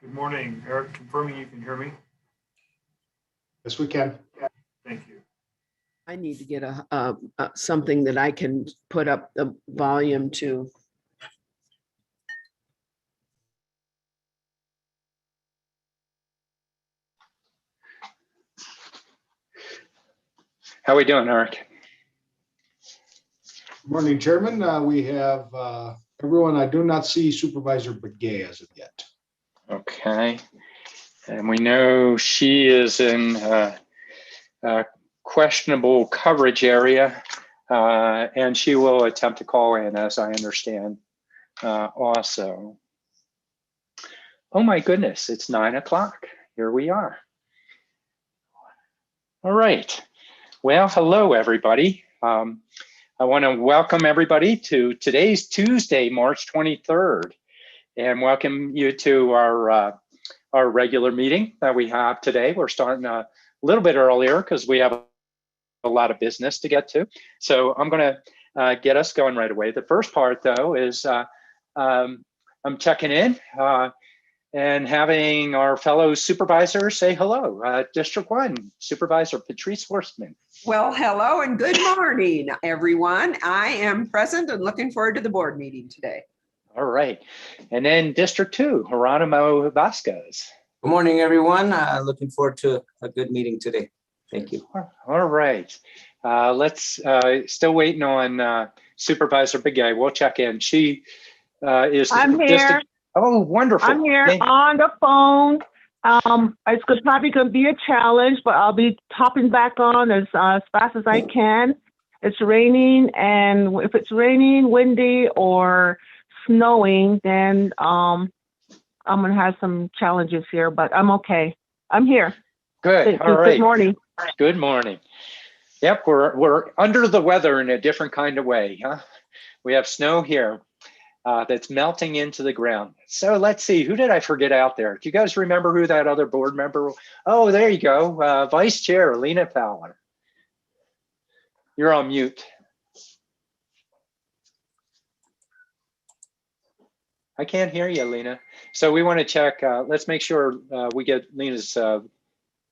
Good morning, Eric, confirming you can hear me? Yes, we can. Thank you. I need to get something that I can put up the volume to. How are we doing, Eric? Good morning, Chairman. We have everyone. I do not see Supervisor Begay as of yet. Okay. And we know she is in questionable coverage area, and she will attempt to call in, as I understand, also. Oh my goodness, it's 9 o'clock. Here we are. All right. Well, hello, everybody. I want to welcome everybody to today's Tuesday, March 23rd, and welcome you to our regular meeting that we have today. We're starting a little bit earlier because we have a lot of business to get to. So I'm going to get us going right away. The first part, though, is I'm checking in and having our fellow supervisors say hello. District 1, Supervisor Patrice Horstman. Well, hello and good morning, everyone. I am present and looking forward to the board meeting today. All right. And then District 2, Geronimo Vasquez. Good morning, everyone. Looking forward to a good meeting today. Thank you. All right. Let's still waiting on Supervisor Begay. We'll check in. She is. I'm here. Oh, wonderful. I'm here on the phone. It's probably going to be a challenge, but I'll be hopping back on as fast as I can. It's raining, and if it's raining, windy, or snowing, then I'm going to have some challenges here, but I'm okay. I'm here. Good. All right. Good morning. Good morning. Yep, we're under the weather in a different kind of way, huh? We have snow here that's melting into the ground. So let's see, who did I forget out there? Do you guys remember who that other board member? Oh, there you go, Vice Chair Lena Fowler. You're on mute. I can't hear you, Lena. So we want to check, let's make sure we get Lena's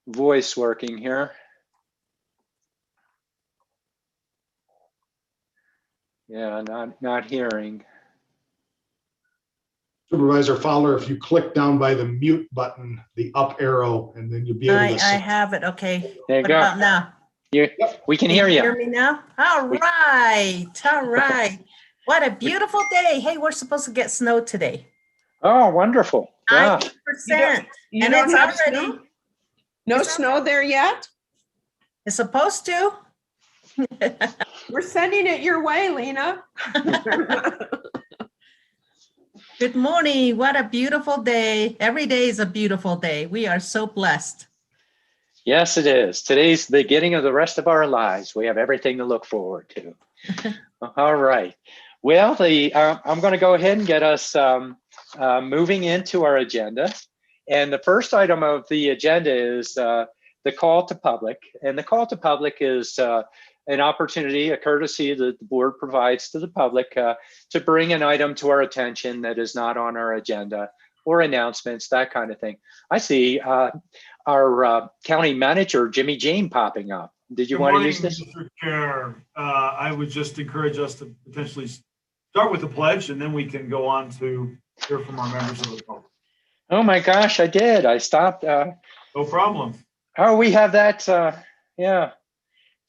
voice working here. Yeah, not hearing. Supervisor Fowler, if you click down by the mute button, the up arrow, and then you'll be able to see. I have it. Okay. There you What go. about now? We can hear you. Hear me now? All right. All right. What a beautiful day. Hey, we're supposed to get snow today. Oh, wonderful. Yeah. 90%. You And don't it's have already. snow? No snow there yet? It's supposed to. We're sending it your way, Lena. Good morning. What a beautiful day. Every day is a beautiful day. We are so blessed. Yes, it is. Today's the beginning of the rest of our lives. We have everything to look forward to. All right. Well, I'm going to go ahead and get us moving into our agenda. And the first item of the agenda is the call to public. And the call to public is an opportunity, a courtesy that the board provides to the public to bring an item to our attention that is not on our agenda, or announcements, that kind of thing. I see our county manager, Jimmy Jean, popping up. Did you want to use this? Mr. Chair, I would just encourage us to potentially start with the pledge, and then we can go on to hear from our members of the public. Oh my gosh, I did. I stopped. No problem. Oh, we have that. Yeah.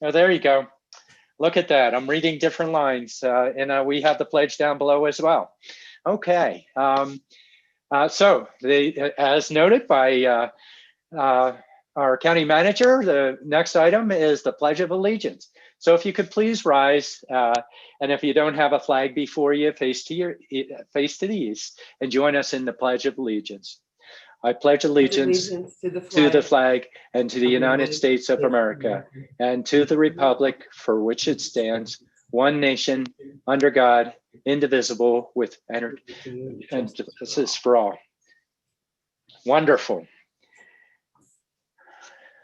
Oh, there you go. Look at that. I'm reading different lines, and we have the pledge down below as well. Okay. So, as noted by our county manager, the next item is the Pledge of Allegiance. So if you could please rise, and if you don't have a flag before you, face to the east and join us in the Pledge of Allegiance. I pledge allegiance to the flag and to the United States of America and to the republic for which it stands, one nation, under God, indivisible, with and justice for all. Wonderful.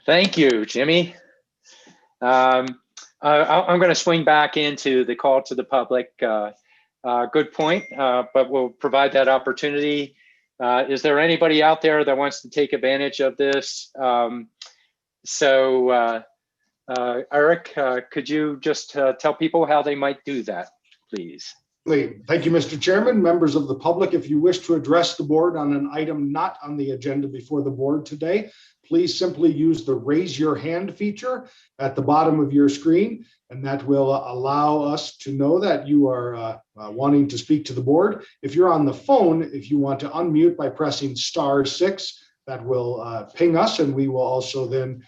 Thank you, Jimmy. I'm going to swing back into the call to the public. Good point, but we'll provide that opportunity Is there anybody out there that wants to take advantage of this? Eric, could you just tell people how they might do that, please? Thank you, Mr. Chairman. Members of the public, if you wish to address the board on an item not on the agenda before the board today, please simply use the raise your hand feature at the bottom of your screen, and that will allow us to know that you are wanting to speak to the board. If you're on the phone, if you want to unmute by pressing *6, that will ping us, and we will also then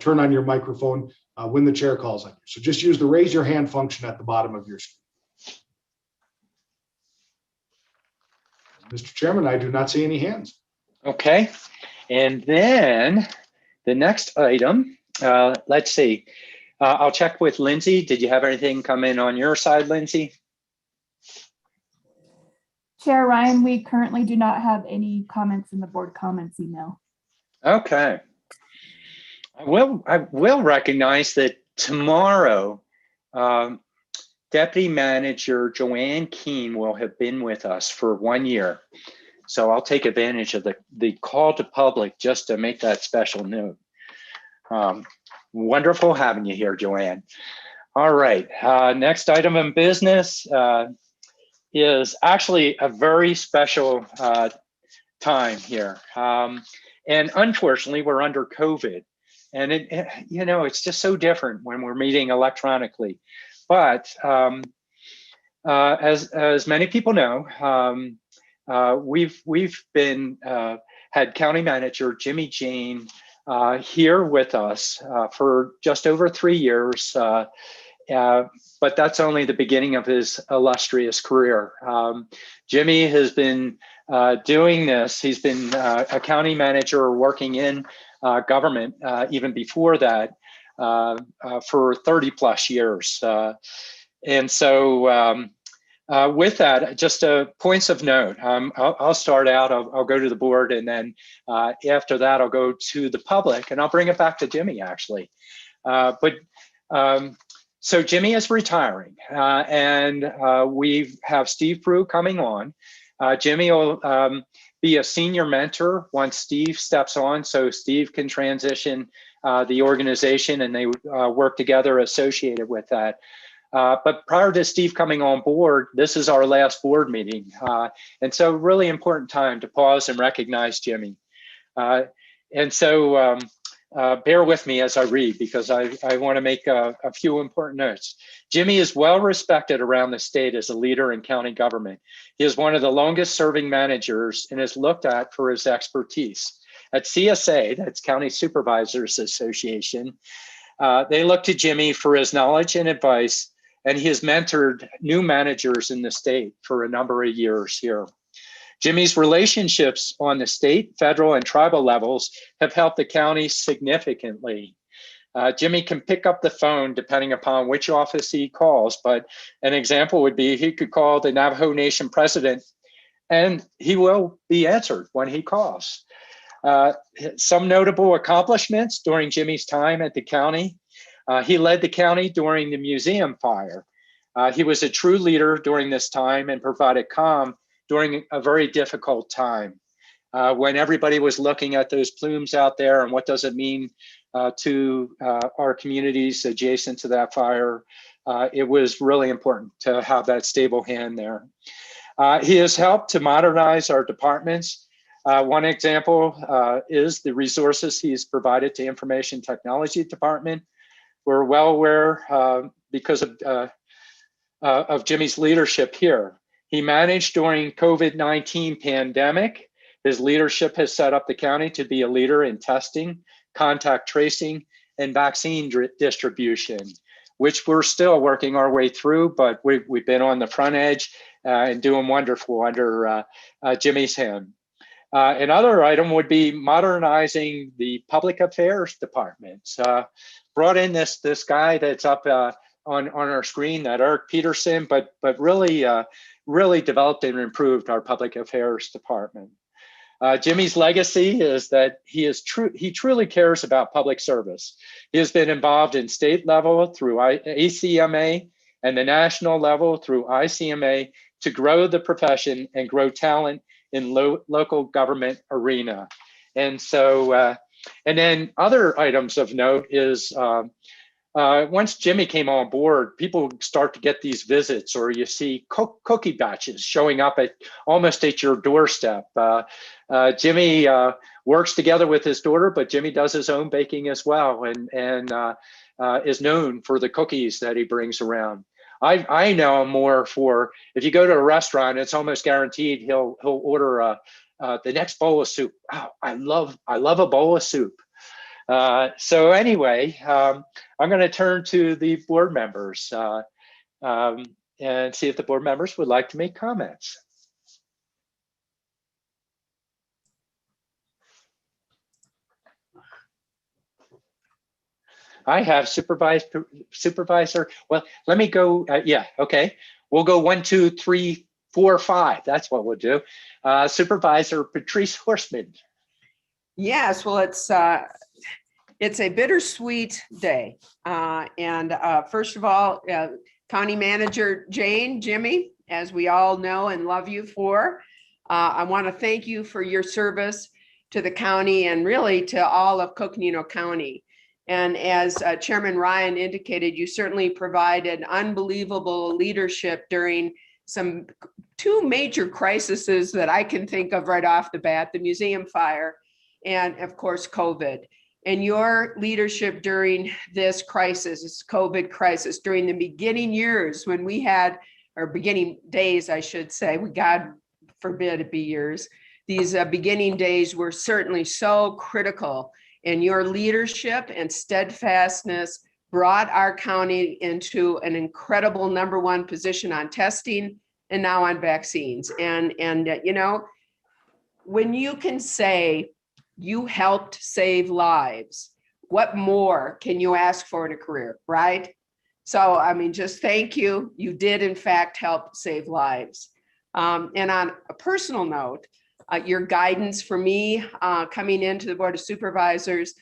turn on your microphone when the chair calls on you. So just use the raise your hand function at the bottom of your screen. Mr. Chairman, I do not see any hands. Okay, and then the next item, let's see. I'll check with Lindsay. Did you have anything come in on your side, Lindsay? Chair Ryan, we currently do not have any comments in the board comments email. Okay. I will recognize that tomorrow, Deputy Manager Joanne Keene will have been with us for 1 year. So I'll take advantage of the call to public just to make that special note. Wonderful having you here, Joanne. All right, next item in business is actually a very special time here. And unfortunately, we're under COVID. And it's just so different when we're meeting electronically. But as many people know, we've been had County Manager Jimmy Jane here with us for just over 3 years, but that's only the beginning of his illustrious career. Jimmy has been doing this. He's been a county manager working in government even before that. For 30 plus years. And so with that, just points of note, I'll start out, I'll go to the board, and then after that, I'll go to the public, and I'll bring it back to Jimmy, actually. So Jimmy is retiring, and we have Steve Brew coming on. Jimmy will be a senior mentor once Steve steps on, so Steve can transition the organization, and they work together associated with that. But prior to Steve coming on board, this is our last board meeting. And so really important time to pause and recognize Jimmy. And so bear with me as I read, because I want to make a few important notes. Jimmy is well respected around the state as a leader in county government. He is one of the longest serving managers and is looked at for his expertise. At CSA, that's County Supervisors Association, they look to Jimmy for his knowledge and advice, and he has mentored new managers in the state for a number of years here. Jimmy's relationships on the state, federal, and tribal levels have helped the county significantly. Jimmy can pick up the phone depending upon which office he calls, but an example would be he could call the Navajo Nation president and he will be answered when he calls. Some notable accomplishments during Jimmy's time at the county. He led the county during the museum fire. He was a true leader during this time and provided calm during a very difficult time. When everybody was looking at those plumes out there and what does it mean to our communities adjacent to that fire, it was really important to have that stable hand there. He has helped to modernize our departments. One example is the resources he's provided to Information Technology Department. We're well aware because of Jimmy's leadership here. He managed during COVID-19 pandemic. His leadership has set up the county to be a leader in testing, contact tracing, and vaccine distribution, which we're still working our way through, but we've been on the front edge and doing wonderful under Jimmy's hand. Another item would be modernizing the public affairs departments. Brought in this guy that's up on our screen, that Eric Peterson, but really developed and improved our public affairs department. Jimmy's legacy is that he truly cares about public service. He has been involved in state level through ACMA and the national level through ICMA to grow the profession and grow talent in local government arena. And so, and then other items of note is once Jimmy came on board, people start to get these visits, or you see cookie batches showing up at almost at your doorstep. Jimmy works together with his daughter, but Jimmy does his own baking as well, and is known for the cookies that he brings around. I know him more for, if you go to a restaurant, it's almost guaranteed he'll order the next bowl of soup. Oh, I love a bowl of soup. So anyway, I'm going to turn to the board members and see if the board members would like to make comments. I have supervisor. Well, let me go. Yeah, okay. We'll go 1, 2, 3, 4, 5. That's what we'll do. Supervisor Patrice Horstman. Yes, well, it's a bittersweet day. First of all, County Manager Jimmy, as we all know and love you for, I want to thank you for your service to the county and really to all of Coconino County. And as Chairman Ryan indicated, you certainly provided unbelievable leadership during two major crises that I can think of right off the bat, the museum fire and of course, COVID. And your leadership during this crisis, this COVID crisis, during the beginning years when we had, or beginning days, I should say, God forbid it be years, these beginning days were certainly so critical. And your leadership and steadfastness brought our county into an incredible #1 position on testing and now on vaccines. And you know, when you can say you helped save lives, what more can you ask for in a career, right? So, I mean, just thank you. You did, in fact, help save lives. And on a personal note, your guidance for me coming into the Board of Supervisors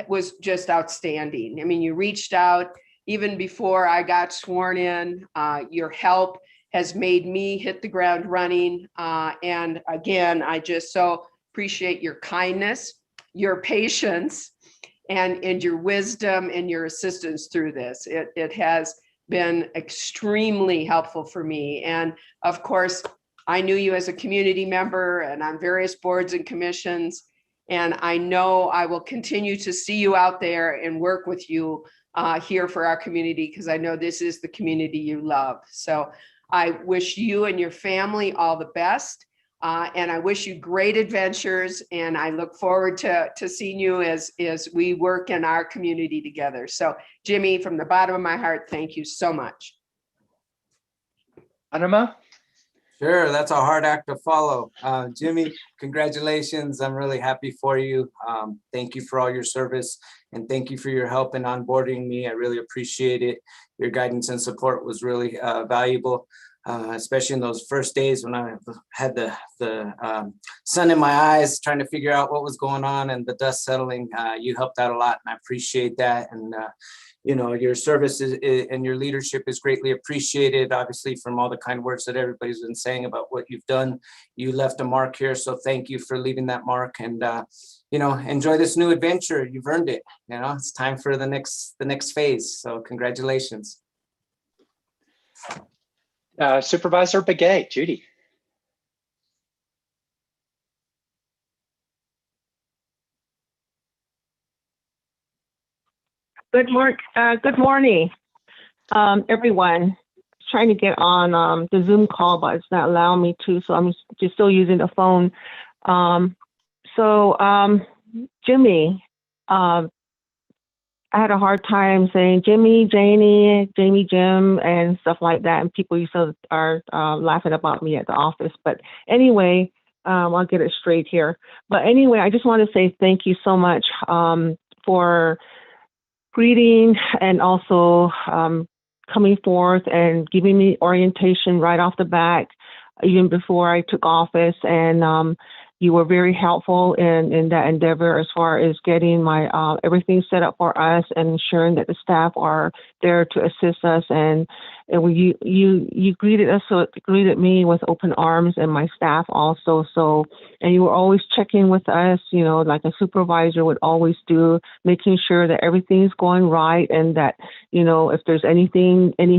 was just outstanding. I mean, you reached out even before I got sworn in. Your help has made me hit the ground running. And again, I just so appreciate your kindness, your patience, and your wisdom and your assistance through this. It has been extremely helpful for me. And of course, I knew you as a community member and on various boards and commissions, and I know I will continue to see you out there and work with you here for our community, because I know this is the community you love. So I wish you and your family all the best, and I wish you great adventures, and I look forward to seeing you as we work in our community together. So Jimmy, from the bottom of my heart, thank you so much. Anima? Sure, that's a hard act to follow. Jimmy, congratulations. I'm really happy for you. Thank you for all your service, and thank you for your help in onboarding me. I really appreciate it. Your guidance and support was really valuable, especially in those first days when I had the sun in my eyes trying to figure out what was going on and the dust settling. You helped out a lot, and I appreciate that. And you know, your service and your leadership is greatly appreciated, obviously, from all the kind words that everybody's been saying about what you've done. You left a mark here, so thank you for leaving that mark. And you know, enjoy this new adventure. You've earned it. You know, it's time for the next phase. So congratulations. Supervisor Begay, Judy. Good morning, everyone. Trying to get on the Zoom call, but it's not allowing me to, so I'm just still using the phone. Jimmy, I had a hard time saying Jimmy, Janie, Jamie, Jim, and stuff like that, and people used to are laughing about me at the office. But anyway, I'll get it straight here. But anyway, I just want to say thank you so much for greeting and also coming forth and giving me orientation right off the bat, even before I took office. And you were very helpful in that endeavor as far as getting my everything set up for us and ensuring that the staff are there to assist us. And you greeted us, so greeted me with open arms, and my staff also. So, and you were always checking with us, like a supervisor would always do, making sure that everything's going right, and that, if there's any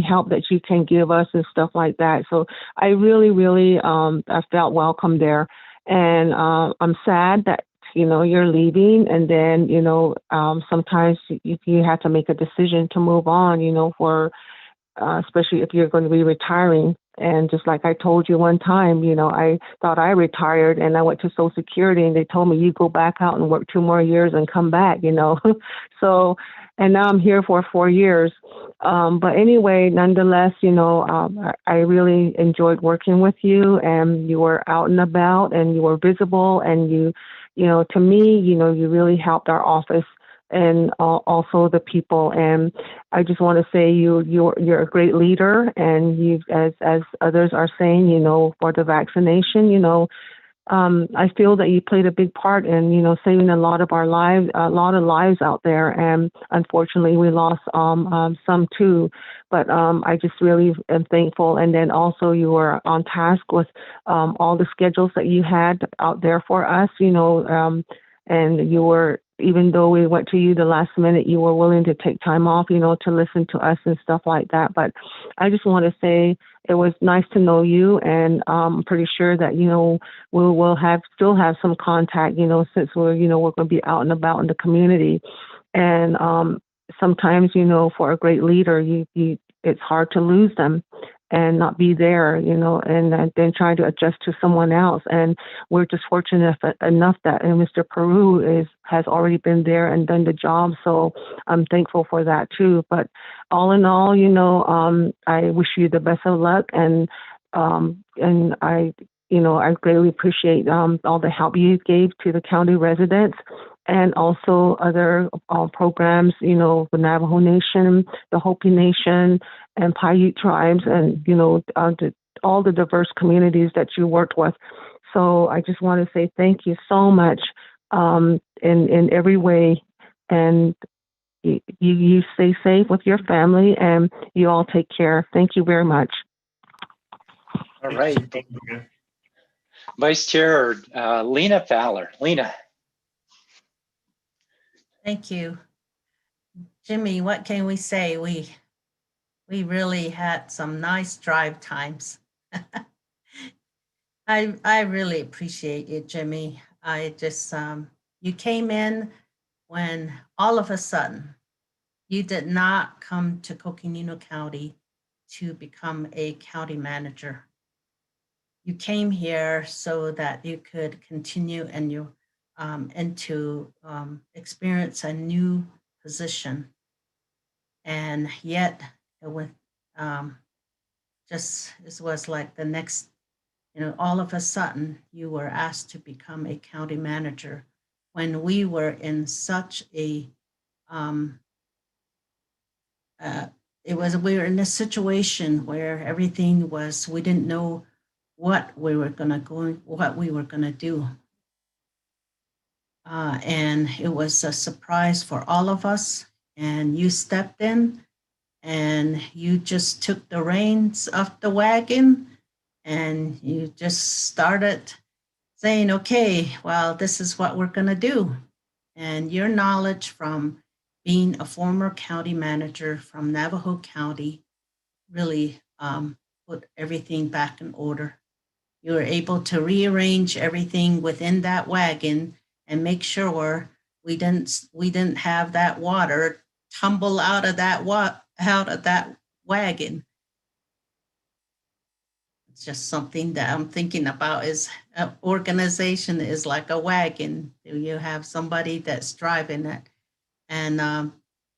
help that you can give us and stuff like that. So I really, really, I felt welcome there. And I'm sad that, you're leaving, and then, sometimes you have to make a decision to move on, for, especially if you're going to be retiring. And just like I told you one time, I thought I retired and I went to Social Security and they told me you go back out and work 2 more years and come back, So, and now I'm here for 4 years. But anyway, nonetheless, I really enjoyed working with you, and you were out and about and you were visible, and to me, you really helped our office and also the people. And I just want to say you're a great leader, and you, as others are saying, for the vaccination, I feel that you played a big part in, saving a lot of lives out there. And unfortunately, we lost some too. But I just really am thankful. And then also you were on task with all the schedules that you had out there for us, and you were, even though we went to you the last minute, you were willing to take time off, to listen to us and stuff like that. But I just want to say it was nice to know you, and I'm pretty sure that, we will still have some contact, since we're going to be out and about in the community. And sometimes, for a great leader, it's hard to lose them and not be there, and then trying to adjust to someone else. And we're just fortunate enough that Mr. Peru has already been there and done the job. So I'm thankful for that too. But all in all, I wish you the best of luck, and I greatly appreciate all the help you gave to the county residents, and also other programs, the Navajo Nation, the Hopi Nation, and Paiute tribes, and, all the diverse communities that you worked with. So I just want to say thank you so much in every way. And you stay safe with your family, and you all take care. Thank you very much. All right. Vice Chair Lena Fowler. Lena. Thank you. Jimmy, what can we say? We really had some nice drive times. I really appreciate you, Jimmy. I just, you came in when all of a sudden you did not come to Coconino County to become a county manager. You came here so that you could continue and to experience a new position. And yet it was it was like the next, all of a sudden you were asked to become a county manager when we were in such a we were in a situation where everything was, we didn't know what we were gonna do. And it was a surprise for all of us. And you stepped in and you just took the reins off the wagon, and you just started saying, okay, well, this is what we're gonna do. And your knowledge from being a former county manager from Navajo County really put everything back in order. You were able to rearrange everything within that wagon and make sure we didn't have that water tumble out of that wagon. It's just something that I'm thinking about, is an organization is like a wagon. You have somebody that's driving it. And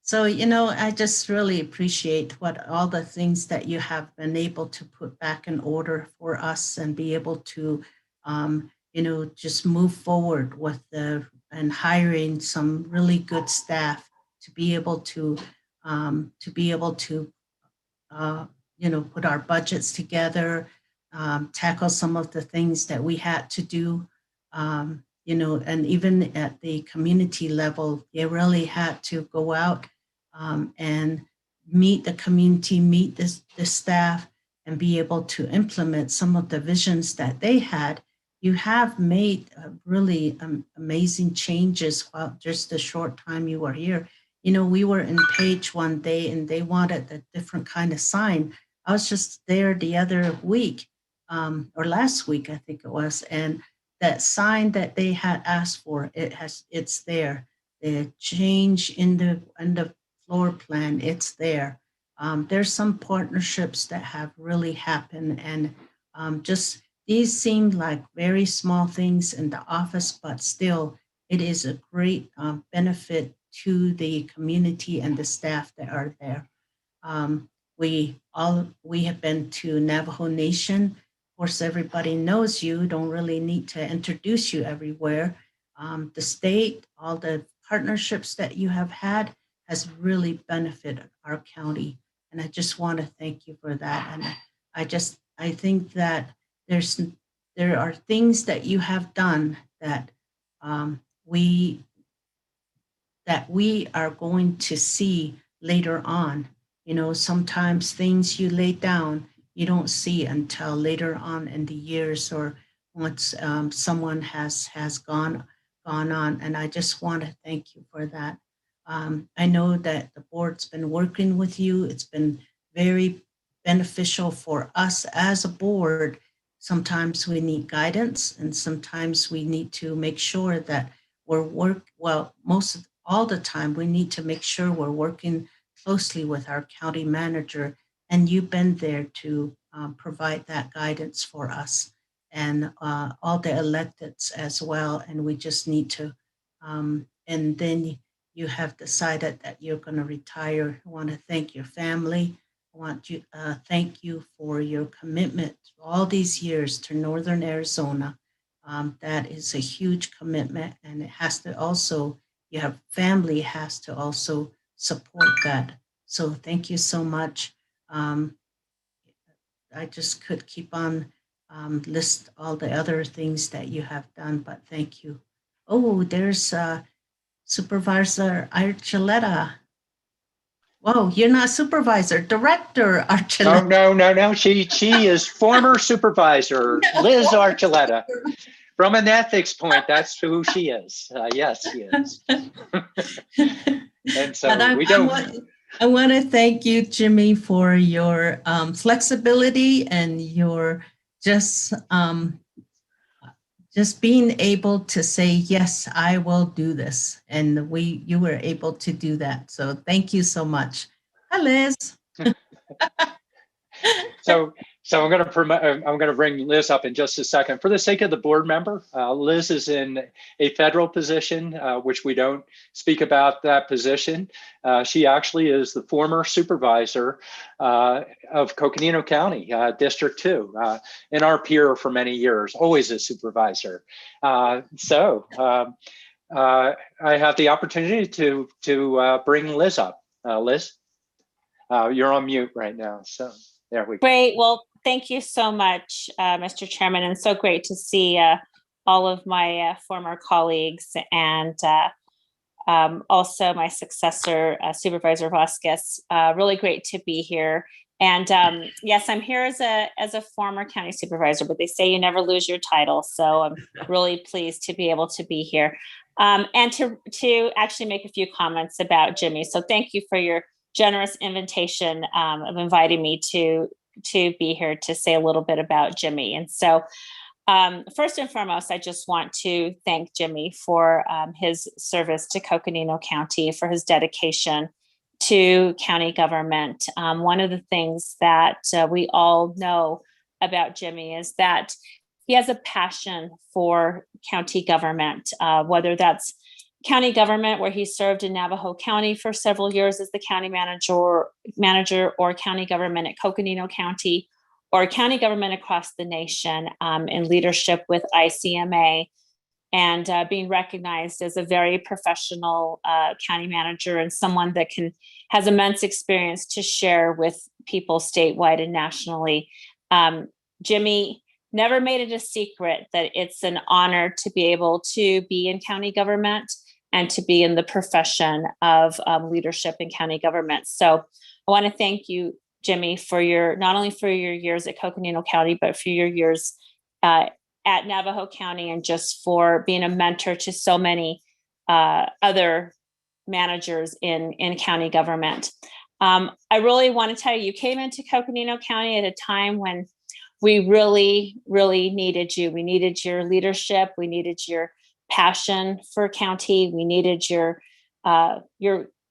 so, I just really appreciate all the things that you have been able to put back in order for us, and be able to, just move forward with and hiring some really good staff to be able to put our budgets together, tackle some of the things that we had to do. You know, and even at the community level, they really had to go out and meet the community, meet the staff, and be able to implement some of the visions that they had. You have made really amazing changes while just the short time you were here. You know, we were in Page one day and they wanted a different kind of sign. I was just there the other week or last week, I think it was, and that sign that they had asked for, it's there. The change in the floor plan, it's there. There's some partnerships that have really happened, and just these seem like very small things in the office, but still it is a great benefit to the community and the staff that are there. We have been to Navajo Nation. Of course, everybody knows you, don't really need to introduce you everywhere. The state, all the partnerships that you have had has really benefited our county. And I just want to thank you for that. And I think that there are things that you have done that we are going to see later on. You know, sometimes things you lay down, you don't see until later on in the years or once someone has gone on. And I just want to thank you for that. I know that the board's been working with you. It's been very beneficial for us as a board. Sometimes we need guidance and sometimes we need to make sure that all the time, we need to make sure we're working closely with our county manager, and you've been there to provide that guidance for us and all the electeds as well. And we just need to, and then you have decided that you're going to retire. I want to thank your family. I want to thank you for your commitment all these years to Northern Arizona. That is a huge commitment, and it has to also, your family has to also support that. So thank you so much. I just could keep on list all the other things that you have done, but thank you. Oh, there's Supervisor Archuleta. Whoa, you're not supervisor, Director Archuleta. No. She is former supervisor, Liz Archuleta. From an ethics point, that's who she is. Yes, she is. And so I want to thank you, Jimmy, for your flexibility and your just being able to say, yes, I will do this. And you were able to do that. So thank you so much. Hi, Liz. So I'm going to bring Liz up in just a second. For the sake of the board member, Liz is in a federal position, which we don't speak about that position. She actually is the former supervisor of Coconino County, District 2, and our peer for many years, always a supervisor. So I have the opportunity to bring Liz up. Liz, you're on mute right now. So there we go. Great. Well, thank you so much, Mr. Chairman, and so great to see all of my former colleagues and also my successor, Supervisor Vasquez. Really great to be here. And yes, I'm here as a former county supervisor, but they say you never lose your title. So I'm really pleased to be able to be here and to actually make a few comments about Jimmy. So thank you for your generous invitation of inviting me to be here to say a little bit about Jimmy. And so first and foremost, I just want to thank Jimmy for his service to Coconino County, for his dedication to county government. One of the things that we all know about Jimmy is that he has a passion for county government, whether that's county government where he served in Navajo County for several years as the county manager or county government at Coconino County, or county government across the nation in leadership with ICMA, and being recognized as a very professional county manager and someone that has immense experience to share with people statewide and nationally. Jimmy never made it a secret that it's an honor to be able to be in county government and to be in the profession of leadership in county government. So I want to thank you, Jimmy, for not only for your years at Coconino County, but for your years at Navajo County, and just for being a mentor to so many other managers in county government. I really want to tell you, you came into Coconino County at a time when we really, really needed you. We needed your leadership. We needed your passion for county. We needed your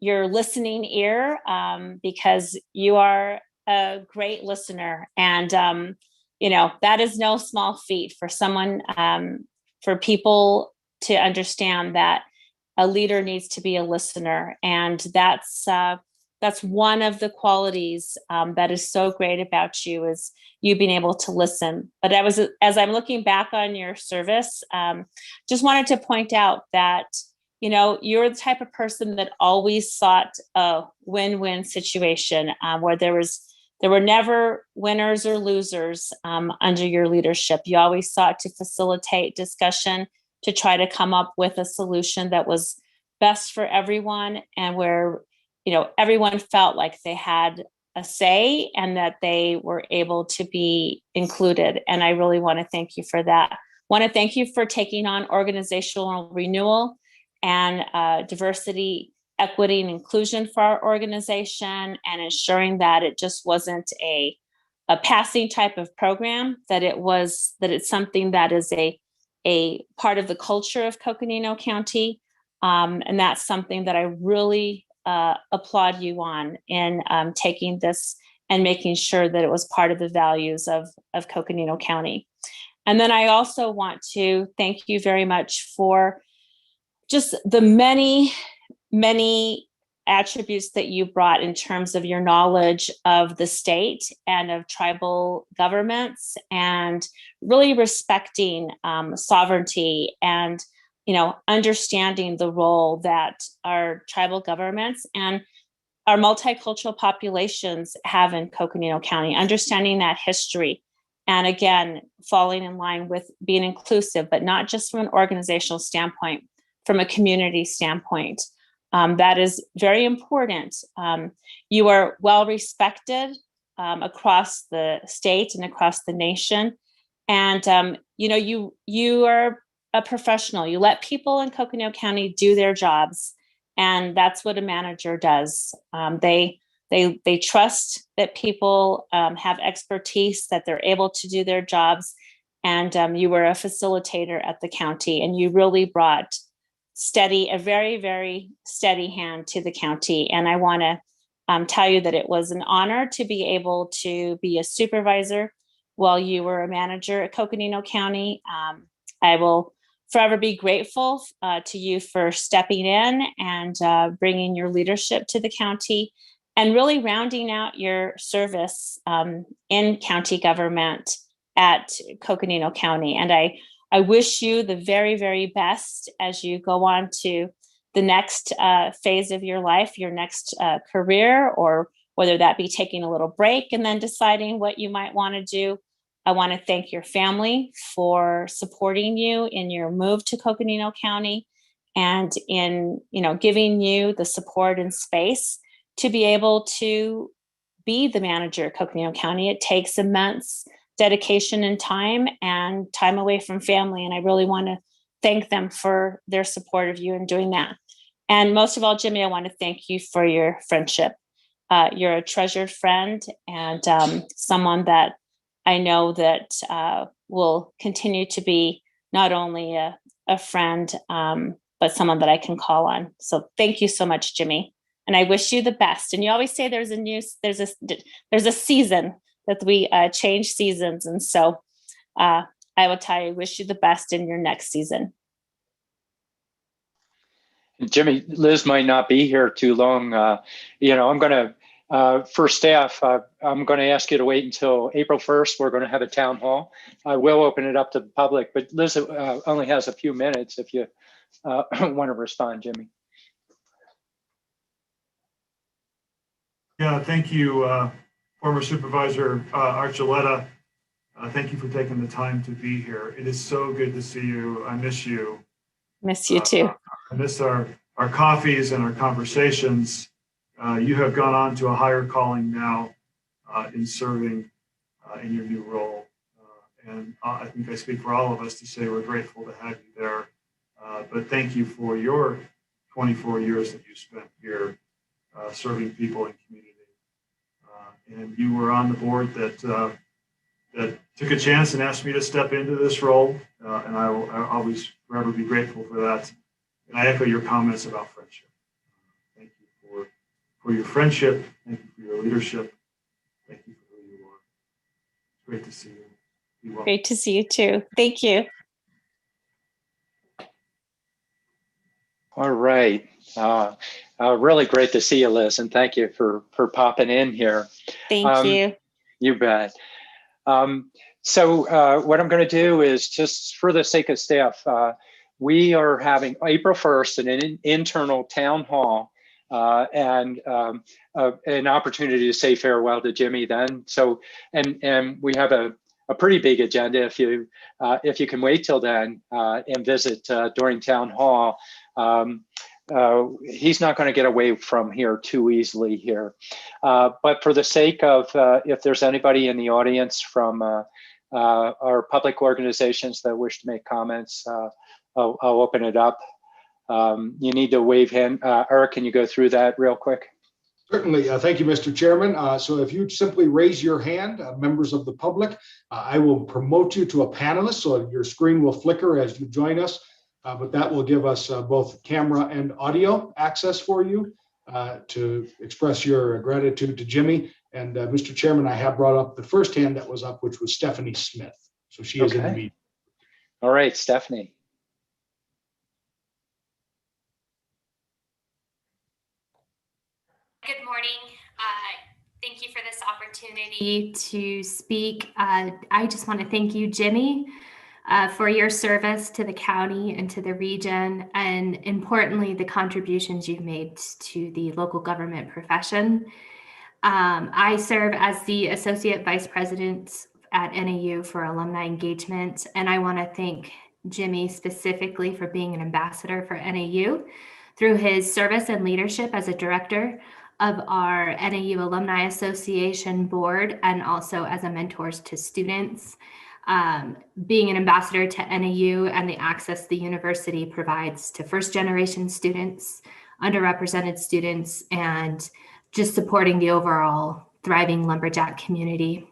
listening ear, because you are a great listener. And, that is no small feat for someone, for people to understand that a leader needs to be a listener. And that's one of the qualities that is so great about you, is you being able to listen. But as I'm looking back on your service, just wanted to point out that, you're the type of person that always sought a win-win situation, where there were never winners or losers under your leadership. You always sought to facilitate discussion, to try to come up with a solution that was best for everyone, and where everyone felt like they had a say and that they were able to be included. And I really want to thank you for that. Want to thank you for taking on organizational renewal and diversity, equity, and inclusion for our organization, and ensuring that it just wasn't a passing type of program, that it's something that is a part of the culture of Coconino County. And that's something that I really applaud you on, in taking this and making sure that it was part of the values of Coconino County. And then I also want to thank you very much for just the many, many attributes that you brought in terms of your knowledge of the state and of tribal governments, and really respecting sovereignty, and understanding the role that our tribal governments and our multicultural populations have in Coconino County, understanding that history. And again, falling in line with being inclusive, but not just from an organizational standpoint, from a community standpoint. That is very important. You are well respected across the state and across the nation. And, you are a professional. You let people in Coconino County do their jobs. And that's what a manager does. They trust that people have expertise, that they're able to do their jobs. And you were a facilitator at the county, and you really brought a very, very steady hand to the county. And I want to tell you that it was an honor to be able to be a supervisor while you were a manager at Coconino County. I will forever be grateful to you for stepping in and bringing your leadership to the county, and really rounding out your service in county government at Coconino County. And I wish you the very, very best as you go on to the next phase of your life, your next career, or whether that be taking a little break and then deciding what you might want to do. I want to thank your family for supporting you in your move to Coconino County, and in giving you the support and space to be able to be the manager of Coconino County. It takes immense dedication and time away from family. And I really want to thank them for their support of you in doing that. And most of all, Jimmy, I want to thank you for your friendship. You're a treasured friend, and someone that I know that will continue to be not only a friend, but someone that I can call on. So thank you so much, Jimmy. And I wish you the best. And you always say there's a season that we change seasons. And so I will tell you, wish you the best in your next season. Jimmy, Liz might not be here too long. I'm going to, for staff, I'm going to ask you to wait until April 1st. We're going to have a town hall. I will open it up to the public, but Liz only has a few minutes if you want to respond, Jimmy. Yeah, thank you, former Supervisor Archuleta. Thank you for taking the time to be here. It is so good to see you. I miss you. Miss you too. I miss our coffees and our conversations. You have gone on to a higher calling now in serving in your new role. And I think I speak for all of us to say we're grateful to have you there. But thank you for your 24 years that you spent here serving people and community. And you were on the board that took a chance and asked me to step into this role. And I'll always forever be grateful for that. And I echo your comments about friendship. Thank you for your friendship. Thank you for your leadership. Thank you for who you are. It's great to see you. Be well. Great to see you too. Thank you. All right. Really great to see you, Liz, and thank you for popping in here. Thank you. You bet. So what I'm going to do is, just for the sake of staff, we are having April 1st an internal town hall and an opportunity to say farewell to Jimmy then. So, and we have a pretty big agenda if you can wait till then and visit during town hall. He's not going to get away from here too easily here. But for the sake of, if there's anybody in the audience from our public organizations that wish to make comments, I'll open it up. You need to wave hand. Eric, can you go through that real quick? Certainly. Thank you, Mr. Chairman. So if you simply raise your hand, members of the public, I will promote you to a panelist, so your screen will flicker as you join us. But that will give us both camera and audio access for you to express your gratitude to Jimmy. And Mr. Chairman, I have brought up the first hand that was up, which was Stephanie Smith. So she is in the meeting. All right, Stephanie. Good morning. Thank you for this opportunity to speak. I just want to thank you, Jimmy, for your service to the county and to the region, and importantly, the contributions you've made to the local government profession. I serve as the Associate Vice President at NAU for Alumni Engagement, and I want to thank Jimmy specifically for being an ambassador for NAU through his service and leadership as a director of our NAU Alumni Association board, and also as a mentor to students. Being an ambassador to NAU and the access the university provides to first generation students, underrepresented students, and just supporting the overall thriving lumberjack community.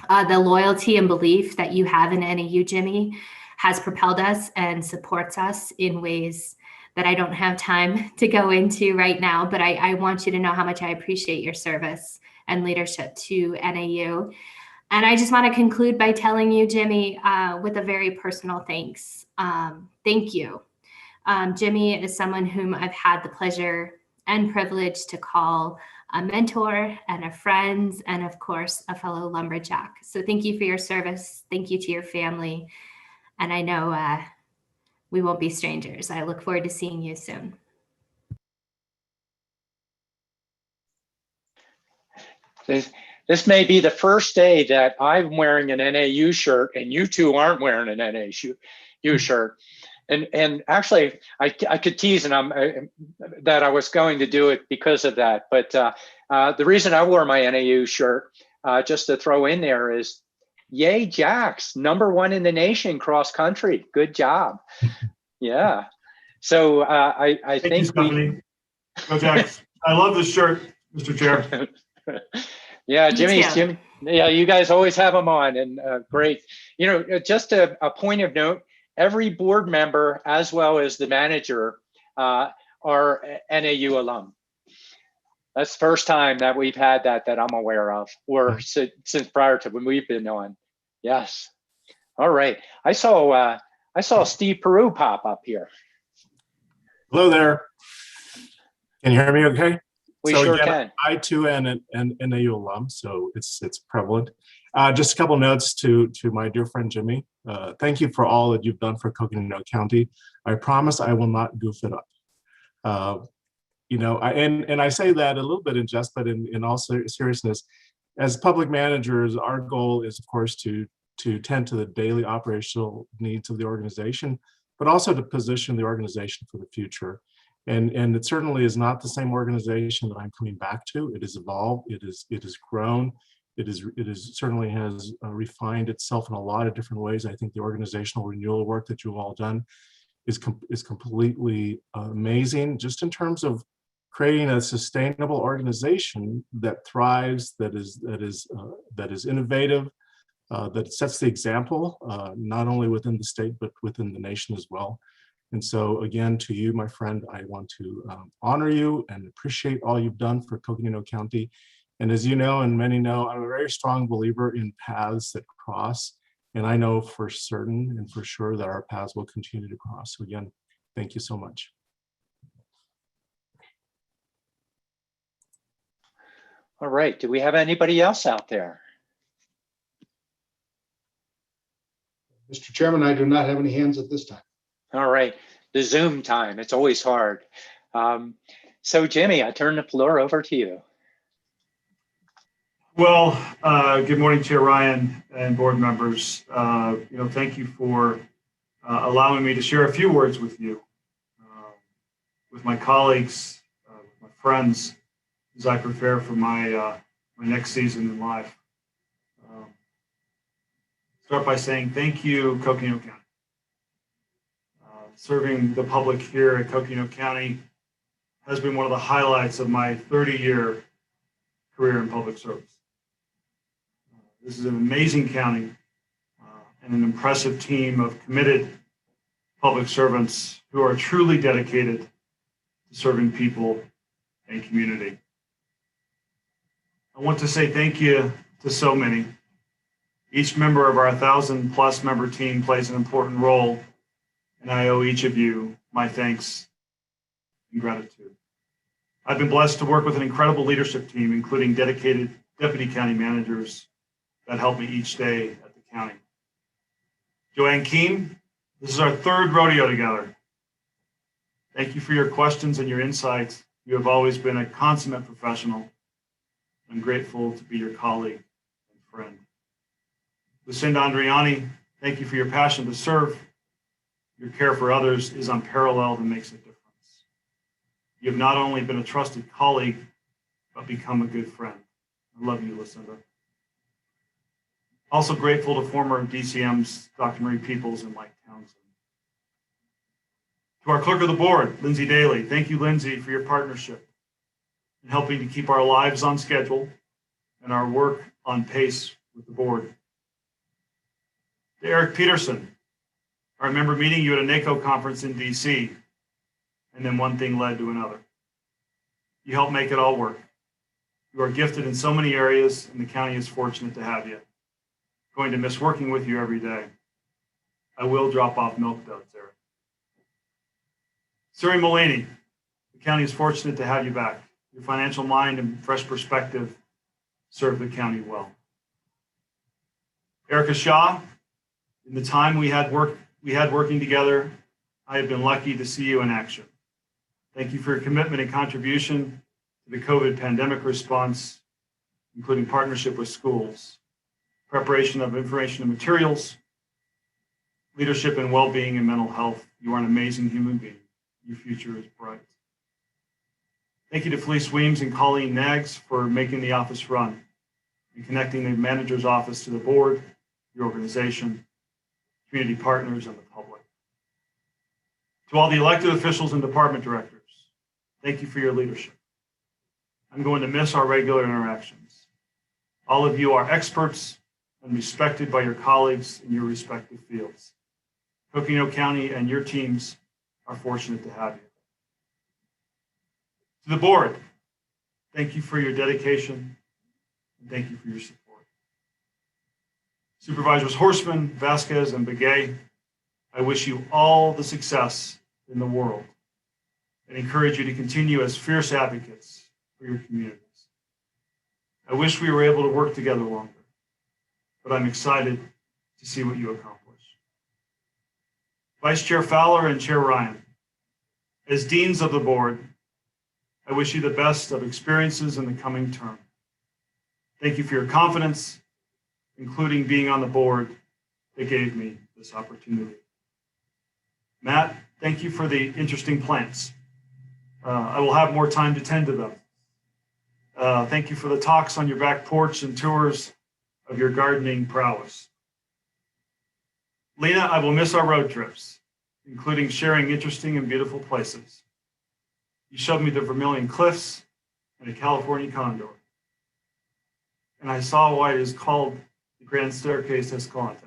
The loyalty and belief that you have in NAU, Jimmy, has propelled us and supports us in ways that I don't have time to go into right now, but I want you to know how much I appreciate your service and leadership to NAU. And I just want to conclude by telling you, Jimmy, with a very personal thanks. Thank you. Jimmy is someone whom I've had the pleasure and privilege to call a mentor and a friend, and of course, a fellow lumberjack. So thank you for your service. Thank you to your family. And I know we won't be strangers. I look forward to seeing you soon. This may be the first day that I'm wearing an NAU shirt and you two aren't wearing an NAU shirt. And actually, I could tease that I was going to do it because of that. But the reason I wore my NAU shirt, just to throw in there, is yay, Jacks, #1 in the nation cross country. Good job. Yeah. So I think you, Go Jacks. I love this shirt, Mr. Chair. Yeah, Jimmy. Yeah, you guys always have them on, and great. You know, just a point of note, every board member, as well as the manager, are NAU alum. That's the first time that we've had that I'm aware of, or since prior to when we've been on. Yes. All right. I saw Steve Peru pop up here. Hello there. Can you hear me okay? We sure can. I too am an NAU alum, so it's prevalent. Just a couple notes to my dear friend Jimmy. Thank you for all that you've done for Coconino County. I promise I will not goof it up. You know, and I say that a little bit in jest, but in all seriousness, As public managers, our goal is, of course, to tend to the daily operational needs of the organization, but also to position the organization for the future. And it certainly is not the same organization that I'm coming back to. It has evolved. It has grown. It is certainly has refined itself in a lot of different ways. I think the organizational renewal work that you've all done is completely amazing, just in terms of creating a sustainable organization that thrives, that is innovative, that sets the example, not only within the state, but within the nation as well. And so again, to you, my friend, I want to honor you and appreciate all you've done for Coconino County. And as you know, and many know, I'm a very strong believer in paths that cross. And I know for certain and for sure that our paths will continue to cross. So again, thank you so much. All right, do we have anybody else out there? Mr. Chairman, I do not have any hands at this time. All right, the Zoom time, it's always hard. So Jimmy, I turn the floor over to you. Well, good morning, Chair Ryan and board members. Thank you for allowing me to share a few words with you, with my colleagues, with my friends, as I prepare for my next season in life. Start by saying thank you, Coconino County. Serving the public here at Coconino County has been one of the highlights of my 30-year career in public service. This is an amazing county and an impressive team of committed public servants who are truly dedicated to serving people and community. I want to say thank you to so many. Each member of our 1,000+ member team plays an important role, and I owe each of you my thanks and gratitude. I've been blessed to work with an incredible leadership team, including dedicated deputy county managers that help me each day at the county. Joanne Keene, this is our 3rd rodeo together. Thank you for your questions and your insights. You have always been a consummate professional. I'm grateful to be your colleague and friend. Lucinda Andriani, thank you for your passion to serve. Your care for others is unparalleled and makes a difference. You have not only been a trusted colleague, but become a good friend. I love you, Lucinda. Also grateful to former DCMs, Dr. Marie Peoples and Mike Townsend. To our clerk of the board, Lindsay Daly, thank you, Lindsay, for your partnership in helping to keep our lives on schedule and our work on pace with the board. To Eric Peterson, I remember meeting you at a NACO conference in DC, and then one thing led to another. You helped make it all work. You are gifted in so many areas, and the county is fortunate to have you. Going to miss working with you every day. I will drop off milk duds, Eric. Suri Mullaney, the county is fortunate to have you back. Your financial mind and fresh perspective serve the county well. Erica Shaw, in the time we had working together, I have been lucky to see you in action. Thank you for your commitment and contribution to the COVID pandemic response, including partnership with schools, preparation of information and materials, leadership in well-being and mental health. You are an amazing human being. Your future is bright. Thank you to Felice Weems and Colleen Nags for making the office run and connecting the manager's office to the board, your organization, community partners, and the public. To all the elected officials and department directors, thank you for your leadership. I'm going to miss our regular interactions. All of you are experts and respected by your colleagues in your respective fields. Coconino County and your teams are fortunate to have you. To the board, thank you for your dedication and thank you for your support. Supervisors Horseman, Vasquez, and Begay, I wish you all the success in the world and encourage you to continue as fierce advocates for your communities. I wish we were able to work together longer, but I'm excited to see what you accomplish. Vice Chair Fowler and Chair Ryan, as deans of the board, I wish you the best of experiences in the coming term. Thank you for your confidence, including being on the board that gave me this opportunity. Matt, thank you for the interesting plants. I will have more time to tend to them. Thank you for the talks on your back porch and tours of your gardening prowess. Lena, I will miss our road trips, including sharing interesting and beautiful places. You showed me the Vermilion Cliffs and a California condor. And I saw why it is called the Grand Staircase Escalante.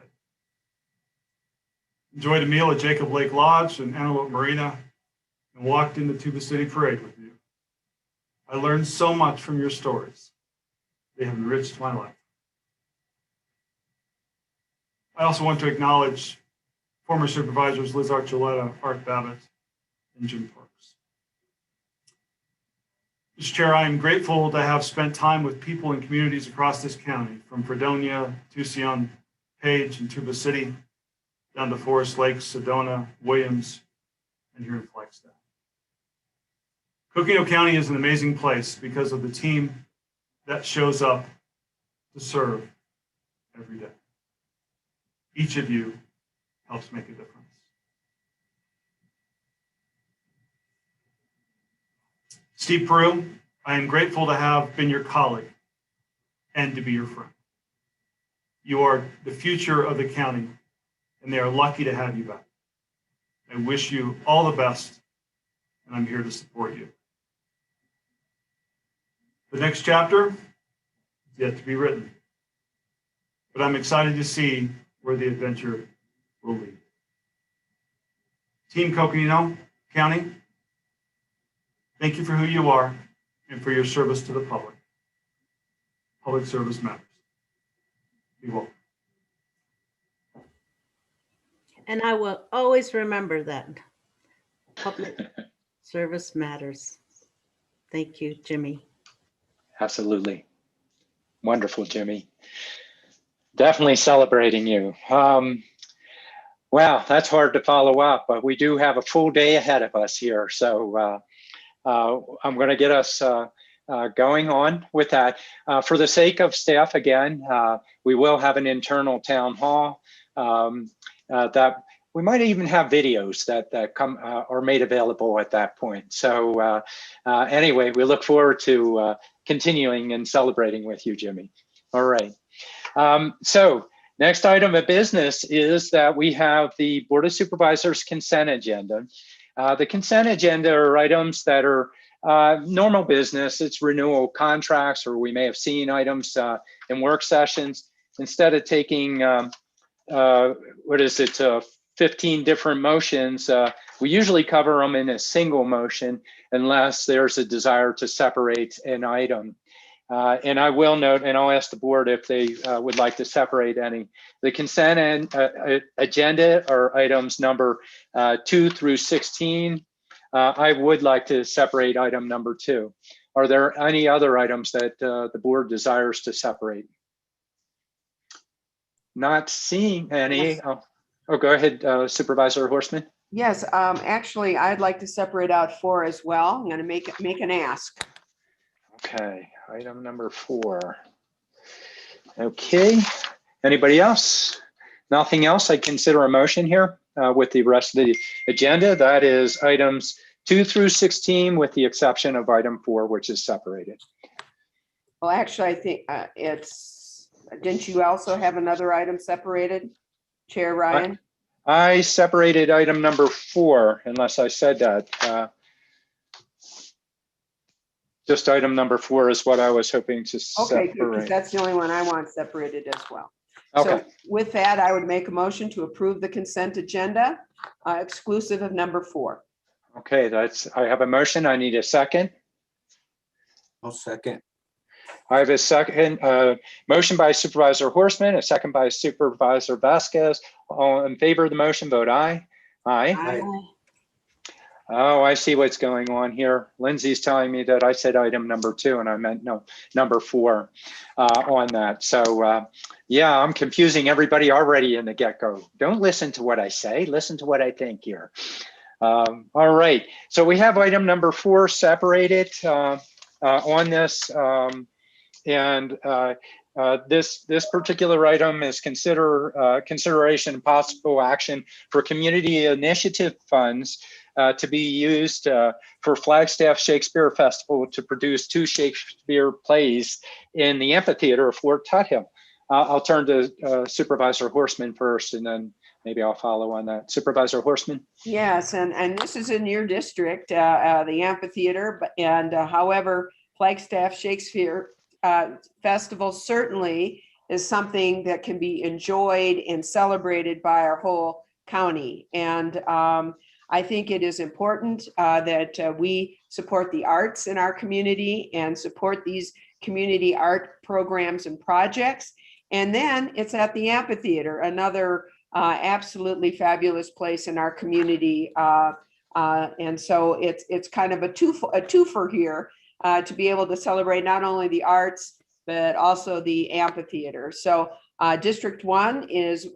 Enjoyed a meal at Jacob Lake Lodge and Antelope Marina and walked in the Tuba City Parade with you. I learned so much from your stories. They have enriched my life. I also want to acknowledge former supervisors Liz Archuleta, Art Babbitt, and Jim Parks. Mr. Chair, I am grateful to have spent time with people and communities across this county, from Fredonia, Tucson, Page, and Tuba City, down to Forest Lake, Sedona, Williams, and here in Flagstaff. Coconino County is an amazing place because of the team that shows up to serve every day. Each of you helps make a difference. Steve Peru, I am grateful to have been your colleague and to be your friend. You are the future of the county, and they are lucky to have you back. I wish you all the best, and I'm here to support you. The next chapter is yet to be written, but I'm excited to see where the adventure will lead. Team Coconino County, thank you for who you are and for your service to the public. Public service matters. Be welcome. And I will always remember that. Public service matters. Thank you, Jimmy. Absolutely. Wonderful, Jimmy. Definitely celebrating you. Wow, that's hard to follow up, but we do have a full day ahead of us here. So I'm going to get us going on with that. For the sake of staff, again, we will have an internal town hall that we might even have videos that come are made available at that point. So anyway, we look forward to continuing and celebrating with you, Jimmy. All right. So next item of business is that we have the Board of Supervisors consent agenda. The consent agenda are items that are normal business. It's renewal contracts, or we may have seen items in work sessions. Instead of taking, 15 different motions, we usually cover them in a single motion unless there's a desire to separate an item. And I will note, and I'll ask the board if they would like to separate any. The consent agenda are items number 2 through 16. I would like to separate item number 2. Are there any other items that the board desires to separate? Not seeing any. Yes. Oh, go ahead, Supervisor Horstman. Yes, actually, I'd like to separate out 4 as well. I'm going to make an ask. Okay, item number 4. Okay, anybody else? Nothing else? I consider a motion here with the rest of the agenda. That is items 2 through 16, with the exception of item 4, which is separated. Well, actually, I think didn't you also have another item separated, Chair Ryan? I separated item number 4, unless I said that. Just item number 4 is what I was hoping to separate. Okay, good, because that's the only one I want separated as well. Okay. So with that, I would make a motion to approve the consent agenda, exclusive of number 4. Okay, I have a motion. I need a second. I'll second. I have a second motion by Supervisor Horstman, a second by Supervisor Vasquez. All in favor of the motion, vote aye. Aye. Aye. Oh, I see what's going on here. Lindsay's telling me that I said item number 2 and I meant number 4 on that. So yeah, I'm confusing everybody already in the get-go. Don't listen to what I say, listen to what I think here. All right, so we have item number 4 separated on this This particular item is consideration and possible action for community initiative funds to be used for Flagstaff Shakespeare Festival to produce 2 Shakespeare plays in the amphitheater of Fort Tuthill. I'll turn to Supervisor Horstman first, and then maybe I'll follow on that. Supervisor Horstman. Yes, and this is in your district, the amphitheater, and however, Flagstaff Shakespeare Festival certainly is something that can be enjoyed and celebrated by our whole county. And I think it is important that we support the arts in our community and support these community art programs and projects. And then it's at the amphitheater, another absolutely fabulous place in our community. And so it's kind of a twofer here to be able to celebrate not only the arts, but also the amphitheater. So District 1 is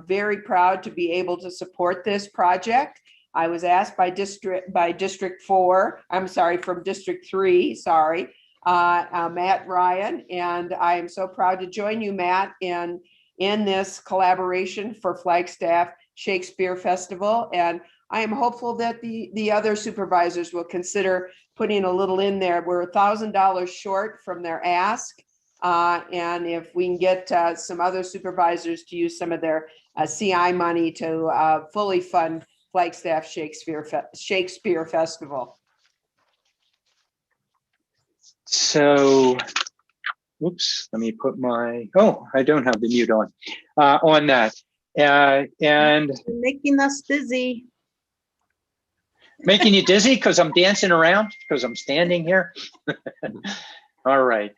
very proud to be able to support this project. I was asked by District 4, I'm sorry, from District 3, sorry, Matt Ryan, and I am so proud to join you, Matt, in this collaboration for Flagstaff Shakespeare Festival. And I am hopeful that the other supervisors will consider putting a little in there. We're $1,000 short from their ask. And if we can get some other supervisors to use some of their CI money to fully fund Flagstaff Shakespeare Festival. So, whoops, let me put my, I don't have the mute on that. And You're making us dizzy. Making you dizzy because I'm dancing around, because I'm standing here. All right.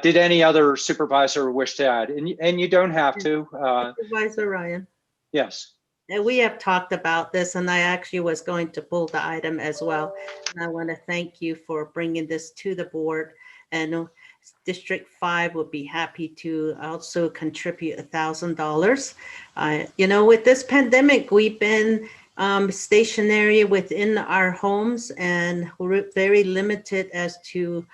Did any other supervisor wish to add? And you don't have to. Supervisor Ryan. Yes. And we have talked about this, and I actually was going to pull the item as well. And I want to thank you for bringing this to the board. And District 5 would be happy to also contribute $1,000. You know, with this pandemic, we've been stationary within our homes, and we're very limited as to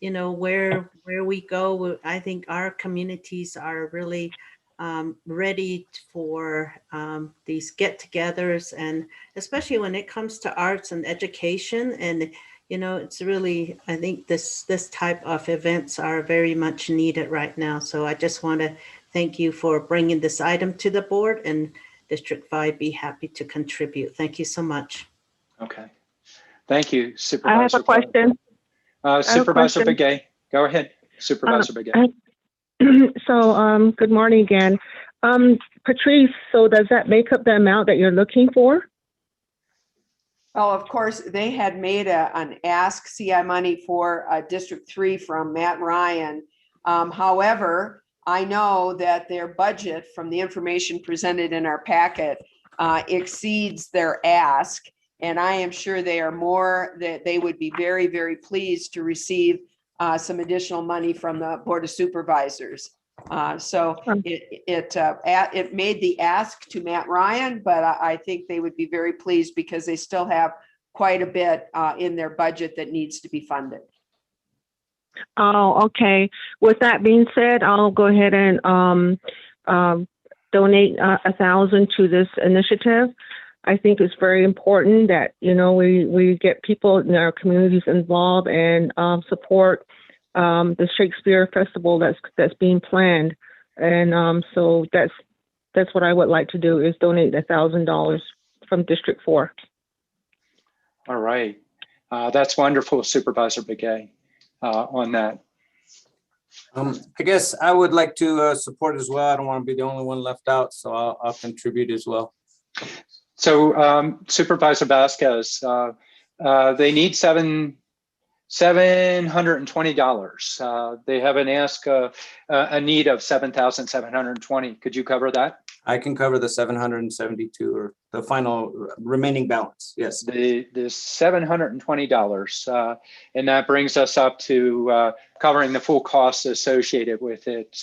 you know, where we go. I think our communities are really ready for these get-togethers, and especially when it comes to arts and education. And you know, it's really, I think this type of events are very much needed right now. So I just want to thank you for bringing this item to the board, and District 5 be happy to contribute. Thank you so much. Okay. Thank you, Supervisor. I have a question. Supervisor Begay, go ahead, Supervisor Begay. So, good morning again. Patrice, so does that make up the amount that you're looking for? Well, of course, they had made an ask CI money for District 3 from Matt Ryan. However, I know that their budget, from the information presented in our packet, exceeds their ask. And I am sure that they would be very, very pleased to receive some additional money from the Board of Supervisors. So it made the ask to Matt Ryan, but I think they would be very pleased because they still have quite a bit in their budget that needs to be funded. Oh, okay. With that being said, I'll go ahead and donate $1,000 to this initiative. I think it's very important that, you know, we get people in our communities involved and support the Shakespeare Festival that's being planned. And so that's what I would like to do, is donate $1,000 from District 4. All right. That's wonderful, Supervisor Begay, on that. I guess I would like to support as well. I don't want to be the only one left out, so I'll contribute as well. So Supervisor Vasquez, they need $720. They have an ask, a need of $7,720. Could you cover that? I can cover the 772, or the final remaining balance. Yes. The $720, and that brings us up to covering the full costs associated with it.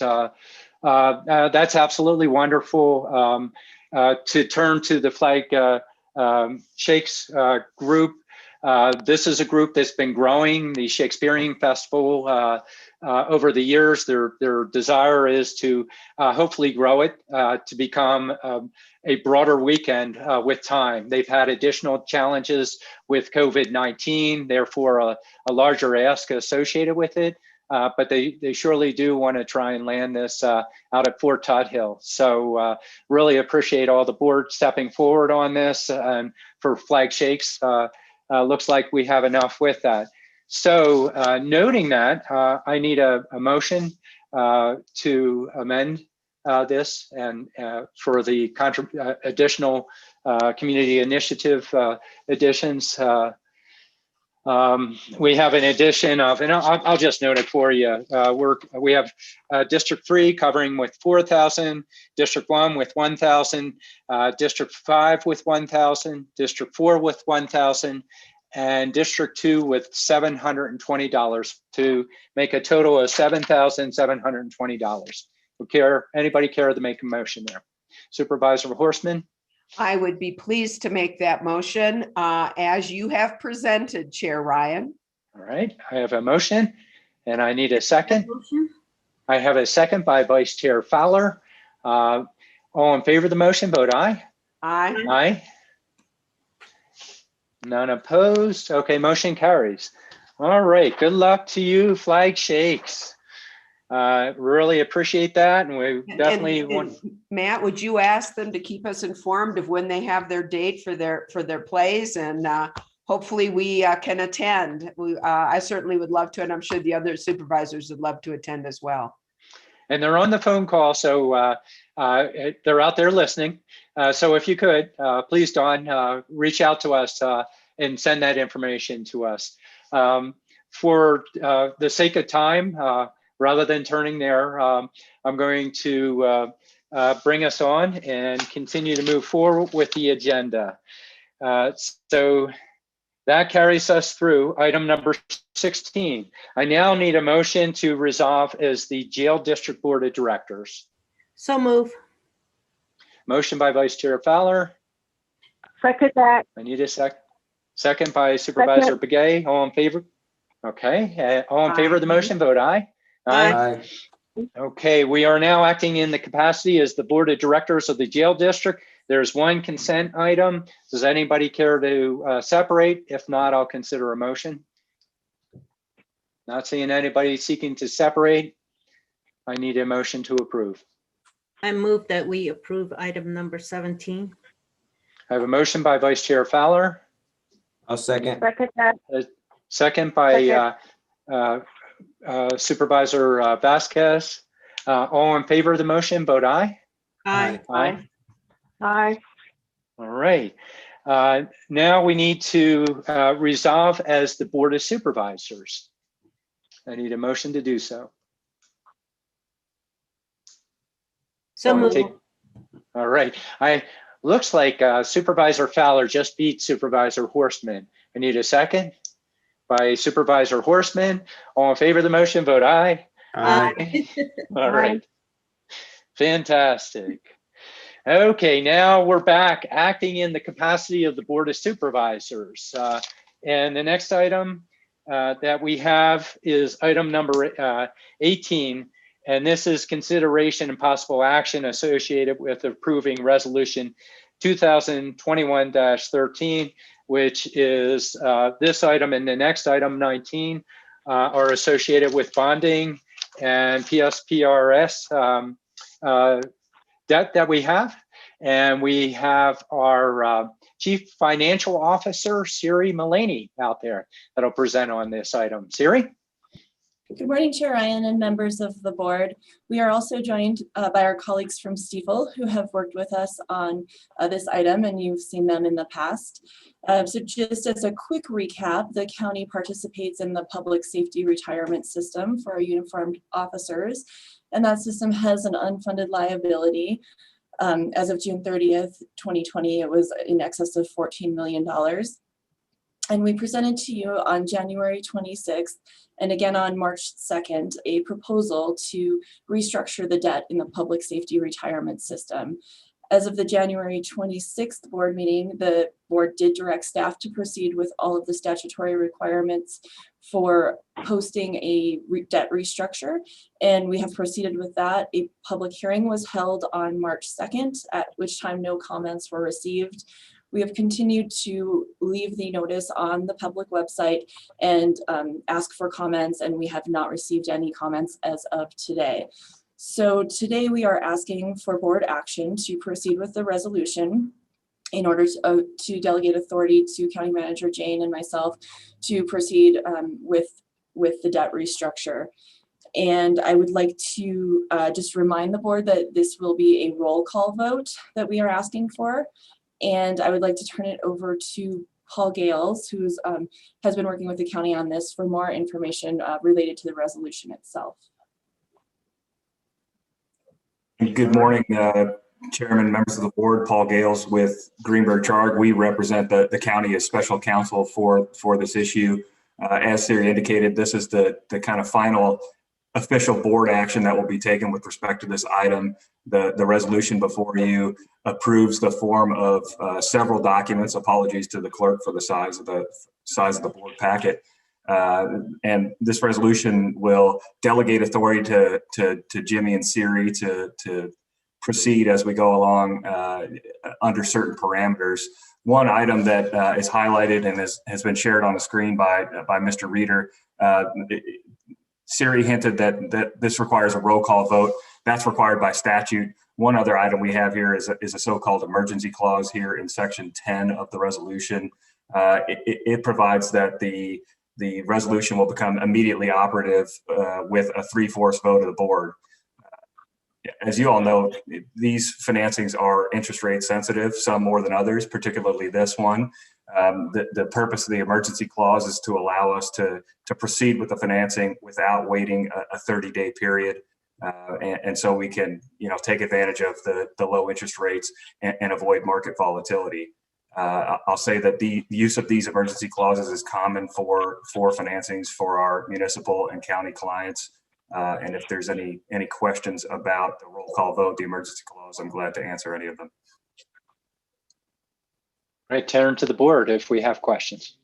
That's absolutely wonderful. To turn to the Flag Shakes group, This is a group that's been growing the Shakespearean Festival over the years. Their desire is to hopefully grow it to become a broader weekend with time. They've had additional challenges with COVID-19, therefore a larger ask associated with it. But they surely do want to try and land this out at Fort Todd Hill. So really appreciate all the board stepping forward on this. And for flag shakes, looks like we have enough with that. So noting that, I need a motion to amend this and for the additional community initiative additions. We have an addition of, and I'll just note it for you. We have District 3 covering with 4,000, District 1 with 1,000, District 5 with 1,000, District 4 with 1,000, and District 2 with $720 to make a total of $7,720. Anybody care to make a motion there? Supervisor Horstman? I would be pleased to make that motion as you have presented, Chair Ryan. All right, I have a motion and I need a second. I have a second by Vice Chair Fowler. All in favor of the motion, vote aye. Aye. Aye. None opposed. Okay, motion carries. All right, good luck to you, flag shakes. Really appreciate that, and we definitely want. Matt, would you ask them to keep us informed of when they have their date for their plays, and hopefully we can attend. I certainly would love to, and I'm sure the other supervisors would love to attend as well. And they're on the phone call, so they're out there listening. So if you could, please, Dawn, reach out to us and send that information to us. For the sake of time, rather than turning there, I'm going to bring us on and continue to move forward with the agenda. So that carries us through item number 16. I now need a motion to resolve as the Jail District Board of Directors. So move. Motion by Vice Chair Fowler. Second that. I need a second by Supervisor Begay. All in favor? Okay, all in favor of the motion, vote aye. Aye. Okay, we are now acting in the capacity as the Board of Directors of the Jail District. There's one consent item. Does anybody care to separate? If not, I'll consider a motion. Not seeing anybody seeking to separate. I need a motion to approve. I move that we approve item number 17. I have a motion by Vice Chair Fowler. I'll second. Second that. Second by Supervisor Vasquez. All in favor of the motion, vote aye. Aye. Aye. Aye. All right. Now we need to resolve as the Board of Supervisors. I need a motion to do so. So move. All right. Looks like Supervisor Fowler just beat Supervisor Horstman. I need a second by Supervisor Horstman. All in favor of the motion, vote aye. Aye. All right. Fantastic. Okay, now we're back acting in the capacity of the Board of Supervisors. And the next item that we have is item number 18. And this is consideration and possible action associated with approving resolution 2021-13, which is this item and the next item 19 are associated with bonding and PSPRS debt that we have. And we have our Chief Financial Officer, Siri Mullaney, out there that'll present on this item. Siri? Good morning, Chair Ryan and members of the board. We are also joined by our colleagues from Stifel who have worked with us on this item, and you've seen them in the past. So just as a quick recap, the county participates in the public safety retirement system for our uniformed officers, and that system has an unfunded liability. As of June 30th, 2020, it was in excess of $14 million. And we presented to you on January 26th and again on March 2nd, a proposal to restructure the debt in the public safety retirement system. As of the January 26th board meeting, the board did direct staff to proceed with all of the statutory requirements for posting a debt restructure, and we have proceeded with that. A public hearing was held on March 2nd, at which time no comments were received. We have continued to leave the notice on the public website and ask for comments, and we have not received any comments as of today. So today we are asking for board action to proceed with the resolution in order to delegate authority to County Manager Jane and myself to proceed with the debt restructure. And I would like to just remind the board that this will be a roll call vote that we are asking for. And I would like to turn it over to Paul Gales, who has been working with the county on this, for more information related to the resolution itself. Good morning, Chairman, members of the board. Paul Gales with Greenberg Charg. We represent the county as special counsel for this issue. As Siri indicated, this is the kind of final official board action that will be taken with respect to this item. The resolution before you approves the form of several documents. Apologies to the clerk for the size of the board packet. And this resolution will delegate authority to Jimmy and Siri to proceed as we go along under certain parameters. One item that is highlighted and has been shared on the screen by Mr. Reeder. Siri hinted that this requires a roll call vote. That's required by statute. One other item we have here is a so-called emergency clause here in section 10 of the resolution. It provides that the resolution will become immediately operative with a 3/4 vote of the board. As you all know, these financings are interest rate sensitive, some more than others, particularly this one. The purpose of the emergency clause is to allow us to proceed with the financing without waiting a 30-day period. And so we can, take advantage of the low interest rates and avoid market volatility. I'll say that the use of these emergency clauses is common for financings for our municipal and county clients. And if there's any questions about the roll call vote, the emergency clause, I'm glad to answer any of them. All right, turn to the board if we have questions.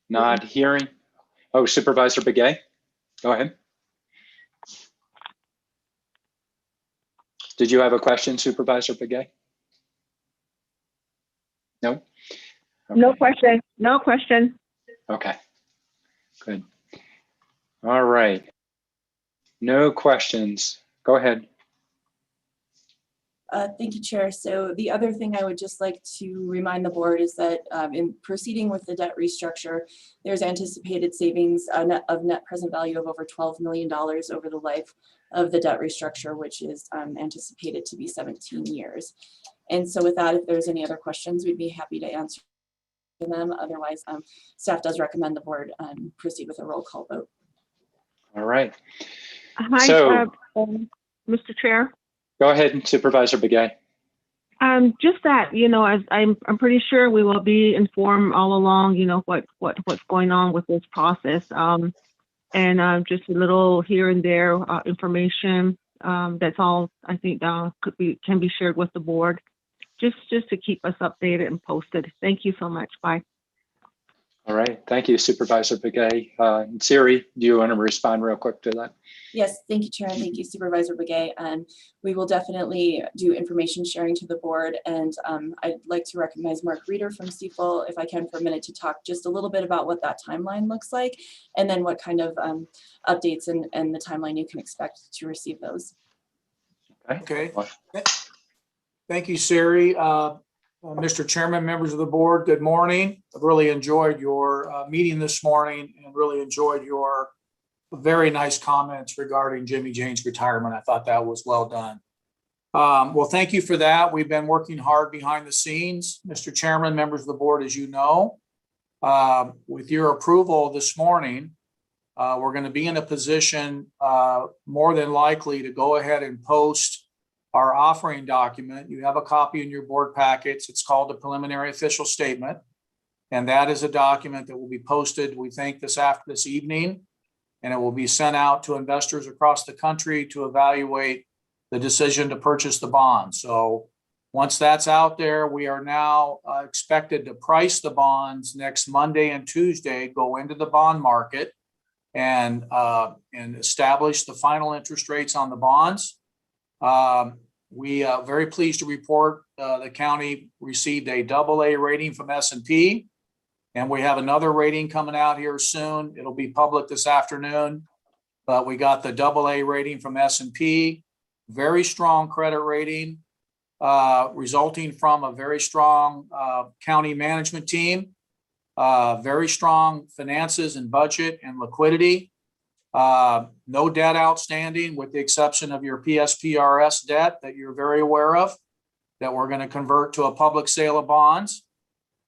Not hearing. Oh, Supervisor Begay, go ahead. Did you have a question, Supervisor Begay? No? Okay. No question. No question. Okay, good. All right. No questions. Go ahead. Thank you, Chair. So the other thing I would just like to remind the board is that in proceeding with the debt restructure, there's anticipated savings of net present value of over $12 million over the life of the debt restructure, which is anticipated to be 17 years. And so with that, if there's any other questions, we'd be happy to answer them. Otherwise, staff does recommend the board proceed with a roll call vote. All right. Hi, So, Mr. Chair. go ahead, Supervisor Begay. Just that, as I'm pretty sure we will be informed all along, what's going on with this process. And just a little here and there information. That's all I think can be shared with the board, just to keep us updated and posted. Thank you so much. Bye. All right, thank you, Supervisor Begay. Siri, do you want to respond real quick to that? Yes, thank you, Chair, and thank you, Supervisor Begay. And we will definitely do information sharing to the board. And I'd like to recognize Mark Reeder from Stiefel, if I can, for a minute to talk just a little bit about what that timeline looks like, and then what kind of updates and the timeline you can expect to receive those. Okay. Thank you, Siri. Mr. Chairman, members of the board, good morning. I've really enjoyed your meeting this morning and really enjoyed your very nice comments regarding Jimmy Jane's retirement. I thought that was well done. Well, thank you for that. We've been working hard behind the scenes. Mr. Chairman, members of the board, as you know, with your approval this morning, we're going to be in a position more than likely to go ahead and post our offering document. You have a copy in your board packets. It's called the preliminary official statement. And that is a document that will be posted, we think, this evening. And it will be sent out to investors across the country to evaluate the decision to purchase the bond. So once that's out there, we are now expected to price the bonds next Monday and Tuesday, go into the bond market and establish the final interest rates on the bonds. We are very pleased to report the county received a AA rating from S&P, and we have another rating coming out here soon. It'll be public this afternoon, but we got the AA rating from S&P, very strong credit rating, resulting from a very strong county management team, very strong finances and budget and liquidity. No debt outstanding with the exception of your PSPRS debt that you're very aware of, that we're going to convert to a public sale of bonds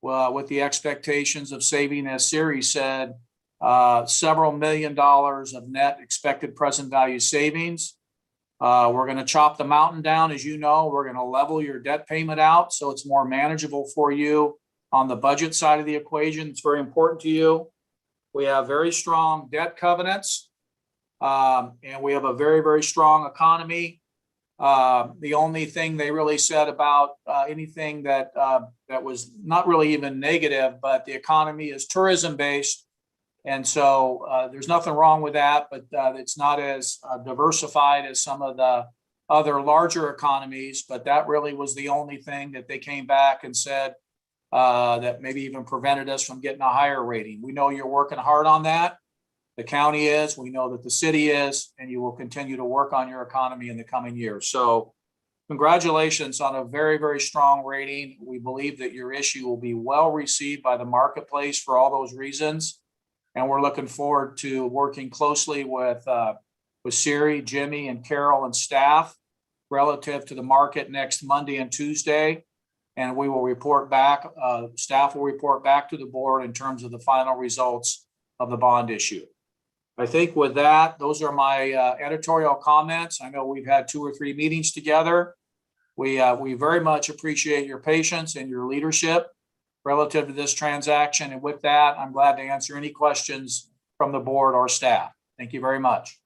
with the expectations of saving, as Siri said, several $1 million of net expected present value savings. We're going to chop the mountain down. As you know, we're going to level your debt payment out so it's more manageable for you on the budget side of the equation. It's very important to you. We have very strong debt covenants. And we have a very, very strong economy. The only thing they really said about anything that was not really even negative, but the economy is tourism based. And so there's nothing wrong with that, but it's not as diversified as some of the other larger economies. But that really was the only thing that they came back and said that maybe even prevented us from getting a higher rating. We know you're working hard on that. The county is, we know that the city is, and you will continue to work on your economy in the coming years. So congratulations on a very, very strong rating. We believe that your issue will be well received by the marketplace for all those reasons. And we're looking forward to working closely with Siri, Jimmy, and Carol and staff relative to the market next Monday and Tuesday. And we will report back, staff will report back to the board in terms of the final results of the bond issue. I think with that, those are my editorial comments. I know we've had 2 or 3 meetings together. We very much appreciate your patience and your leadership relative to this transaction. And with that, I'm glad to answer any questions from the board or staff. Thank you very much.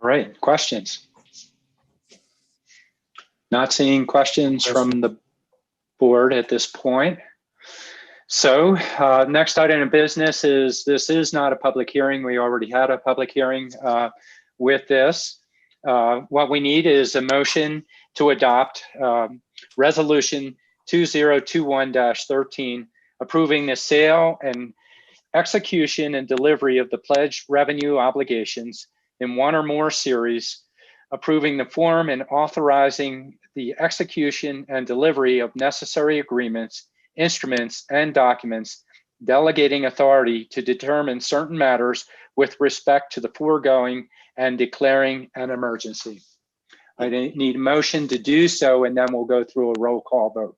All right, questions? Not seeing questions from the board at this point. So next item of business is, this is not a public hearing. We already had a public hearing with this. What we need is a motion to adopt resolution 2021-13, approving the sale and execution and delivery of the pledged revenue obligations in one or more series, approving the form and authorizing the execution and delivery of necessary agreements, instruments, and documents, delegating authority to determine certain matters with respect to the foregoing and declaring an emergency. I need a motion to do so, and then we'll go through a roll call vote.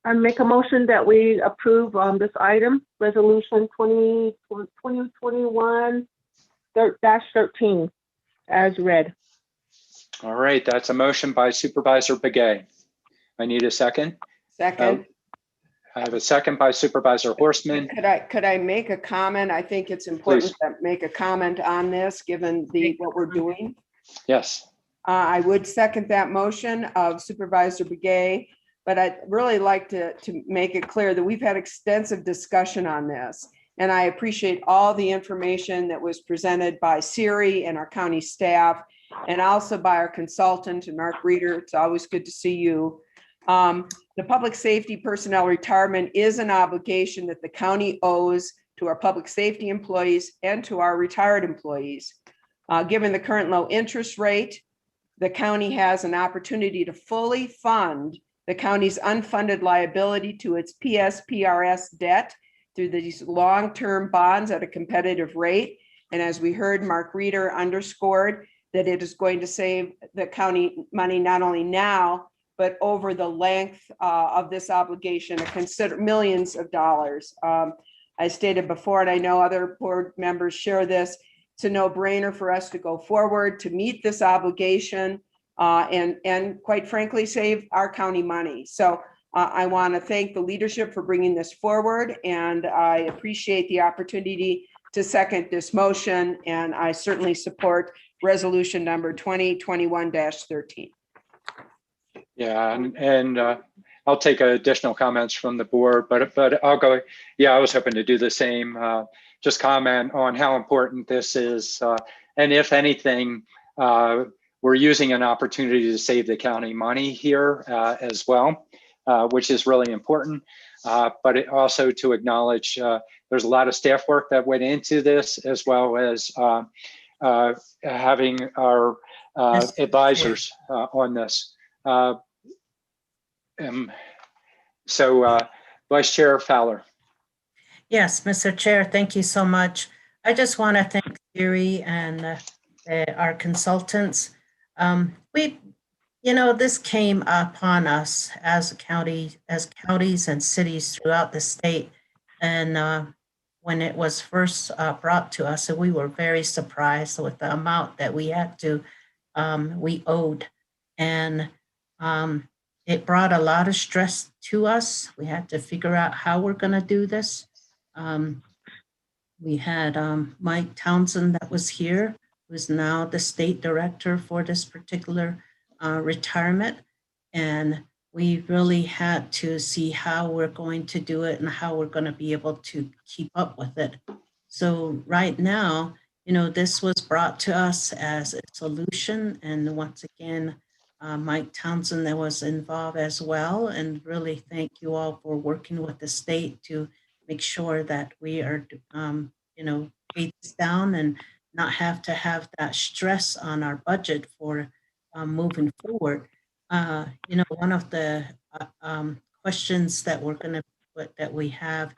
I make a motion that we approve this item, resolution 2021-13 as read. All right, that's a motion by Supervisor Begay. I need a second. Second. I have a second by Supervisor Horstman. Could I make a comment? I think it's important Please. to make a comment on this, given what we're doing. Yes. I would second that motion of Supervisor Begay, but I'd really like to make it clear that we've had extensive discussion on this. And I appreciate all the information that was presented by Siri and our county staff, and also by our consultant, Mark Reeder. It's always good to see you. The public safety personnel retirement is an obligation that the county owes to our public safety employees and to our retired employees. Given the current low interest rate, the county has an opportunity to fully fund the county's unfunded liability to its PSPRS debt through these long-term bonds at a competitive rate. And as we heard, Mark Reeder underscored that it is going to save the county money not only now, but over the length of this obligation, millions of dollars. I stated before, and I know other board members share this, it's a no-brainer for us to go forward to meet this obligation and quite frankly, save our county money. So I want to thank the leadership for bringing this forward, and I appreciate the opportunity to second this motion, and I certainly support resolution number 2021-13. Yeah, and I'll take additional comments from the board, but I'll go. Yeah, I was hoping to do the same. Just comment on how important this is, and if anything, we're using an opportunity to save the county money here as well, which is really important. But it also to acknowledge there's a lot of staff work that went into this, as well as having our advisors on this. So Vice Chair Fowler. Yes, Mr. Chair, thank you so much. I just want to thank Siri and our consultants. This came upon us as a county, as counties and cities throughout the state. And when it was first brought to us, we were very surprised with the amount that we had to, we owed. And it brought a lot of stress to us. We had to figure out how we're going to do this. We had Mike Townsend that was here, who's now the state director for this particular retirement. And we really had to see how we're going to do it and how we're going to be able to keep up with it. So right now, this was brought to us as a solution. And once again, Mike Townsend that was involved as well. And really thank you all for working with the state to make sure that we are, pay this down and not have to have that stress on our budget for moving forward. One of the questions that we're going to put that we have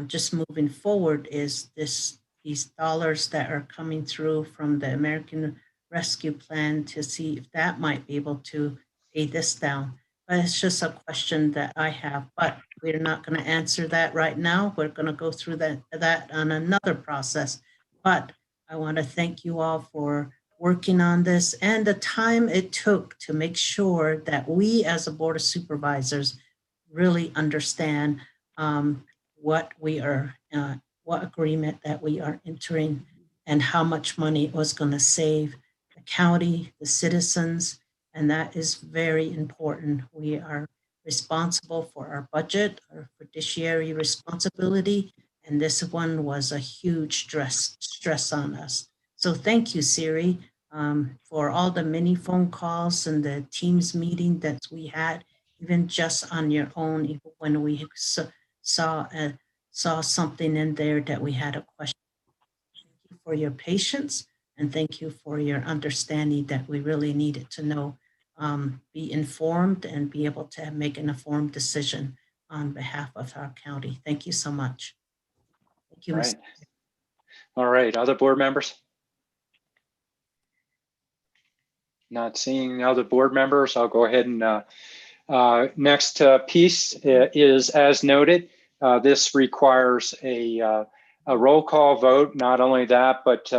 just moving forward is these dollars that are coming through from the American Rescue Plan to see if that might be able to pay this down. But it's just a question that I have, but we're not going to answer that right now. We're going to go through that on another process. But I want to thank you all for working on this and the time it took to make sure that we as a Board of Supervisors really understand what agreement that we are entering and how much money it was going to save the county, the citizens, and that is very important. We are responsible for our budget, our fiduciary responsibility, and this one was a huge stress on us. So thank you, Siri, for all the many phone calls and the Teams meeting that we had, even just on your own, even when we saw something in there that we had a question. Thank you for your patience, and thank you for your understanding that we really needed to know, be informed and be able to make an informed decision on behalf of our county. Thank you so much. Thank you, Mr. All right, other board members? Not seeing other board members, I'll go ahead and next piece is, as noted, this requires a roll call vote. Not only that, but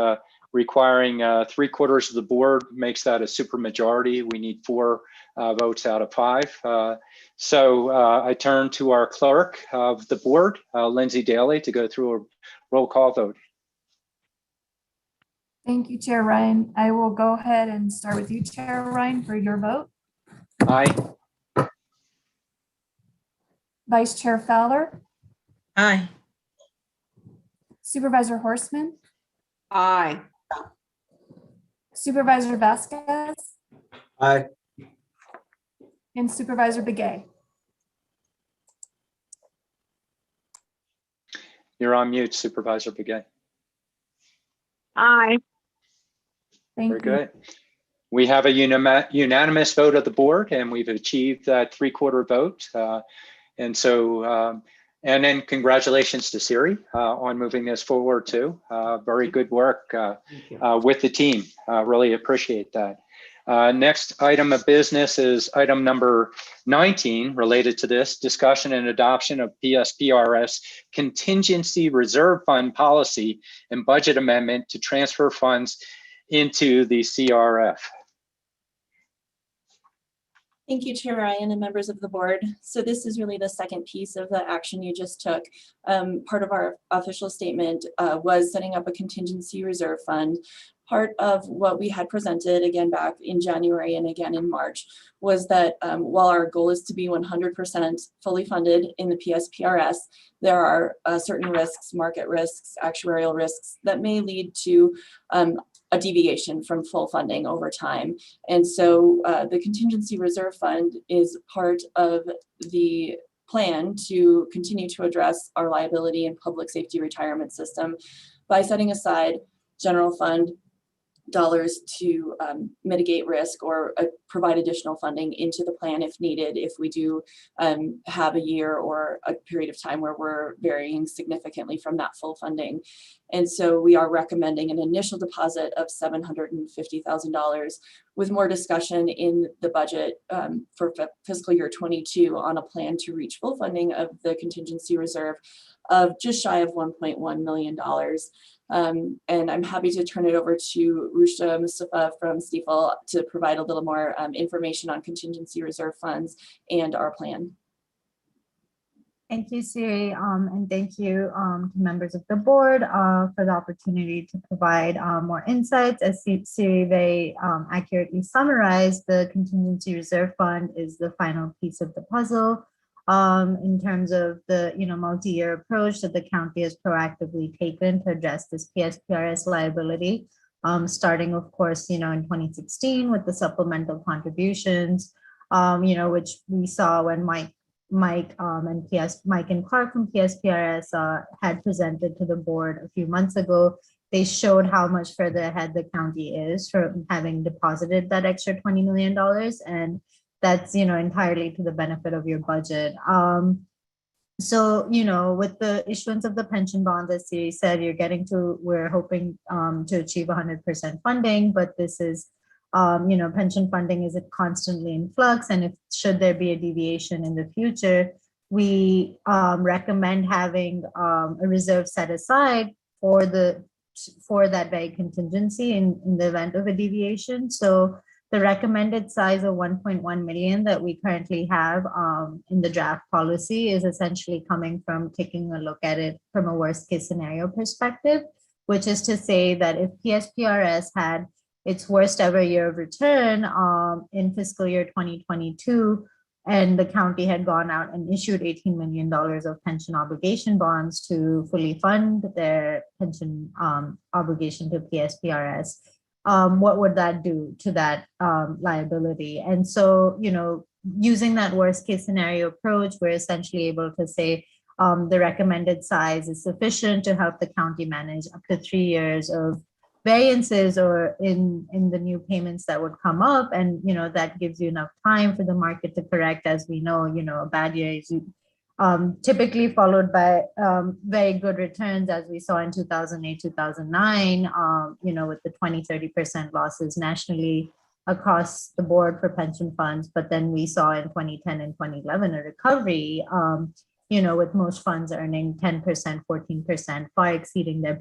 requiring 3/4 of the board makes that a supermajority. We need 4 votes out of 5. So I turn to our clerk of the board, Lindsay Daly, to go through a roll call vote. Thank you, Chair Ryan. I will go ahead and start with you, Chair Ryan, for your vote. Aye. Vice Chair Fowler. Aye. Supervisor Horstman. Aye. Supervisor Vasquez. Aye. And Supervisor Begay. You're on mute, Supervisor Begay. Aye. Thank you. Very good. We have a unanimous vote of the board, and we've achieved that 3/4 vote. And so, and then congratulations to Siri on moving this forward too. Very good work with the team. Really appreciate that. Next item of business is item number 19, related to this, discussion and adoption of PSPRS contingency reserve fund policy and budget amendment to transfer funds into the CRF. Thank you, Chair Ryan and members of the board. So this is really the second piece of the action you just took. Part of our official statement was setting up a contingency reserve fund. Part of what we had presented again back in January and again in March was that while our goal is to be 100% fully funded in the PSPRS, there are certain risks, market risks, actuarial risks that may lead to a deviation from full funding over time. And so the contingency reserve fund is part of the plan to continue to address our liability and public safety retirement system by setting aside general fund dollars to mitigate risk or provide additional funding into the plan if needed, if we do have a year or a period of time where we're varying significantly from that full funding. And so we are recommending an initial deposit of $750,000 with more discussion in the budget for fiscal year 22 on a plan to reach full funding of the contingency reserve of just shy of $1.1 million. And I'm happy to turn it over to Rushda Mustafa from Stifel to provide a little more information on contingency reserve funds and our plan. Thank you, Siri, and thank you to members of the board for the opportunity to provide more insights. As Siri very accurately summarized, the contingency reserve fund is the final piece of the puzzle in terms of the multi-year approach that the county has proactively taken to address this PSPRS liability, starting, of course, in 2016 with the supplemental contributions, which we saw when Mike and Clark from PSPRS had presented to the board a few months ago. They showed how much further ahead the county is from having deposited that extra $20 million. And that's, entirely to the benefit of your budget. So, with the issuance of the pension bonds, as Siri said, we're hoping to achieve 100% funding, but this is, pension funding is constantly in flux. And should there be a deviation in the future, we recommend having a reserve set aside for that very contingency in the event of a deviation. So the recommended size of 1.1 million that we currently have in the draft policy is essentially coming from taking a look at it from a worst case scenario perspective, which is to say that if PSPRS had its worst ever year of return in fiscal year 2022, and the county had gone out and issued $18 million of pension obligation bonds to fully fund their pension obligation to PSPRS, what would that do to that liability? And so, using that worst case scenario approach, we're essentially able to say the recommended size is sufficient to help the county manage up to 3 years of variances or in the new payments that would come up. And, that gives you enough time for the market to correct. As we know, a bad year is typically followed by very good returns, as we saw in 2008, 2009, with the 20-30% losses nationally across the board for pension funds. But then we saw in 2010 and 2011 a recovery, with most funds earning 10%, 14%, far exceeding their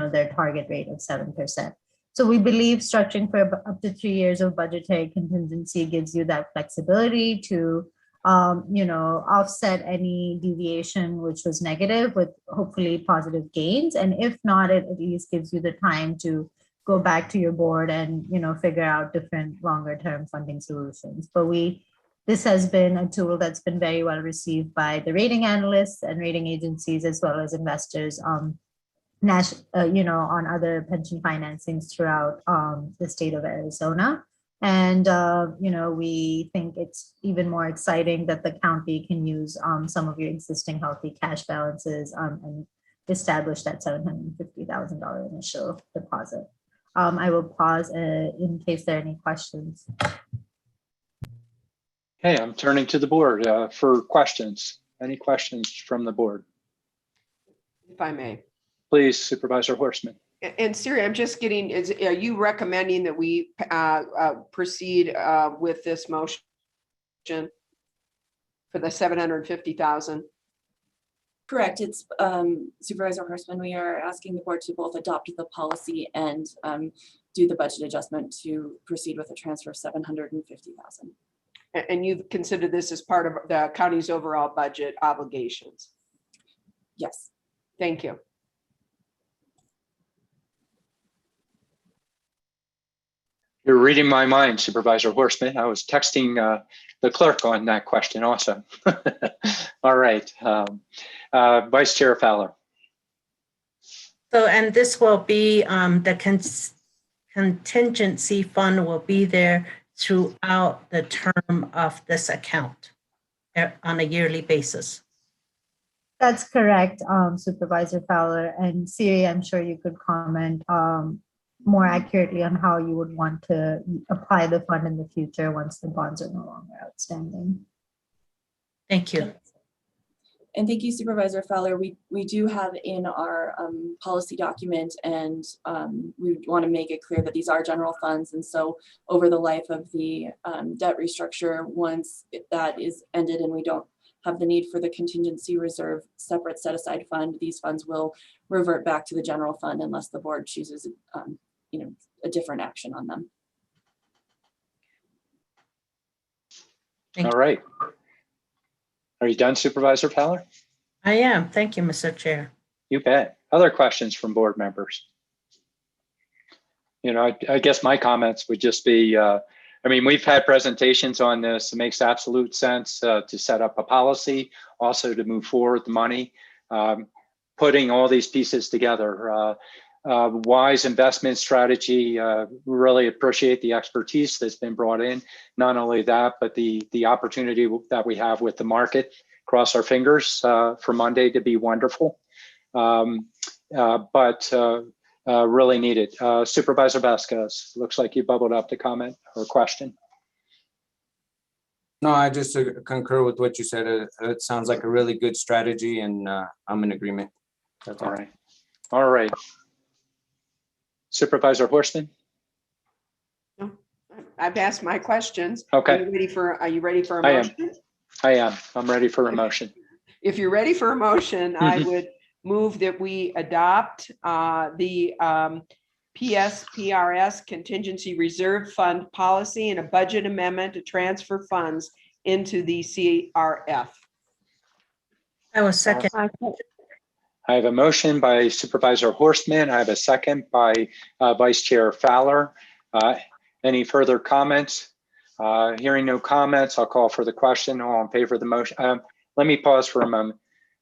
their target rate of 7%. So we believe structuring for up to 3 years of budgetary contingency gives you that flexibility to offset any deviation which was negative with hopefully positive gains. And if not, it at least gives you the time to go back to your board and, figure out different longer term funding solutions. But this has been a tool that's been very well received by the rating analysts and rating agencies, as well as investors on other pension financings throughout the state of Arizona. And, we think it's even more exciting that the county can use some of your existing healthy cash balances and establish that $750,000 initial deposit. I will pause in case there are any questions. Hey, I'm turning to the board for questions. Any questions from the board? If I may. Please, Supervisor Horstman. And Siri, I'm just getting, are you recommending that we proceed with this motion for the 750,000? Correct. It's Supervisor Horstman. We are asking the board to both adopt the policy and do the budget adjustment to proceed with a transfer of 750,000. And you've considered this as part of the county's overall budget obligations? Yes. Thank you. You're reading my mind, Supervisor Horstman. I was texting the clerk on that question also. All right. Vice Chair Fowler. So, and this will be, contingency fund will be there throughout the term of this account on a yearly basis. That's correct, Supervisor Fowler. And Siri, I'm sure you could comment more accurately on how you would want to apply the fund in the future once the bonds are no longer outstanding. Thank you. And thank you, Supervisor Fowler. We do have in our policy document, and we want to make it clear that these are general funds. And so over the life of the debt restructure, once that is ended and we don't have the need for the contingency reserve separate set aside fund, these funds will revert back to the general fund unless the board chooses a different action on them. All right. Are you done, Supervisor Fowler? I am. Thank you, Mr. Chair. You bet. Other questions from board members? I guess my comments would just be, I mean, we've had presentations on this. It makes absolute sense to set up a policy, also to move forward the money, putting all these pieces together. Wise investment strategy, really appreciate the expertise that's been brought in. Not only that, but the opportunity that we have with the market. Cross our fingers for Monday to be wonderful, but really needed. Supervisor Vasquez, looks like you bubbled up to comment or question. No, I just concur with what you said. It sounds like a really good strategy, and I'm in agreement. That's all right. All right. Supervisor Horstman? No, I've asked my questions. Okay. Are you ready for a motion? I am. I'm ready for a motion. If you're ready for a motion, I would move that we adopt the PSPRS Contingency Reserve Fund policy and a budget amendment to transfer funds into the CRF. I will second. I have a motion by Supervisor Horstman. I have a second by Vice Chair Fowler. Any further comments? Hearing no comments, I'll call for the question. All in favor of the motion? Let me pause for a moment.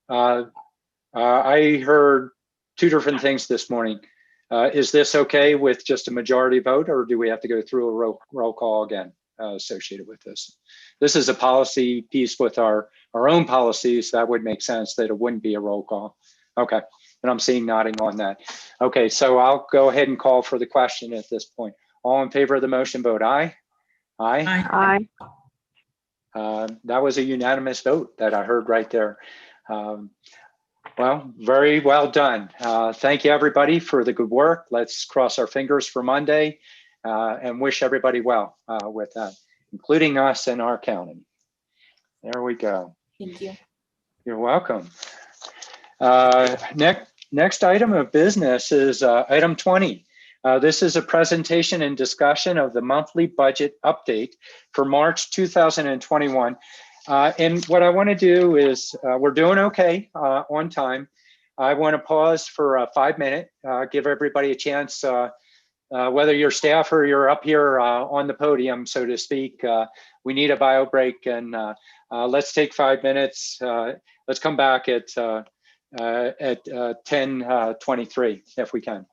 I heard two different things this morning. Is this okay with just a majority vote, or do we have to go through a roll call again associated with this? This is a policy piece with our own policies. That would make sense that it wouldn't be a roll call. Okay, and I'm seeing nodding on that. Okay, so I'll go ahead and call for the question at this point. All in favor of the motion, vote aye. Aye. Aye. That was a unanimous vote that I heard right there. Well, very well done. Thank you, everybody, for the good work. Let's cross our fingers for Monday and wish everybody well with that, including us and our county. There we go. Thank you. You're welcome. Next item of business is item 20. This is a presentation and discussion of the monthly budget update for March 2021. And what I want to do is, we're doing okay on time. I want to pause for a 5-minute, give everybody a chance, whether you're staff or you're up here on the podium, so to speak. We need a bio break, and let's take 5 minutes. Let's come back at 10:23 if we can.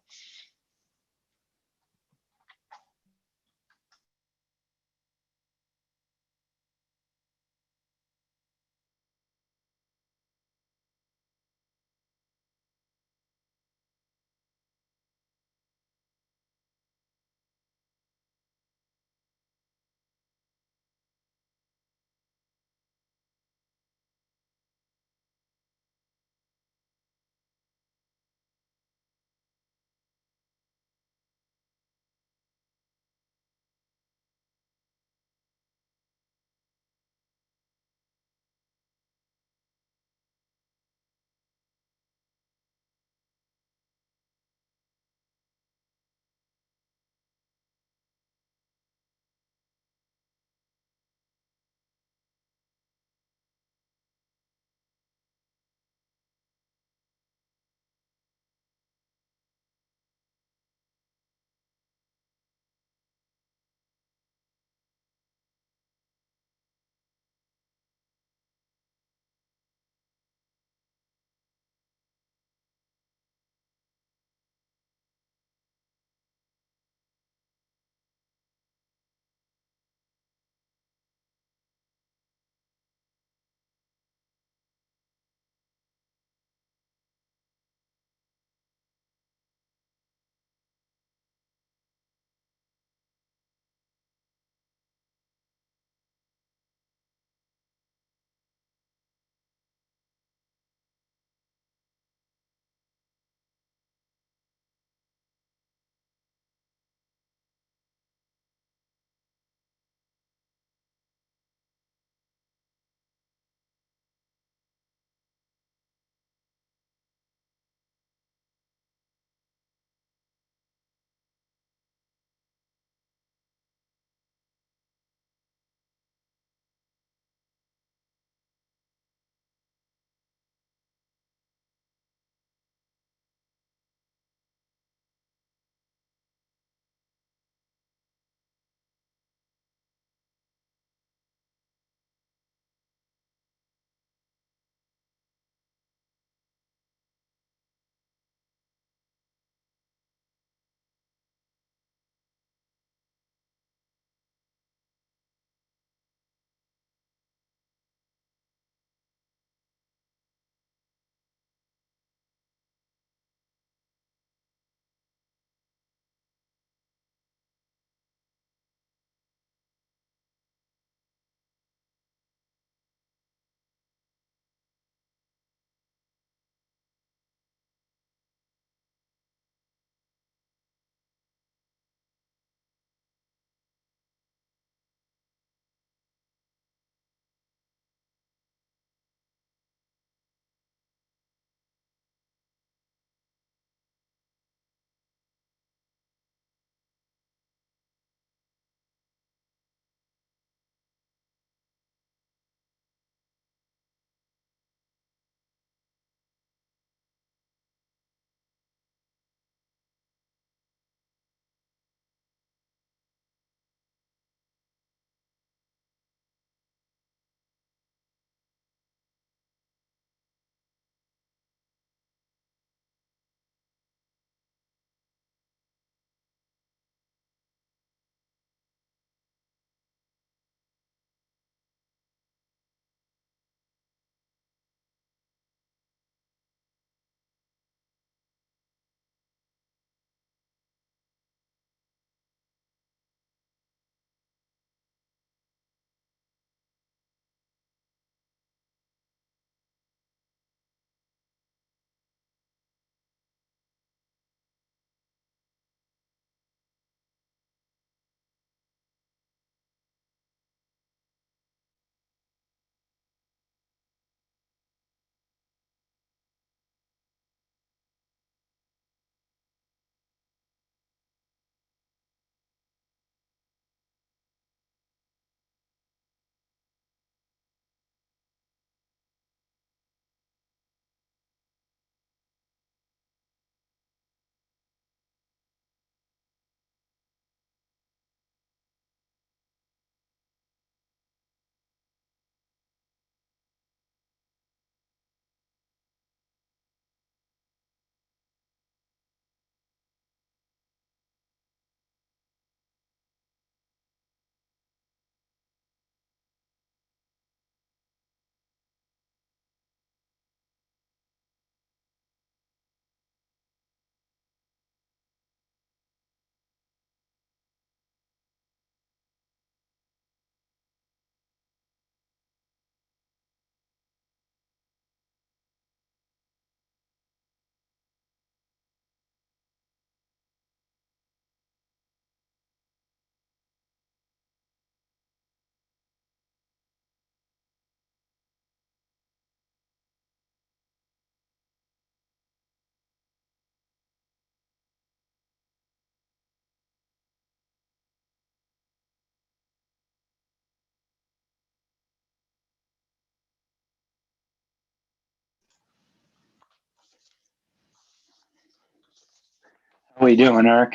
How we doing, Eric?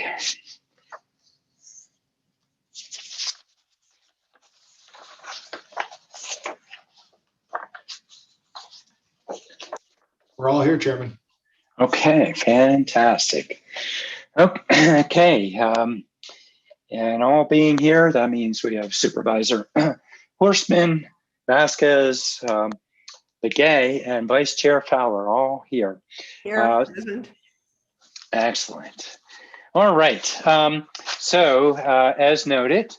We're all here, Chairman. Okay, fantastic. Okay, and all being here, that means we have Supervisor Horstman, Vasquez, Begay, and Vice Chair Fowler all here. Here, present. Excellent. All right. As noted,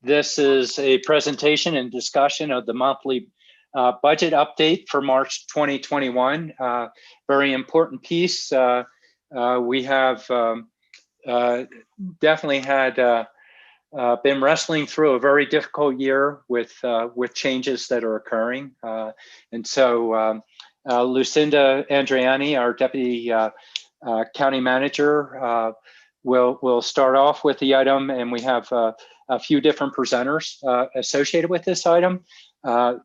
this is a presentation and discussion of the monthly budget update for March 2021. Very important piece. We have definitely had been wrestling through a very difficult year with changes that are occurring. And so Lucinda Andriani, our Deputy County Manager, will start off with the item, and we have a few different presenters associated with this item.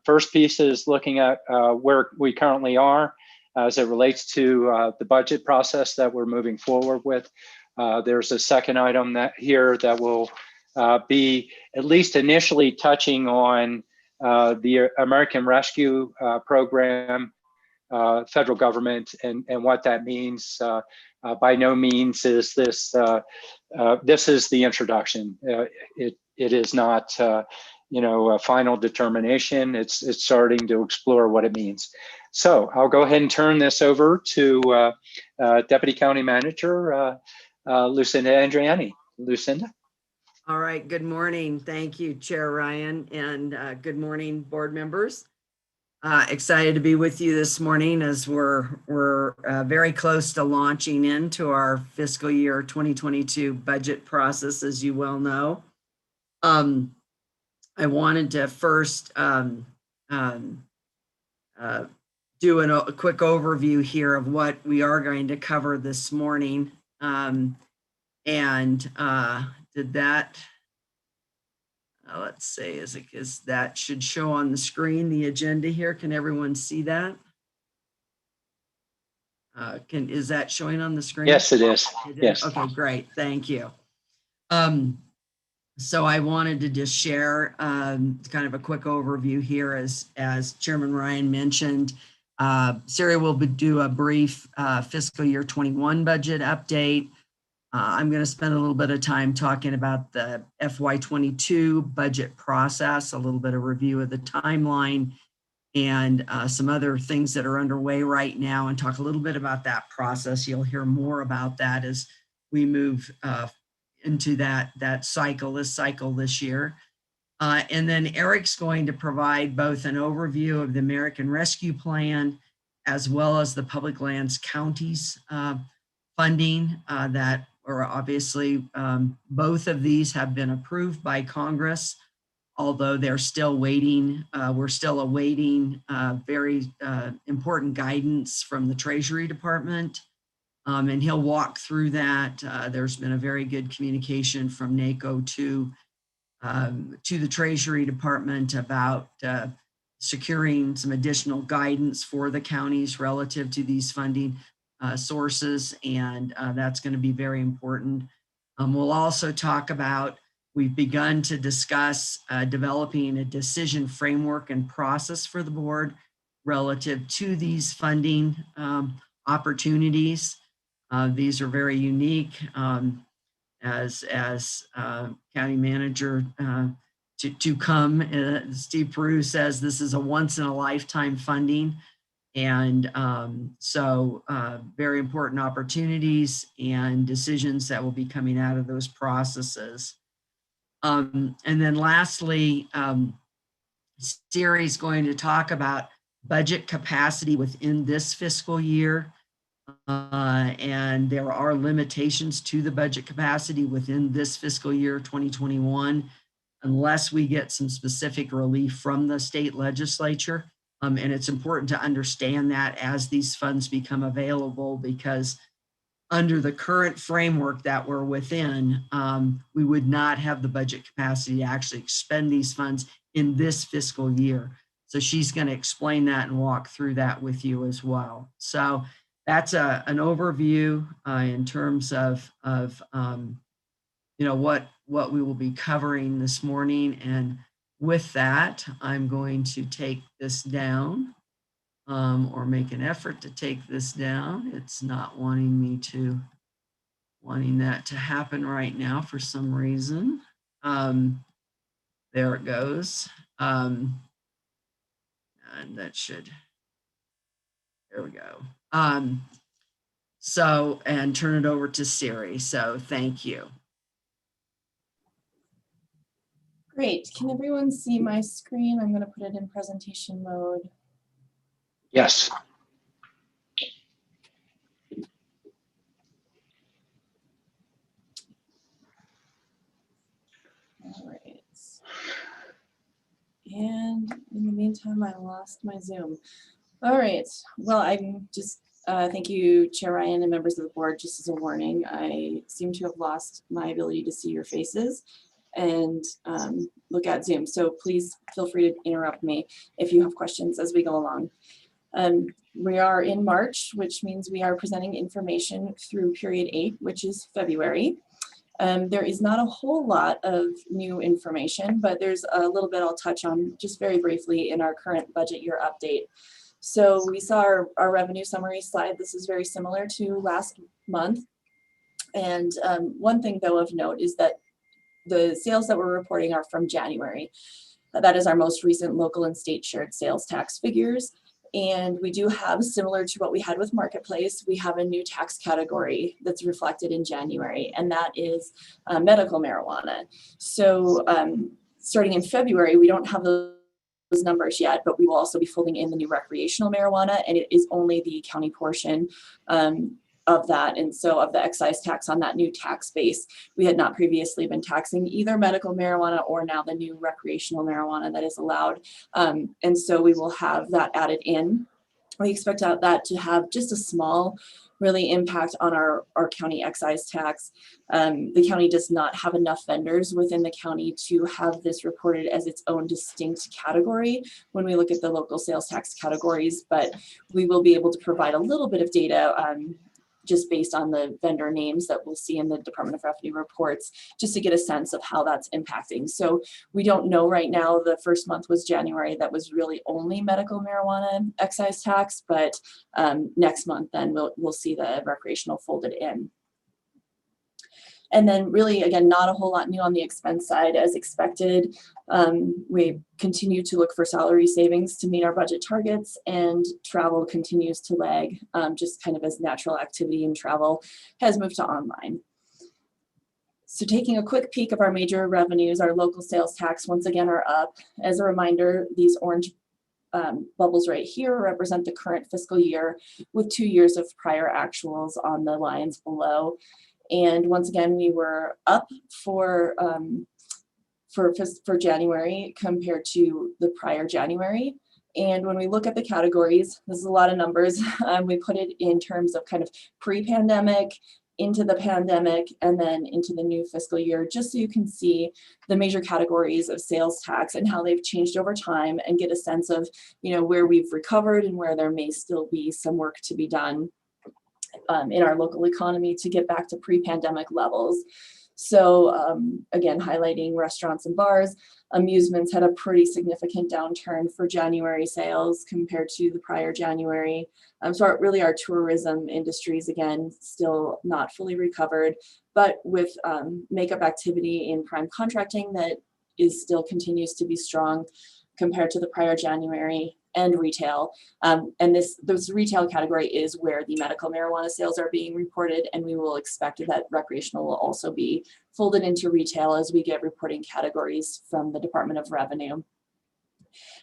First piece is looking at where we currently are as it relates to the budget process that we're moving forward with. There's a second item that will be at least initially touching on the American Rescue Program, federal government, and what that means. By no means is this this is the introduction. It is not a final determination. It's starting to explore what it means. So I'll go ahead and turn this over to Deputy County Manager Lucinda Andriani. Lucinda. All right. Good morning. Thank you, Chair Ryan, and good morning, board members. Excited to be with you this morning as we're very close to launching into our fiscal year 2022 budget process, as you well know. I wanted to first do a quick overview here of what we are going to cover this morning. Did that, let's see, is that should show on the screen, the agenda here. Can everyone see that? Is that showing on the screen? Yes, it is. Yes. Okay, great. Thank you. So I wanted to just share kind of a quick overview here as Chairman Ryan mentioned. Siri will do a brief fiscal year 21 budget update. I'm going to spend a little bit of time talking about the FY22 budget process, a little bit of review of the timeline, and some other things that are underway right now, and talk a little bit about that process. You'll hear more about that as we move into that cycle this year. And then Eric's going to provide both an overview of the American Rescue Plan, as well as the Public Lands Counties funding that are obviously, both of these have been approved by Congress, although they're still waiting. We're still awaiting very important guidance from the Treasury Department. And he'll walk through that. There's been a very good communication from NACO to the Treasury Department about securing some additional guidance for the counties relative to these funding sources, and that's going to be very important. We'll also talk about, we've begun to discuss developing a decision framework and process for the board relative to these funding opportunities. These are very unique. As county manager to come, Steve Peru says this is a once in a lifetime funding. And so very important opportunities and decisions that will be coming out of those processes. And then lastly, Siri's going to talk about budget capacity within this fiscal year. And there are limitations to the budget capacity within this fiscal year 2021, unless we get some specific relief from the state legislature. And it's important to understand that as these funds become available, because under the current framework that we're within, we would not have the budget capacity to actually expend these funds in this fiscal year. So she's going to explain that and walk through that with you as well. So that's an overview in terms of what we will be covering this morning. And with that, I'm going to take this down or make an effort to take this down. It's not wanting that to happen right now for some reason. There it goes. And that should, there we go. So, and turn it over to Siri. So thank you. Great. Can everyone see my screen? I'm going to put it in presentation mode. Yes. All right. And in the meantime, I lost my Zoom. All right. Well, I'm just, thank you, Chair Ryan and members of the board. Just as a warning, I seem to have lost my ability to see your faces and look at Zoom. So please feel free to interrupt me if you have questions as we go along. We are in March, which means we are presenting information through period 8, which is February. There is not a whole lot of new information, but there's a little bit I'll touch on just very briefly in our current budget year update. So we saw our revenue summary slide. This is very similar to last month. And one thing though of note is that the sales that we're reporting are from January. That is our most recent local and state shared sales tax figures. And we do have, similar to what we had with Marketplace, we have a new tax category that's reflected in January, and that is medical marijuana. So starting in February, we don't have those numbers yet, but we will also be folding in the new recreational marijuana, and it is only the county portion of that. And so of the excise tax on that new tax base, we had not previously been taxing either medical marijuana or now the new recreational marijuana that is allowed. And so we will have that added in. We expect that to have just a small really impact on our county excise tax. The county does not have enough vendors within the county to have this reported as its own distinct category when we look at the local sales tax categories, but we will be able to provide a little bit of data just based on the vendor names that we'll see in the Department of Revenue reports, just to get a sense of how that's impacting. So we don't know right now. The first month was January. That was really only medical marijuana excise tax, but next month then we'll see the recreational folded in. And then really, again, not a whole lot new on the expense side as expected. We continue to look for salary savings to meet our budget targets, and travel continues to lag, just kind of as natural activity in travel has moved to online. So taking a quick peek of our major revenues, our local sales tax once again are up. As a reminder, these orange bubbles right here represent the current fiscal year with 2 years of prior actuals on the lines below. And once again, we were up for January compared to the prior January. And when we look at the categories, this is a lot of numbers. We put it in terms of kind of pre-pandemic, into the pandemic, and then into the new fiscal year, just so you can see the major categories of sales tax and how they've changed over time and get a sense of, where we've recovered and where there may still be some work to be done in our local economy to get back to pre-pandemic levels. So again, highlighting restaurants and bars, amusements had a pretty significant downturn for January sales compared to the prior January. So really our tourism industries, again, still not fully recovered, but with makeup activity in prime contracting that still continues to be strong compared to the prior January, and retail. And this retail category is where the medical marijuana sales are being reported, and we will expect that recreational will also be folded into retail as we get reporting categories from the Department of Revenue.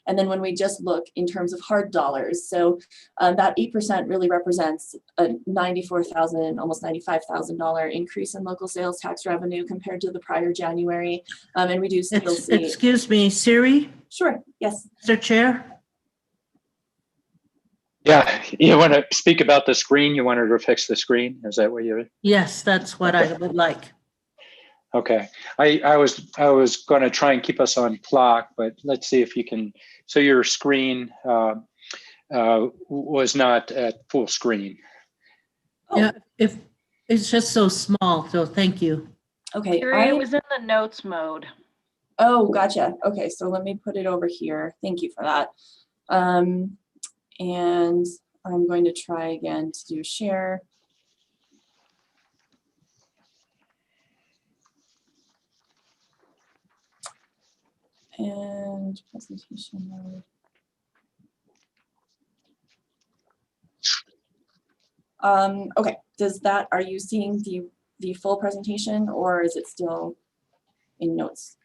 And then when we just look in terms of hard dollars, so that 8% really represents a $94,000, almost $95,000 increase in local sales tax revenue compared to the prior January. And we do still see. Excuse me, Siri? Sure, yes. Mr. Chair? Yeah, you want to speak about the screen? You wanted to fix the screen? Is that what you're? Yes, that's what I would like. Okay, I was going to try and keep us on clock, but let's see if you can. So your screen was not at full screen. Yeah, if it's just so small, so thank you. Okay. It was in the notes mode. Oh, gotcha. Okay, so let me put it over here. Thank you for that. And I'm going to try again to do share. And presentation mode. Okay, are you seeing the full presentation or is it still in notes?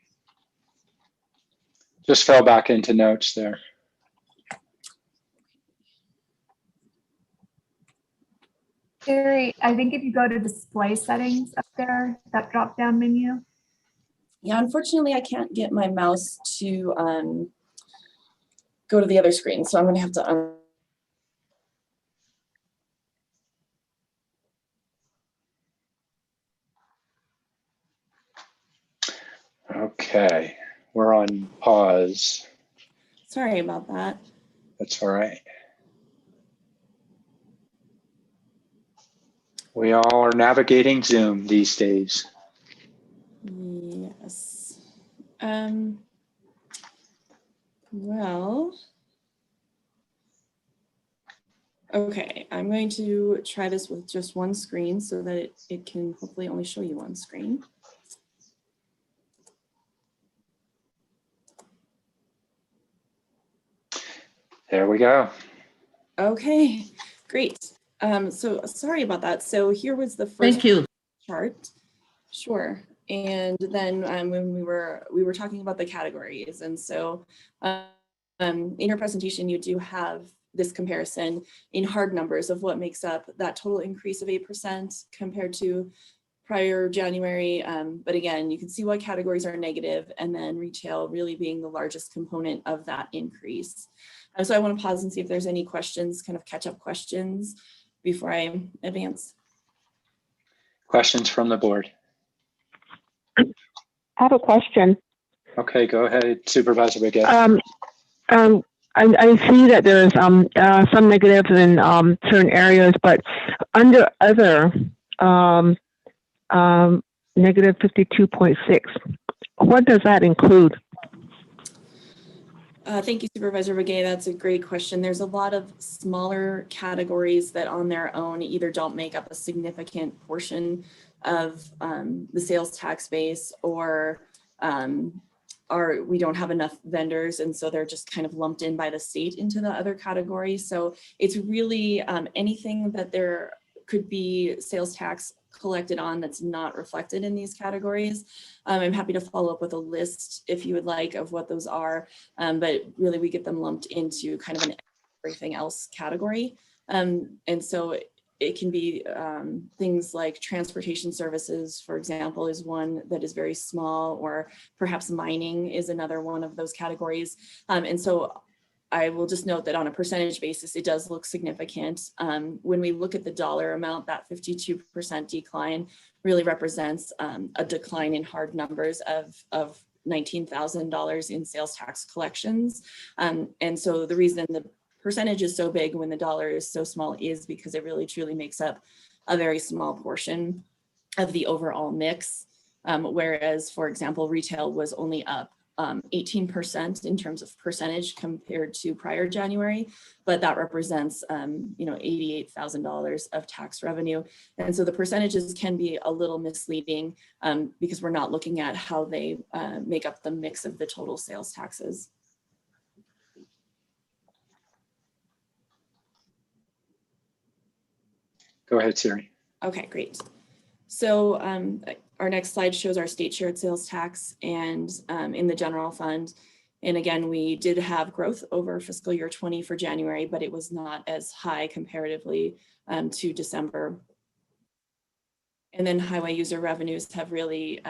Just fell back into notes there. Siri, I think if you go to display settings up there, that drop down menu. Yeah, unfortunately, I can't get my mouse to go to the other screen, so I'm going to have to. Okay, we're on pause. Sorry about that. That's all right. We all are navigating Zoom these days. Yes. Well. Okay, I'm going to try this with just one screen so that it can hopefully only show you one screen. There we go. Okay, great. So sorry about that. So here was the first chart. Sure. And then when we were talking about the categories, and so in your presentation, you do have this comparison in hard numbers of what makes up that total increase of 8% compared to prior January. But again, you can see what categories are negative, and then retail really being the largest component of that increase. So I want to pause and see if there's any questions, kind of catch-up questions before I advance. Questions from the board? I have a question. Okay, go ahead, Supervisor Begay. I see that there's some negatives in certain areas, but under other negative 52.6, what does that include? Thank you, Supervisor Begay. That's a great question. There's a lot of smaller categories that on their own either don't make up a significant portion of the sales tax base, or we don't have enough vendors, and so they're just kind of lumped in by the state into the other category. So it's really anything that there could be sales tax collected on that's not reflected in these categories. I'm happy to follow up with a list if you would like of what those are, but really we get them lumped into kind of an everything else category. And so it can be things like transportation services, for example, is one that is very small, or perhaps mining is another one of those categories. And so I will just note that on a percentage basis, it does look significant. When we look at the dollar amount, that 52% decline really represents a decline in hard numbers of $19,000 in sales tax collections. And so the reason the percentage is so big when the dollar is so small is because it really truly makes up a very small portion of the overall mix. Whereas, for example, retail was only up 18% in terms of percentage compared to prior January, but that represents $88,000 of tax revenue. And so the percentages can be a little misleading because we're not looking at how they make up the mix of the total sales taxes. Go ahead, Siri. Okay, great. So our next slide shows our state shared sales tax and in the general fund. And again, we did have growth over fiscal year 20 for January, but it was not as high comparatively to December. And then highway user revenues have really,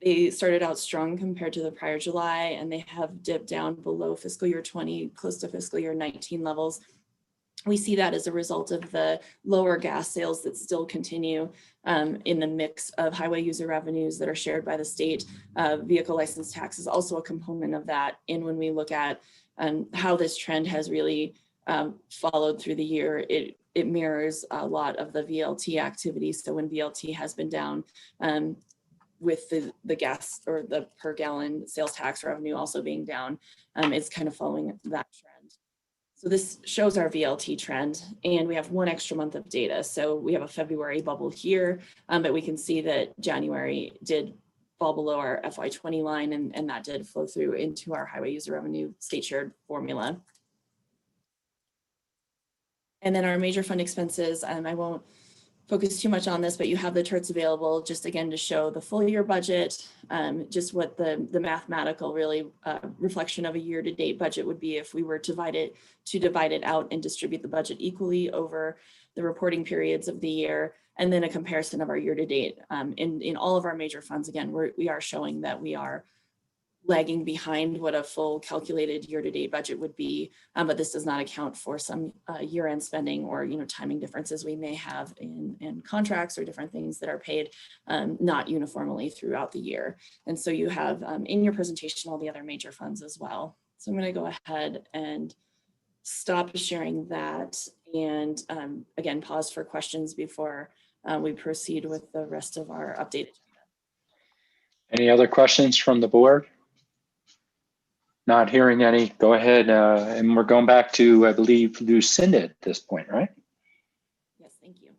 they started out strong compared to the prior July, and they have dipped down below fiscal year 20, close to fiscal year 19 levels. We see that as a result of the lower gas sales that still continue in the mix of highway user revenues that are shared by the state. Vehicle license tax is also a component of that. And when we look at how this trend has really followed through the year, it mirrors a lot of the VLT activities. So when VLT has been down, with the gas or the per gallon sales tax revenue also being down, it's kind of following that trend. So this shows our VLT trend, and we have one extra month of data. So we have a February bubble here, but we can see that January did fall below our FY20 line, and that did flow through into our highway user revenue state shared formula. And then our major fund expenses, I won't focus too much on this, but you have the charts available just again to show the full year budget, just what the mathematical really reflection of a year to date budget would be if we were to divide it out and distribute the budget equally over the reporting periods of the year, and then a comparison of our year to date. In all of our major funds, again, we are showing that we are lagging behind what a full calculated year-to-date budget would be, but this does not account for some year-end spending or timing differences we may have in contracts or different things that are paid not uniformly throughout the year. And so you have in your presentation all the other major funds as well. So I'm going to go ahead and stop sharing that, and again pause for questions before we proceed with the rest of our updated agenda. Any other questions from the board? Not hearing any. Go ahead. And we're going back to, I believe, Lucinda at this point, right? Yes, thank you.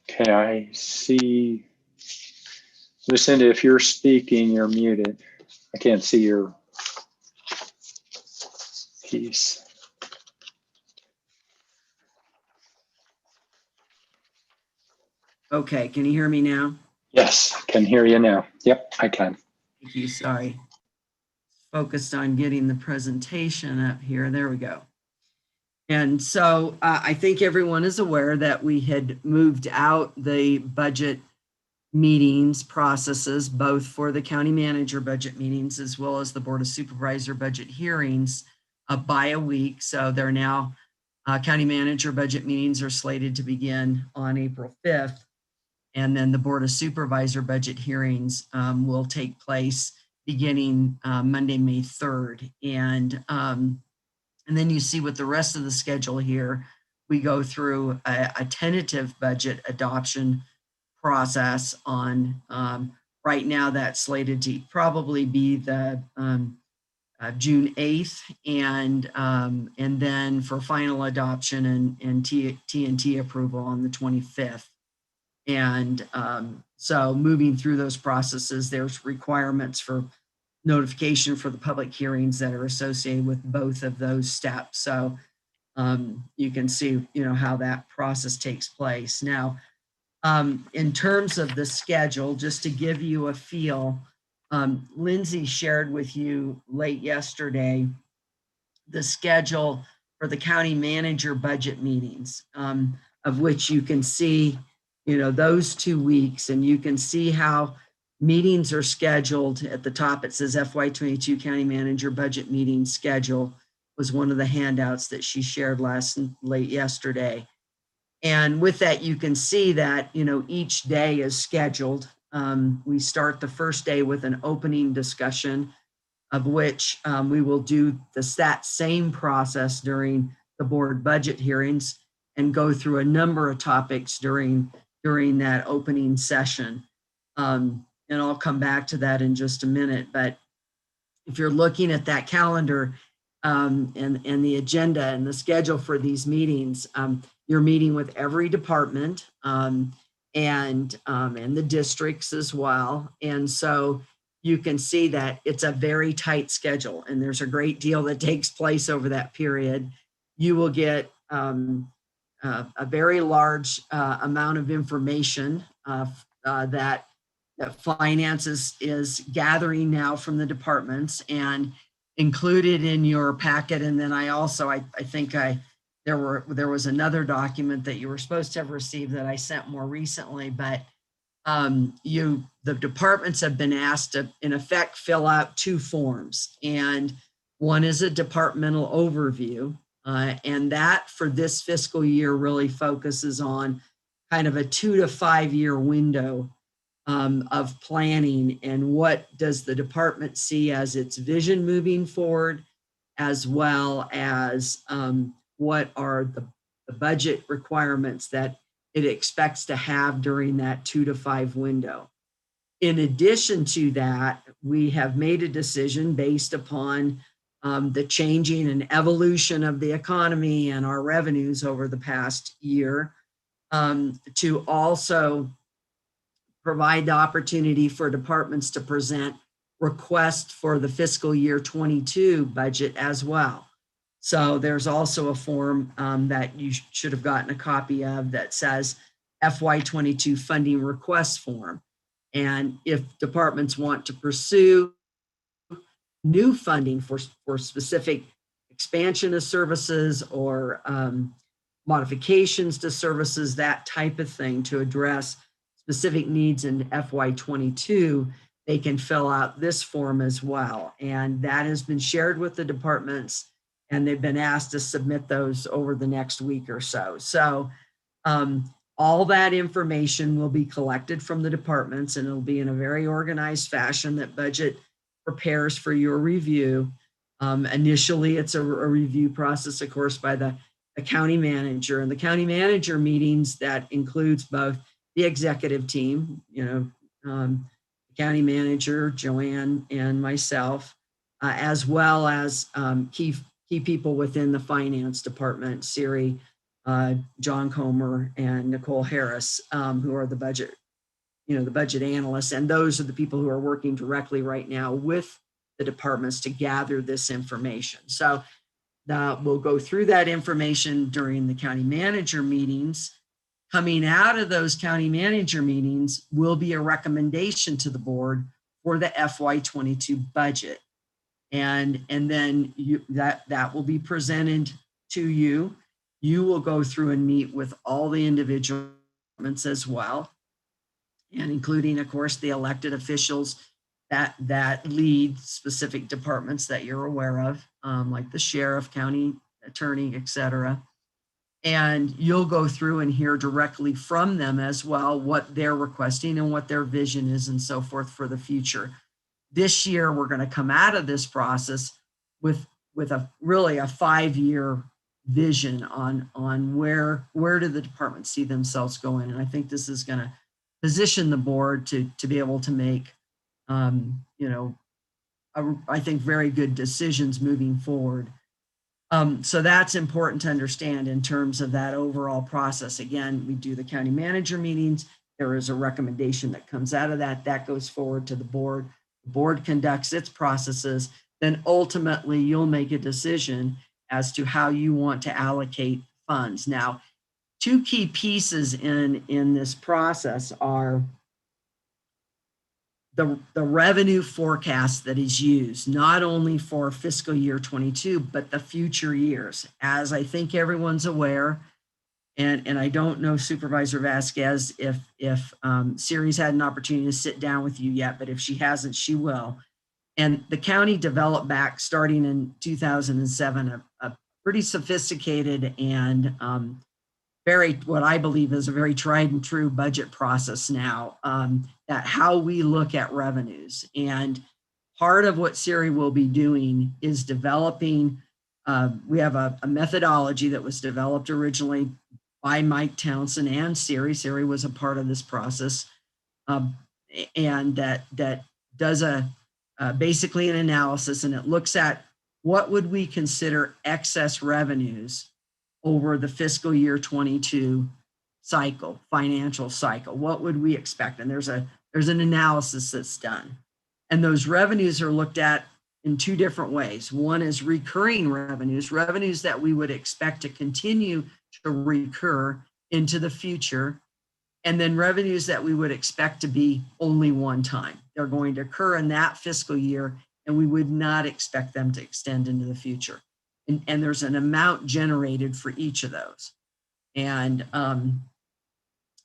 Okay, I see. Lucinda, if you're speaking, you're muted. I can't see your piece. Okay, can you hear me now? Yes, I can hear you now. Yep, I can. Thank you, sorry. Focused on getting the presentation up here. There we go. And so I think everyone is aware that we had moved out the budget meetings processes, both for the county manager budget meetings as well as the Board of Supervisor budget hearings by a week. So they're now county manager budget meetings are slated to begin on April 5th. And then the Board of Supervisor budget hearings will take place beginning Monday, May 3rd. And then you see with the rest of the schedule here, we go through a tentative budget adoption process on right now that's slated to probably be the June 8th, and then for final adoption and TNT approval on the 25th. And so moving through those processes, there's requirements for notification for the public hearings that are associated with both of those steps. So you can see, how that process takes place. Now, in terms of the schedule, just to give you a feel, Lindsay shared with you late yesterday the schedule for the county manager budget meetings, of which you can see, those 2 weeks, and you can see how meetings are scheduled. At the top, it says FY22 county manager budget meeting schedule was one of the handouts that she shared late yesterday. And with that, you can see that, each day is scheduled. We start the first day with an opening discussion, of which we will do that same process during the board budget hearings and go through a number of topics during that opening session. And I'll come back to that in just a minute. But if you're looking at that calendar and the agenda and the schedule for these meetings, you're meeting with every department and the districts as well. And so you can see that it's a very tight schedule, and there's a great deal that takes place over that period. You will get a very large amount of information that finance is gathering now from the departments and included in your packet. And then I think there was another document that you were supposed to have received that I sent more recently, but the departments have been asked to, in effect, fill out 2 forms. And One is a departmental overview, and that for this fiscal year really focuses on kind of a 2 to 5 year window of planning and what does the department see as its vision moving forward, as well as what are the budget requirements that it expects to have during that 2 to 5 window. In addition to that, we have made a decision based upon the changing and evolution of the economy and our revenues over the past year to also provide the opportunity for departments to present requests for the fiscal year 22 budget as well. So there's also a form that you should have gotten a copy of that says FY22 funding request form. And if departments want to pursue new funding for specific expansion of services or modifications to services, that type of thing to address specific needs in FY22, they can fill out this form as well. And that has been shared with the departments, and they've been asked to submit those over the next week or so. So all that information will be collected from the departments, and it'll be in a very organized fashion that budget prepares for your review. Initially, it's a review process, of course, by the county manager, and the county manager meetings that includes both the executive team, county manager, Joanne, and myself, as well as key people within the finance department, Siri, John Comer, and Nicole Harris, who are the budget analysts. And those are the people who are working directly right now with the departments to gather this information. So we'll go through that information during the county manager meetings. Coming out of those county manager meetings will be a recommendation to the board for the FY22 budget. And then that will be presented to you. You will go through and meet with all the individual departments as well, and including, of course, the elected officials that lead specific departments that you're aware of, like the sheriff, county attorney, et cetera. And you'll go through and hear directly from them as well what they're requesting and what their vision is and so forth for the future. This year, we're going to come out of this process with a really a 5-year vision on where do the departments see themselves going. And I think this is going to position the board to be able to make, I think, very good decisions moving forward. So that's important to understand in terms of that overall process. Again, we do the county manager meetings. There is a recommendation that comes out of that goes forward to the board. The board conducts its processes. Then ultimately you'll make a decision as to how you want to allocate funds. Now, two key pieces in this process are the revenue forecast that is used, not only for fiscal year 22, but the future years. As I think everyone's aware, and I don't know, Supervisor Vasquez, if Siri's had an opportunity to sit down with you yet, but if she hasn't, she will. And the county developed back starting in 2007, a pretty sophisticated and very, what I believe is a very tried and true budget process now, that how we look at revenues. And part of what Siri will be doing is developing, we have a methodology that was developed originally by Mike Townsend and Siri. Siri was a part of this process. And that does basically an analysis, and it looks at what would we consider excess revenues over the fiscal year 22 cycle, financial cycle. What would we expect? And there's an analysis that's done. And those revenues are looked at in two different ways. One is recurring revenues that we would expect to continue to recur into the future. And then revenues that we would expect to be only one time. They're going to occur in that fiscal year, and we would not expect them to extend into the future. And there's an amount generated for each of those. And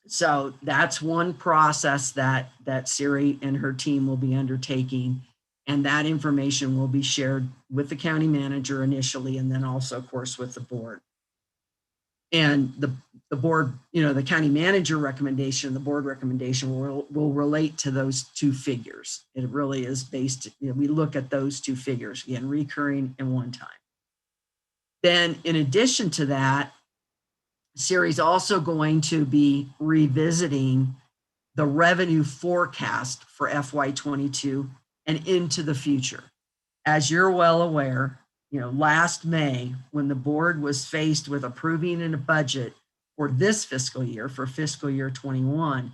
so that's one process that Siri and her team will be undertaking. And that information will be shared with the county manager initially, and then also, of course, with the board. And the board, the county manager recommendation, the board recommendation will relate to those two figures. It really is based, we look at those two figures, again, recurring and one time. Then in addition to that, Siri's also going to be revisiting the revenue forecast for FY22 and into the future. As you're well aware, last May, when the board was faced with approving a budget for this fiscal year, for fiscal year 21,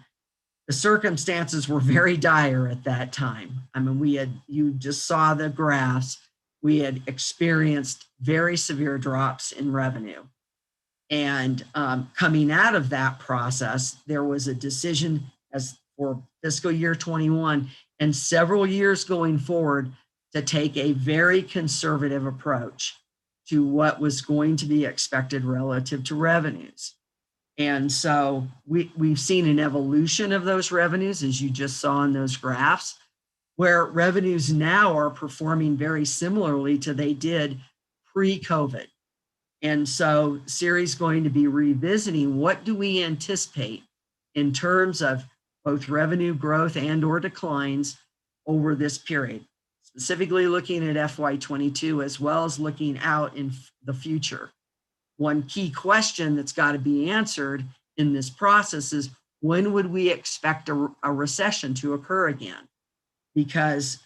the circumstances were very dire at that time. I mean, you just saw the graphs. We had experienced very severe drops in revenue. And coming out of that process, there was a decision as for fiscal year 21 and several years going forward to take a very conservative approach to what was going to be expected relative to revenues. And so we've seen an evolution of those revenues, as you just saw in those graphs, where revenues now are performing very similarly to they did pre-COVID. And so Siri's going to be revisiting what do we anticipate in terms of both revenue growth and or declines over this period, specifically looking at FY22 as well as looking out in the future. One key question that's got to be answered in this process is, when would we expect a recession to occur again? Because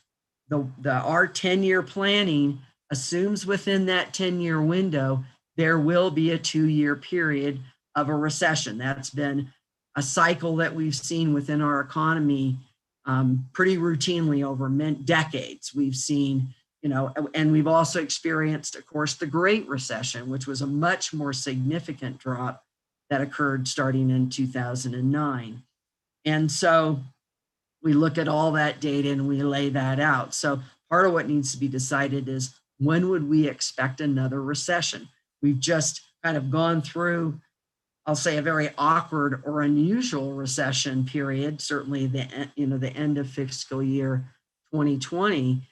our 10-year planning assumes within that 10-year window, there will be a 2-year period of a recession. That's been a cycle that we've seen within our economy pretty routinely over decades. We've seen, and we've also experienced, of course, the Great Recession, which was a much more significant drop that occurred starting in 2009. And so we look at all that data and we lay that out. So part of what needs to be decided is, when would we expect another recession? We've just kind of gone through, I'll say, a very awkward or unusual recession period. Certainly the end of fiscal year 2020.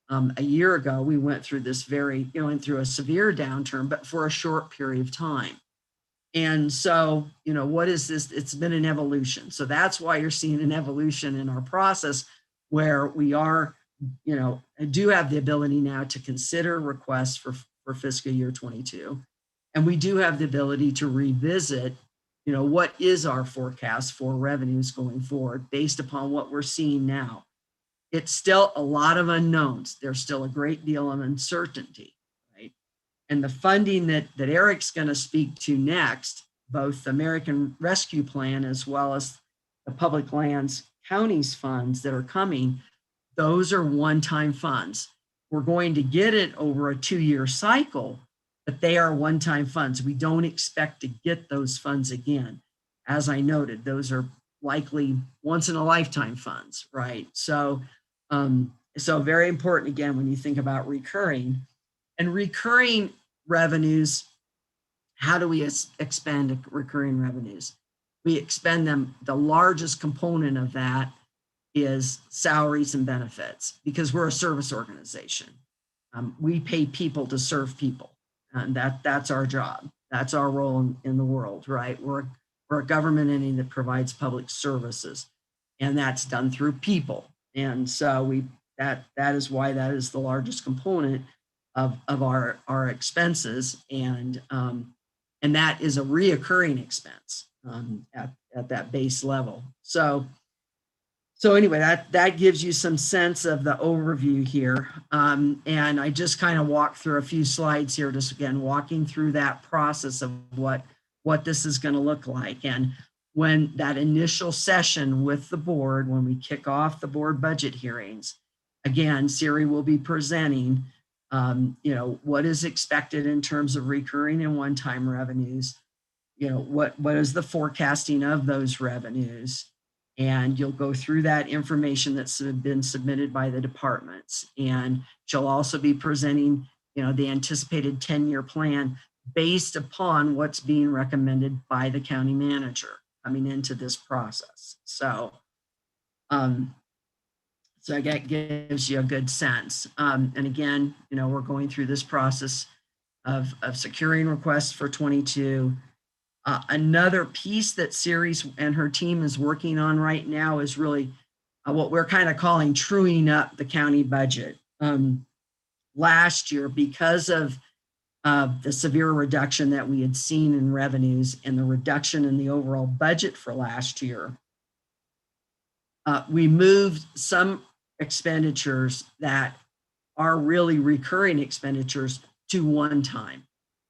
A year ago, we went through this went through a severe downturn, but for a short period of time. And so, what is this? It's been an evolution. So that's why you're seeing an evolution in our process, where we are, do have the ability now to consider requests for fiscal year 22. And we do have the ability to revisit, what is our forecast for revenues going forward based upon what we're seeing now. It's still a lot of unknowns. There's still a great deal of uncertainty, right? And the funding that Eric's going to speak to next, both the American Rescue Plan as well as the Public Lands Counties funds that are coming, those are one-time funds. We're going to get it over a 2-year cycle, but they are one-time funds. We don't expect to get those funds again. As I noted, those are likely once-in-a-lifetime funds, right? So very important, again, when you think about recurring. And recurring revenues, how do we expend recurring revenues? We expend them, the largest component of that is salaries and benefits, because we're a service organization. We pay people to serve people. And that's our job. That's our role in the world, right? We're a government entity that provides public services, and that's done through people. And so that is why that is the largest component of our expenses, and that is a reoccurring expense at that base level. So anyway, that gives you some sense of the overview here. And I just kind of walked through a few slides here, just again, walking through that process of what this is going to look like. And when that initial session with the board, when we kick off the board budget hearings, again, Siri will be presenting, what is expected in terms of recurring and one-time revenues, what is the forecasting of those revenues. And you'll go through that information that's been submitted by the departments. And she'll also be presenting, the anticipated 10-year plan based upon what's being recommended by the county manager coming into this process. So So that gives you a good sense. And again, we're going through this process of securing requests for 22. Another piece that Siri and her team is working on right now is really what we're kind of calling truing up the county budget. Last year, because of the severe reduction that we had seen in revenues and the reduction in the overall budget for last year, we moved some expenditures that are really recurring expenditures to one time.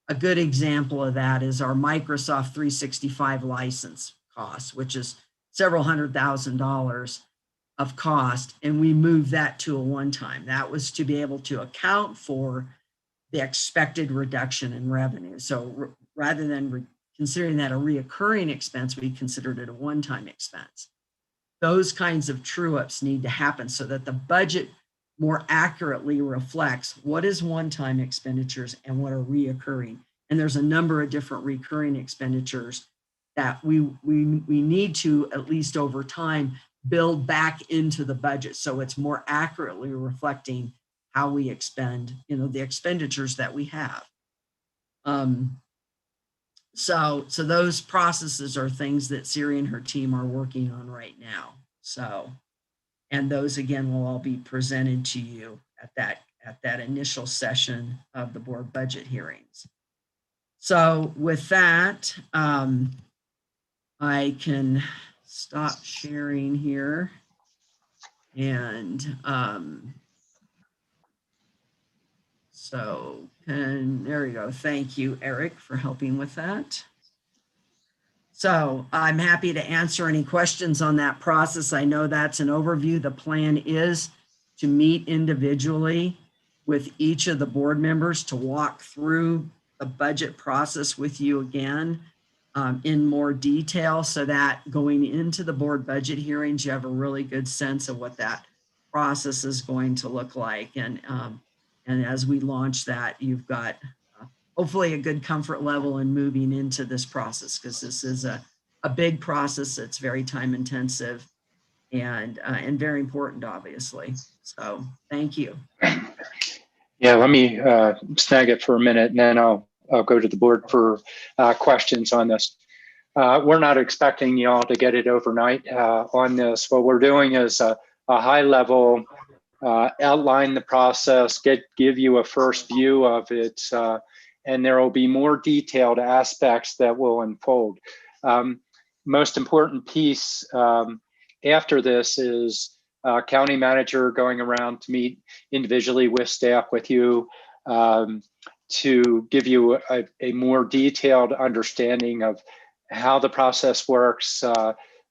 A good example of that is our Microsoft 365 license cost, which is several $100,000 of cost, and we moved that to a one-time. That was to be able to account for the expected reduction in revenue. So rather than considering that a reoccurring expense, we considered it a one-time expense. Those kinds of true-ups need to happen so that the budget more accurately reflects what is one-time expenditures and what are reoccurring. And there's a number of different recurring expenditures that we need to, at least over time, build back into the budget so it's more accurately reflecting how we expend, the expenditures that we have. So those processes are things that Siri and her team are working on right now. So, and those again will all be presented to you at that initial session of the board budget hearings. So with that, I can stop sharing here, and there we go. Thank you, Eric, for helping with that. So I'm happy to answer any questions on that process. I know that's an overview. The plan is to meet individually with each of the board members to walk through the budget process with you again in more detail, so that going into the board budget hearings, you have a really good sense of what that process is going to look like. And as we launch that, you've got hopefully a good comfort level in moving into this process, because this is a big process. It's very time intensive and very important, obviously. So thank you. Yeah, let me snag it for a minute, and then I'll go to the board for questions on this. We're not expecting y'all to get it overnight on this. What we're doing is a high level, outline the process, give you a first view of it, and there will be more detailed aspects that will unfold. Most important piece after this is county manager going around to meet individually with staff with you to give you a more detailed understanding of how the process works,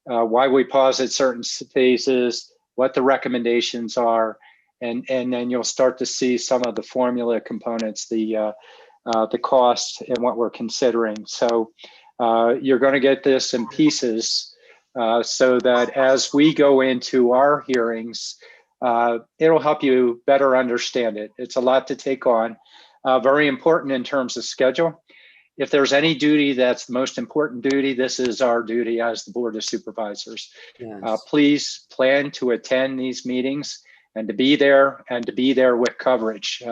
why we pause at certain phases, what the recommendations are, and then you'll start to see some of the formula components, the cost and what we're considering. So you're going to get this in pieces so that as we go into our hearings, it'll help you better understand it. It's a lot to take on, very important in terms of schedule. If there's any duty that's the most important duty, this is our duty as the Board of Supervisors. Yes. Please plan to attend these meetings and to be there with coverage.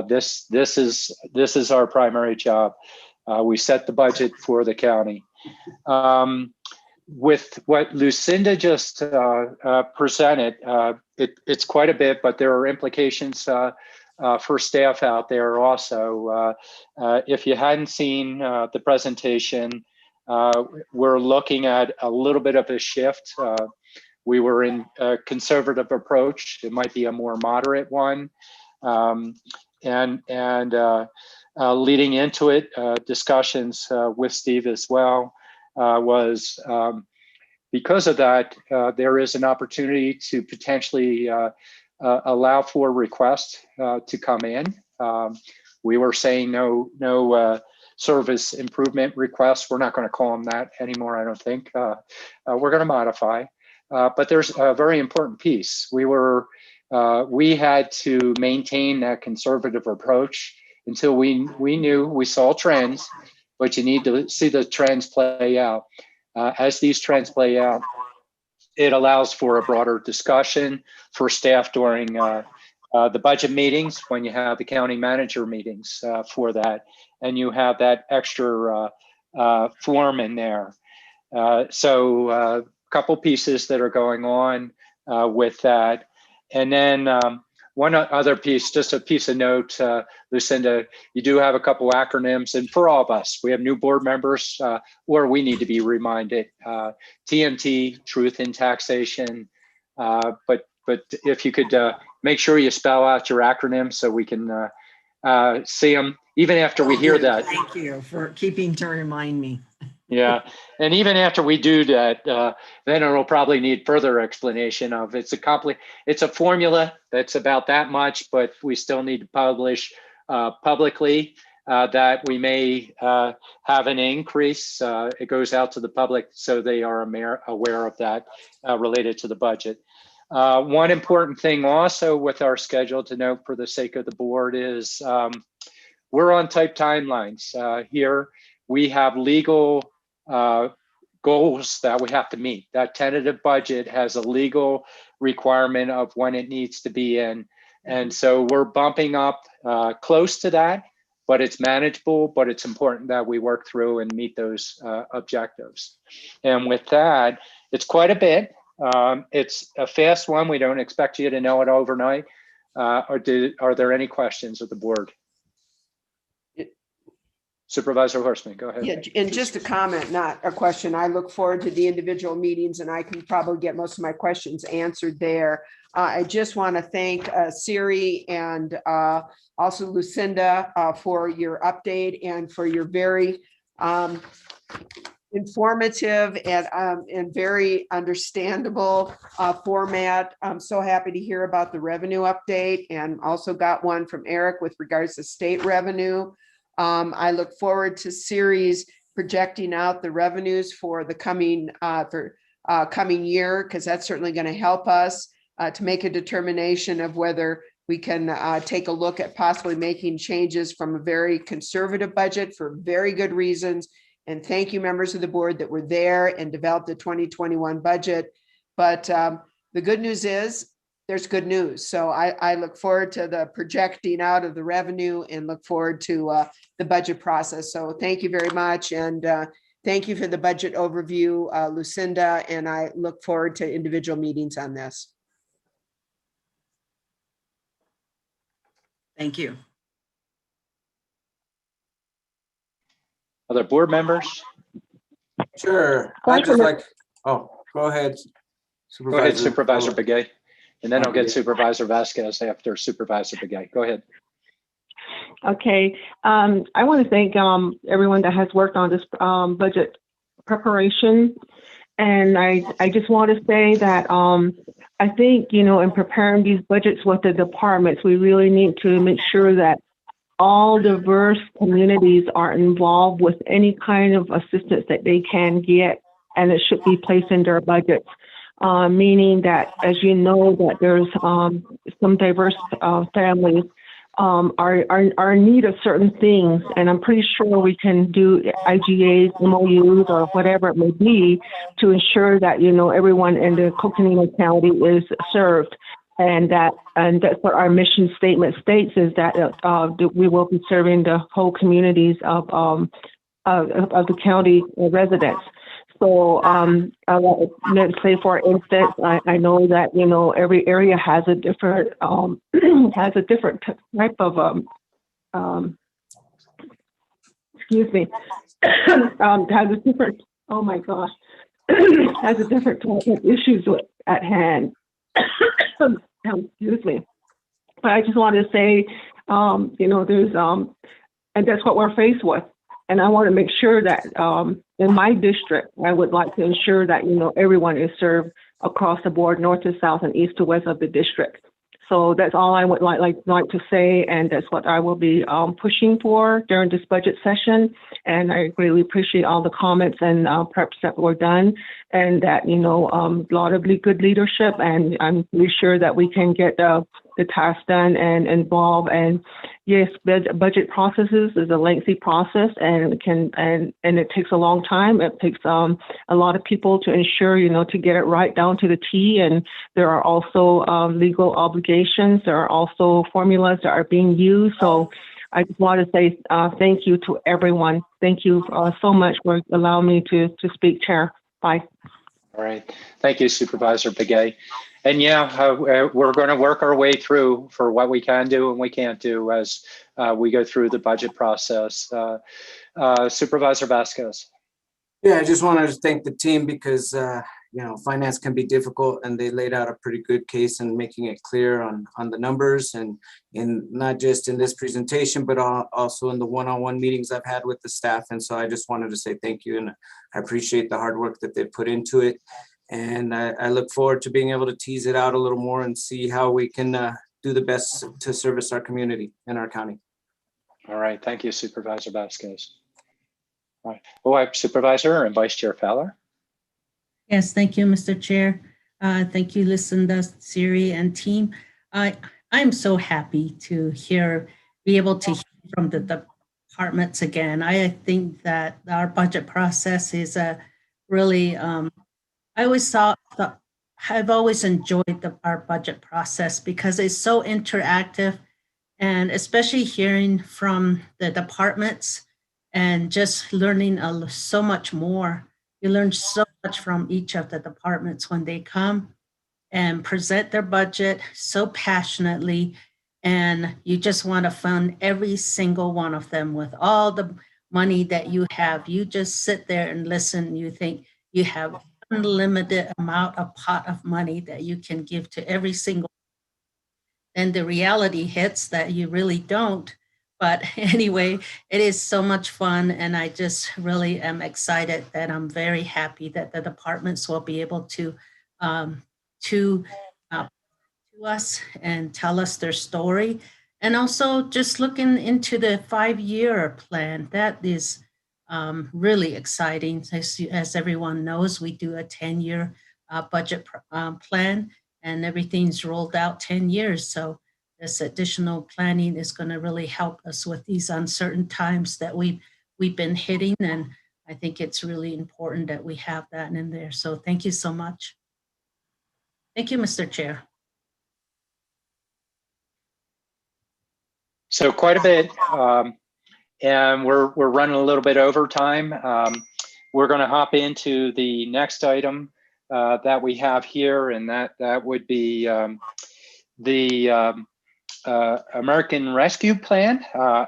This is our primary job. We set the budget for the county. With what Lucinda just presented, it's quite a bit, but there are implications for staff out there also. If you hadn't seen the presentation, we're looking at a little bit of a shift. We were in a conservative approach. It might be a more moderate one. And leading into it, discussions with Steve as well was because of that, there is an opportunity to potentially allow for requests to come in. We were saying no service improvement requests. We're not going to call them that anymore, I don't think. We're going to modify. But there's a very important piece. We had to maintain that conservative approach until we saw trends, but you need to see the trends play out. As these trends play out, it allows for a broader discussion for staff during the budget meetings, when you have the county manager meetings for that, and you have that extra form in there. So a couple pieces that are going on with that. And then one other piece, just a piece of note, Lucinda, you do have a couple acronyms, and for all of us, we have new board members, or we need to be reminded, TNT, Truth in Taxation, but if you could make sure you spell out your acronyms so we can see them, even after we hear that. Thank you for keeping to remind me. Yeah, and even after we do that, then it'll probably need further explanation of it's a formula that's about that much, but we still need to publish publicly that we may have an increase. It goes out to the public so they are aware of that related to the budget. One important thing also with our schedule to note for the sake of the board is we're on tight timelines here. We have legal goals that we have to meet. That tentative budget has a legal requirement of when it needs to be in. And so we're bumping up close to that, but it's manageable, but it's important that we work through and meet those objectives. And with that, it's quite a bit. It's a fast one. We don't expect you to know it overnight. Are there any questions of the board? Supervisor Horstman, go ahead. Yeah, and just a comment, not a question. I look forward to the individual meetings, and I can probably get most of my questions answered there. I just want to thank Siri and also Lucinda for your update and for your very informative and very understandable format. I'm so happy to hear about the revenue update, and also got one from Eric with regards to state revenue. I look forward to Siri's projecting out the revenues for the coming year, because that's certainly going to help us to make a determination of whether we can take a look at possibly making changes from a very conservative budget for very good reasons. And thank you, members of the board, that were there and developed the 2021 budget. But the good news is there's good news. So I look forward to the projecting out of the revenue and look forward to the budget process. So thank you very much. And thank you for the budget overview, Lucinda, and I look forward to individual meetings on this. Thank you. Other board members? Sure. I just like, oh, go ahead. Go ahead, Supervisor Begay. And then I'll get Supervisor Vasquez after Supervisor Begay. Go ahead. Okay. I want to thank everyone that has worked on this budget preparation. And I just want to say that I think, in preparing these budgets with the departments, we really need to make sure that all diverse communities are involved with any kind of assistance that they can get, and it should be placed in their budgets. Meaning that, as you know, that there's some diverse families are in need of certain things, and I'm pretty sure we can do IGAs, MOUs, or whatever it may be to ensure that everyone in the Coconino County is served, and that's what our mission statement states, is that we will be serving the whole communities of the county residents. So let's say, for instance, I know that every area has a different type of excuse me has a different has a different type of issues at hand. Excuse me. But I just wanted to say, there's and that's what we're faced with. And I want to make sure that in my district, I would like to ensure that, everyone is served across the board, north to south and east to west of the district. So that's all I would like to say. And that's what I will be pushing for during this budget session. And I really appreciate all the comments and preps that were done, and that, a lot of good leadership. And I'm pretty sure that we can get the task done and involved. And yes, budget processes is a lengthy process, and it takes a long time. It takes a lot of people to ensure, to get it right down to the T. And there are also legal obligations. There are also formulas that are being used. So I just want to say thank you to everyone. Thank you so much for allowing me to speak, Chair. Bye. All right. Thank you, Supervisor Begay. And yeah, we're going to work our way through for what we can do and we can't do as we go through the budget process. Supervisor Vasquez. Yeah, I just wanted to thank the team because, finance can be difficult, and they laid out a pretty good case and making it clear on the numbers, and in not just in this presentation, but also in the one-on-one meetings I've had with the staff. And so I just wanted to say thank you, and I appreciate the hard work that they put into it. And I look forward to being able to tease it out a little more and see how we can do the best to service our community and our county. All right. Thank you, Supervisor Vasquez. All right. Oh, Supervisor and Vice Chair Fowler. Yes, thank you, Mr. Chair. Thank you, Lucinda, Siri, and team. I'm so happy to be able to hear from the departments again. I think that our budget process is really, I've always enjoyed our budget process because it's so interactive, and especially hearing from the departments and just learning so much more. You learn so much from each of the departments when they come and present their budget so passionately, and you just want to fund every single one of them with all the money that you have. You just sit there and listen. You think you have unlimited amount of pot of money that you can give to every single. And the reality hits that you really don't. But anyway, it is so much fun, and I just really am excited that I'm very happy that the departments will be able to us and tell us their story. And also just looking into the 5-year plan, that is really exciting. As everyone knows, we do a 10-year budget plan, and everything's rolled out 10 years. So this additional planning is going to really help us with these uncertain times that we've been hitting. And I think it's really important that we have that in there. So thank you so much. Thank you, Mr. Chair. So quite a bit, and we're running a little bit over time. We're going to hop into the next item that we have here, and that would be the American Rescue Plan.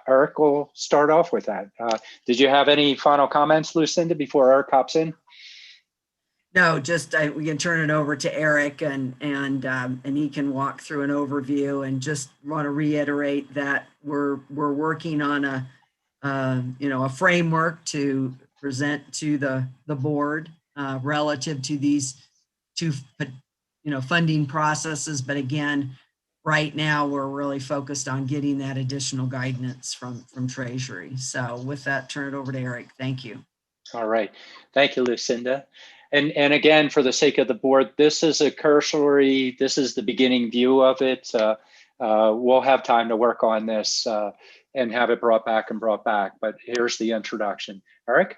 Eric will start off with that. Did you have any final comments, Lucinda, before Eric hops in? No, just we can turn it over to Eric, and he can walk through an overview. And just want to reiterate that we're working on a framework to present to the board relative to these two funding processes. But again, right now we're really focused on getting that additional guidance from Treasury. So with that, turn it over to Eric. Thank you. All right, thank you, Lucinda. And again, for the sake of the board, this is a cursory, this is the beginning view of it. We'll have time to work on this and have it brought back, but here's the introduction. Eric?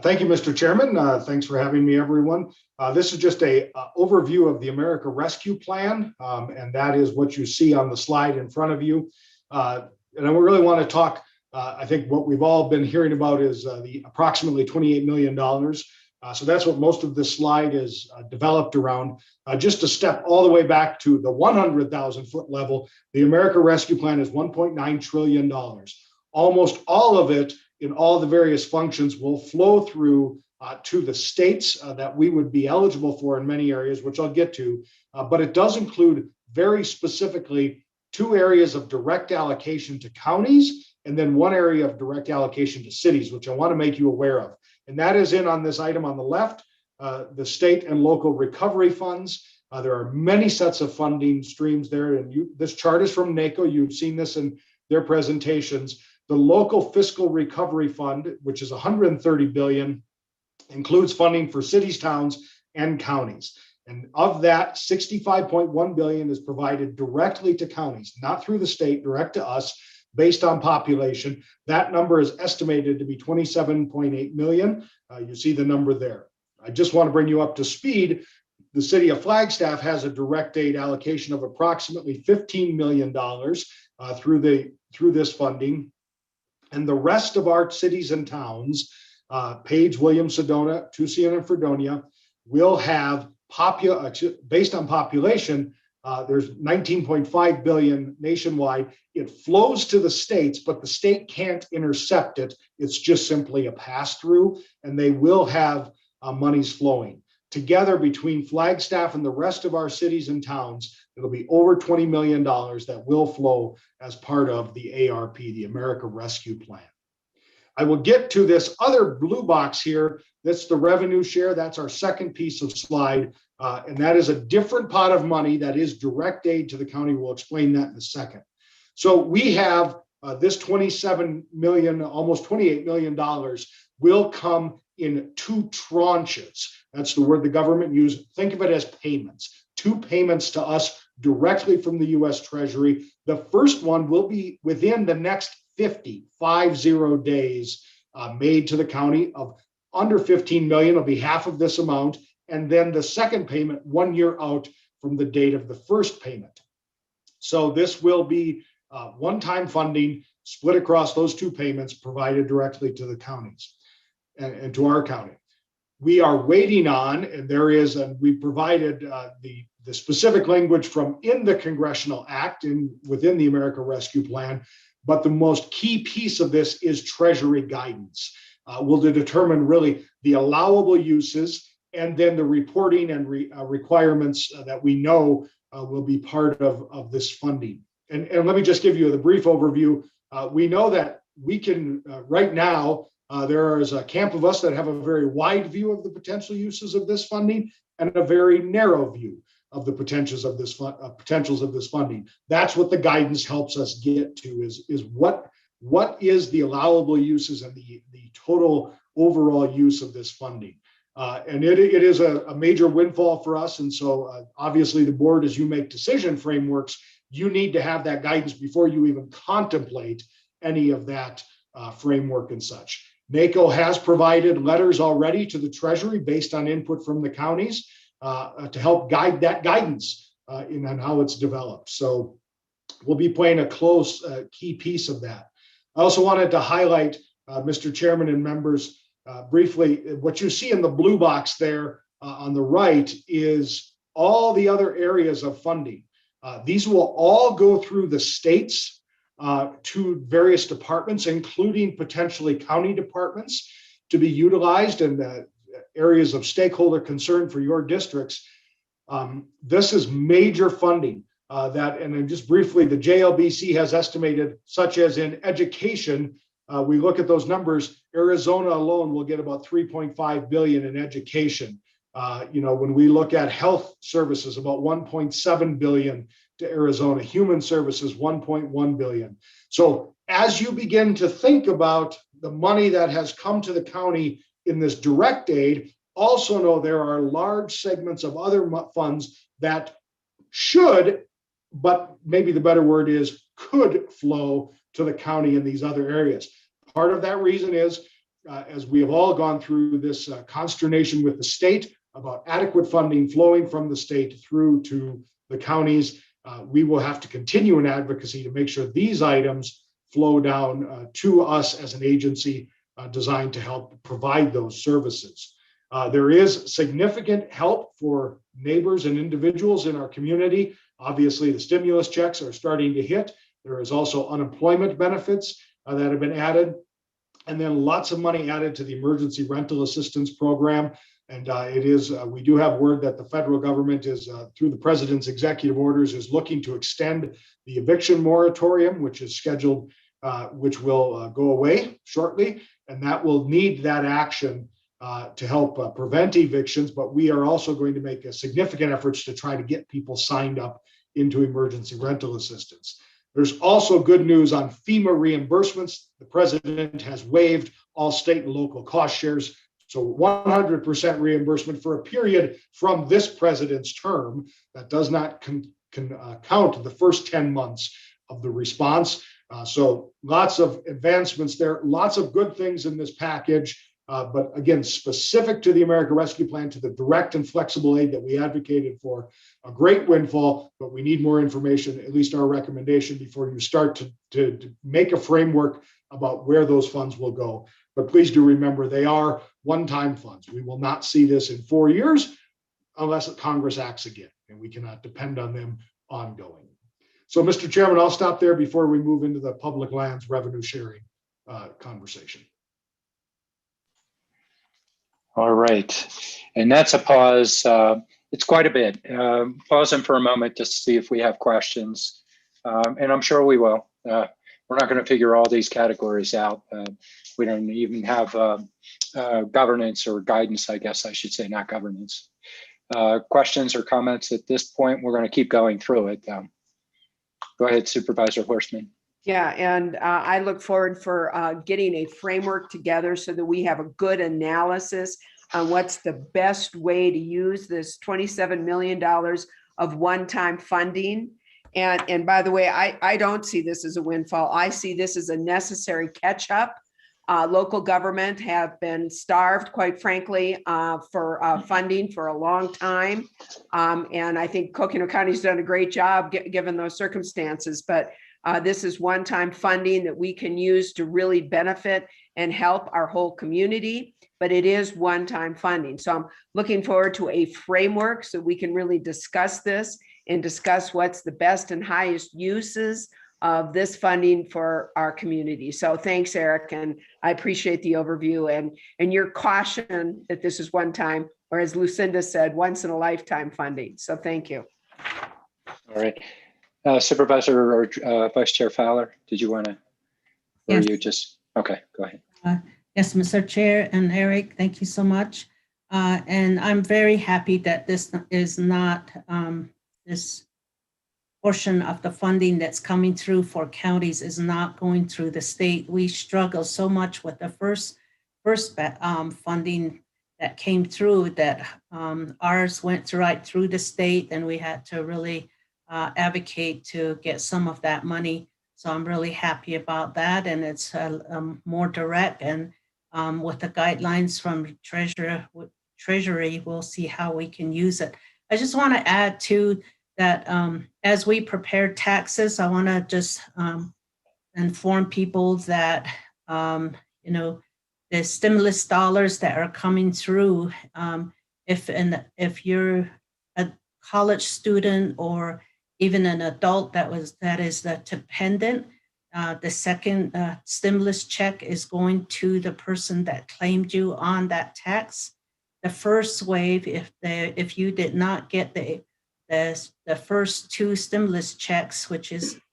Thank you, Mr. Chairman. Thanks for having me, everyone. This is just a overview of the America Rescue Plan, and that is what you see on the slide in front of you. And we really want to talk, I think what we've all been hearing about is the approximately $28 million. So that's what most of this slide is developed around. Just to step all the way back to the 100,000 foot level, the America Rescue Plan is $1.9 trillion. Almost all of it in all the various functions will flow through to the states that we would be eligible for in many areas, which I'll get to. But it does include very specifically 2 areas of direct allocation to counties, and then 1 area of direct allocation to cities, which I want to make you aware of. And that is in on this item on the left, the state and local recovery funds. There are many sets of funding streams there. And this chart is from NACO. You've seen this in their presentations. The local fiscal recovery fund, which is $130 billion, includes funding for cities, towns, and counties. And of that, 65.1 billion is provided directly to counties, not through the state, direct to us, based on population. That number is estimated to be 27.8 million. You see the number there. I just want to bring you up to speed. The city of Flagstaff has a direct aid allocation of approximately $15 million through this funding. And the rest of our cities and towns, Page, Williams, Sedona, Tucson, and Fredonia, will have, based on population, there's 19.5 billion nationwide. It flows to the states, but the state can't intercept it. It's just simply a pass-through, and they will have monies flowing. Together, between Flagstaff and the rest of our cities and towns, it'll be over $20 million that will flow as part of the ARP, the America Rescue Plan. I will get to this other blue box here. That's the revenue share. That's our second piece of slide. And that is a different pot of money that is direct aid to the county. We'll explain that in a second. So we have this 27 million, almost $28 million will come in two tranches. That's the word the government used. Think of it as payments. Two payments to us directly from the U.S. Treasury. The first one will be within the next 50 days made to the county of under 15 million. It'll be half of this amount. And then the second payment 1 year out from the date of the first payment. So this will be one-time funding split across those two payments provided directly to the counties and to our county. We are waiting on, and there is, and we provided the specific language from in the Congressional Act within the America Rescue Plan, but the most key piece of this is Treasury guidance. Will determine really the allowable uses and then the reporting and requirements that we know will be part of this funding. And let me just give you the brief overview. We know that we can, right now, there is a camp of us that have a very wide view of the potential uses of this funding and a very narrow view of the potentials of this funding. That's what the guidance helps us get to is what is the allowable uses and the total overall use of this funding. And it is a major windfall for us. And so obviously the board, as you make decision frameworks, you need to have that guidance before you even contemplate any of that framework and such. NACO has provided letters already to the Treasury based on input from the counties to help guide that guidance in on how it's developed. So we'll be playing a close key piece of that. I also wanted to highlight, Mr. Chairman and members, briefly, what you see in the blue box there on the right is all the other areas of funding. These will all go through the states to various departments, including potentially county departments, to be utilized in the areas of stakeholder concern for your districts. This is major funding and then just briefly, the JLBC has estimated, such as in education, we look at those numbers, Arizona alone will get about 3.5 billion in education. When we look at health services, about 1.7 billion to Arizona, human services, 1.1 billion. So as you begin to think about the money that has come to the county in this direct aid, also know there are large segments of other funds that should, but maybe the better word is could flow to the county in these other areas. Part of that reason is, as we have all gone through this consternation with the state about adequate funding flowing from the state through to the counties, we will have to continue in advocacy to make sure these items flow down to us as an agency designed to help provide those services. There is significant help for neighbors and individuals in our community. Obviously, the stimulus checks are starting to hit. There is also unemployment benefits that have been added, and then lots of money added to the emergency rental assistance program. And we do have word that the federal government is, through the president's executive orders, is looking to extend the eviction moratorium, which is scheduled, which will go away shortly. And that will need that action to help prevent evictions. But we are also going to make a significant efforts to try to get people signed up into emergency rental assistance. There's also good news on FEMA reimbursements. The president has waived all state and local cost shares So 100% reimbursement for a period from this president's term. That does not count the first 10 months of the response. So lots of advancements there, lots of good things in this package. But again, specific to the American Rescue Plan, to the direct and flexible aid that we advocated for, a great windfall, but we need more information, at least our recommendation, before you start to make a framework about where those funds will go. But please do remember, they are one-time funds. We will not see this in 4 years unless Congress acts again, and we cannot depend on them ongoing. So, Mr. Chairman, I'll stop there before we move into the public lands revenue sharing conversation. All right, and that's a pause. It's quite a bit. Pausing for a moment to see if we have questions, and I'm sure we will. We're not going to figure all these categories out. We don't even have governance or guidance, I guess I should say, not governance. Questions or comments at this point? We're going to keep going through it. Go ahead, Supervisor Horstman. Yeah, and I look forward for getting a framework together so that we have a good analysis on what's the best way to use this $27 million of one-time funding. And by the way, I don't see this as a windfall. I see this as a necessary catch-up. Local government have been starved, quite frankly, for funding for a long time. And I think Coconino County's done a great job given those circumstances, but this is one-time funding that we can use to really benefit and help our whole community, but it is one-time funding. So I'm looking forward to a framework so we can really discuss this and discuss what's the best and highest uses of this funding for our community. So thanks, Eric, and I appreciate the overview and your caution that this is one time, or as Lucinda said, once in a lifetime funding. So thank you. All right. Supervisor or Vice Chair Fowler, did you want to, or Yes. you just, okay, go ahead. Yes, Mr. Chair and Eric, thank you so much. And I'm very happy that this is not this portion of the funding that's coming through for counties is not going through the state. We struggle so much with the first funding that came through that ours went right through the state, and we had to really advocate to get some of that money. So I'm really happy about that, and it's more direct, and with the guidelines from Treasury, we'll see how we can use it. I just want to add to that as we prepare taxes, I want to just inform people that the stimulus dollars that are coming through, if you're a college student or even an adult that is the dependent, the second stimulus check is going to the person that claimed you on that tax. The first wave, if you did not get the first two stimulus checks,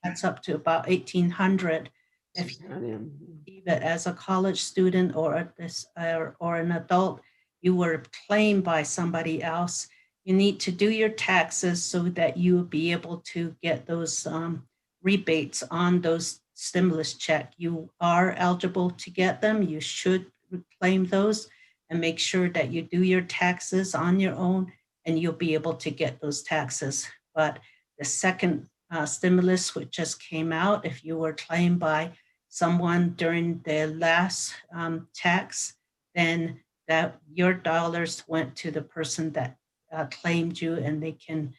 that's up to about $1,800, if you receive it as a college student or an adult, you were claimed by somebody else. You need to do your taxes so that you will be able to get those rebates on those stimulus check. You are eligible to get them. You should claim those and make sure that you do your taxes on your own, and you'll be able to get those taxes. But the second stimulus, which just came out, if you were claimed by someone during the last tax, then that your dollars went to the person that claimed you, and they can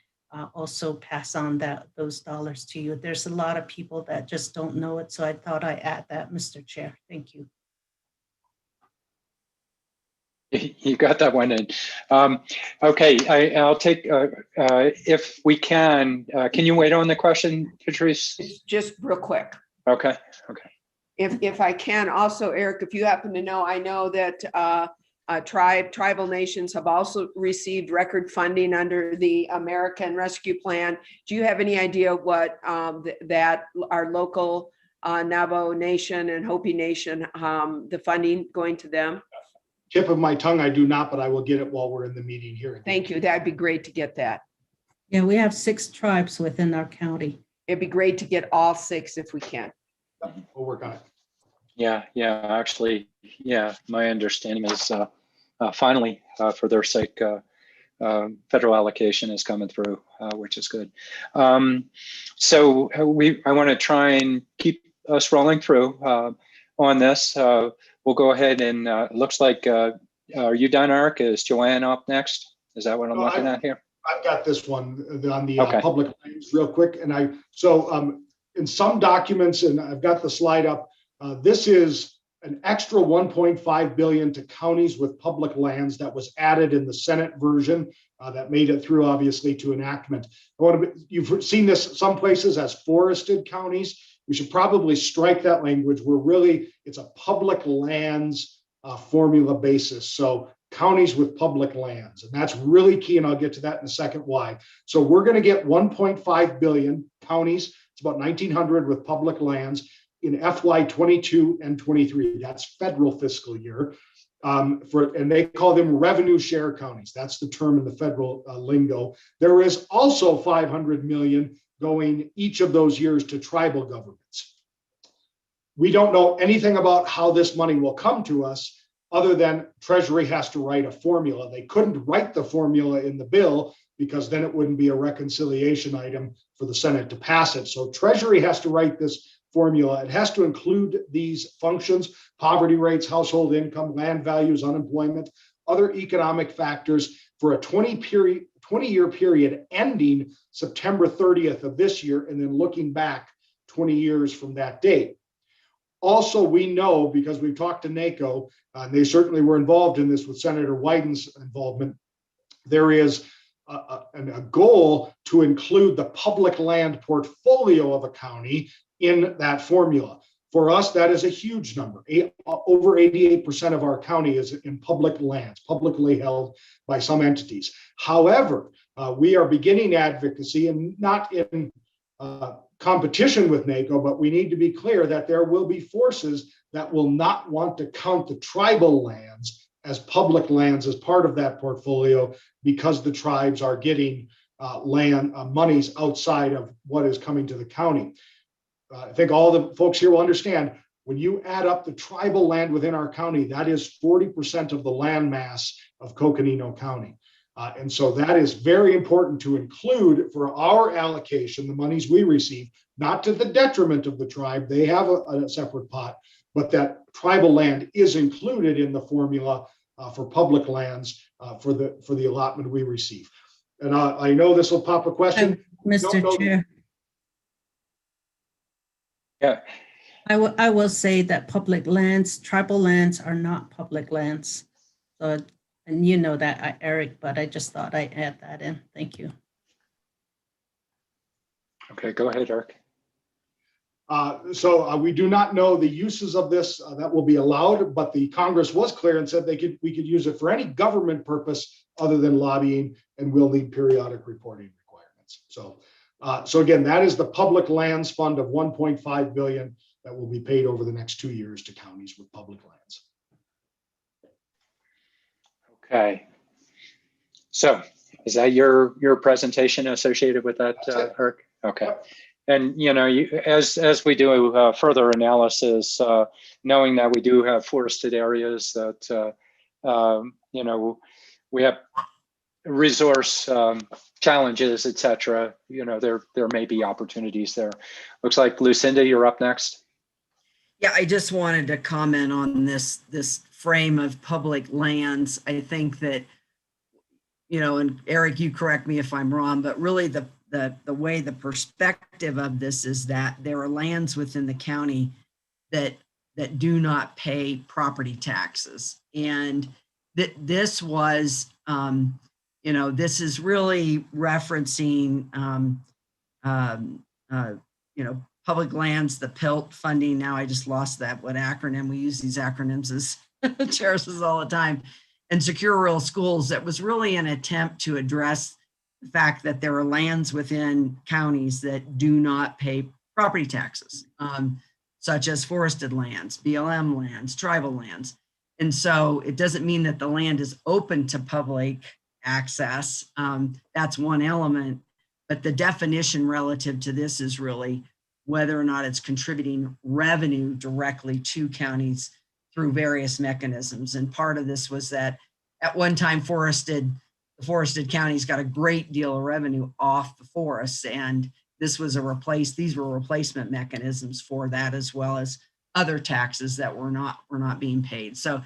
also pass on those dollars to you. There's a lot of people that just don't know it, so I thought I'd add that, Mr. Chair. Thank you. You got that one in. Okay, I'll take, if we can you wait on the question, Patrice? Just real quick. Okay. If I can also, Eric, if you happen to know, I know that tribal nations have also received record funding under the American Rescue Plan. Do you have any idea what that our local Navajo Nation and Hopi Nation, the funding going to them? Tip of my tongue, I do not, but I will get it while we're in the meeting here. Thank you. That'd be great to get that. Yeah, we have 6 tribes within our county. It'd be great to get all 6 if we can. We'll work on it. Yeah, actually, yeah, my understanding is finally, for their sake, federal allocation is coming through, which is good. So I want to try and keep us rolling through on this. We'll go ahead and it looks like, are you done, Eric? Is Joanne up next? Is that what I'm looking at here? I've got this one on the Okay. public lands real quick. And in some documents, and I've got the slide up, this is an extra 1.5 billion to counties with public lands that was added in the Senate version that made it through, obviously, to enactment. You've seen this some places as forested counties. We should probably strike that language. It's a public lands formula basis. So counties with public lands, and that's really key. And I'll get to that in a second why. So we're going to get 1.5 billion counties. It's about 1,900 with public lands in FY 22 and 23. That's federal fiscal year. And they call them revenue share counties. That's the term in the federal lingo. There is also 500 million going each of those years to tribal governments. We don't know anything about how this money will come to us other than Treasury has to write a formula. They couldn't write the formula in the bill because then it wouldn't be a reconciliation item for the Senate to pass it. So Treasury has to write this formula. It has to include these functions: poverty rates, household income, land values, unemployment, other economic factors for a 20-year period ending September 30th of this year, and then looking back 20 years from that date. Also, we know, because we've talked to NACO, and they certainly were involved in this with Senator Wyden's involvement, there is a goal to include the public land portfolio of a county in that formula. For us, that is a huge number. Over 88% of our county is in public lands, publicly held by some entities. However, we are beginning advocacy, and not in competition with NACO, but we need to be clear that there will be forces that will not want to count the tribal lands as public lands as part of that portfolio, because the tribes are getting land monies outside of what is coming to the county. I think all the folks here will understand, when you add up the tribal land within our county, that is 40% of the land mass of Coconino County. And so that is very important to include for our allocation, the monies we receive, not to the detriment of the tribe. They have a separate pot, but that tribal land is included in the formula for public lands for the allotment we receive. And I know this will pop a question. Mr. Chair. Yeah. I will say that public lands, tribal lands are not public lands. So, and you know that, Eric, but I just thought I'd add that in. Thank you. Okay, go ahead, Eric. So we do not know the uses of this that will be allowed, but the Congress was clear and said we could use it for any government purpose other than lobbying, and we'll need periodic reporting requirements. So again, that is the public lands fund of 1.5 billion that will be paid over the next 2 years to counties with public lands. Okay. So is that your presentation associated with that, Eric? Okay. And, you know, as we do further analysis, knowing that we do have forested areas that, you know, we have resource challenges, et cetera, you know, there may be opportunities there. Looks like Lucinda, you're up next. Yeah, I just wanted to comment on this frame of public lands. I think that, you know, and Eric, you correct me if I'm wrong, but really the way the perspective of this is that there are lands within the county that do not pay property taxes. And this was, you know, this is really referencing, you know, public lands, the PILT funding. Now I just lost that, what acronym. We use these acronyms as Chair says all the time. And secure rural schools. That was really an attempt to address the fact that there are lands within counties that do not pay property taxes, such as forested lands, BLM lands, tribal lands. And so it doesn't mean that the land is open to public access. That's one element, but the definition relative to this is really whether or not it's contributing revenue directly to counties through various mechanisms. And part of this was that at one time the forested counties got a great deal of revenue off the forests, and these were replacement mechanisms for that, as well as other taxes that were not being paid. So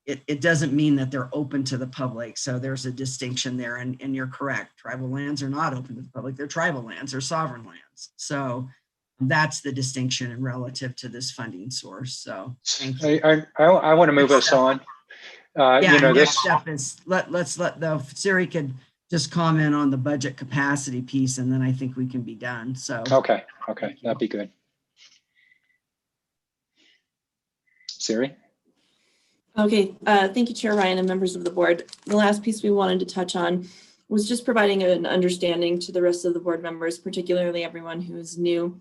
it doesn't mean that they're open to the public. So there's a distinction there, and you're correct. Tribal lands are not open to the public. They're tribal lands, they're sovereign lands. So that's the distinction relative to this funding source. So thank you. I want to move us on. Next step is let's let Siri could just comment on the budget capacity piece, and then I think we can be done. So okay, that'd be good. Siri. Okay, thank you, Chair Ryan and members of the board. The last piece we wanted to touch on was just providing an understanding to the rest of the board members, particularly everyone who is new,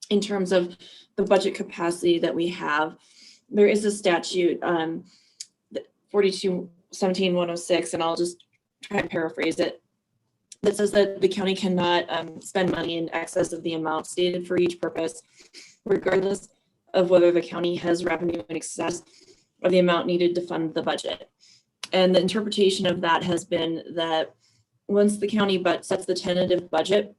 in terms of the budget capacity that we have. There is a statute, 42-17-106, and I'll just try and paraphrase it, that says that the county cannot spend money in excess of the amount stated for each purpose, regardless of whether the county has revenue in excess of the amount needed to fund the budget. And the interpretation of that has been that once the county sets the tentative budget,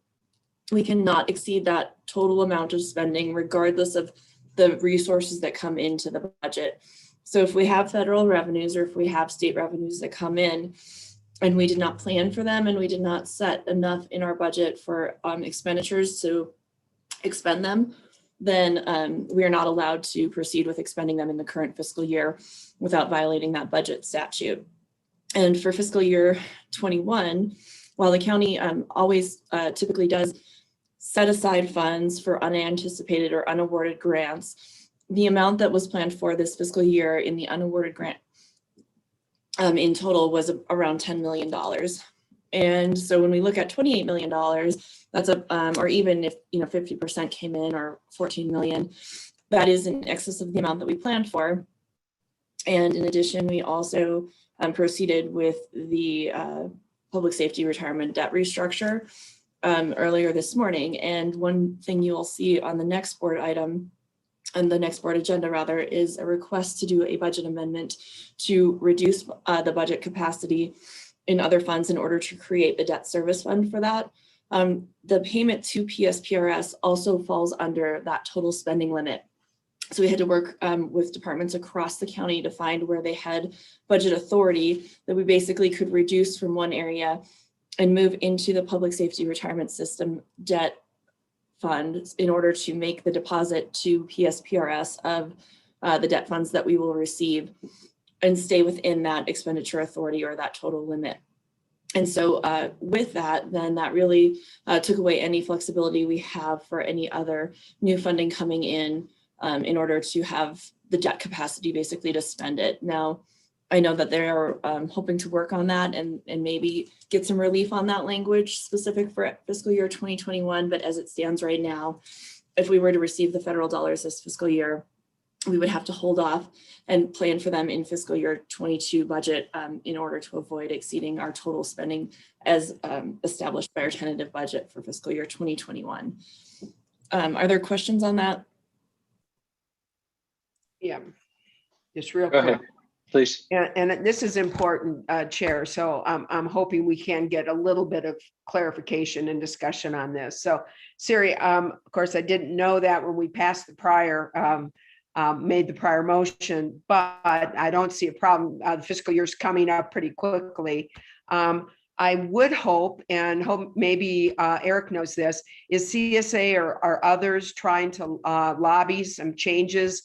we cannot exceed that total amount of spending regardless of the resources that come into the budget. So if we have federal revenues or if we have state revenues that come in and we did not plan for them and we did not set enough in our budget for expenditures to expend them, then we are not allowed to proceed with expending them in the current fiscal year without violating that budget statute. And for fiscal year 21, while the county always typically does set aside funds for unanticipated or unawarded grants, the amount that was planned for this fiscal year in the unawarded grant in total was around $10 million. And so when we look at $28 million, that's or even if 50% came in, or 14 million, that is in excess of the amount that we planned for. And in addition, we also proceeded with the public safety retirement debt restructure earlier this morning. And one thing you'll see on the next board item, and the next board agenda rather, is a request to do a budget amendment to reduce the budget capacity in other funds in order to create the debt service fund for that. The payment to PSPRS also falls under that total spending limit. So we had to work with departments across the county to find where they had budget authority that we basically could reduce from one area and move into the public safety retirement system debt fund in order to make the deposit to PSPRS of the debt funds that we will receive and stay within that expenditure authority or that total limit. And so with that, then that really took away any flexibility we have for any other new funding coming in order to have the debt capacity basically to spend it. Now, I know that they're hoping to work on that and maybe get some relief on that language specific for fiscal year 2021. But as it stands right now, if we were to receive the federal dollars this fiscal year, we would have to hold off and plan for them in fiscal year 22 budget in order to avoid exceeding our total spending as established by our tentative budget for fiscal year 2021. Are there questions on that? Yeah, just real Go quick. ahead, please. And this is important, Chair. So I'm hoping we can get a little bit of clarification and discussion on this. So Siri, of course, I didn't know that when we passed the prior, made the prior motion, but I don't see a problem. The fiscal year's coming up pretty quickly. I would hope, and hope maybe Eric knows this, is CSA or others trying to lobby some changes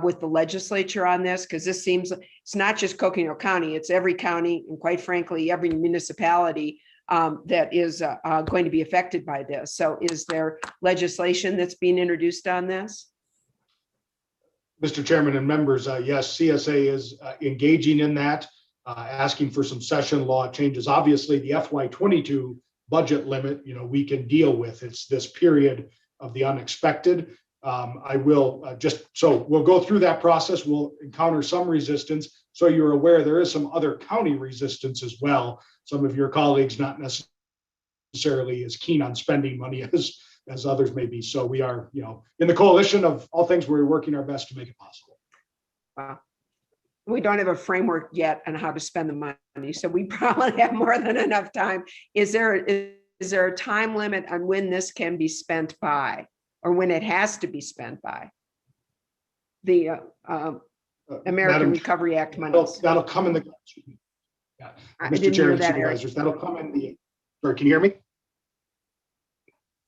with the legislature on this? Because this seems, it's not just Coconino County, it's every county, and quite frankly, every municipality that is going to be affected by this. So is there legislation that's being introduced on this? Mr. Chairman and members, yes, CSA is engaging in that, asking for some session law changes. Obviously, the FY22 budget limit, we can deal with. It's this period of the unexpected. I will we'll go through that process. We'll encounter some resistance. So you're aware there is some other county resistance as well. Some of your colleagues not necessarily as keen on spending money as others may be. So we are, in the coalition of all things, we're working our best to make it possible. Wow. we don't have a framework yet on how to spend the money, so we probably have more than enough time. Is there a time limit on when this can be spent by, or when it has to be spent by? The American Madam, Recovery Act monies. that'll come in the, yeah. I Mr. didn't Chair hear and that, Eric. Supervisors, that'll come in the, sorry, can you hear me?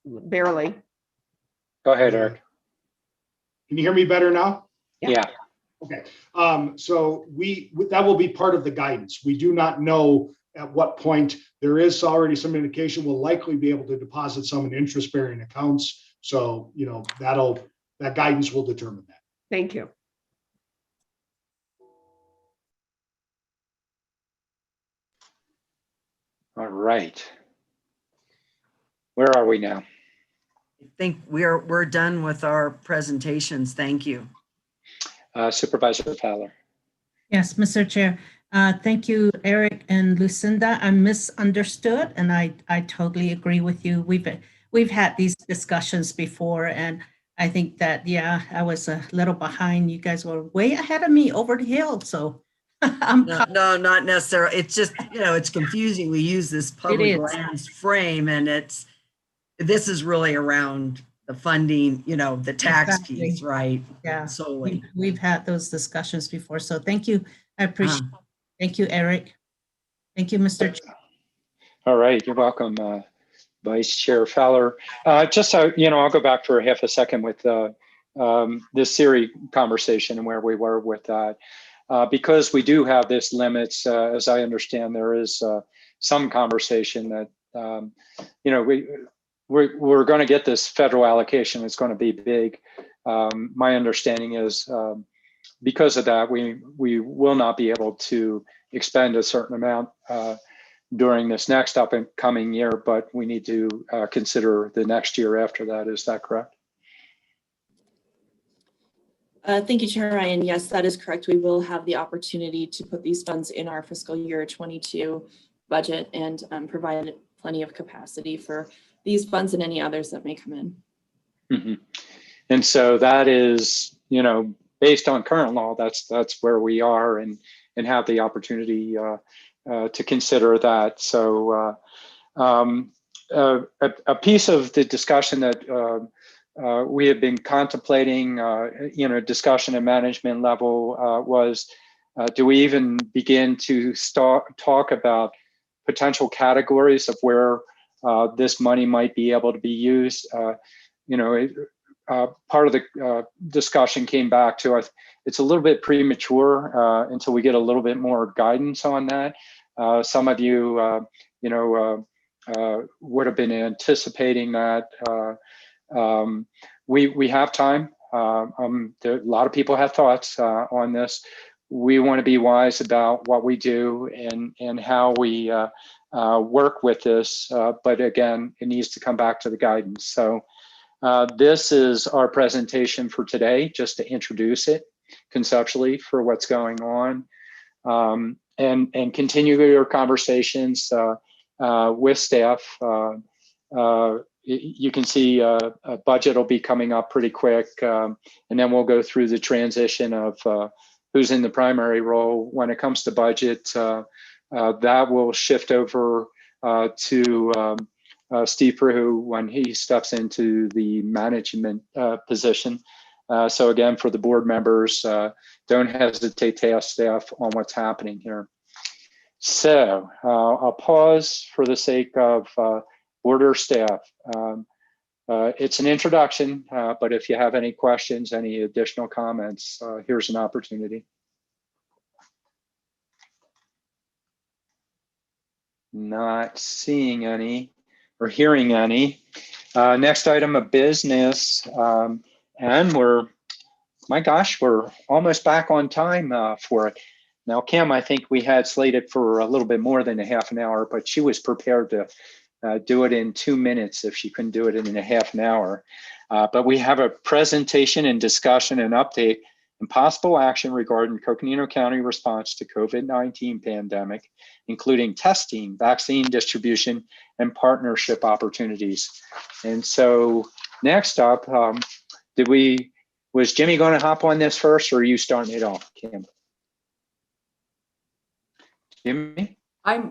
Barely. Go ahead, Eric. Can you hear me better now? Yeah. Okay, so that will be part of the guidance. We do not know at what point. There is already some indication we'll likely be able to deposit some in interest-bearing accounts. So, you know, that guidance will determine that. Thank you. All right. Where are we now? I think we're done with our presentations. Thank you. Supervisor Fowler. Yes, Mr. Chair. Thank you, Eric and Lucinda. I misunderstood, and I totally agree with you. We've had these discussions before, and I think that, yeah, I was a little behind. You guys were way ahead of me over the hill, so No, not necessarily. It's just, you know, it's confusing. We use this public lands frame, and this is really around the funding, you know, the tax piece, right? Yeah, solely. We've had those discussions before, so thank you. I appreciate it. Thank you, Eric. Thank you, Mr. Chair. All right, you're welcome, Vice Chair Fowler. Just so you know, I'll go back for half a second with this Siri conversation and where we were with that. Because we do have this limits, as I understand, there is some conversation that, you know, we're going to get this federal allocation. It's going to be big. My understanding is because of that, we will not be able to expend a certain amount during this next up and coming year, but we need to consider the next year after that. Is that correct? Thank you, Chair Ryan. Yes, that is correct. We will have the opportunity to put these funds in our fiscal year 22 budget and provide plenty of capacity for these funds and any others that may come in. Mm-hmm. And so that is, you know, based on current law, that's where we are and have the opportunity to consider that. So a piece of the discussion that we have been contemplating, you know, discussion at management level was, do we even begin to talk about potential categories of where this money might be able to be used? You know, part of the discussion came back to, it's a little bit premature until we get a little bit more guidance on that. Some of you, you know, would have been anticipating that. We have time. A lot of people have thoughts on this. We want to be wise about what we do and how we work with this. But again, it needs to come back to the guidance. So this is our presentation for today, just to introduce it conceptually for what's going on, and continue your conversations with staff. You can see a budget will be coming up pretty quick, and then we'll go through the transition of who's in the primary role. When it comes to budget, that will shift over to Steve Prahu when he steps into the management position. So again, for the board members, don't hesitate to ask staff on what's happening here. So I'll pause for the sake of board or staff. It's an introduction, but if you have any questions, any additional comments, here's an opportunity. Not seeing any or hearing any. Next item of business, and my gosh, we're almost back on time for it. Now, Kim, I think we had slated for a little bit more than a half an hour, but she was prepared to do it in 2 minutes if she couldn't do it in a half an hour. But we have a presentation and discussion and update and possible action regarding Coconino County response to COVID-19 pandemic, including testing, vaccine distribution, and partnership opportunities. And so next up, was Jimmy going to hop on this first, or are you starting it off, Kim? Jimmy? I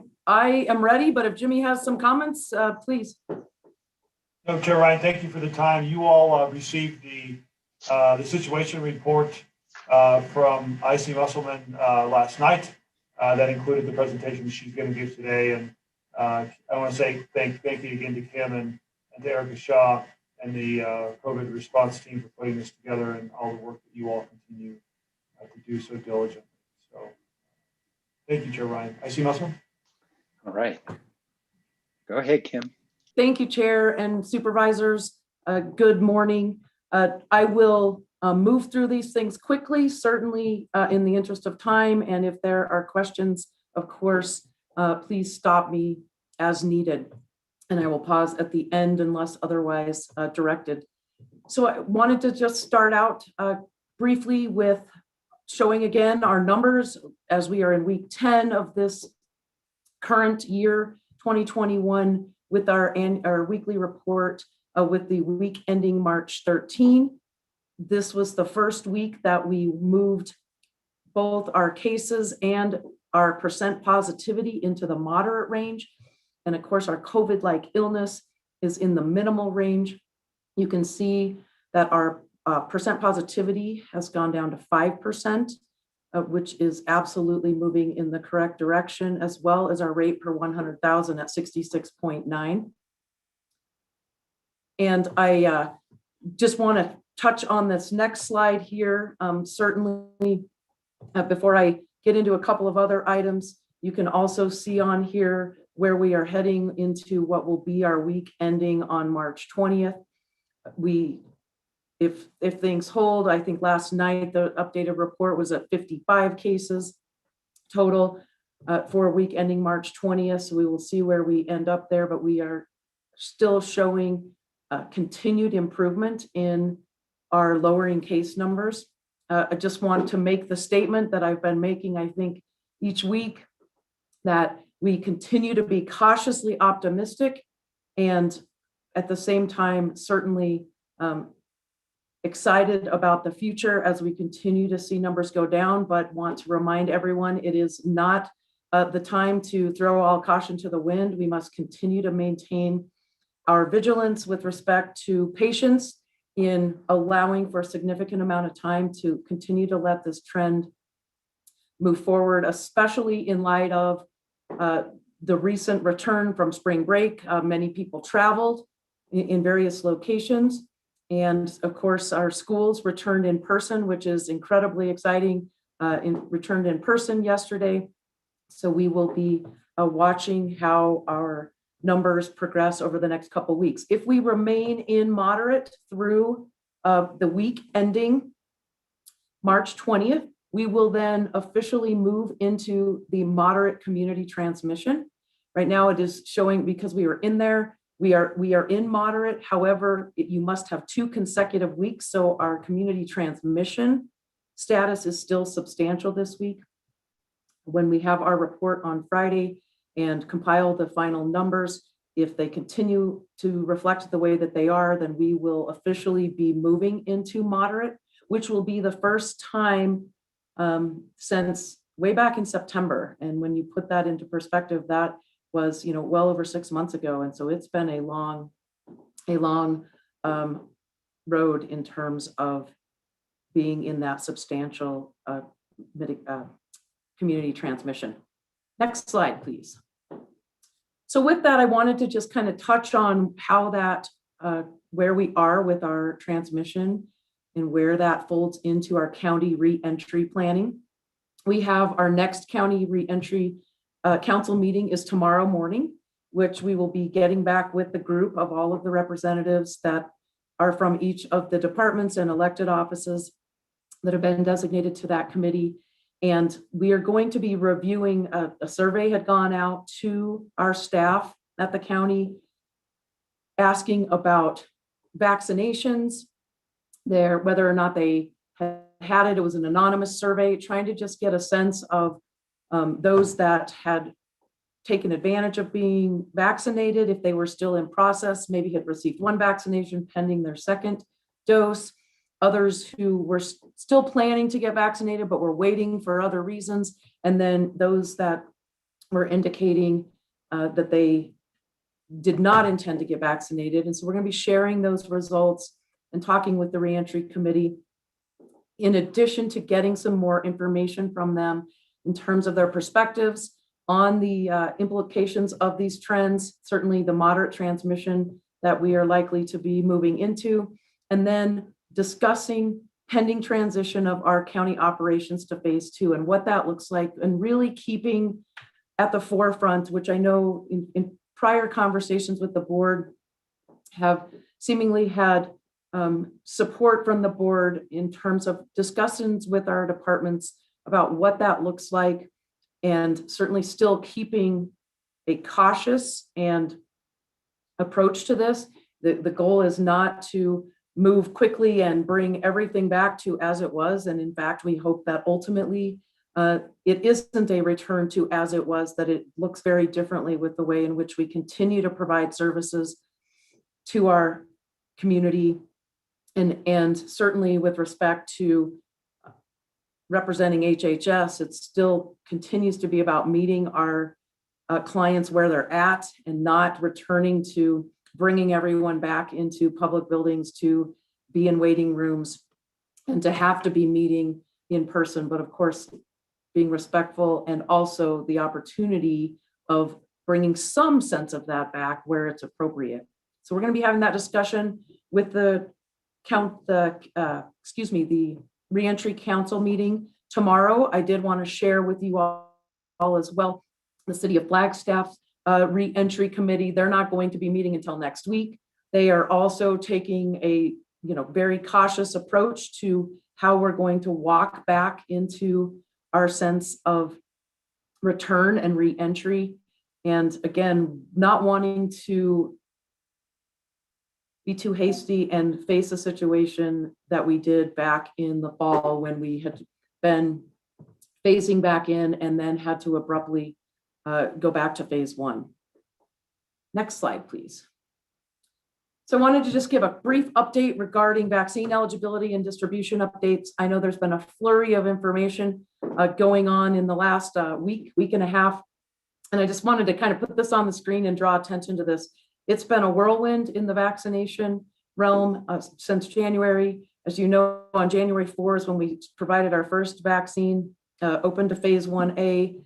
am ready, but if Jimmy has some comments, please. No, Chair Ryan, thank you for the time. You all received the situation report from I.C. Musselman last night. That included the presentation she's going to give today. And I want to say thank you again to Kim and to Erica Shaw and the COVID response team for putting this together and all the work that you all continue to do so diligently. So thank you, Chair Ryan. I.C. Musselman. All right. Go ahead, Kim. Thank you, Chair and Supervisors. Good morning. I will move through these things quickly, certainly in the interest of time. And if there are questions, of course, please stop me as needed. And I will pause at the end unless otherwise directed. So I wanted to just start out briefly with showing again our numbers as we are in week 10 of this current year, 2021, with our weekly report with the week ending March 13. This was the first week that we moved both our cases and our percent positivity into the moderate range. And of course, our COVID-like illness is in the minimal range. You can see that our percent positivity has gone down to 5%, which is absolutely moving in the correct direction, as well as our rate per 100,000 at 66.9. And I just want to touch on this next slide here. Certainly, before I get into a couple of other items, you can also see on here where we are heading into what will be our week ending on March 20th. If things hold, I think last night the updated report was at 55 cases total for a week ending March 20th. So we will see where we end up there, but we are still showing continued improvement in our lowering case numbers. I just want to make the statement that I've been making, I think, each week, that we continue to be cautiously optimistic and at the same time, certainly excited about the future as we continue to see numbers go down, but want to remind everyone it is not the time to throw all caution to the wind. We must continue to maintain our vigilance with respect to patients in allowing for a significant amount of time to continue to let this trend move forward, especially in light of the recent return from spring break. Many people traveled in various locations. And of course, our schools returned in person, which is incredibly exciting, returned in person yesterday. So we will be watching how our numbers progress over the next couple of weeks. If we remain in moderate through the week ending March 20th, we will then officially move into the moderate community transmission. Right now it is showing, because we are in there, we are in moderate. However, you must have 2 consecutive weeks. So our community transmission status is still substantial this week. When we have our report on Friday and compile the final numbers, if they continue to reflect the way that they are, then we will officially be moving into moderate, which will be the first time since way back in September. And when you put that into perspective, that was, well over 6 months ago. And so it's been a long road in terms of being in that substantial community transmission. Next slide, please. So with that, I wanted to just kind of touch on how that, where we are with our transmission and where that folds into our county re-entry planning. We have our next county re-entry council meeting is tomorrow morning, which we will be getting back with the group of all of the representatives that are from each of the departments and elected offices that have been designated to that committee. And we are going to be reviewing, a survey had gone out to our staff at the county asking about vaccinations, whether or not they had it. It was an anonymous survey, trying to just get a sense of those that had taken advantage of being vaccinated, if they were still in process, maybe had received 1 vaccination pending their 2nd dose. Others who were still planning to get vaccinated, but were waiting for other reasons. And then those that were indicating that they did not intend to get vaccinated. And so we're going to be sharing those results and talking with the reentry committee, in addition to getting some more information from them in terms of their perspectives on the implications of these trends, certainly the moderate transmission that we are likely to be moving into, and then discussing pending transition of our county operations to phase 2 and what that looks like, and really keeping at the forefront, which I know in prior conversations with the board have seemingly had support from the board in terms of discussions with our departments about what that looks like, and certainly still keeping a cautious and approach to this. The goal is not to move quickly and bring everything back to as it was. And in fact, we hope that ultimately it isn't a return to as it was, that it looks very differently with the way in which we continue to provide services to our community. And certainly with respect to representing HHS, it still continues to be about meeting our clients where they're at and not returning to bringing everyone back into public buildings to be in waiting rooms and to have to be meeting in person, but of course, being respectful, and also the opportunity of bringing some sense of that back where it's appropriate. So we're going to be having that discussion with the Reentry Council meeting tomorrow. I did want to share with you all as well, the City of Flagstaff's Reentry Committee. They're not going to be meeting until next week. They are also taking a very cautious approach to how we're going to walk back into our sense of return and reentry. And again, not wanting to be too hasty and face a situation that we did back in the fall when we had been phasing back in and then had to abruptly go back to phase 1. Next slide, please. So I wanted to just give a brief update regarding vaccine eligibility and distribution updates. I know there's been a flurry of information going on in the last week and a half. And I just wanted to kind of put this on the screen and draw attention to this. It's been a whirlwind in the vaccination realm since January. As you know, on January 4th is when we provided our first vaccine, open to phase 1A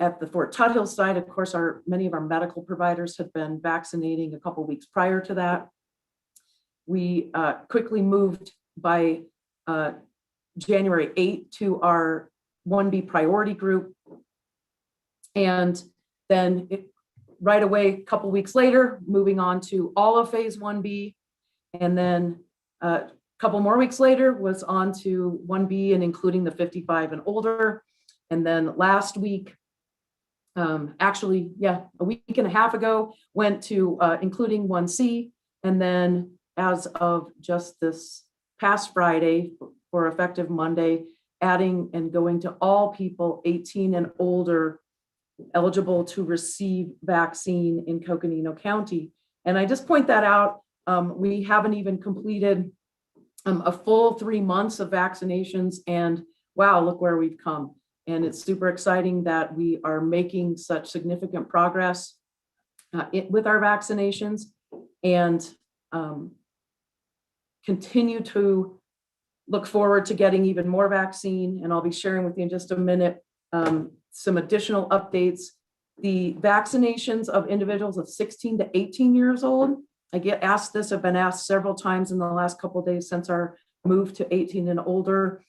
at the Fort Tuthill site. Of course, many of our medical providers had been vaccinating a couple weeks prior to that. We quickly moved by January 8th to our 1B priority group. And then right away, a couple weeks later, moving on to all of phase 1B. And then a couple more weeks later was on to 1B and including the 55 and older. And then last week, a week and a half ago, went to including 1C. And then as of just this past Friday, for effective Monday, adding and going to all people 18 and older eligible to receive vaccine in Coconino County. And I just point that out. We haven't even completed a full 3 months of vaccinations, and wow, look where we've come. And it's super exciting that we are making such significant progress with our vaccinations, and continue to look forward to getting even more vaccine. And I'll be sharing with you in just a minute some additional updates. The vaccinations of individuals of 16 to 18 years old, I've been asked several times in the last couple of days since our move to 18 and older.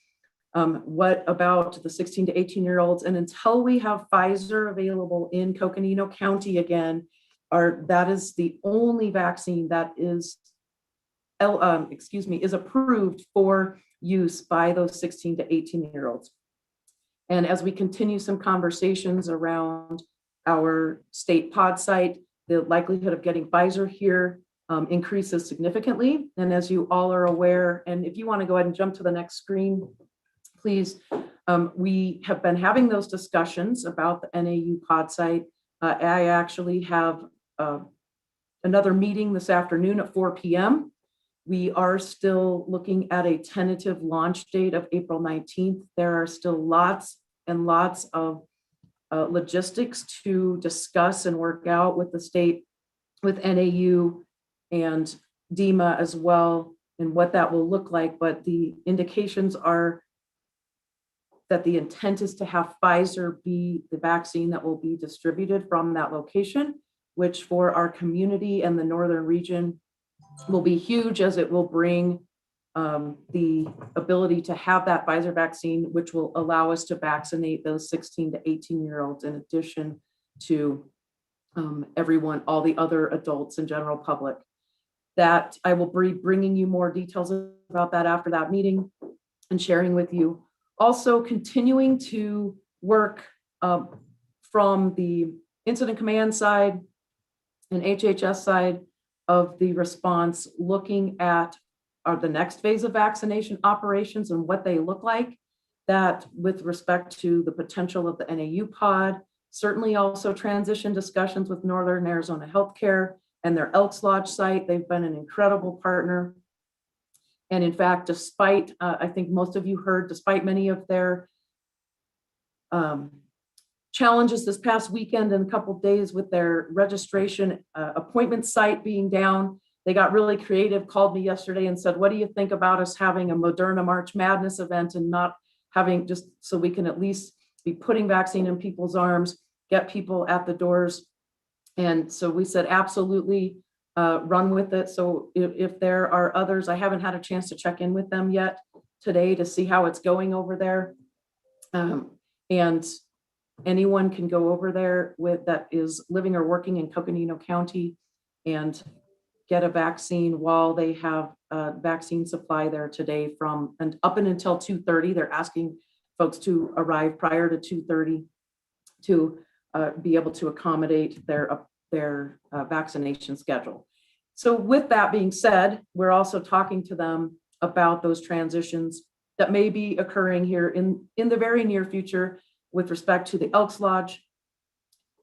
What about the 16 to 18-year-olds? And until we have Pfizer available in Coconino County again, that is the only vaccine that is approved for use by those 16 to 18-year-olds. And as we continue some conversations around our state pod site, the likelihood of getting Pfizer here increases significantly. And as you all are aware, and if you want to go ahead and jump to the next screen, please, we have been having those discussions about the NAU pod site. I actually have another meeting this afternoon at 4 p.m. We are still looking at a tentative launch date of April 19th. There are still lots and lots of logistics to discuss and work out with the state, with NAU and DEMA as well, and what that will look like. But the indications are that the intent is to have Pfizer be the vaccine that will be distributed from that location, which for our community and the northern region will be huge, as it will bring the ability to have that Pfizer vaccine, which will allow us to vaccinate those 16 to 18-year-olds in addition to everyone, all the other adults and general public. That I will be bringing you more details about that after that meeting and sharing with you. Also continuing to work from the incident command side and HHS side of the response, looking at the next phase of vaccination operations and what they look like. That with respect to the potential of the NAU pod, certainly also transition discussions with Northern Arizona Healthcare and their Elks Lodge site. They've been an incredible partner. And in fact, despite, I think most of you heard, despite many of their challenges this past weekend and a couple of days with their registration appointment site being down, they got really creative, called me yesterday and said, what do you think about us having a Moderna March Madness event and not having, just so we can at least be putting vaccine in people's arms, get people at the doors. And so we said, absolutely, run with it. So if there are others, I haven't had a chance to check in with them yet today to see how it's going over there. And anyone can go over there with that is living or working in Coconino County and get a vaccine while they have a vaccine supply there today from and up and until 2:30. They're asking folks to arrive prior to 2:30 to be able to accommodate their vaccination schedule. So with that being said, we're also talking to them about those transitions that may be occurring here in the very near future with respect to the Elks Lodge,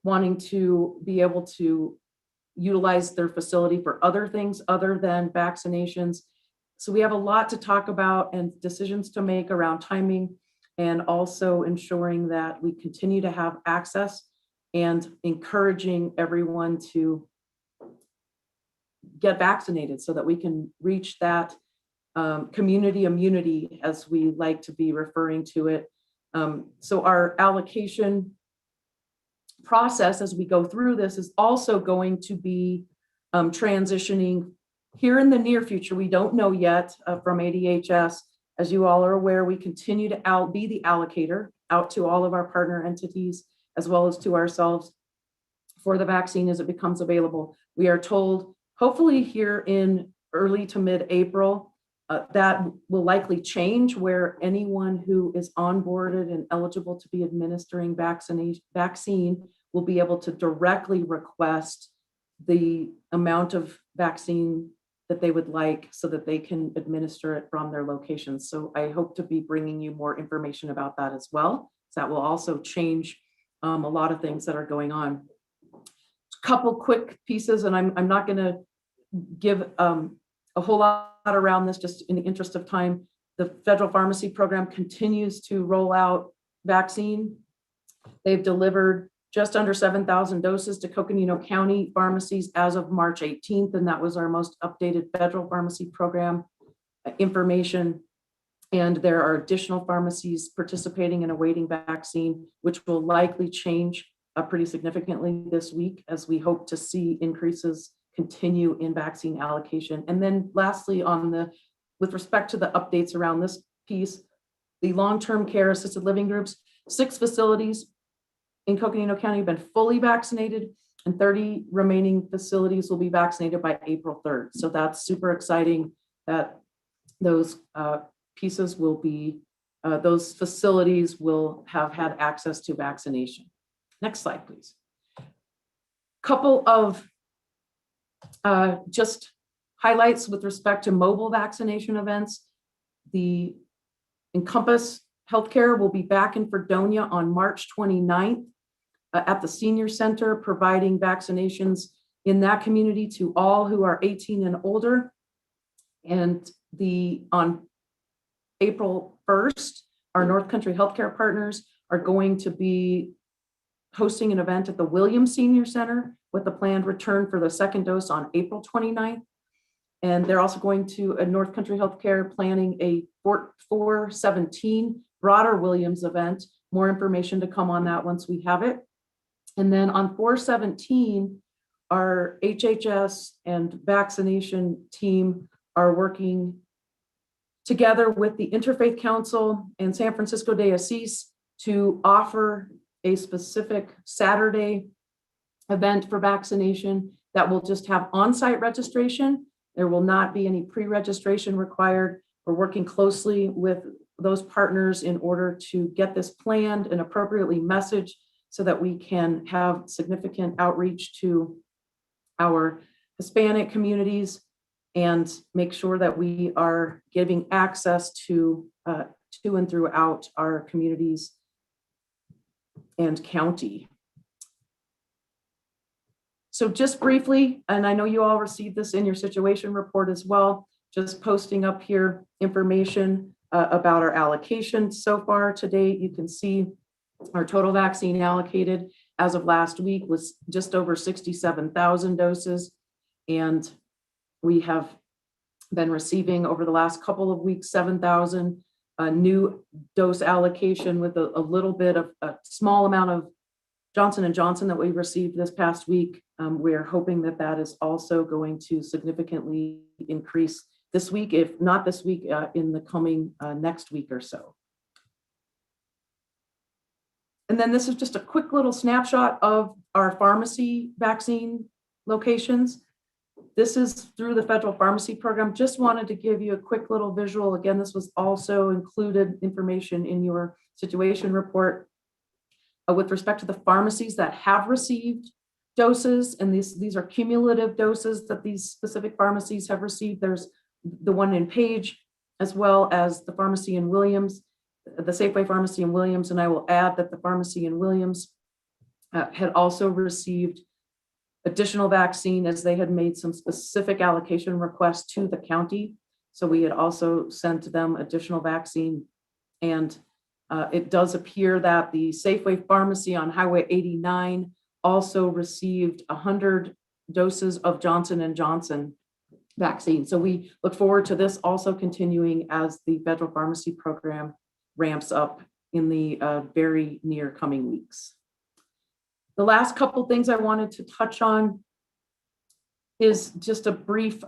wanting to be able to utilize their facility for other things other than vaccinations. So we have a lot to talk about and decisions to make around timing, and also ensuring that we continue to have access and encouraging everyone to get vaccinated so that we can reach that community immunity, as we like to be referring to it. So our allocation process as we go through this is also going to be transitioning here in the near future. We don't know yet from ADHS. As you all are aware, we continue to be the allocator out to all of our partner entities, as well as to ourselves, for the vaccine as it becomes available. We are told, hopefully here in early to mid-April, that will likely change, where anyone who is onboarded and eligible to be administering vaccine will be able to directly request the amount of vaccine that they would like so that they can administer it from their locations. So I hope to be bringing you more information about that as well. So that will also change a lot of things that are going on. A couple quick pieces, and I'm not going to give a whole lot around this, just in the interest of time. The federal pharmacy program continues to roll out vaccine. They've delivered just under 7,000 doses to Coconino County pharmacies as of March 18th, and that was our most updated federal pharmacy program information. And there are additional pharmacies participating in awaiting vaccine, which will likely change pretty significantly this week, as we hope to see increases continue in vaccine allocation. And then lastly, with respect to the updates around this piece, the long-term care assisted living groups, 6 facilities in Coconino County have been fully vaccinated, and 30 remaining facilities will be vaccinated by April 3rd. So that's super exciting that those pieces will be, those facilities will have had access to vaccination. Next slide, please. Couple of just highlights with respect to mobile vaccination events. The Encompass Healthcare will be back in Fredonia on March 29th at the Senior Center, providing vaccinations in that community to all who are 18 and older. And on April 1st, our North Country Healthcare partners are going to be hosting an event at the Williams Senior Center with the planned return for the second dose on April 29th. And they're also going to North Country Healthcare planning a 417 broader Williams event. More information to come on that once we have it. And then on 417, our HHS and vaccination team are working together with the Interfaith Council and San Francisco de Assis to offer a specific Saturday event for vaccination that will just have on-site registration. There will not be any pre-registration required. We're working closely with those partners in order to get this planned and appropriately messaged so that we can have significant outreach to our Hispanic communities and make sure that we are giving access to and throughout our communities and county. So just briefly, and I know you all received this in your situation report as well, just posting up here information about our allocation so far to date. You can see our total vaccine allocated as of last week was just over 67,000 doses. And we have been receiving over the last couple of weeks, 7,000 new dose allocation with a little bit of a small amount of Johnson & Johnson that we received this past week. We're hoping that that is also going to significantly increase this week, if not this week, in the coming next week or so. And then this is just a quick little snapshot of our pharmacy vaccine locations. This is through the federal pharmacy program. Just wanted to give you a quick little visual. Again, this was also included information in your situation report with respect to the pharmacies that have received doses. And these are cumulative doses that these specific pharmacies have received. There's the one in Page, as well as the pharmacy in Williams, the Safeway pharmacy in Williams. And I will add that the pharmacy in Williams had also received additional vaccine as they had made some specific allocation requests to the county. So we had also sent them additional vaccine. And it does appear that the Safeway pharmacy on Highway 89 also received 100 doses of Johnson & Johnson vaccine. So we look forward to this also continuing as the federal pharmacy program ramps up in the very near coming weeks. The last couple things I wanted to touch on is just a brief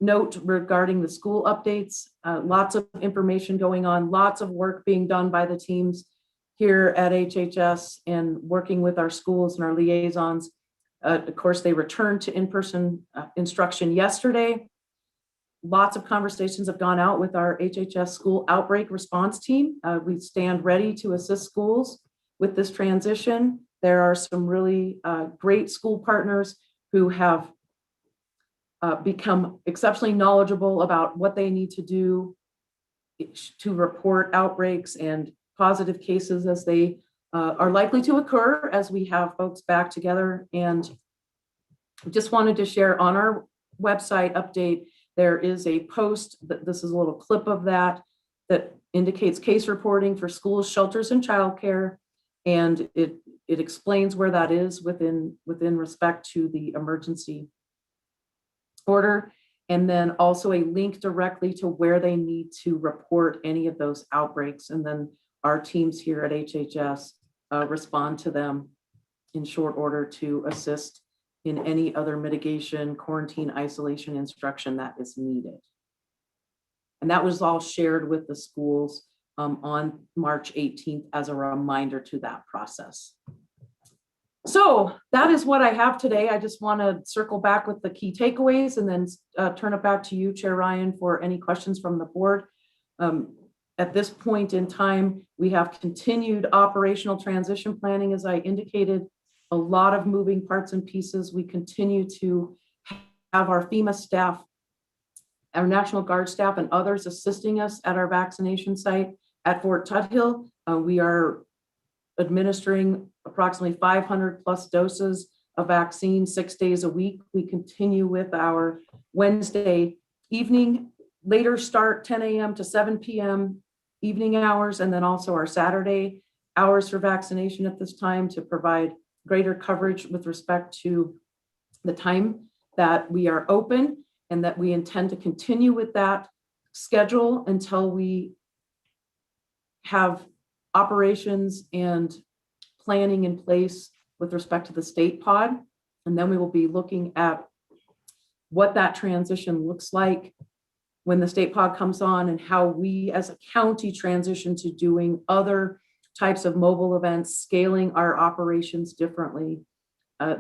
note regarding the school updates. Lots of information going on, lots of work being done by the teams here at HHS and working with our schools and our liaisons. Of course, they returned to in-person instruction yesterday. Lots of conversations have gone out with our HHS school outbreak response team. We stand ready to assist schools with this transition. There are some really great school partners who have become exceptionally knowledgeable about what they need to do to report outbreaks and positive cases as they are likely to occur as we have folks back together. And just wanted to share on our website update, there is a post that this is a little clip of that indicates case reporting for schools, shelters, and childcare. And it explains where that is within respect to the emergency order. And then also a link directly to where they need to report any of those outbreaks. And then our teams here at HHS respond to them in short order to assist in any other mitigation, quarantine, isolation instruction that is needed. And that was all shared with the schools on March 18th as a reminder to that process. So that is what I have today. I just want to circle back with the key takeaways and then turn it back to you, Chair Ryan, for any questions from the board. At this point in time, we have continued operational transition planning, as I indicated, a lot of moving parts and pieces. We continue to have our FEMA staff, our National Guard staff, and others assisting us at our vaccination site at Fort Tuthill. We are administering approximately 500 plus doses of vaccine 6 days a week. We continue with our Wednesday evening, later start 10 a.m. to 7 p.m. evening hours, and then also our Saturday hours for vaccination at this time to provide greater coverage with respect to the time that we are open, and that we intend to continue with that schedule until we have operations and planning in place with respect to the state pod. And then we will be looking at what that transition looks like when the state pod comes on, and how we as a county transition to doing other types of mobile events, scaling our operations differently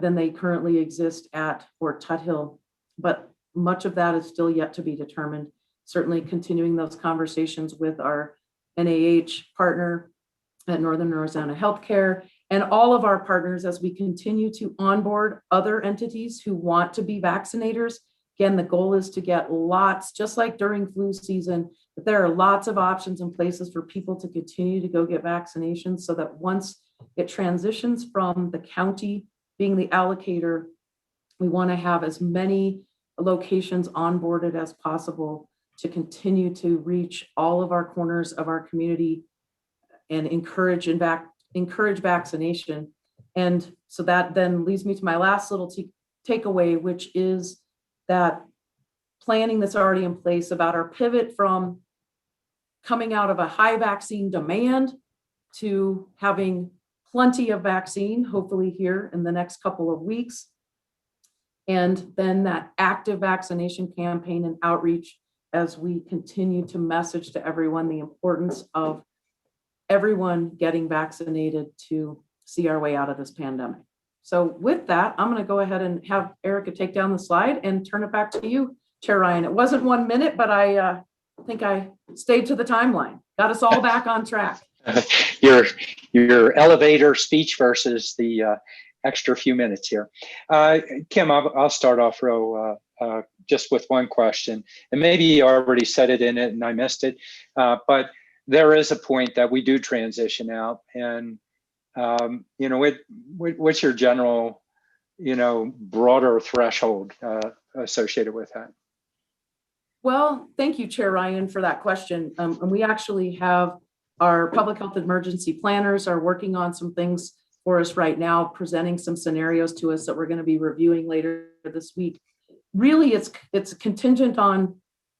than they currently exist at Fort Tuthill. But much of that is still yet to be determined. Certainly continuing those conversations with our NIH partner at Northern Arizona Healthcare, and all of our partners as we continue to onboard other entities who want to be vaccinators. Again, the goal is to get lots, just like during flu season, that there are lots of options and places for people to continue to go get vaccinations, so that once it transitions from the county being the allocator, we want to have as many locations onboarded as possible to continue to reach all of our corners of our community and encourage vaccination. And so that then leads me to my last little takeaway, which is that planning that's already in place about our pivot from coming out of a high vaccine demand to having plenty of vaccine, hopefully here in the next couple of weeks. And then that active vaccination campaign and outreach as we continue to message to everyone the importance of everyone getting vaccinated to see our way out of this pandemic. So with that, I'm going to go ahead and have Erica take down the slide and turn it back to you, Chair Ryan. It wasn't 1 minute, but I think I stayed to the timeline. Got us all back on track. Your elevator speech versus the extra few minutes here. Kim, I'll start off just with one question, and maybe you already said it in it and I missed it, but there is a point that we do transition out, and what's your general, broader threshold associated with that? Well, thank you, Chair Ryan, for that question. And we actually have our public health emergency planners are working on some things for us right now, presenting some scenarios to us that we're going to be reviewing later this week. Really, it's contingent on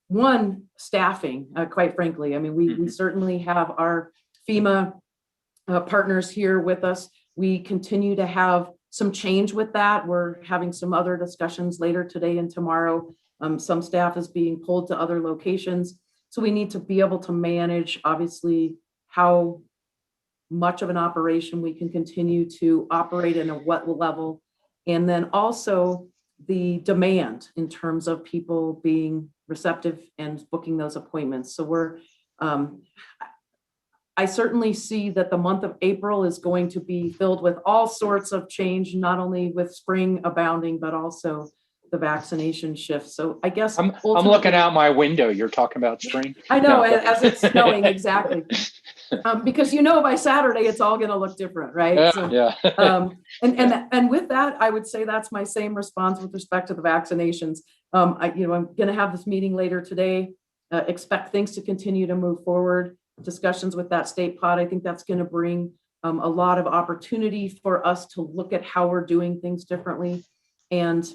one, staffing, quite frankly. I mean, we certainly have our FEMA partners here with us. We continue to have some change with that. We're having some other discussions later today and tomorrow. Some staff is being pulled to other locations. So we need to be able to manage, obviously, how much of an operation we can continue to operate in at what level. And then also the demand in terms of people being receptive and booking those appointments. So I certainly see that the month of April is going to be filled with all sorts of change, not only with spring abounding, but also the vaccination shift. So I guess I'm looking out my window. You're talking about spring. I know, as it's snowing, exactly. Because by Saturday it's all going to look different, right? Yeah. And with that, I would say that's my same response with respect to the vaccinations. I'm going to have this meeting later today. Expect things to continue to move forward. Discussions with that state pod. I think that's going to bring a lot of opportunity for us to look at how we're doing things differently. And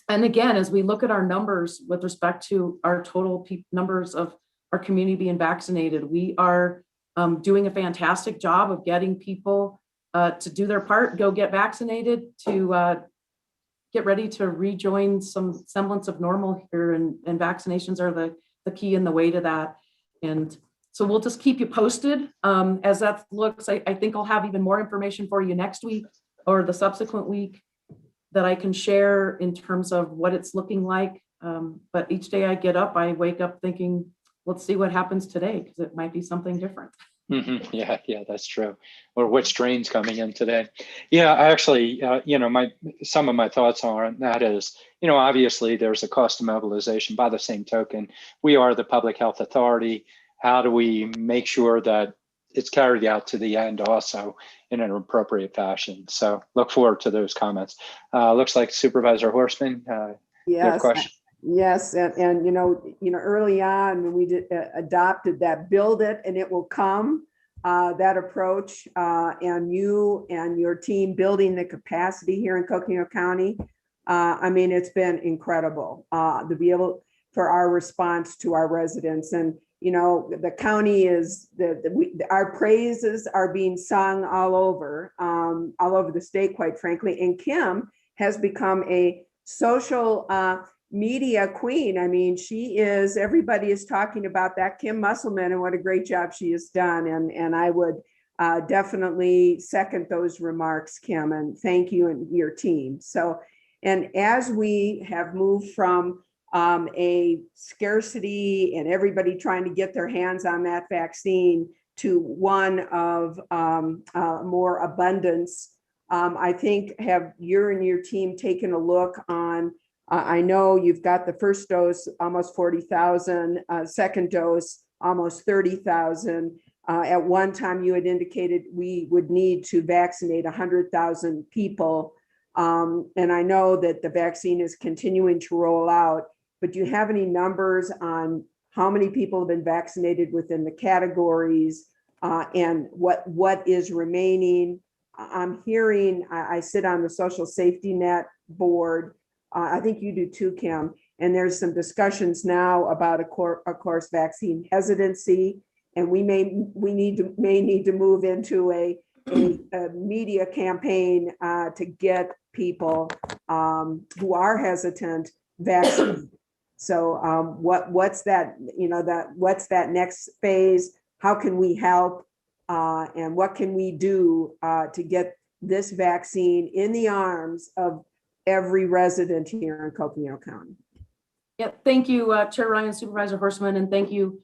again, as we look at our numbers with respect to our total numbers of our community being vaccinated, we are doing a fantastic job of getting people to do their part, go get vaccinated, to get ready to rejoin some semblance of normal here. And vaccinations are the key in the way to that. And so we'll just keep you posted as that looks. I think I'll have even more information for you next week or the subsequent week that I can share in terms of what it's looking like. But each day I get up, I wake up thinking, let's see what happens today, because it might be something different. Mm-hmm. Yeah, that's true. Or what strain's coming in today. Yeah, actually, some of my thoughts on that is, obviously there's a cost of mobilization. By the same token, we are the public health authority. How do we make sure that it's carried out to the end also in an appropriate fashion? So look forward to those comments. Looks like Supervisor Horstman, you have a question? Yes, and early on when we adopted that build it and it will come, that approach, and you and your team building the capacity here in Coconino County. I mean, it's been incredible to be able for our response to our residents. And, you know, the county is, our praises are being sung all over the state, quite frankly. And Kim has become a social media queen. I mean, she is, everybody is talking about that Kim Musselman and what a great job she has done. And I would definitely second those remarks, Kim, and thank you and your team. So, and as we have moved from a scarcity and everybody trying to get their hands on that vaccine to one of more abundance, I think have you and your team taken a look on, I know you've got the first dose, almost 40,000, second dose, almost 30,000. At one time you had indicated we would need to vaccinate 100,000 people. And I know that the vaccine is continuing to roll out, but do you have any numbers on how many people have been vaccinated within the categories and what is remaining? I'm hearing, I sit on the social safety net board. I think you do too, Kim. And there's some discussions now about of course, vaccine hesitancy. And we may need to move into a media campaign to get people who are hesitant vaccinated. So what's that, you know, what's that next phase? How can we help? And what can we do to get this vaccine in the arms of every resident here in Coconino County? Yeah, thank you, Chair Ryan, Supervisor Horstman, and thank you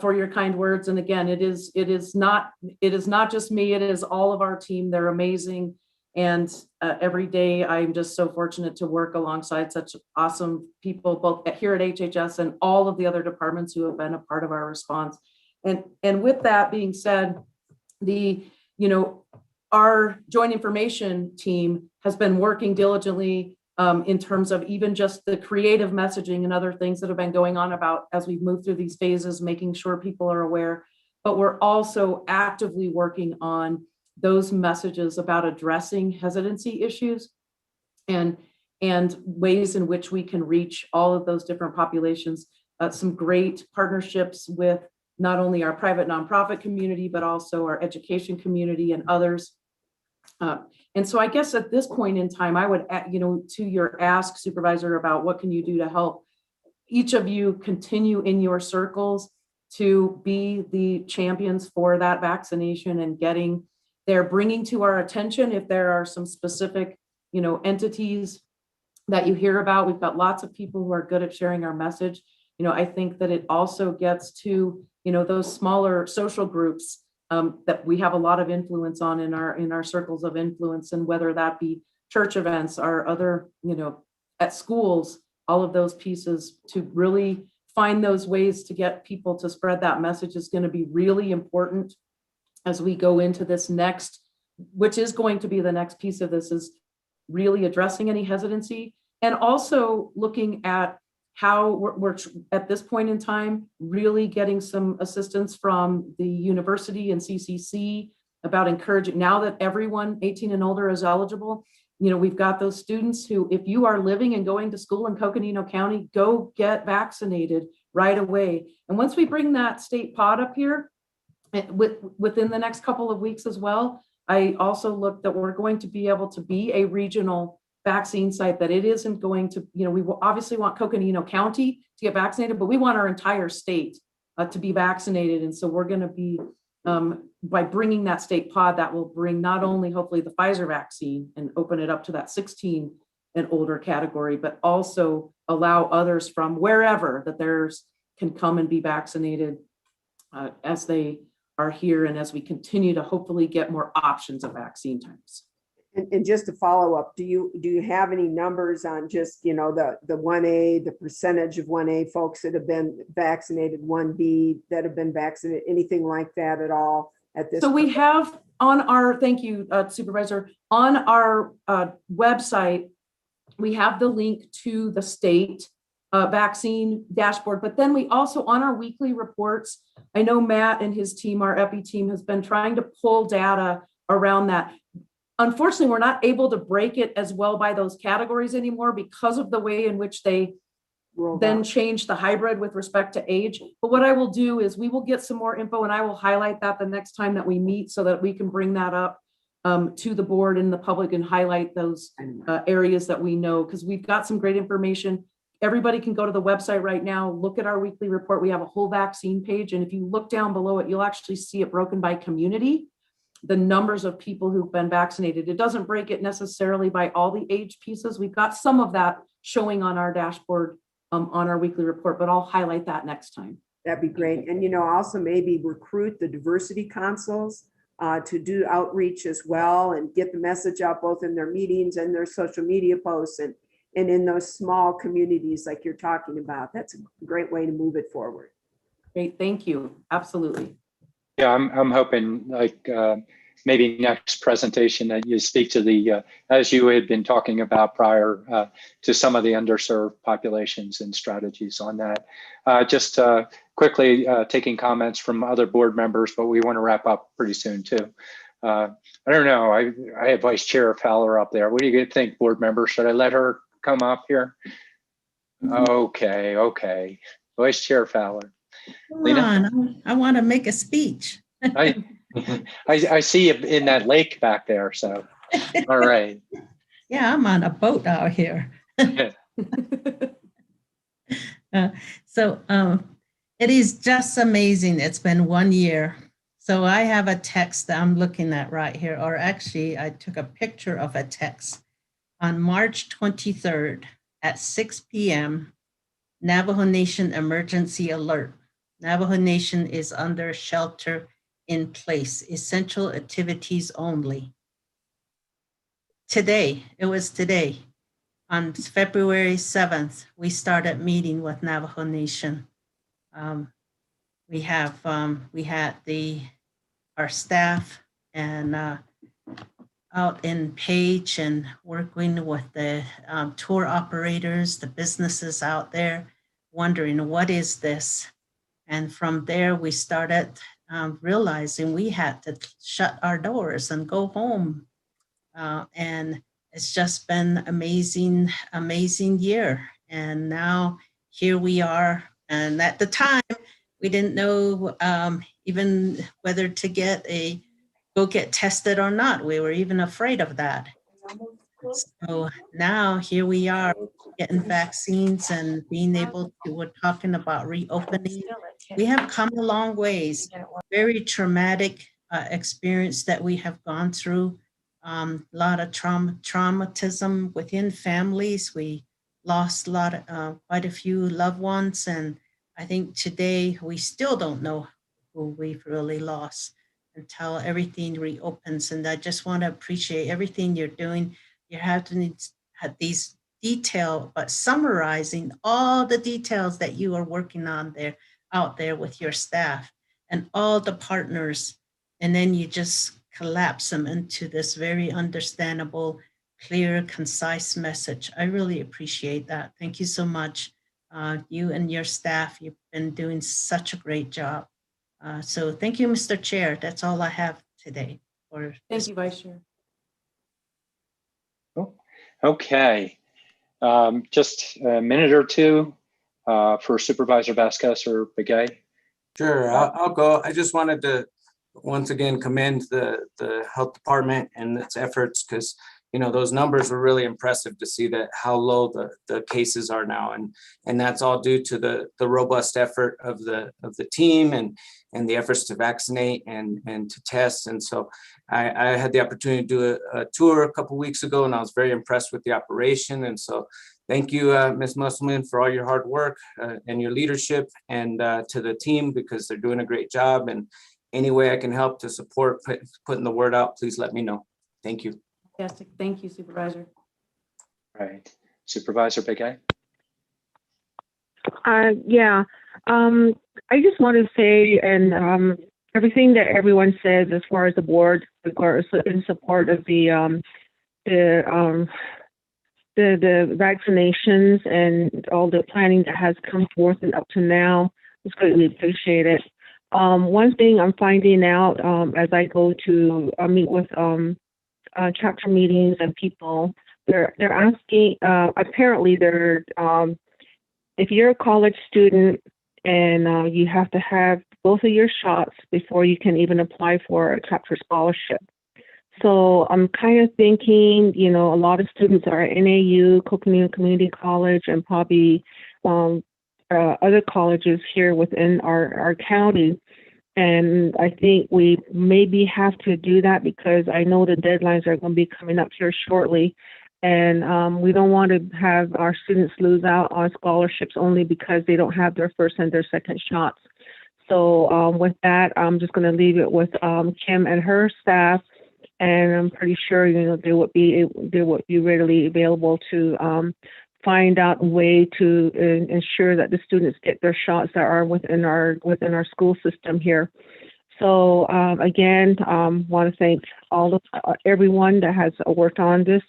for your kind words. And again, it is not just me, it is all of our team. They're amazing. And every day I'm just so fortunate to work alongside such awesome people, both here at HHS and all of the other departments who have been a part of our response. And with that being said, our joint information team has been working diligently in terms of even just the creative messaging and other things that have been going on about as we move through these phases, making sure people are aware, but we're also actively working on those messages about addressing hesitancy issues and ways in which we can reach all of those different populations. Some great partnerships with not only our private nonprofit community, but also our education community and others. And so I guess at this point in time, I would, to your ask, Supervisor, about what can you do to help, each of you continue in your circles to be the champions for that vaccination and getting there, bringing to our attention if there are some specific, entities that you hear about. We've got lots of people who are good at sharing our message. I think that it also gets to, those smaller social groups that we have a lot of influence on in our circles of influence, and whether that be church events or other, at schools, all of those pieces, to really find those ways to get people to spread that message is going to be really important as we go into this next, which is going to be the next piece of this, is really addressing any hesitancy, and also looking at how we're at this point in time really getting some assistance from the university and CCC about encouraging, now that everyone 18 and older is eligible, we've got those students who, if you are living and going to school in Coconino County, go get vaccinated right away. And once we bring that state pod up here, within the next couple of weeks as well, I also look that we're going to be able to be a regional vaccine site, that it isn't going to, we will obviously want Coconino County to get vaccinated, but we want our entire state to be vaccinated. And so we're going to be, by bringing that state pod, that will bring not only hopefully the Pfizer vaccine and open it up to that 16 and older category, but also allow others from wherever that theirs can come and be vaccinated as they are here, and as we continue to hopefully get more options of vaccine types. And just to follow up, do you have any numbers on just, the 1A, the percentage of 1A folks that have been vaccinated, 1B that have been vaccinated, anything like that at all at this? So we have on our, thank you, Supervisor, on our website, we have the link to the state vaccine dashboard. But then we also, on our weekly reports, I know Matt and his team, our EPI team, has been trying to pull data around that. Unfortunately, we're not able to break it as well by those categories anymore because of the way in which they then change the hybrid with respect to age. But what I will do is we will get some more info, and I will highlight that the next time that we meet so that we can bring that up to the board and the public and highlight those areas that we know, because we've got some great information. Everybody can go to the website right now, look at our weekly report. We have a whole vaccine page. And if you look down below it, you'll actually see it broken by community, the numbers of people who've been vaccinated. It doesn't break it necessarily by all the age pieces. We've got some of that showing on our dashboard on our weekly report, but I'll highlight that next time. That'd be great. And, also maybe recruit the diversity consuls to do outreach as well and get the message out both in their meetings and their social media posts and in those small communities like you're talking about. That's a great way to move it forward. Great, thank you. Absolutely. Yeah, I'm hoping like maybe next presentation that you speak to the, as you had been talking about prior, to some of the underserved populations and strategies on that. Just quickly taking comments from other board members, but we want to wrap up pretty soon too. I don't know, I have Vice Chair Fowler up there. What do you think, board members? Should I let her come up here? Okay. Vice Chair Fowler. Come on, I want to make a speech. I see you in that lake back there, so all right. Yeah, I'm on a boat out here. It is just amazing. It's been 1 year. So I have a text that I'm looking at right here, or actually I took a picture of a text on March 23rd at 6 p.m. Navajo Nation emergency alert. Navajo Nation is under shelter in place, essential activities only. Today, it was today, on February 7th, we started meeting with Navajo Nation. We had our staff and out in Page and working with the tour operators, the businesses out there, wondering what is this? And from there, we started realizing we had to shut our doors and go home. And it's just been amazing year. And now here we are. And at the time, we didn't know even whether to go get tested or not. We were even afraid of that. So now here we are getting vaccines and being able to, we're talking about reopening. We have come a long ways. Very traumatic experience that we have gone through. A lot of traumatism within families. We lost quite a few loved ones. And I think today we still don't know who we've really lost until everything reopens. And I just want to appreciate everything you're doing. You have to have these detail, but summarizing all the details that you are working on out there with your staff and all the partners. And then you just collapse them into this very understandable, clear, concise message. I really appreciate that. Thank you so much. You and your staff, you've been doing such a great job. So thank you, Mr. Chair. That's all I have today. Thank you, Vice Chair. Okay, just a minute or two for Supervisor Vasquez or Begay. Sure, I'll go. I just wanted to once again commend the health department and its efforts, because those numbers were really impressive to see that how low the cases are now, and that's all due to the robust effort of the team and the efforts to vaccinate and to test. And so I had the opportunity to do a tour a couple of weeks ago, and I was very impressed with the operation. And so thank you, Ms. Musselman, for all your hard work and your leadership, and to the team, because they're doing a great job. And any way I can help to support putting the word out, please let me know. Thank you. Fantastic. Thank you, Supervisor. Right. Supervisor Begay. Yeah. I just want to say, and everything that everyone says as far as the board, or in support of the the vaccinations and all the planning that has come forth and up to now. It's greatly appreciated. One thing I'm finding out as I go to meet with chapter meetings and people, they're asking. Apparently, they're if you're a college student and you have to have both of your shots before you can even apply for a chapter scholarship. So I'm kind of thinking, a lot of students are at NAU, Coconino Community College, and probably other colleges here within our county. And I think we maybe have to do that because I know the deadlines are going to be coming up here shortly. And we don't want to have our students lose out on scholarships only because they don't have their first and their second shots. So with that, I'm just going to leave it with Kim and her staff. And I'm pretty sure, they would be readily available to find out a way to ensure that the students get their shots that are within our school system here. So again, want to thank everyone that has worked on this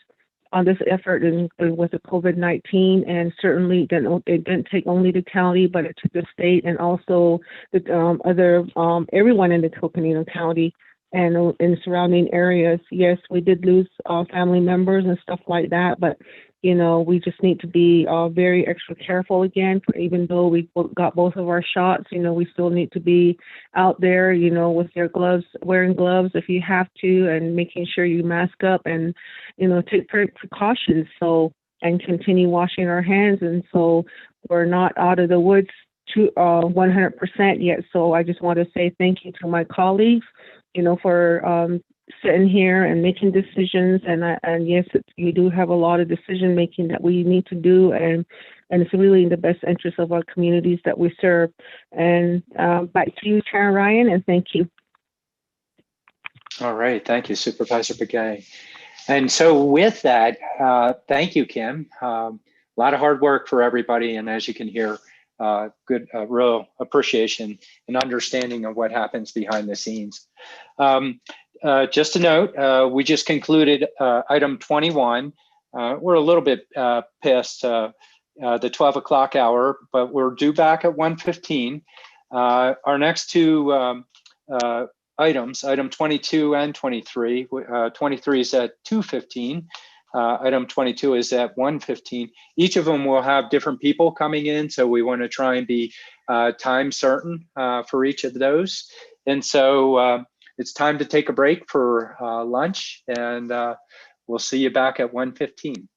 effort and with the COVID-19, and certainly it didn't take only the county, but it took the state and also the everyone in the Coconino County and in surrounding areas. Yes, we did lose family members and stuff like that, but we just need to be very extra careful again. Even though we got both of our shots, we still need to be out there, with your gloves, wearing gloves if you have to, and making sure you mask up and, take precautions. And continue washing our hands. And so we're not out of the woods to 100% yet. So I just want to say thank you to my colleagues, for sitting here and making decisions. And yes, you do have a lot of decision making that we need to do, and it's really in the best interest of our communities that we serve. And back to you, Chair Ryan, and thank you. All right, thank you, Supervisor Begay. And so with that, thank you, Kim. A lot of hard work for everybody, and as you can hear, good, real appreciation and understanding of what happens behind the scenes. Just a note, we just concluded item 21. We're a little bit past the 12 o'clock hour, but we're due back at 1:15. Our next two items, item 22 and 23, 23 is at 2:15. Item 22 is at 1:15. Each of them will have different people coming in, so we want to try and be time certain for each of those. And so it's time to take a break for lunch, and we'll see you back at 1:15.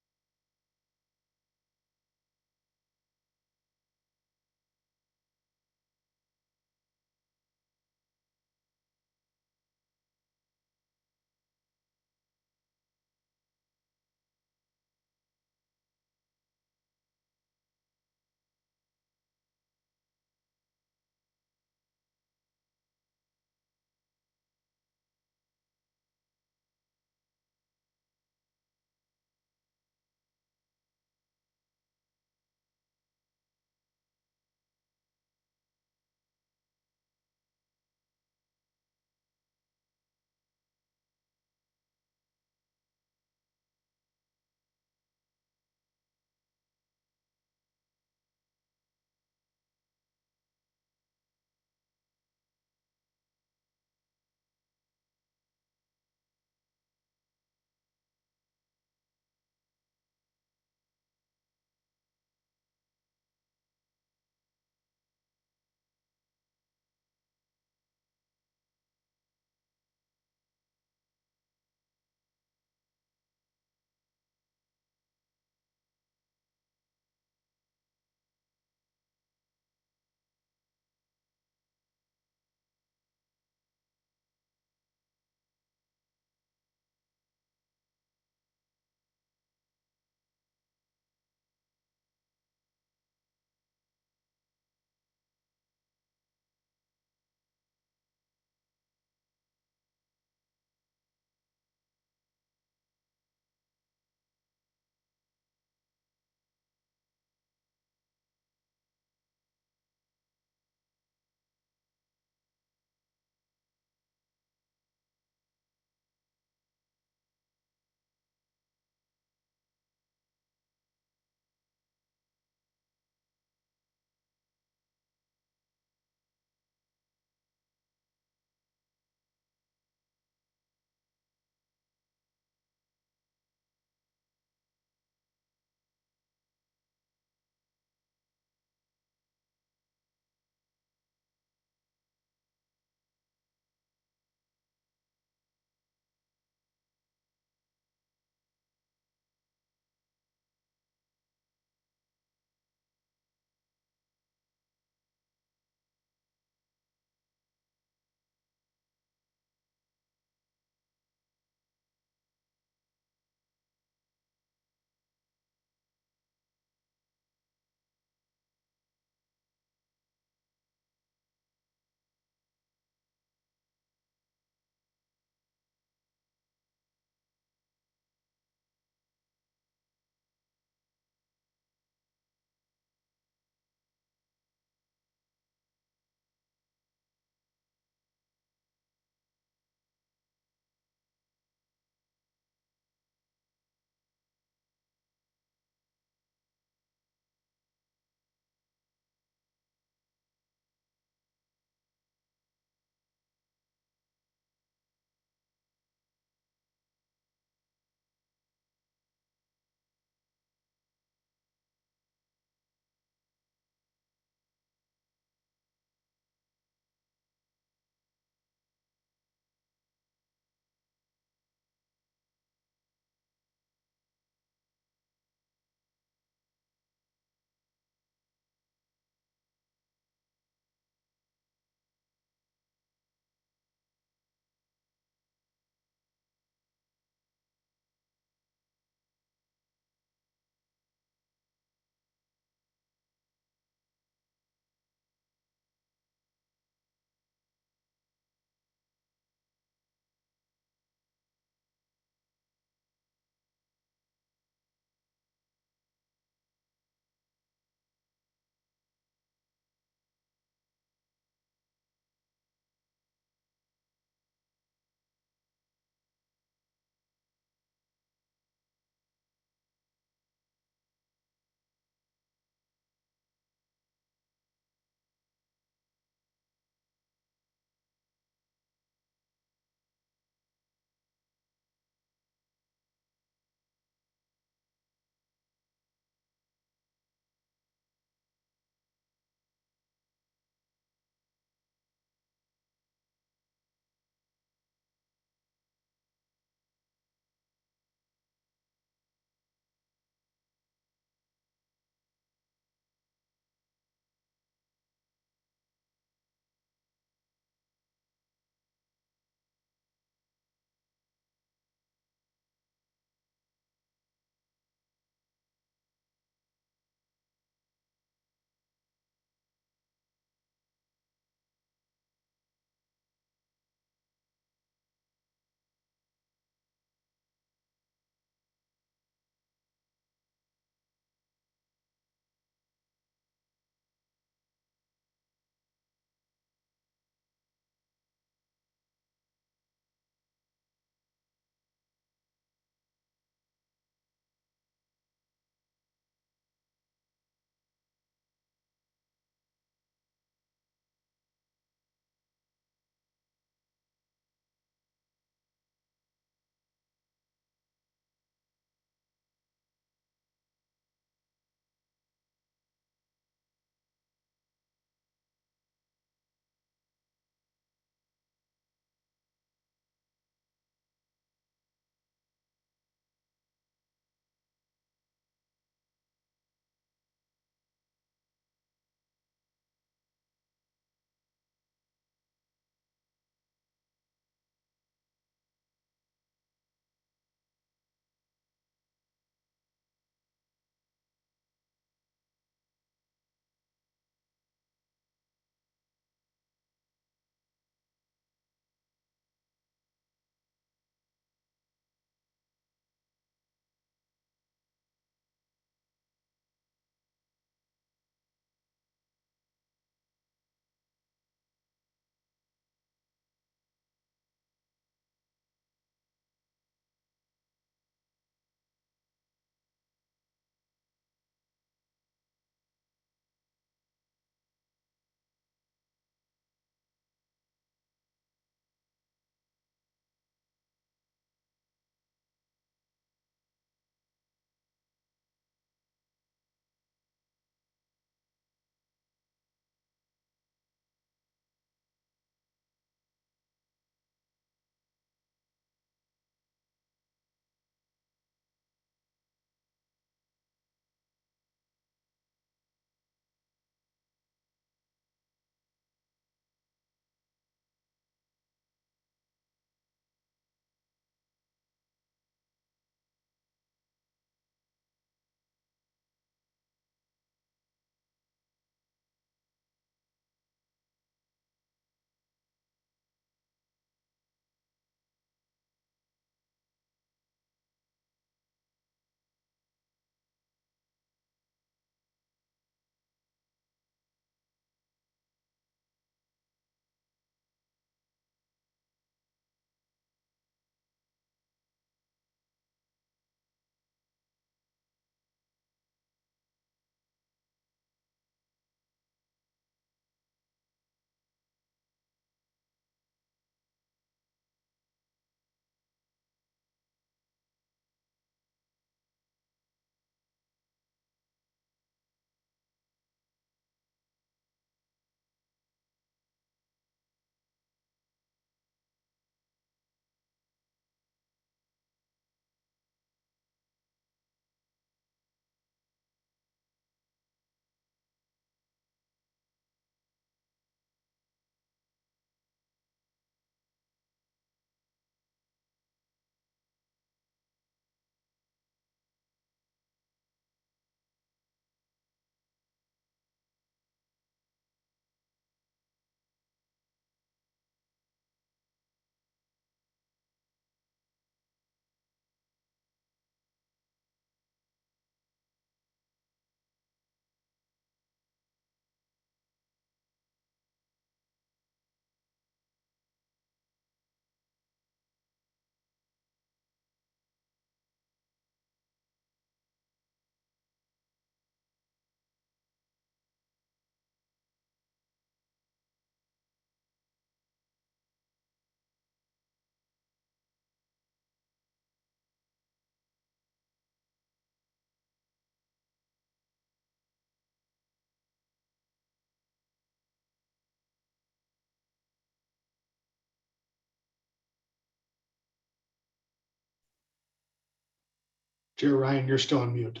Chair Ryan, you're still on mute.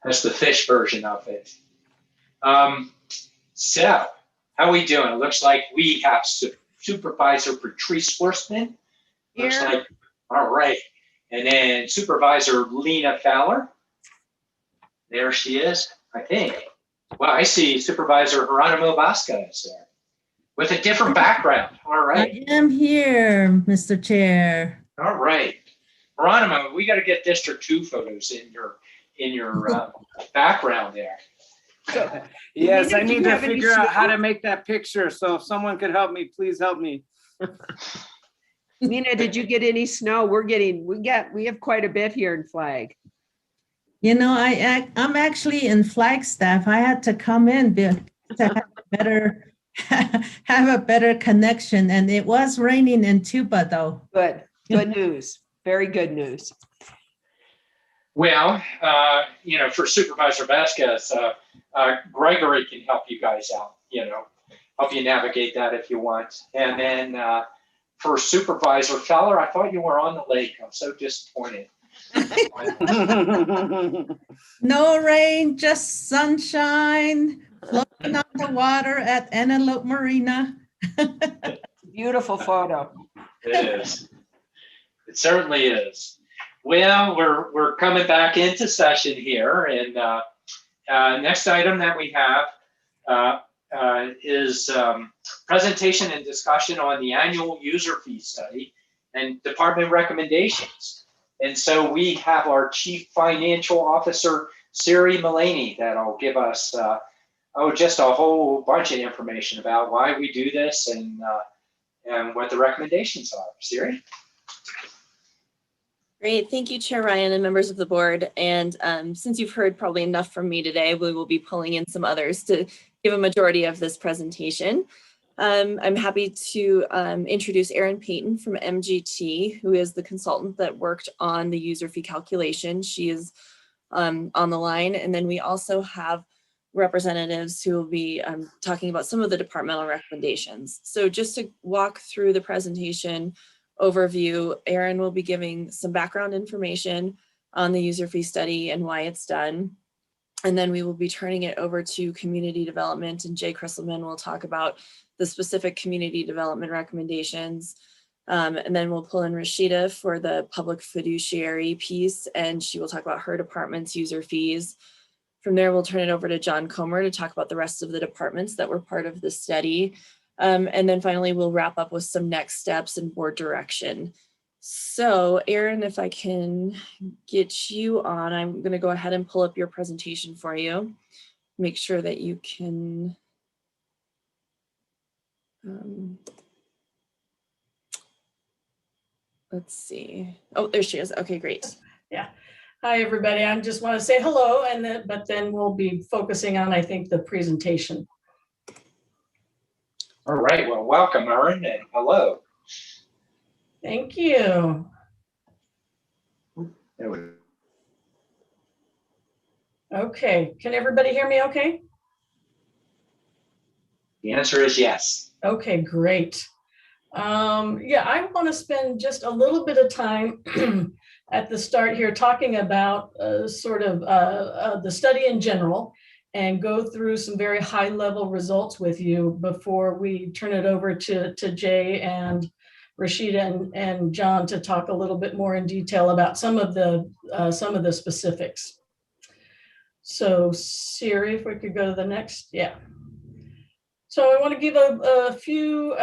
That's the fish version of it. So, how we doing? It looks like we have Supervisor Patrice Horstman. Looks Here. like, all right. And then Supervisor Lena Fowler. There she is, I think. Well, I see Supervisor Geronimo Vasquez there with a different background. All right. I am here, Mr. Chair. All right. Geronimo, we got to get District 2 photos in your background there. So, Yes, Lena, I do need you to have any figure out how snow? to make that picture. So if someone could help me, please help me. Nina, did you get any snow? We have quite a bit here in Flag. You know, I'm actually in Flagstaff. I had to come in to have a better connection, and it was raining in Tuba, though. Good news. Very good news. Well, for Supervisor Vasquez, Gregory can help you guys out, help you navigate that if you want. And then for Supervisor Fowler, I thought you were on the lake. I'm so disappointed. No rain, just sunshine, floating on the water at Antelope Marina. Beautiful photo. It is. It certainly is. Well, we're coming back into session here, and next item that we have is presentation and discussion on the annual user fee study and department recommendations. And so we have our Chief Financial Officer, Siri Mullaney, that'll give us just a whole bunch of information about why we do this and what the recommendations are. Siri? Great. Thank you, Chair Ryan and members of the board. And since you've heard probably enough from me today, we will be pulling in some others to give a majority of this presentation. I'm happy to introduce Erin Payton from MGT, who is the consultant that worked on the user fee calculation. She is on the line. And then we also have representatives who will be talking about some of the departmental recommendations. So just to walk through the presentation overview, Erin will be giving some background information on the user fee study and why it's done. And then we will be turning it over to community development, and Jay Krisselman will talk about the specific community development recommendations. And then we'll pull in Rashida for the public fiduciary piece, and she will talk about her department's user fees. From there, we'll turn it over to John Comer to talk about the rest of the departments that were part of the study. And then finally, we'll wrap up with some next steps and board direction. So Erin, if I can get you on, I'm going to go ahead and pull up your presentation for you. Make sure that you can. Let's see. Oh, there she is. Okay, great. Yeah. Hi, everybody. I just want to say hello, but then we'll be focusing on, I think, the presentation. All right. Well, welcome, Erin, and hello. Thank you. There we Okay. Can everybody hear me okay? The answer is yes. Okay, great. Yeah, I want to spend just a little bit of time at the start here talking about the study in general and go through some very high level results with you before we turn it over to Jay and Rashida and John to talk a little bit more in detail about some of the specifics. So Siri, if we could go to the next, yeah. So I want to give a few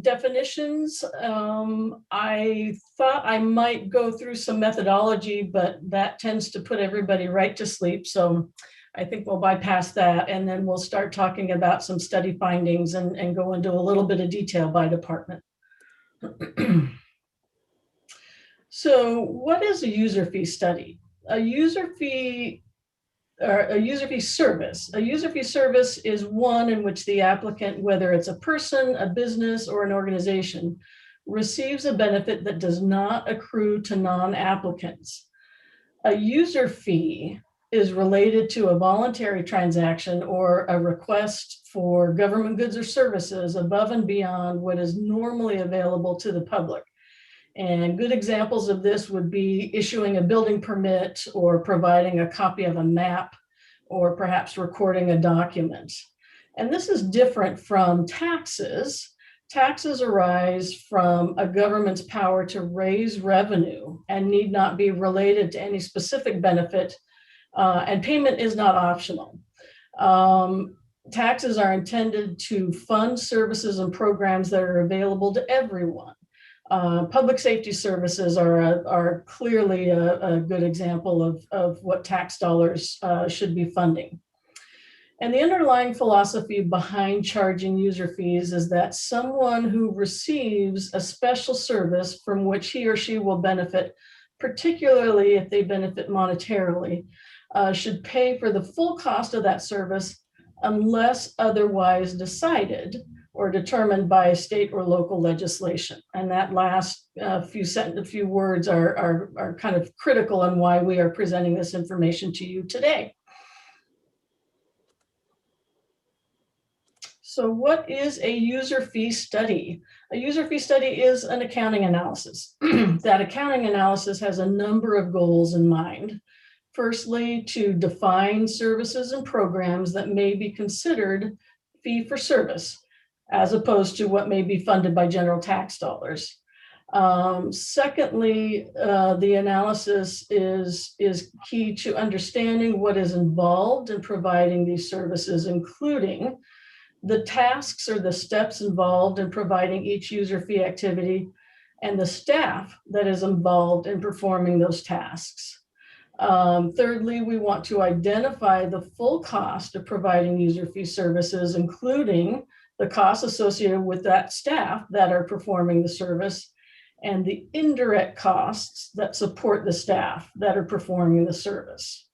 definitions. I thought I might go through some methodology, but that tends to put everybody right to sleep. So I think we'll bypass that, and then we'll start talking about some study findings and go into a little bit of detail by department. So what is a user fee study? A user fee service. A user fee service is one in which the applicant, whether it's a person, a business, or an organization, receives a benefit that does not accrue to non-applicants. A user fee is related to a voluntary transaction or a request for government goods or services above and beyond what is normally available to the public. And good examples of this would be issuing a building permit or providing a copy of a map or perhaps recording a document. And this is different from taxes. Taxes arise from a government's power to raise revenue and need not be related to any specific benefit, and payment is not optional. Taxes are intended to fund services and programs that are available to everyone. Public safety services are clearly a good example of what tax dollars should be funding. And the underlying philosophy behind charging user fees is that someone who receives a special service from which he or she will benefit, particularly if they benefit monetarily, should pay for the full cost of that service unless otherwise decided or determined by state or local legislation. And that last few words are kind of critical on why we are presenting this information to you today. So what is a user fee study? A user fee study is an accounting analysis. That accounting analysis has a number of goals in mind. Firstly, to define services and programs that may be considered fee for service, as opposed to what may be funded by general tax dollars. Secondly, the analysis is key to understanding what is involved in providing these services, including the tasks or the steps involved in providing each user fee activity and the staff that is involved in performing those tasks. Thirdly, we want to identify the full cost of providing user fee services, including the costs associated with that staff that are performing the service and the indirect costs that support the staff that are performing the service.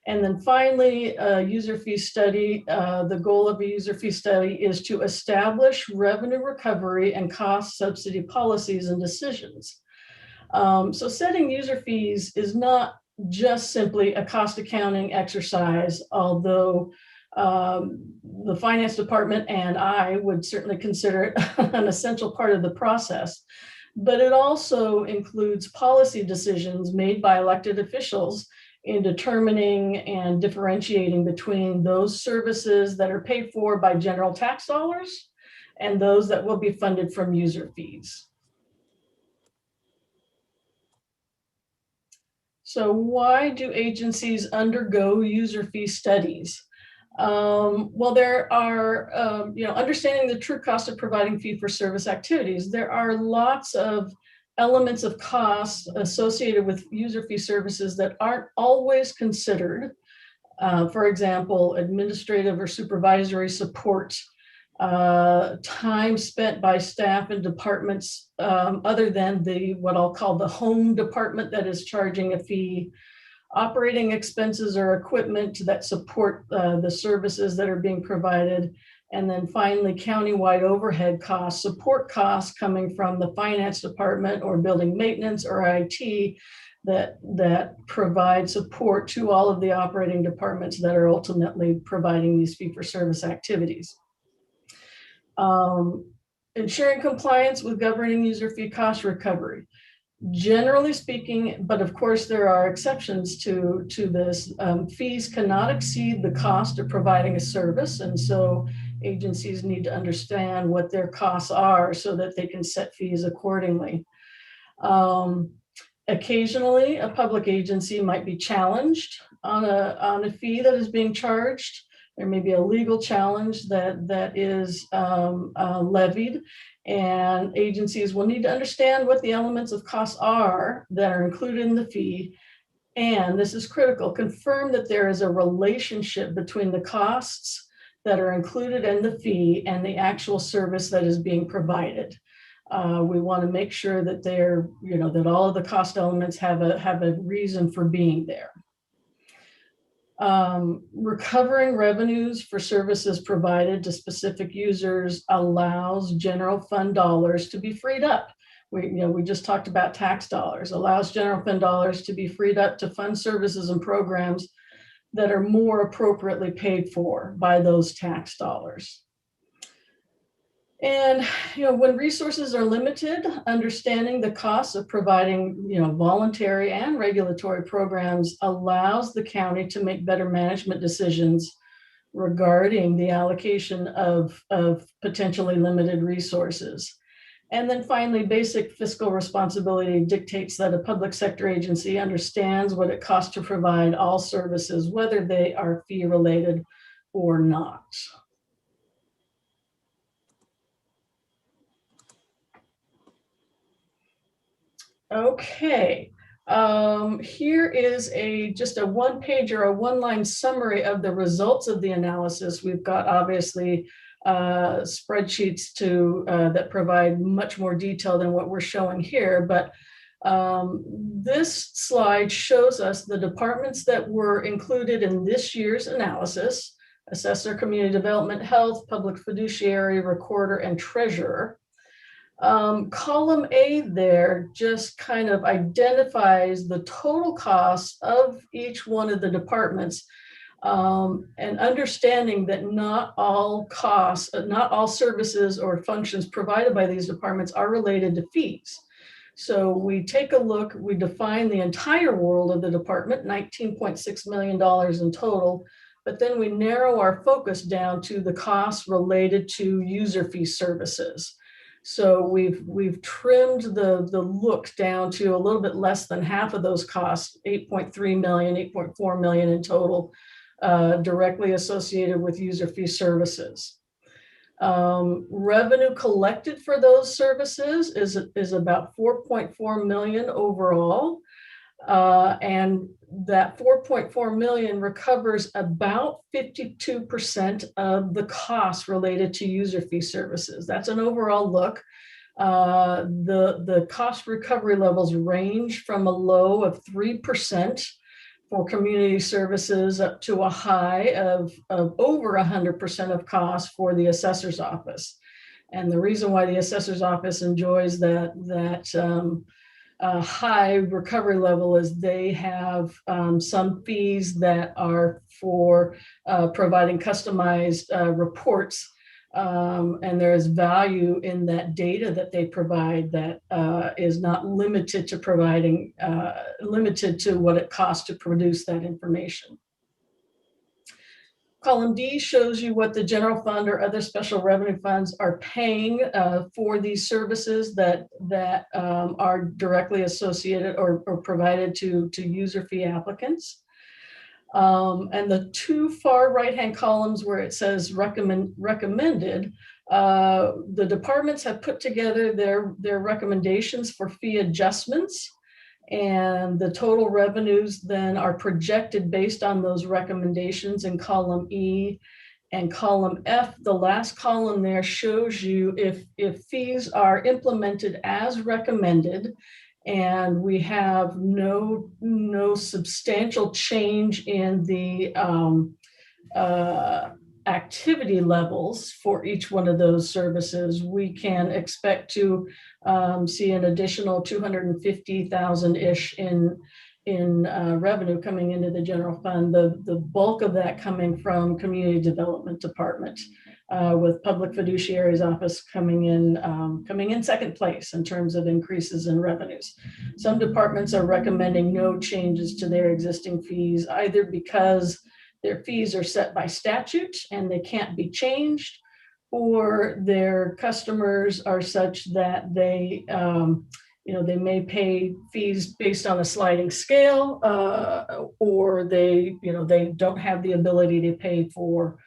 And then finally, a user fee study, the goal of a user fee study is to establish revenue recovery and cost subsidy policies and decisions. So setting user fees is not just simply a cost accounting exercise, although the finance department and I would certainly consider it an essential part of the process. But it also includes policy decisions made by elected officials in determining and differentiating between those services that are paid for by general tax dollars and those that will be funded from user fees. So why do agencies undergo user fee studies? Well, there are, understanding the true cost of providing fee for service activities, there are lots of elements of costs associated with user fee services that aren't always considered. For example, administrative or supervisory support, time spent by staff and departments other than what I'll call the home department that is charging a fee, operating expenses or equipment that support the services that are being provided. And then finally, countywide overhead costs, support costs coming from the finance department or building maintenance or IT that provide support to all of the operating departments that are ultimately providing these fee-for-service activities. Ensuring compliance with governing user fee cost recovery. Generally speaking, but of course there are exceptions to this, fees cannot exceed the cost of providing a service, and so agencies need to understand what their costs are so that they can set fees accordingly. Occasionally, a public agency might be challenged on a fee that is being charged. There may be a legal challenge that is levied, and agencies will need to understand what the elements of costs are that are included in the fee. And this is critical, confirm that there is a relationship between the costs that are included in the fee and the actual service that is being provided. We want to make sure that that all of the cost elements have a reason for being there. Recovering revenues for services provided to specific users allows general fund dollars to be freed up. We just talked about tax dollars, allows general fund dollars to be freed up to fund services and programs that are more appropriately paid for by those tax dollars. And, when resources are limited, understanding the costs of providing, voluntary and regulatory programs allows the county to make better management decisions regarding the allocation of potentially limited resources. And then finally, basic fiscal responsibility dictates that a public sector agency understands what it costs to provide all services, whether they are fee related or not. Okay, here is just a one page or a one-line summary of the results of the analysis. We've got obviously spreadsheets that provide much more detail than what we're showing here, but this slide shows us the departments that were included in this year's analysis: assessor, community development, health, public fiduciary, recorder, and treasurer. Column A there just kind of identifies the total costs of each one of the departments, and understanding that not all costs, not all services or functions provided by these departments are related to fees. So we take a look, we define the entire world of the department, $19.6 million in total, but then we narrow our focus down to the costs related to user fee services. So we've trimmed the look down to a little bit less than half of those costs, 8.3 million, 8.4 million in total, directly associated with user fee services. Revenue collected for those services is about 4.4 million overall. And that 4.4 million recovers about 52% of the costs related to user fee services. That's an overall look. The cost recovery levels range from a low of 3% for community services up to a high of over 100% of costs for the assessor's office. And the reason why the assessor's office enjoys that high recovery level is they have some fees that are for providing customized reports, and there is value in that data that they provide that is not limited to providing, limited to what it costs to produce that information. Column D shows you what the general fund or other special revenue funds are paying for these services that are directly associated or provided to user fee applicants. And the two far right-hand columns where it says recommended, the departments have put together their recommendations for fee adjustments, and the total revenues then are projected based on those recommendations in column E. And column F, the last column there, shows you if fees are implemented as recommended and we have no substantial change in the activity levels for each one of those services, we can expect to see an additional 250,000-ish in revenue coming into the general fund. The bulk of that coming from community development department, with public fiduciary's office coming in second place in terms of increases in revenues. Some departments are recommending no changes to their existing fees, either because their fees are set by statute and they can't be changed, or their customers are such that they may pay fees based on a sliding scale, or they don't have the ability to pay for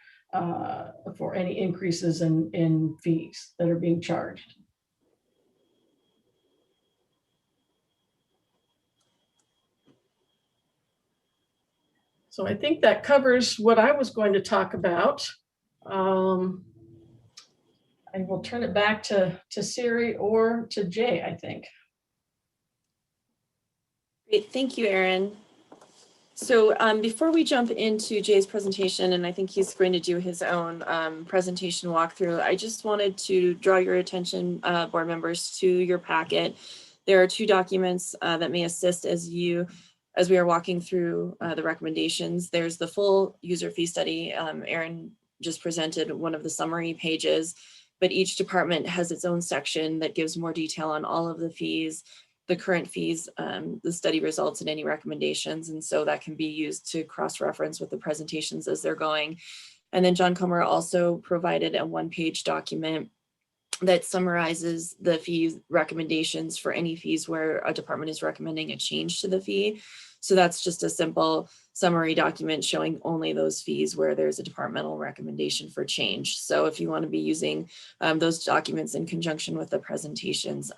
any increases in fees that are being charged. So I think that covers what I was going to talk about. I will turn it back to Siri or to Jay, I think. Great, thank you, Erin. So before we jump into Jay's presentation, and I think he's going to do his own presentation walkthrough, I just wanted to draw your attention, board members, to your packet. There are two documents that may assist as you as we are walking through the recommendations, there's the full user fee study. Aaron just presented one of the summary pages, but each department has its own section that gives more detail on all of the fees, the current fees, the study results, and any recommendations. And so that can be used to cross-reference with the presentations as they're going. And then John Comer also provided a one-page document that summarizes the fee recommendations for any fees where a department is recommending a change to the fee. So that's just a simple summary document showing only those fees where there's a departmental recommendation for change. So if you want to be using those documents in conjunction with the presentations,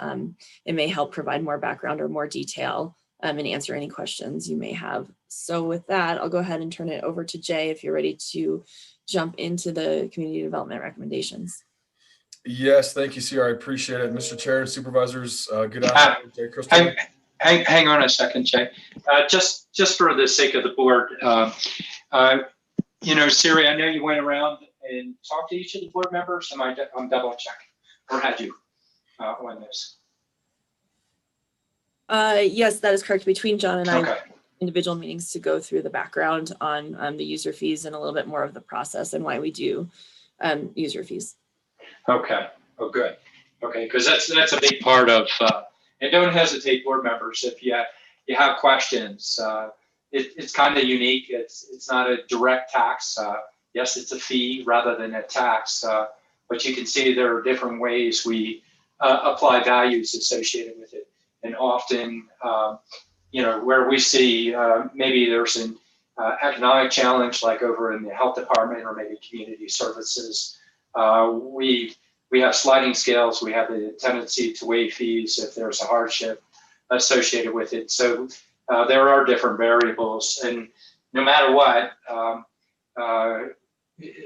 it may help provide more background or more detail and answer any questions you may have. So with that, I'll go ahead and turn it over to Jay if you're ready to jump into the community development recommendations. Yes, thank you, Sierra. I appreciate it. Mr. Chair and Supervisors, good afternoon. Jay Crystal. Hang on a second, Jay. Just for the sake of the board, Siri, I know you went around and talked to each of the board members. I'm double checking, or had you on this? Yes, that is correct. Between John and I, Okay. Individual meetings to go through the background on the user fees and a little bit more of the process and why we do user fees. Okay. Oh, good. Okay, because that's a big part of. And don't hesitate, board members, if you have questions. It's kind of unique. It's not a direct tax. Yes, it's a fee rather than a tax. But you can see there are different ways we apply values associated with it. And often, where we see maybe there's an economic challenge, like over in the health department or maybe community services, we have sliding scales. We have the tendency to waive fees if there's a hardship associated with it. So there are different variables, and no matter what,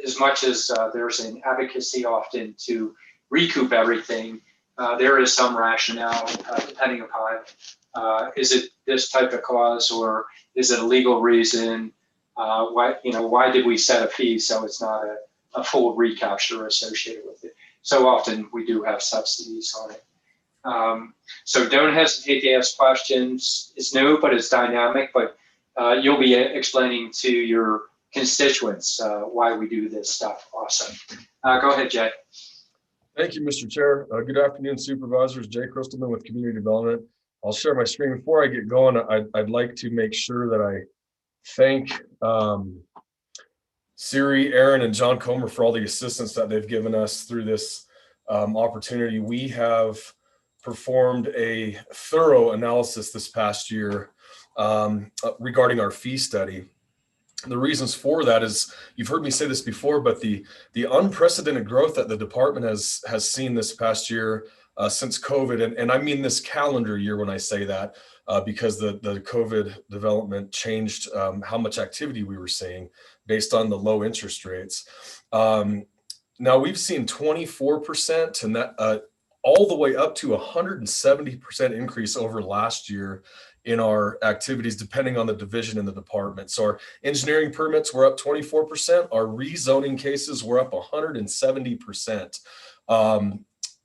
as much as there's an advocacy often to recoup everything, there is some rationale depending upon is it this type of cause or is it a legal reason? Why did we set a fee so it's not a full recapture associated with it? So often we do have subsidies on it. So don't hesitate to ask questions. It's new, but it's dynamic, but you'll be explaining to your constituents why we do this stuff. Awesome. Go ahead, Jay. Thank you, Mr. Chair. Good afternoon, Supervisors. Jay Crystalman with Community Development. I'll share my screen. Before I get going, I'd like to make sure that I thank Siri, Aaron, and John Comer for all the assistance that they've given us through this opportunity. We have performed a thorough analysis this past year regarding our fee study. The reasons for that is, you've heard me say this before, but the unprecedented growth that the department has seen this past year since COVID, and I mean this calendar year when I say that, because the COVID development changed how much activity we were seeing based on the low interest rates. Now we've seen 24% and that all the way up to 170% increase over last year in our activities, depending on the division in the department. So our engineering permits were up 24%. Our rezoning cases were up 170%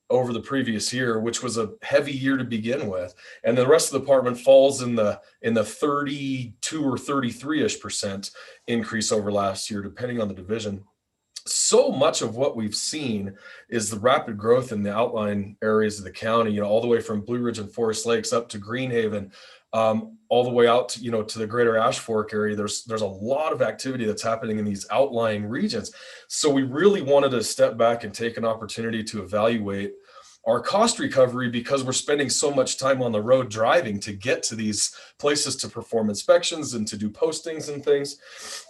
over the previous year, which was a heavy year to begin with. And the rest of the department falls in the 32 or 33-ish% increase over last year, depending on the division. So much of what we've seen is the rapid growth in the outlying areas of the county, all the way from Blue Ridge and Forest Lakes up to Greenhaven, all the way out to, to the greater Ash Fork area. There's a lot of activity that's happening in these outlying regions. So we really wanted to step back and take an opportunity to evaluate our cost recovery, because we're spending so much time on the road driving to get to these places to perform inspections and to do postings and things.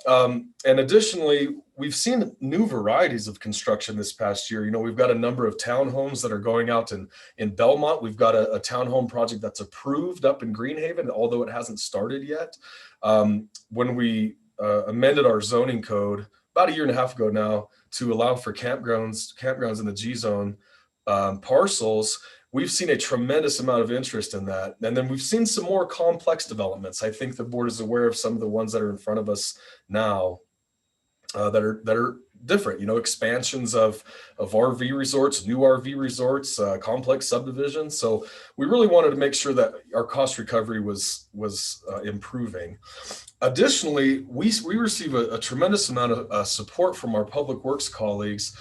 And additionally, we've seen new varieties of construction this past year. We've got a number of townhomes that are going out in Belmont. We've got a townhome project that's approved up in Greenhaven, although it hasn't started yet. When we amended our zoning code about a year and a half ago now to allow for campgrounds in the G zone parcels, we've seen a tremendous amount of interest in that. And then we've seen some more complex developments. I think the board is aware of some of the ones that are in front of us now. that are different, expansions of RV resorts, new RV resorts, complex subdivisions. So we really wanted to make sure that our cost recovery was improving. Additionally, we receive a tremendous amount of support from our public works colleagues.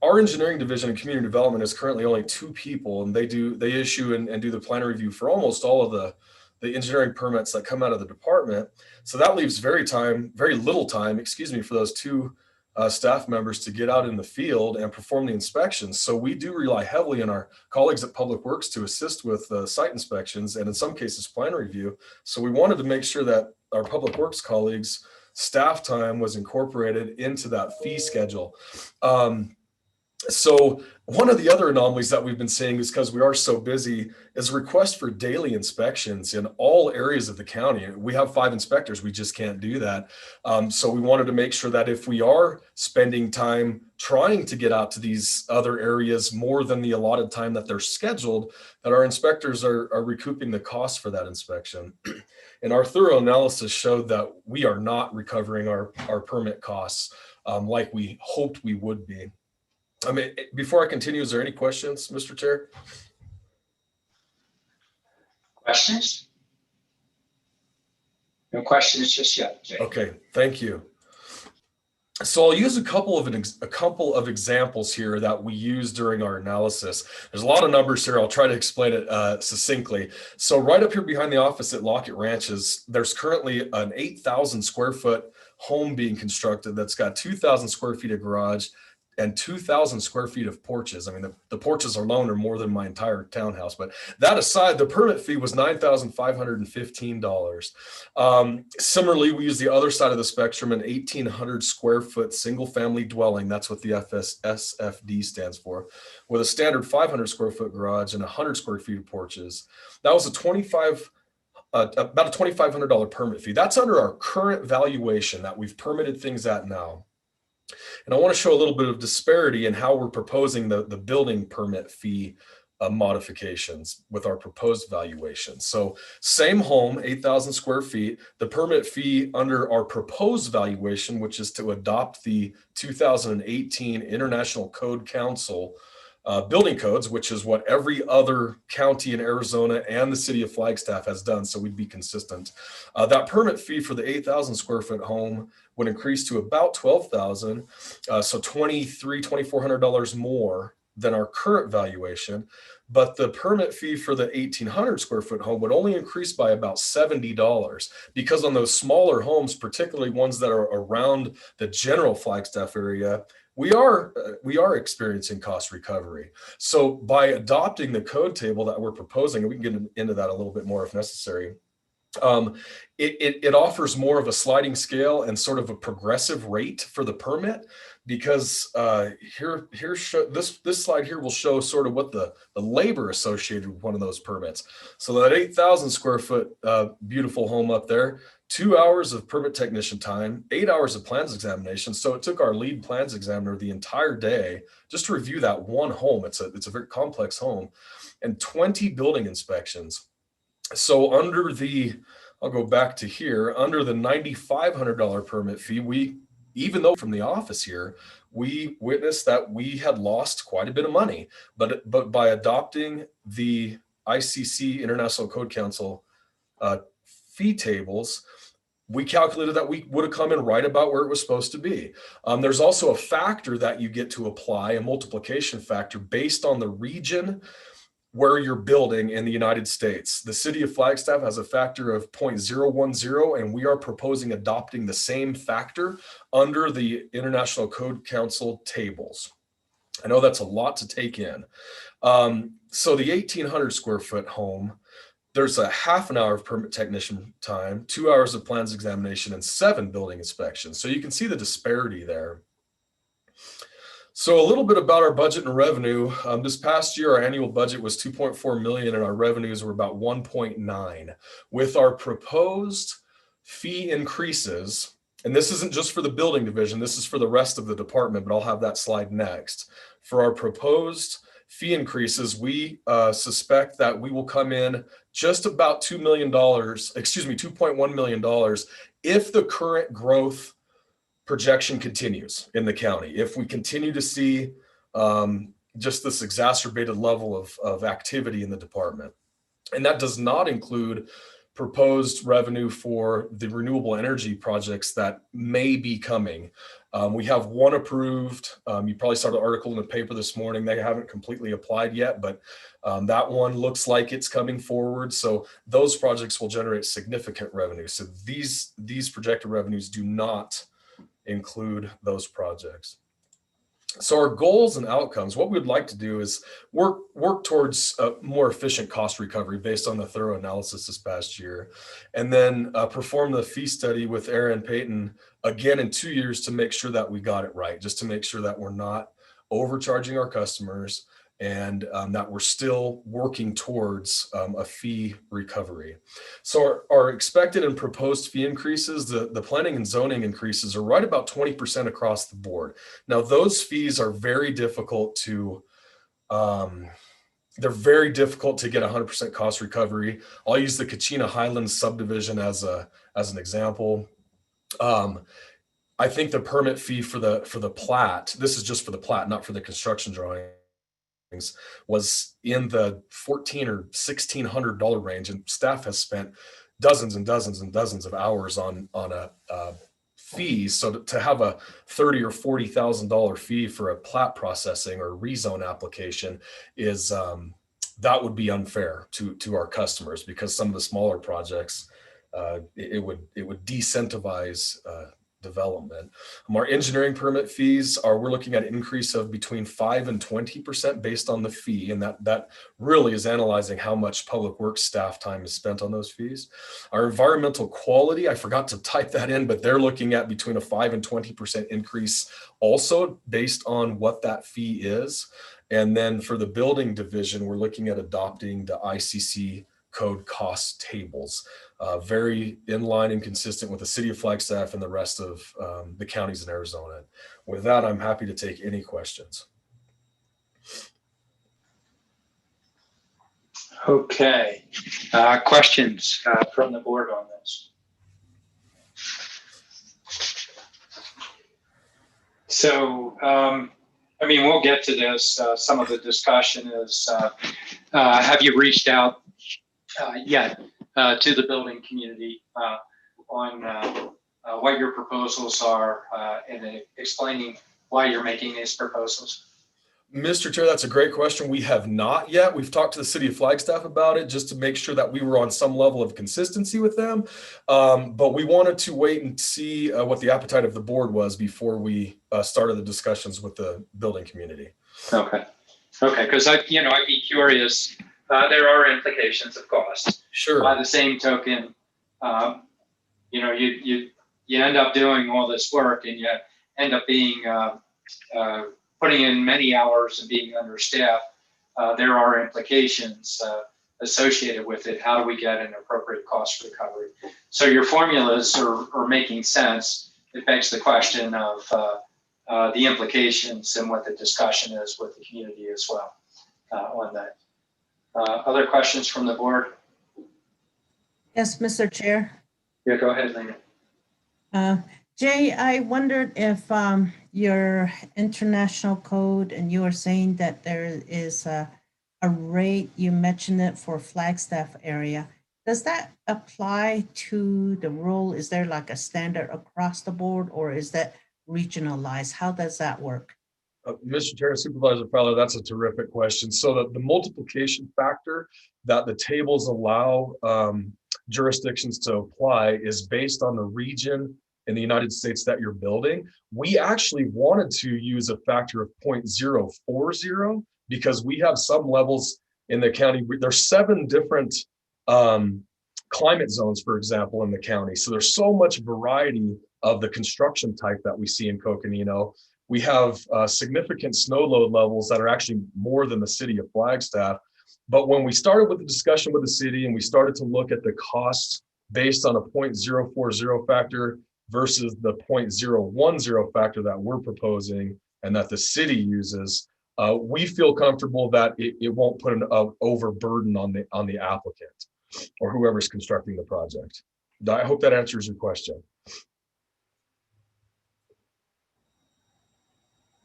Our engineering division and community development is currently only 2 people, and they issue and do the plan review for almost all of the engineering permits that come out of the department. So that leaves very little time, for those 2 staff members to get out in the field and perform the inspections. So we do rely heavily on our colleagues at Public Works to assist with site inspections and in some cases plan review. So we wanted to make sure that our Public Works colleagues' staff time was incorporated into that fee schedule. So one of the other anomalies that we've been seeing is because we are so busy is requests for daily inspections in all areas of the county. We have 5 inspectors. We just can't do that. So we wanted to make sure that if we are spending time trying to get out to these other areas more than the allotted time that they're scheduled, that our inspectors are recouping the cost for that inspection. And our thorough analysis showed that we are not recovering our permit costs like we hoped we would be. I mean, before I continue, is there any questions, Mr. Chair? Questions? No questions just yet, Jay. Okay, thank you. So I'll use a couple of examples here that we use during our analysis. There's a lot of numbers here. I'll try to explain it succinctly. So right up here behind the office at Lockett Ranches, there's currently an 8,000 square foot home being constructed that's got 2,000 square feet of garage and 2,000 square feet of porches. I mean, the porches alone are more than my entire townhouse, but that aside, the permit fee was $9,515. Similarly, we use the other side of the spectrum, an 1,800 square foot single family dwelling. That's what the SFD stands for, with a standard 500 square foot garage and 100 square feet of porches. That was about a $2,500 permit fee. That's under our current valuation that we've permitted things at now. And I want to show a little bit of disparity in how we're proposing the building permit fee modifications with our proposed valuation. So same home, 8,000 square feet, the permit fee under our proposed valuation, which is to adopt the 2018 International Code Council building codes, which is what every other county in Arizona and the city of Flagstaff has done. So we'd be consistent. That permit fee for the 8,000 square foot home would increase to about $12,000. So $2,400 more than our current valuation. But the permit fee for the 1,800 square foot home would only increase by about $70 because on those smaller homes, particularly ones that are around the general Flagstaff area, we are experiencing cost recovery. So by adopting the code table that we're proposing, and we can get into that a little bit more if necessary, it offers more of a sliding scale and sort of a progressive rate for the permit, because this slide here will show sort of what the labor associated with one of those permits. So that 8,000 square foot beautiful home up there, 2 hours of permit technician time, 8 hours of plans examination. So it took our lead plans examiner the entire day just to review that one home. It's a very complex home, and 20 building inspections. So I'll go back to here, under the $9,500 permit fee, even though from the office here, we witnessed that we had lost quite a bit of money, but by adopting the ICC International Code Council fee tables, we calculated that we would have come in right about where it was supposed to be. There's also a factor that you get to apply, a multiplication factor based on the region where you're building in the United States. The city of Flagstaff has a factor of 0.010, and we are proposing adopting the same factor under the International Code Council tables. I know that's a lot to take in. So the 1,800 square foot home, there's a half an hour of permit technician time, 2 hours of plans examination, and 7 building inspections. So you can see the disparity there. So a little bit about our budget and revenue. This past year, our annual budget was 2.4 million and our revenues were about 1.9. With our proposed fee increases, and this isn't just for the building division, this is for the rest of the department, but I'll have that slide next. For our proposed fee increases, we suspect that we will come in just about $2 million, $2.1 million if the current growth projection continues in the county, if we continue to see just this exacerbated level of activity in the department, and that does not include proposed revenue for the renewable energy projects that may be coming. We have one approved. You probably saw the article in the paper this morning. They haven't completely applied yet, but that one looks like it's coming forward. So those projects will generate significant revenue. So these projected revenues do not include those projects. So our goals and outcomes, what we'd like to do is work towards a more efficient cost recovery based on the thorough analysis this past year, and then perform the fee study with Aaron Payton again in 2 years to make sure that we got it right, just to make sure that we're not overcharging our customers, and that we're still working towards a fee recovery. So our expected and proposed fee increases, the planning and zoning increases are right about 20% across the board. Now, those fees are very difficult to, they're very difficult to get 100% cost recovery. I'll use the Kachina Highlands subdivision as an example. I think the permit fee for the plat, this is just for the plat, not for the construction drawing, was in the $1,400 or $1,600 range, and staff has spent dozens and dozens and dozens of hours on a fee. So to have a $30,000 or $40,000 fee for a plat processing or rezone application is that would be unfair to our customers, because some of the smaller projects it would decentivize development. Our engineering permit fees we're looking at an increase of between 5% and 20% based on the fee, and that really is analyzing how much public works staff time is spent on those fees. Our environmental quality, I forgot to type that in, but they're looking at between a 5% and 20% increase also based on what that fee is. And then for the building division, we're looking at adopting the ICC code cost tables, very in line and consistent with the city of Flagstaff and the rest of the counties in Arizona. With that, I'm happy to take any questions. Okay, questions from the board on this? So, I mean, we'll get to this. Some of the discussion is, have you reached out yet to the building community on what your proposals are and explaining why you're making these proposals? Mr. Chair, that's a great question. We have not yet. We've talked to the city of Flagstaff about it just to make sure that we were on some level of consistency with them. But we wanted to wait and see what the appetite of the board was before we started the discussions with the building community. Okay. Okay, because I'd be curious. There are implications of cost. Sure. By the same token, you end up doing all this work and you end up being putting in many hours and being understaffed. There are implications associated with it. How do we get an appropriate cost recovery? So your formulas are making sense. It begs the question of the implications and what the discussion is with the community as well on that. Other questions from the board? Yes, Mr. Chair. Yeah, go ahead, Lena. Jay, I wondered if your international code, and you were saying that there is a rate, you mentioned it for Flagstaff area. Does that apply to the rule? Is there like a standard across the board, or is that regionalized? How does that work? Mr. Chair, Supervisor Fowler, that's a terrific question. So the multiplication factor that the tables allow jurisdictions to apply is based on the region in the United States that you're building. We actually wanted to use a factor of 0.040 because we have some levels in the county. There's 7 different climate zones, for example, in the county. So there's so much variety of the construction type that we see in Coconino. We have significant snow load levels that are actually more than the city of Flagstaff. But when we started with the discussion with the city and we started to look at the costs based on a 0.040 factor versus the 0.010 factor that we're proposing and that the city uses, we feel comfortable that it won't put an overburden on the applicant or whoever's constructing the project. I hope that answers your question.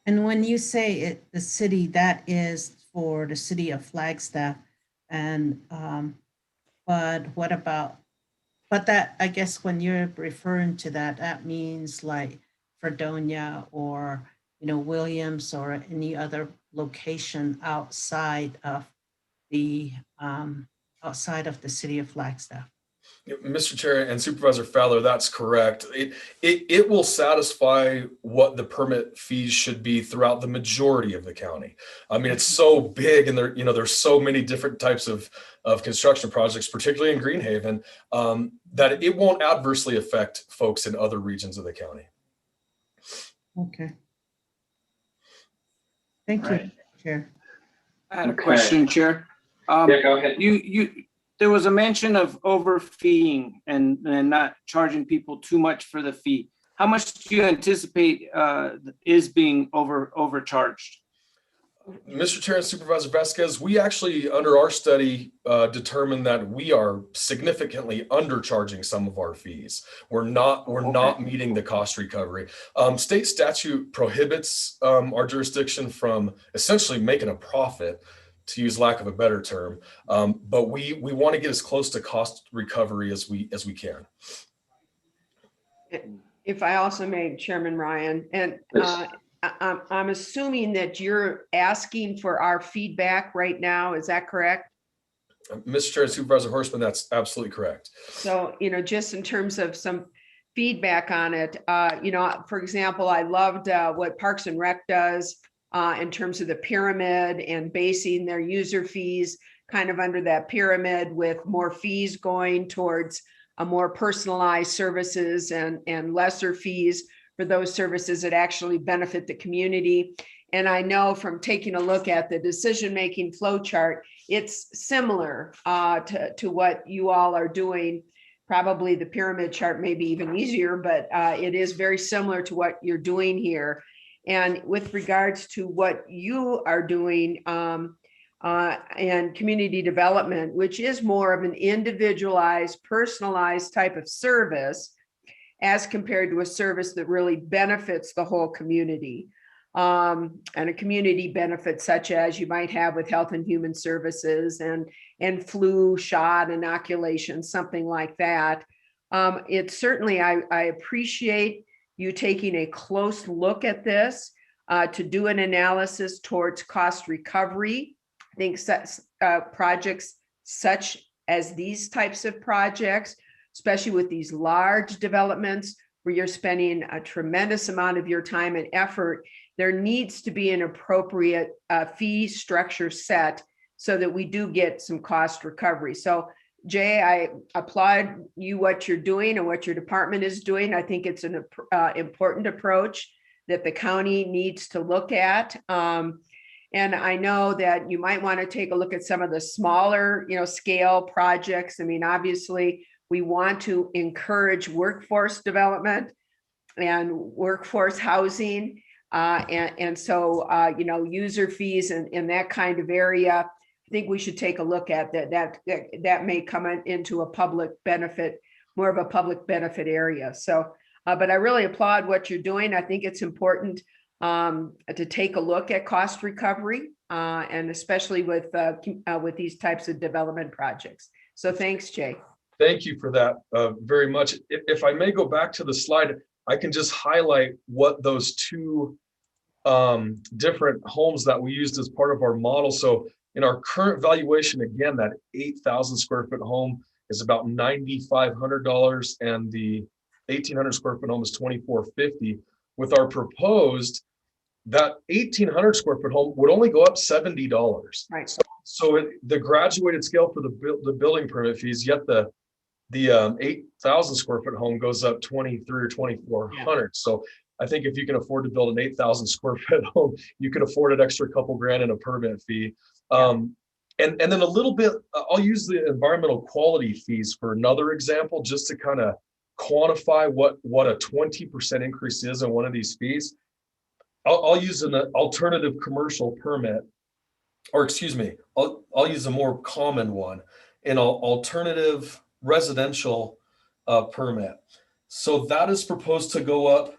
And when you say it, the city, that is for the city of Flagstaff. And, but what about, but that, I guess when you're referring to that, that means like Fredonia or, Williams or any other location outside of the, city of Flagstaff. Mr. Chair and Supervisor Fowler, that's correct. It will satisfy what the permit fees should be throughout the majority of the county. I mean, it's so big, and there's so many different types of construction projects, particularly in Greenhaven, that it won't adversely affect folks in other regions of the county. Okay. Thank you, Chair. I had a question, Chair. Yeah, go ahead. There was a mention of overfeeing and not charging people too much for the fee. How much do you anticipate is being overcharged? Mr. Chair and Supervisor Vasquez, we actually, under our study, determined that we are significantly undercharging some of our fees. We're not meeting the cost recovery. State statute prohibits our jurisdiction from essentially making a profit, to use lack of a better term, but we want to get as close to cost recovery as we can. If I also may, Chairman Ryan, and I'm assuming that you're asking for our feedback right now. Is that correct? Mr. Chair and Supervisor Horstman, that's absolutely correct. So, just in terms of some feedback on it, for example, I loved what Parks and Rec does in terms of the pyramid and basing their user fees kind of under that pyramid, with more fees going towards a more personalized services and lesser fees for those services that actually benefit the community. And I know from taking a look at the decision-making flow chart, it's similar to what you all are doing. Probably the pyramid chart may be even easier, but it is very similar to what you're doing here. And with regards to what you are doing and community development, which is more of an individualized, personalized type of service, as compared to a service that really benefits the whole community. And a community benefit such as you might have with Health and Human Services and flu shot inoculation, something like that. It's certainly, I appreciate you taking a close look at this to do an analysis towards cost recovery. I think projects such as these types of projects, especially with these large developments where you're spending a tremendous amount of your time and effort, there needs to be an appropriate fee structure set so that we do get some cost recovery. So Jay, I applaud you what you're doing and what your department is doing. I think it's an important approach that the county needs to look at. And I know that you might want to take a look at some of the smaller, scale projects. I mean, obviously, we want to encourage workforce development and workforce housing. And so, user fees and that kind of area, I think we should take a look at that may come into a public benefit, more of a public benefit area. So, but I really applaud what you're doing. I think it's important to take a look at cost recovery and especially with these types of development projects. So thanks, Jay. Thank you for that very much. If I may go back to the slide, I can just highlight what those two different homes that we used as part of our model. So in our current valuation, again, that 8,000 square foot home is about $9,500 and the 1,800 square foot home is $2,450. With our proposed, that 1,800 square foot home would only go up $70. Right. So the graduated scale for the building permit fees, yet the 8,000 square foot home goes up 2,300 or 2,400. Yeah. So I think if you can afford to build an 8,000 square foot home, you can afford an extra couple grand in a permit fee. And then a little bit, I'll use the environmental quality fees for another example, just to kind of quantify what a 20% increase is in one of these fees. I'll use an alternative commercial permit, or excuse me, I'll use a more common one, an alternative residential permit. So that is proposed to go up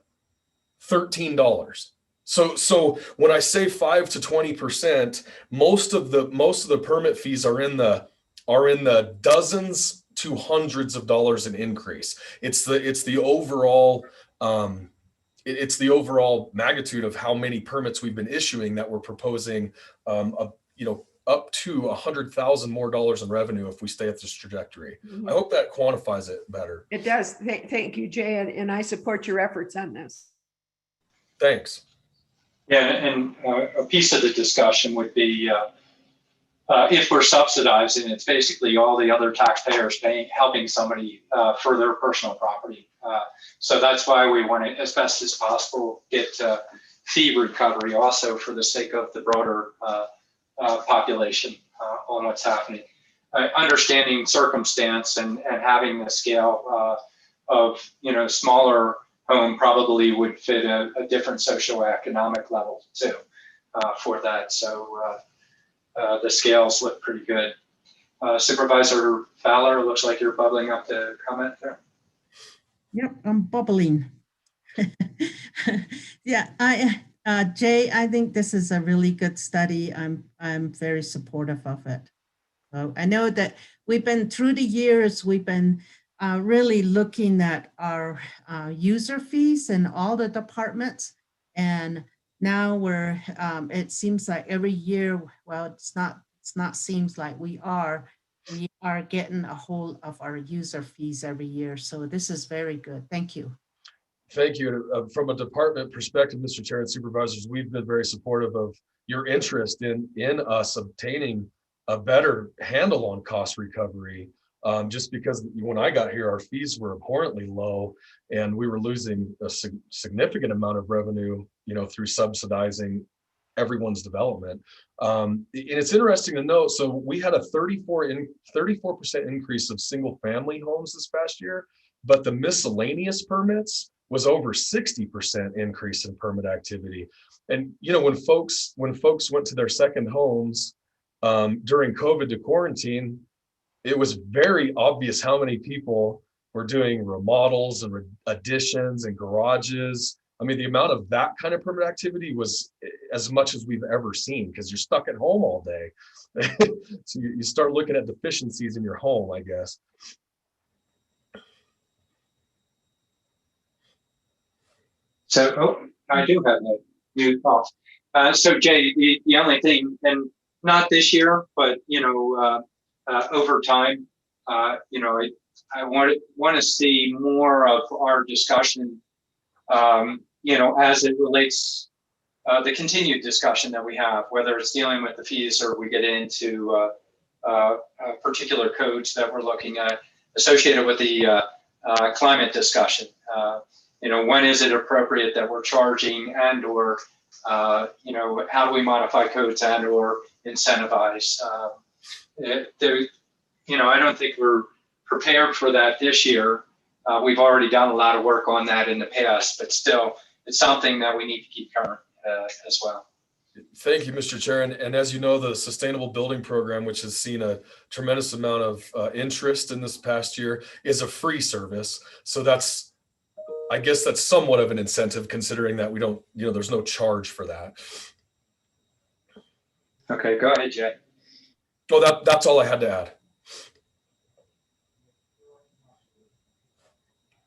$13. So when I say 5 to 20%, most of the permit fees are in the dozens to hundreds of dollars in increase. It's the overall it's the overall magnitude of how many permits we've been issuing that we're proposing, up to $100,000 more in revenue if we stay at this trajectory. I hope that quantifies it better. It does. Thank you, Jay, and I support your efforts on this. Thanks. Yeah, and a piece of the discussion would be if we're subsidizing, it's basically all the other taxpayers helping somebody for their personal property. So that's why we want to, as best as possible, get fee recovery also for the sake of the broader population on what's happening. Understanding circumstance and having the scale of smaller home probably would fit a different socioeconomic level too for that. So the scales look pretty good. Supervisor Fowler, looks like you're bubbling up to comment there. Yep, I'm bubbling. Yeah, Jay, I think this is a really good study. I'm very supportive of it. So I know that we've been through the years, we've been really looking at our user fees in all the departments. And now it seems like every year, well, it's not seems like we are getting a hold of our user fees every year. So this is very good. Thank you. Thank you. From a department perspective, Mr. Chair and Supervisors, we've been very supportive of your interest in us obtaining a better handle on cost recovery. Just because when I got here, our fees were abhorrently low and we were losing a significant amount of revenue, through subsidizing everyone's development. And it's interesting to note, so we had a 34% increase of single family homes this past year, but the miscellaneous permits was over 60% increase in permit activity. And when folks went to their second homes during COVID to quarantine, it was very obvious how many people were doing remodels and additions and garages. I mean, the amount of that kind of permit activity was as much as we've ever seen because you're stuck at home all day. So you start looking at deficiencies in your home, I guess. So I do have a new thought. So Jay, the only thing, and not this year, but over time, I want to see more of our discussion, as it relates the continued discussion that we have, whether it's dealing with the fees or we get into particular codes that we're looking at associated with the climate discussion. When is it appropriate that we're charging and or, how do we modify codes and or incentivize? I don't think we're prepared for that this year. We've already done a lot of work on that in the past, but still, it's something that we need to keep current as well. Thank you, Mr. Chair. And as you know, the Sustainable Building Program, which has seen a tremendous amount of interest in this past year, is a free service. So I guess that's somewhat of an incentive considering that we don't, there's no charge for that. Okay, go ahead, Jay. Oh, that's all I had to add.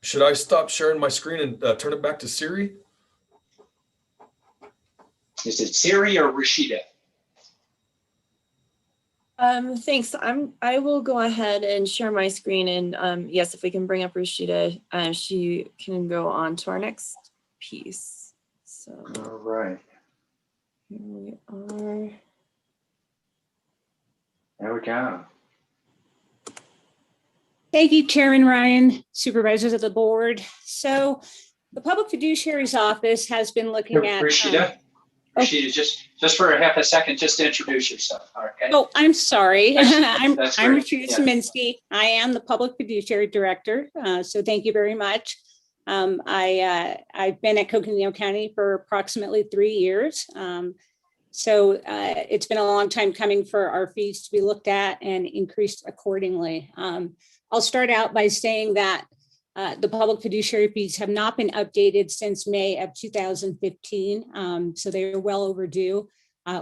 Should I stop sharing my screen and turn it back to Siri? Is it Siri or Rashida? Thanks. I will go ahead and share my screen, and yes, if we can bring up Rashida, she can go on to our next piece. So all right, here we are. There we go. Thank you, Chairman Ryan, supervisors of the board. So the Public Fiduciary's Office has been looking at— Rashida, Rashida, just for a half a second, just introduce yourself. Okay. Oh, I'm sorry. I'm Rashida Yeah. Szyminski. I am the Public Fiduciary Director. So thank you very much. I've been at Coconino County for approximately 3 years. So it's been a long time coming for our fees to be looked at and increased accordingly. I'll start out by saying that The public fiduciary fees have not been updated since May of 2015, so they are well overdue.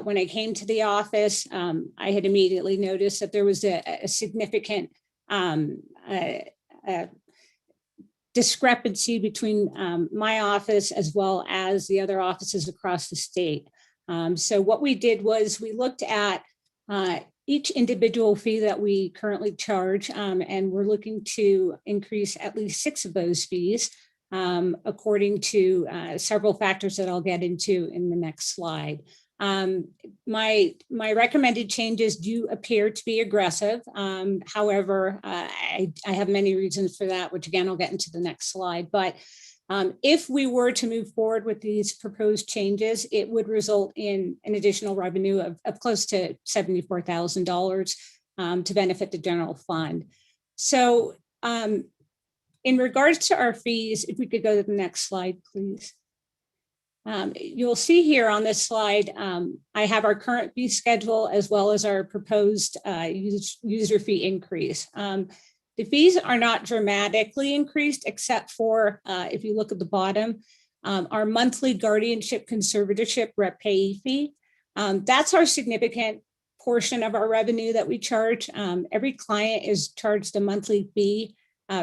When I came to the office, I had immediately noticed that there was a significant discrepancy between my office as well as the other offices across the state. So what we did was we looked at each individual fee that we currently charge, and we're looking to increase at least 6 of those fees according to several factors that I'll get into in the next slide. My recommended changes do appear to be aggressive. However, I have many reasons for that, which again, I'll get into the next slide. But if we were to move forward with these proposed changes, it would result in an additional revenue of close to $74,000 to benefit the general fund. So in regards to our fees, if we could go to the next slide, please. You'll see here on this slide, I have our current fee schedule as well as our proposed user fee increase. The fees are not dramatically increased, except for, if you look at the bottom, our monthly guardianship conservatorship rep payee fee. That's our significant portion of our revenue that we charge. Every client is charged a monthly fee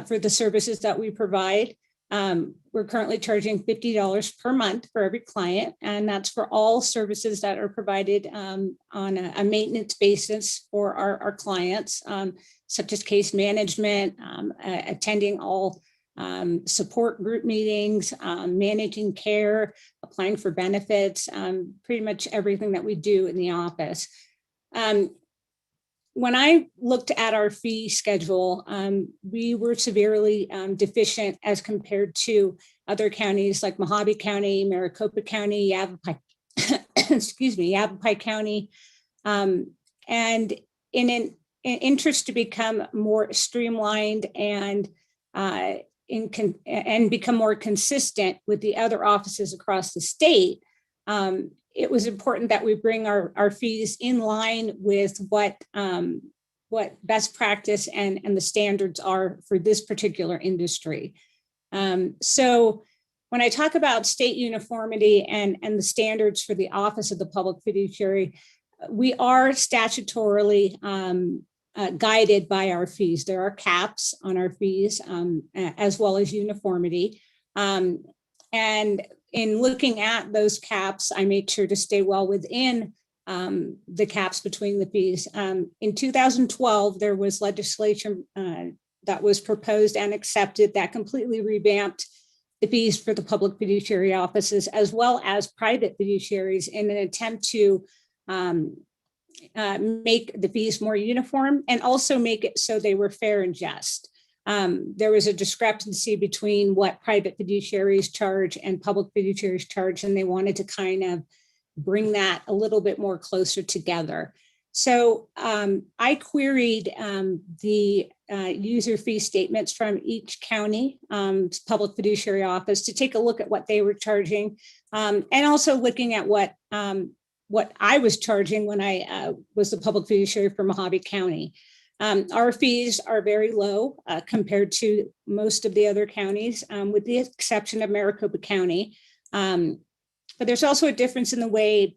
for the services that we provide. We're currently charging $50 per month for every client, and that's for all services that are provided on a maintenance basis for our clients, such as case management, attending all support group meetings, managing care, applying for benefits, pretty much everything that we do in the office. When I looked at our fee schedule, we were severely deficient as compared to other counties like Mojave County, Maricopa County, Yavapai, excuse me, Yavapai County. And in an interest to become more streamlined and become more consistent with the other offices across the state, it was important that we bring our fees in line with what best practice and the standards are for this particular industry. So when I talk about state uniformity and the standards for the Office of the Public Fiduciary, we are statutorily guided by our fees. There are caps on our fees as well as uniformity. And in looking at those caps, I made sure to stay well within the caps between the fees. In 2012, there was legislation that was proposed and accepted that completely revamped the fees for the public fiduciary offices as well as private fiduciaries in an attempt to make the fees more uniform and also make it so they were fair and just. There was a discrepancy between what private fiduciaries charge and public fiduciaries charge, and they wanted to kind of bring that a little bit more closer together. So I queried the user fee statements from each county public fiduciary office to take a look at what they were charging, and also looking at what I was charging when I was the public fiduciary for Mojave County. Our fees are very low compared to most of the other counties, with the exception of Maricopa County. But there's also a difference in the way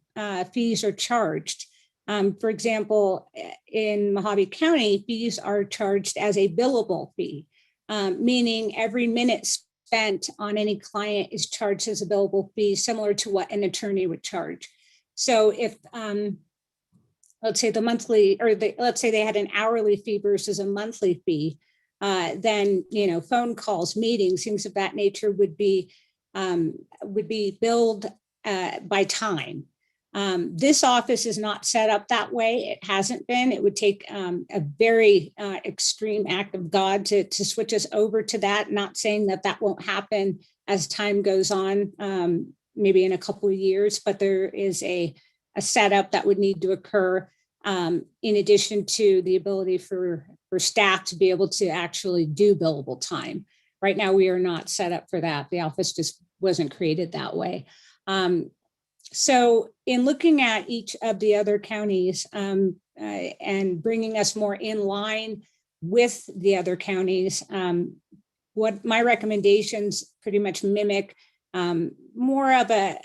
fees are charged. For example, in Mojave County, fees are charged as a billable fee, meaning every minute spent on any client is charged as a billable fee, similar to what an attorney would charge. So if, let's say the monthly, or let's say they had an hourly fee versus a monthly fee, then, you know, phone calls, meetings, things of that nature would be billed by time. This office is not set up that way. It hasn't been. It would take a very extreme act of God to switch us over to that. Not saying that that won't happen as time goes on, maybe in a couple of years, but there is a setup that would need to occur in addition to the ability for staff to be able to actually do billable time. Right now, we are not set up for that. The office just wasn't created that way. So in looking at each of the other counties and bringing us more in line with the other counties, what my recommendations pretty much mimic more of a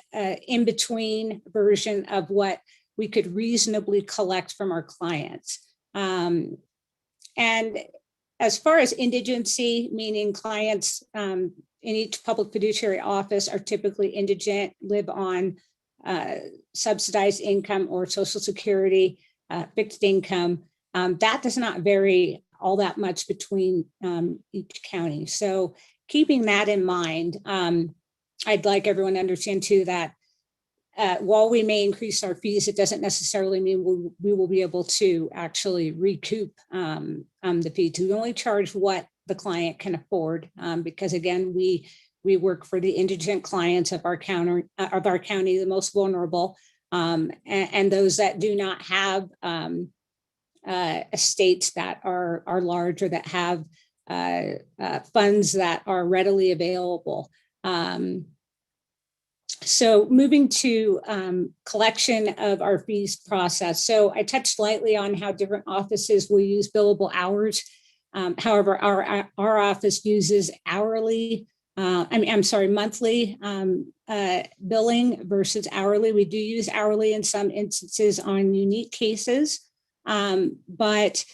in-between version of what we could reasonably collect from our clients. And as far as indigency, meaning clients in each public fiduciary office are typically indigent, live on subsidized income or Social Security, fixed income, that does not vary all that much between each county. So keeping that in mind, I'd like everyone to understand too that while we may increase our fees, it doesn't necessarily mean we will be able to actually recoup the fees. We only charge what the client can afford, because again, we work for the indigent clients of our county, the most vulnerable, and those that do not have estates that are large or that have funds that are readily available. So moving to collection of our fees process. So I touched slightly on how different offices will use billable hours. However, our office uses hourly, monthly billing versus hourly. We do use hourly in some instances on unique cases, but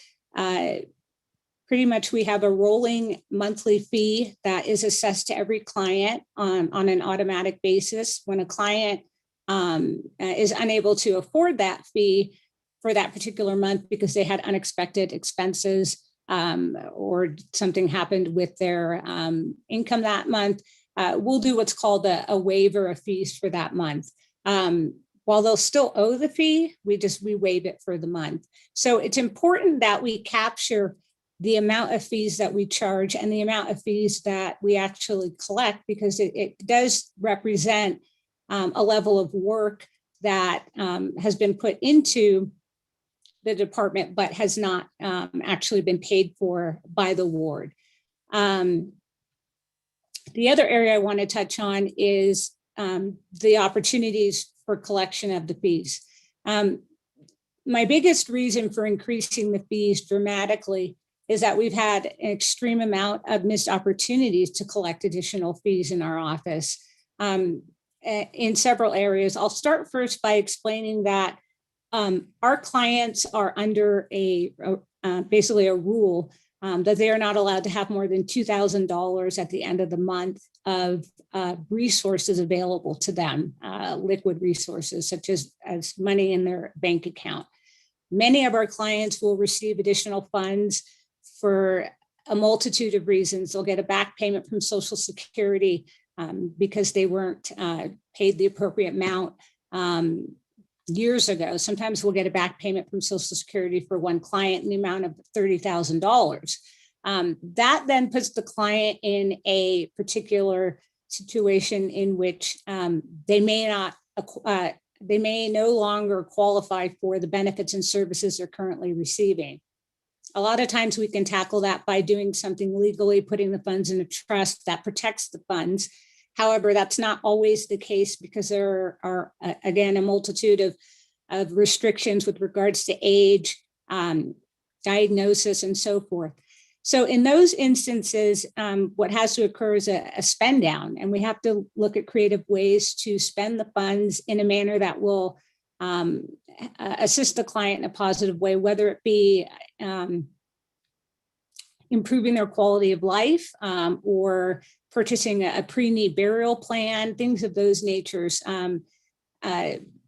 pretty much we have a rolling monthly fee that is assessed to every client on an automatic basis. When a client is unable to afford that fee for that particular month because they had unexpected expenses or something happened with their income that month, we'll do what's called a waiver of fees for that month. While they'll still owe the fee, we waive it for the month. So it's important that we capture the amount of fees that we charge and the amount of fees that we actually collect, because it does represent a level of work that has been put into the department, but has not actually been paid for by the ward. The other area I want to touch on is the opportunities for collection of the fees. My biggest reason for increasing the fees dramatically is that we've had an extreme amount of missed opportunities to collect additional fees in our office in several areas. I'll start first by explaining that our clients are under basically a rule that they are not allowed to have more than $2,000 at the end of the month of resources available to them, liquid resources such as money in their bank account. Many of our clients will receive additional funds for a multitude of reasons. They'll get a back payment from Social Security because they weren't paid the appropriate amount years ago. Sometimes we'll get a back payment from Social Security for one client in the amount of $30,000. That then puts the client in a particular situation in which they may no longer qualify for the benefits and services they're currently receiving. A lot of times we can tackle that by doing something legally, putting the funds in a trust that protects the funds. However, that's not always the case because there are again, a multitude of restrictions with regards to age, diagnosis, and so forth. So in those instances, what has to occur is a spend down, and we have to look at creative ways to spend the funds in a manner that will assist the client in a positive way, whether it be improving their quality of life or purchasing a pre-need burial plan, things of those natures,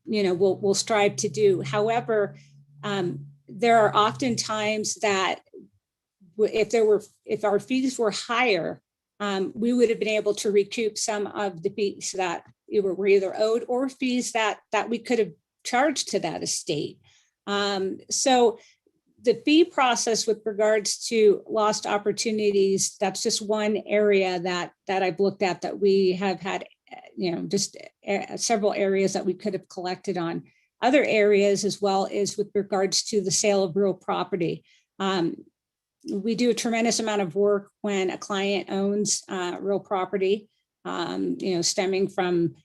we'll strive to do. However, there are often times that if our fees were higher, we would have been able to recoup some of the fees that were either owed or fees that we could have charged to that estate. So the fee process with regards to lost opportunities, that's just one area that I've looked at that we have had, just several areas that we could have collected on. Other areas as well is with regards to the sale of real property. We do a tremendous amount of work when a client owns real property, stemming from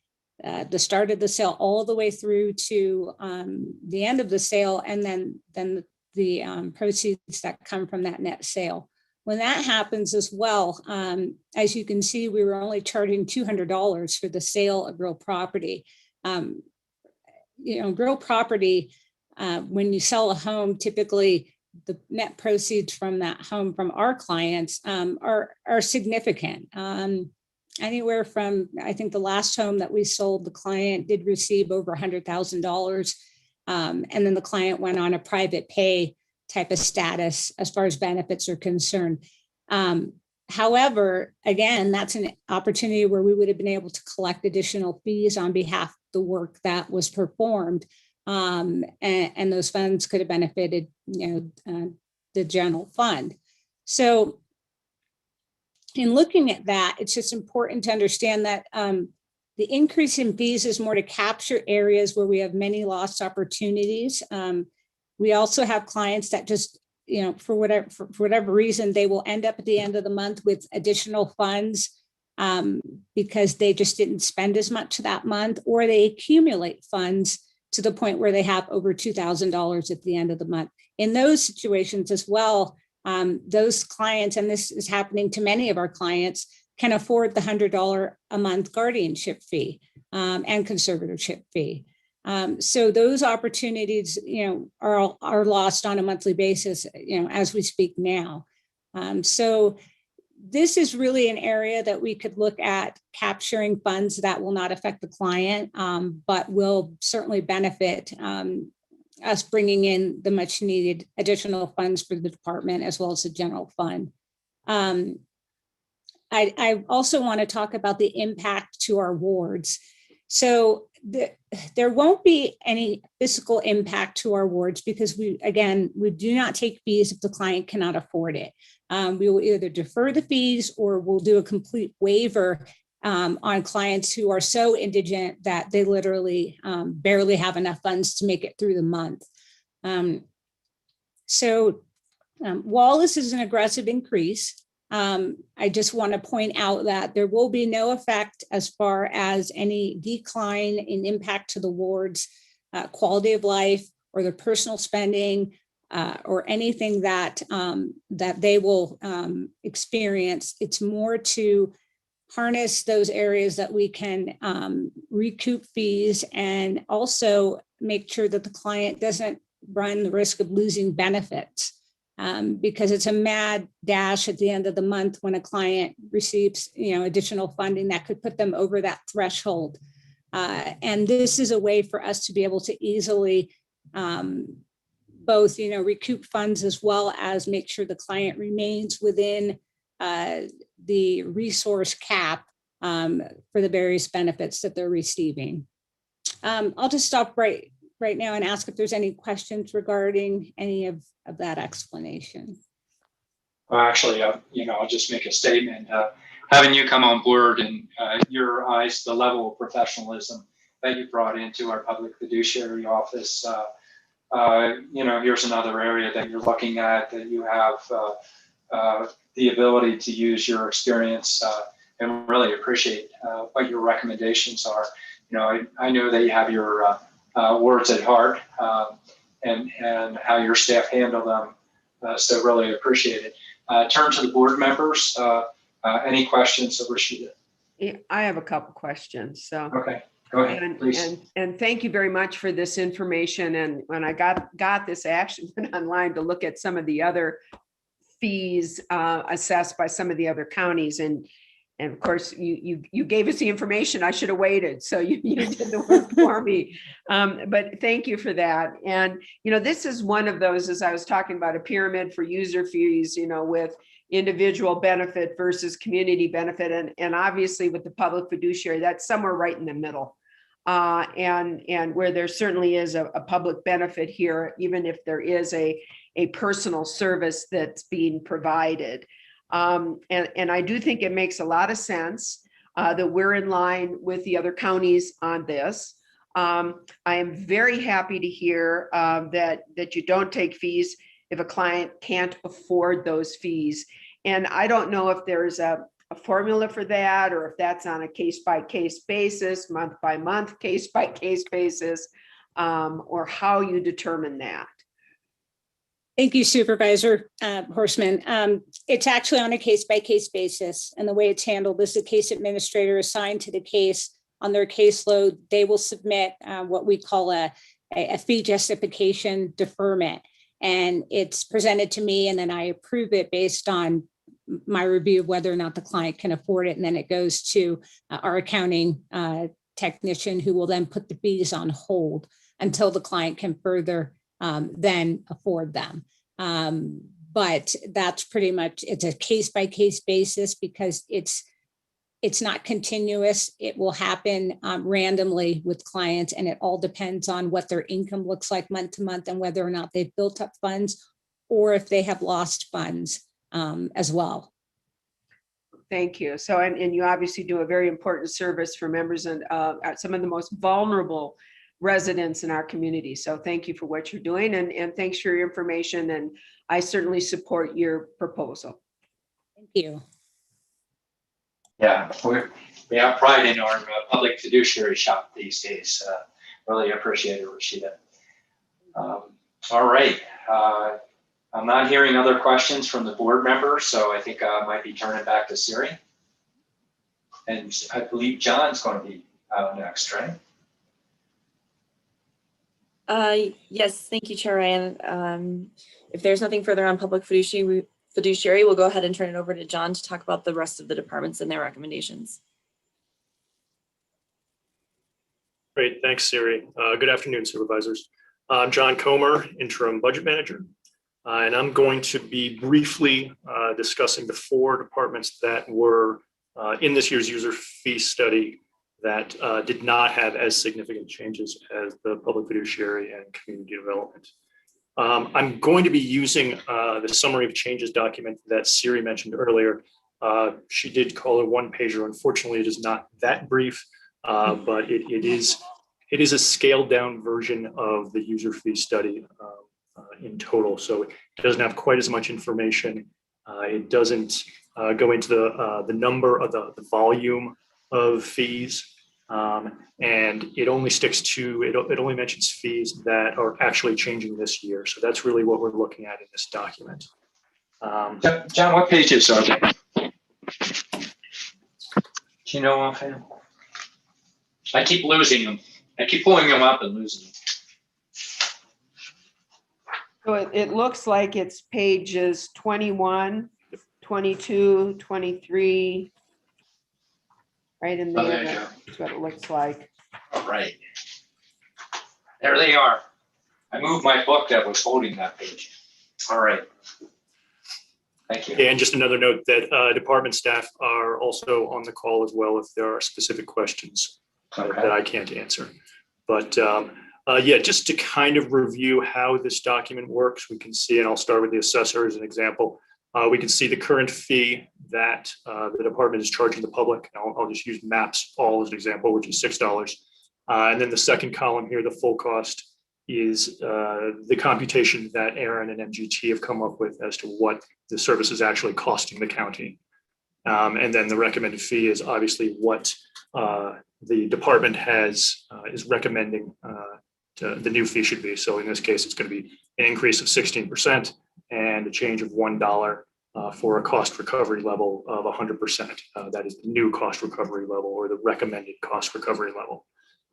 the start of the sale all the way through to the end of the sale, and then the proceeds that come from that net sale. When that happens as well, as you can see, we were only charging $200 for the sale of real property. Real property, when you sell a home, typically the net proceeds from that home from our clients are significant. Anywhere from, I think the last home that we sold, the client did receive over $100,000. And then the client went on a private pay type of status as far as benefits are concerned. However, again, that's an opportunity where we would have been able to collect additional fees on behalf of the work that was performed. And those funds could have benefited, the general fund. So in looking at that, it's just important to understand that the increase in fees is more to capture areas where we have many lost opportunities. We also have clients that just, for whatever reason, they will end up at the end of the month with additional funds because they just didn't spend as much that month, or they accumulate funds to the point where they have over $2,000 at the end of the month. In those situations as well, those clients, and this is happening to many of our clients, can afford the $100 a month guardianship fee and conservatorship fee. So those opportunities, are lost on a monthly basis, as we speak now. So this is really an area that we could look at capturing funds that will not affect the client, but will certainly benefit us bringing in the much needed additional funds for the department as well as the general fund. I also want to talk about the impact to our wards. So there won't be any physical impact to our wards because we do not take fees if the client cannot afford it. We will either defer the fees or we'll do a complete waiver on clients who are so indigent that they literally barely have enough funds to make it through the month. While this is an aggressive increase, I just want to point out that there will be no effect as far as any decline in impact to the ward's quality of life or their personal spending or anything that they will experience. It's more to harness those areas that we can recoup fees and also make sure that the client doesn't run the risk of losing benefits. Because it's a mad dash at the end of the month when a client receives, additional funding that could put them over that threshold. And this is a way for us to be able to easily both, recoup funds as well as make sure the client remains within the resource cap for the various benefits that they're receiving. I'll just stop right now and ask if there's any questions regarding any of that explanation. Well, actually, I'll just make a statement. Having you come on board and your eyes, the level of professionalism that you brought into our public fiduciary office, here's another area that you're looking at, that you have the ability to use your experience and really appreciate what your recommendations are. I know that you have your words at heart and how your staff handle them. So really appreciate it. Turn to the board members. Any questions of Rashida? I have a couple questions. So okay, go ahead, please. And thank you very much for this information. And when I got this, I actually went online to look at some of the other fees assessed by some of the other counties. And of course, you gave us the information. I should have waited. So you did the work for me. But thank you for that. And, this is one of those, as I was talking about, a pyramid for user fees, with individual benefit versus community benefit. And obviously with the public fiduciary, that's somewhere right in the middle. And where there certainly is a public benefit here, even if there is a personal service that's being provided. And I do think it makes a lot of sense that we're in line with the other counties on this. I am very happy to hear that you don't take fees if a client can't afford those fees. And I don't know if there's a formula for that, or if that's on a case-by-case basis, month-by-month, case-by-case basis, or how you determine that. Thank you, Supervisor Horstman. It's actually on a case-by-case basis, and the way it's handled is the case administrator assigned to the case on their caseload. They will submit what we call a fee justification deferment, and it's presented to me, and then I approve it based on my review of whether or not the client can afford it, and then it goes to our accounting technician, who will then put the fees on hold until the client can further then afford them. But that's pretty much, it's a case-by-case basis because it's not continuous. It will happen randomly with clients, and it all depends on what their income looks like month to month and whether or not they've built up funds or if they have lost funds as well. Thank you. So, and you obviously do a very important service for members and some of the most vulnerable residents in our community. So thank you for what you're doing, and thanks for your information. And I certainly support your proposal. Thank you. Yeah, we have pride in our public fiduciary shop these days. Really appreciate it, Rashida. All right. I'm not hearing other questions from the board members, so I think I might be turning back to Siri. And I believe John's going to be next, right? Yes, thank you, Chair Ryan. If there's nothing further on public fiduciary, we'll go ahead and turn it over to John to talk about the rest of the departments and their recommendations. Great, thanks, Siri. Good afternoon, supervisors. I'm John Comer, interim budget manager, and I'm going to be briefly discussing the 4 departments that were in this year's user fee study that did not have as significant changes as the public fiduciary and community development. I'm going to be using the summary of changes document that Siri mentioned earlier. She did call it 1-pager. Unfortunately, it is not that brief, but it is a scaled down version of the user fee study in total. So it doesn't have quite as much information. It doesn't go into the number of the volume of fees. And it only sticks to, it only mentions fees that are actually changing this year. So that's really what we're looking at in this document. John, what pages are they? Do you know offhand? I keep losing them. I keep pulling them up and losing them. So it looks like it's pages 21, 22, 23, right in there. Oh, there you go. That's what it looks like. All right. There they are. I moved my book that was holding that page. All right. Thank you. And just another note that department staff are also on the call as well if there are specific questions that I can't answer. But yeah, just to kind of review how this document works, we can see, and I'll start with the assessor as an example. We can see the current fee that the department is charging the public. I'll just use MAPS all as an example, which is $6. And then the second column here, the full cost, is the computation that Aaron and MGT have come up with as to what the service is actually costing the county. And then the recommended fee is obviously what the department is recommending the new fee should be. So in this case, it's going to be an increase of 16% and a change of $1 for a cost recovery level of 100%. That is the new cost recovery level or the recommended cost recovery level.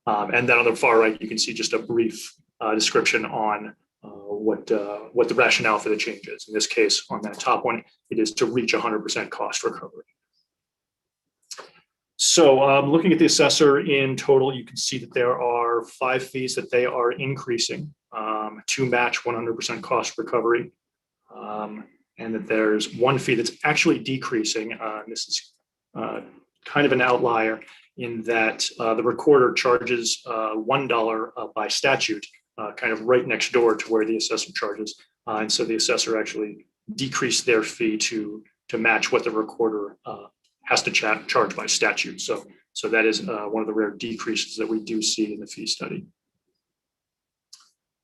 And then on the far right, you can see just a brief description on what the rationale for the change is. In this case, on that top one, it is to reach 100% cost recovery. So looking at the assessor in total, you can see that there are 5 fees that they are increasing to match 100% cost recovery. And that there's 1 fee that's actually decreasing. This is kind of an outlier in that the recorder charges $1 by statute, kind of right next door to where the assessor charges. And so the assessor actually decreased their fee to match what the recorder has to charge by statute. So that is one of the rare decreases that we do see in the fee study.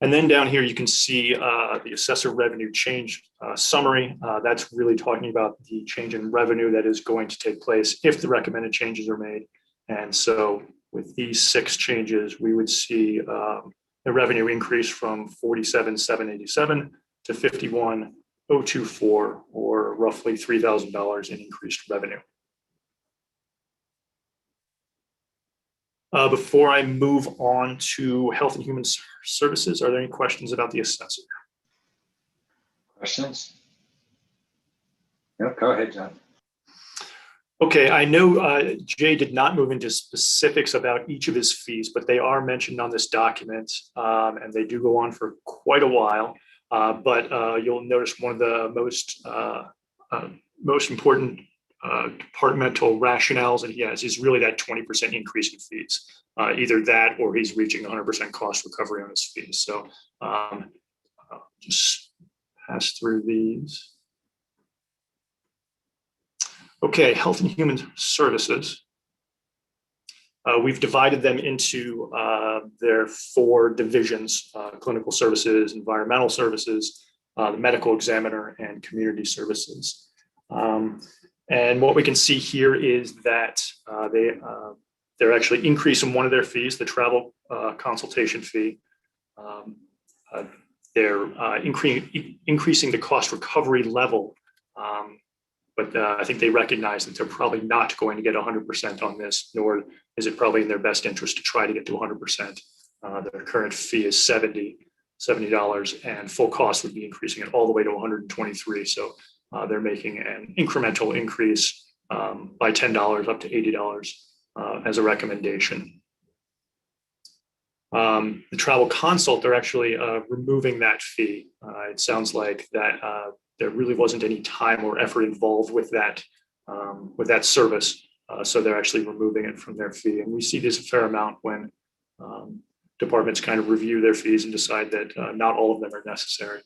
And then down here, you can see the assessor revenue change summary. That's really talking about the change in revenue that is going to take place if the recommended changes are made. And so with these 6 changes, we would see a revenue increase from 47,787 to 51,024, or roughly $3,000 in increased revenue. Before I move on to Health and Human Services, are there any questions about the assessor? Questions? No, go ahead, John. Okay, I know Jay did not move into specifics about each of his fees, but they are mentioned on this document, and they do go on for quite a while. But you'll notice one of the most important departmental rationales that he has is really that 20% increase in fees. Either that or he's reaching 100% cost recovery on his fees. So I'll just pass through these. Okay, Health and Human Services. We've divided them into their 4 divisions: clinical services, environmental services, the medical examiner, and community services. And what we can see here is that they're actually increasing one of their fees, the travel consultation fee. They're increasing the cost recovery level. But I think they recognize that they're probably not going to get 100% on this, nor is it probably in their best interest to try to get to 100%. Their current fee is $70, and full cost would be increasing it all the way to 123. So they're making an incremental increase by $10 up to $80 as a recommendation. The travel consult, they're actually removing that fee. It sounds like that there really wasn't any time or effort involved with that service. So they're actually removing it from their fee. And we see this a fair amount when departments kind of review their fees and decide that not all of them are necessary.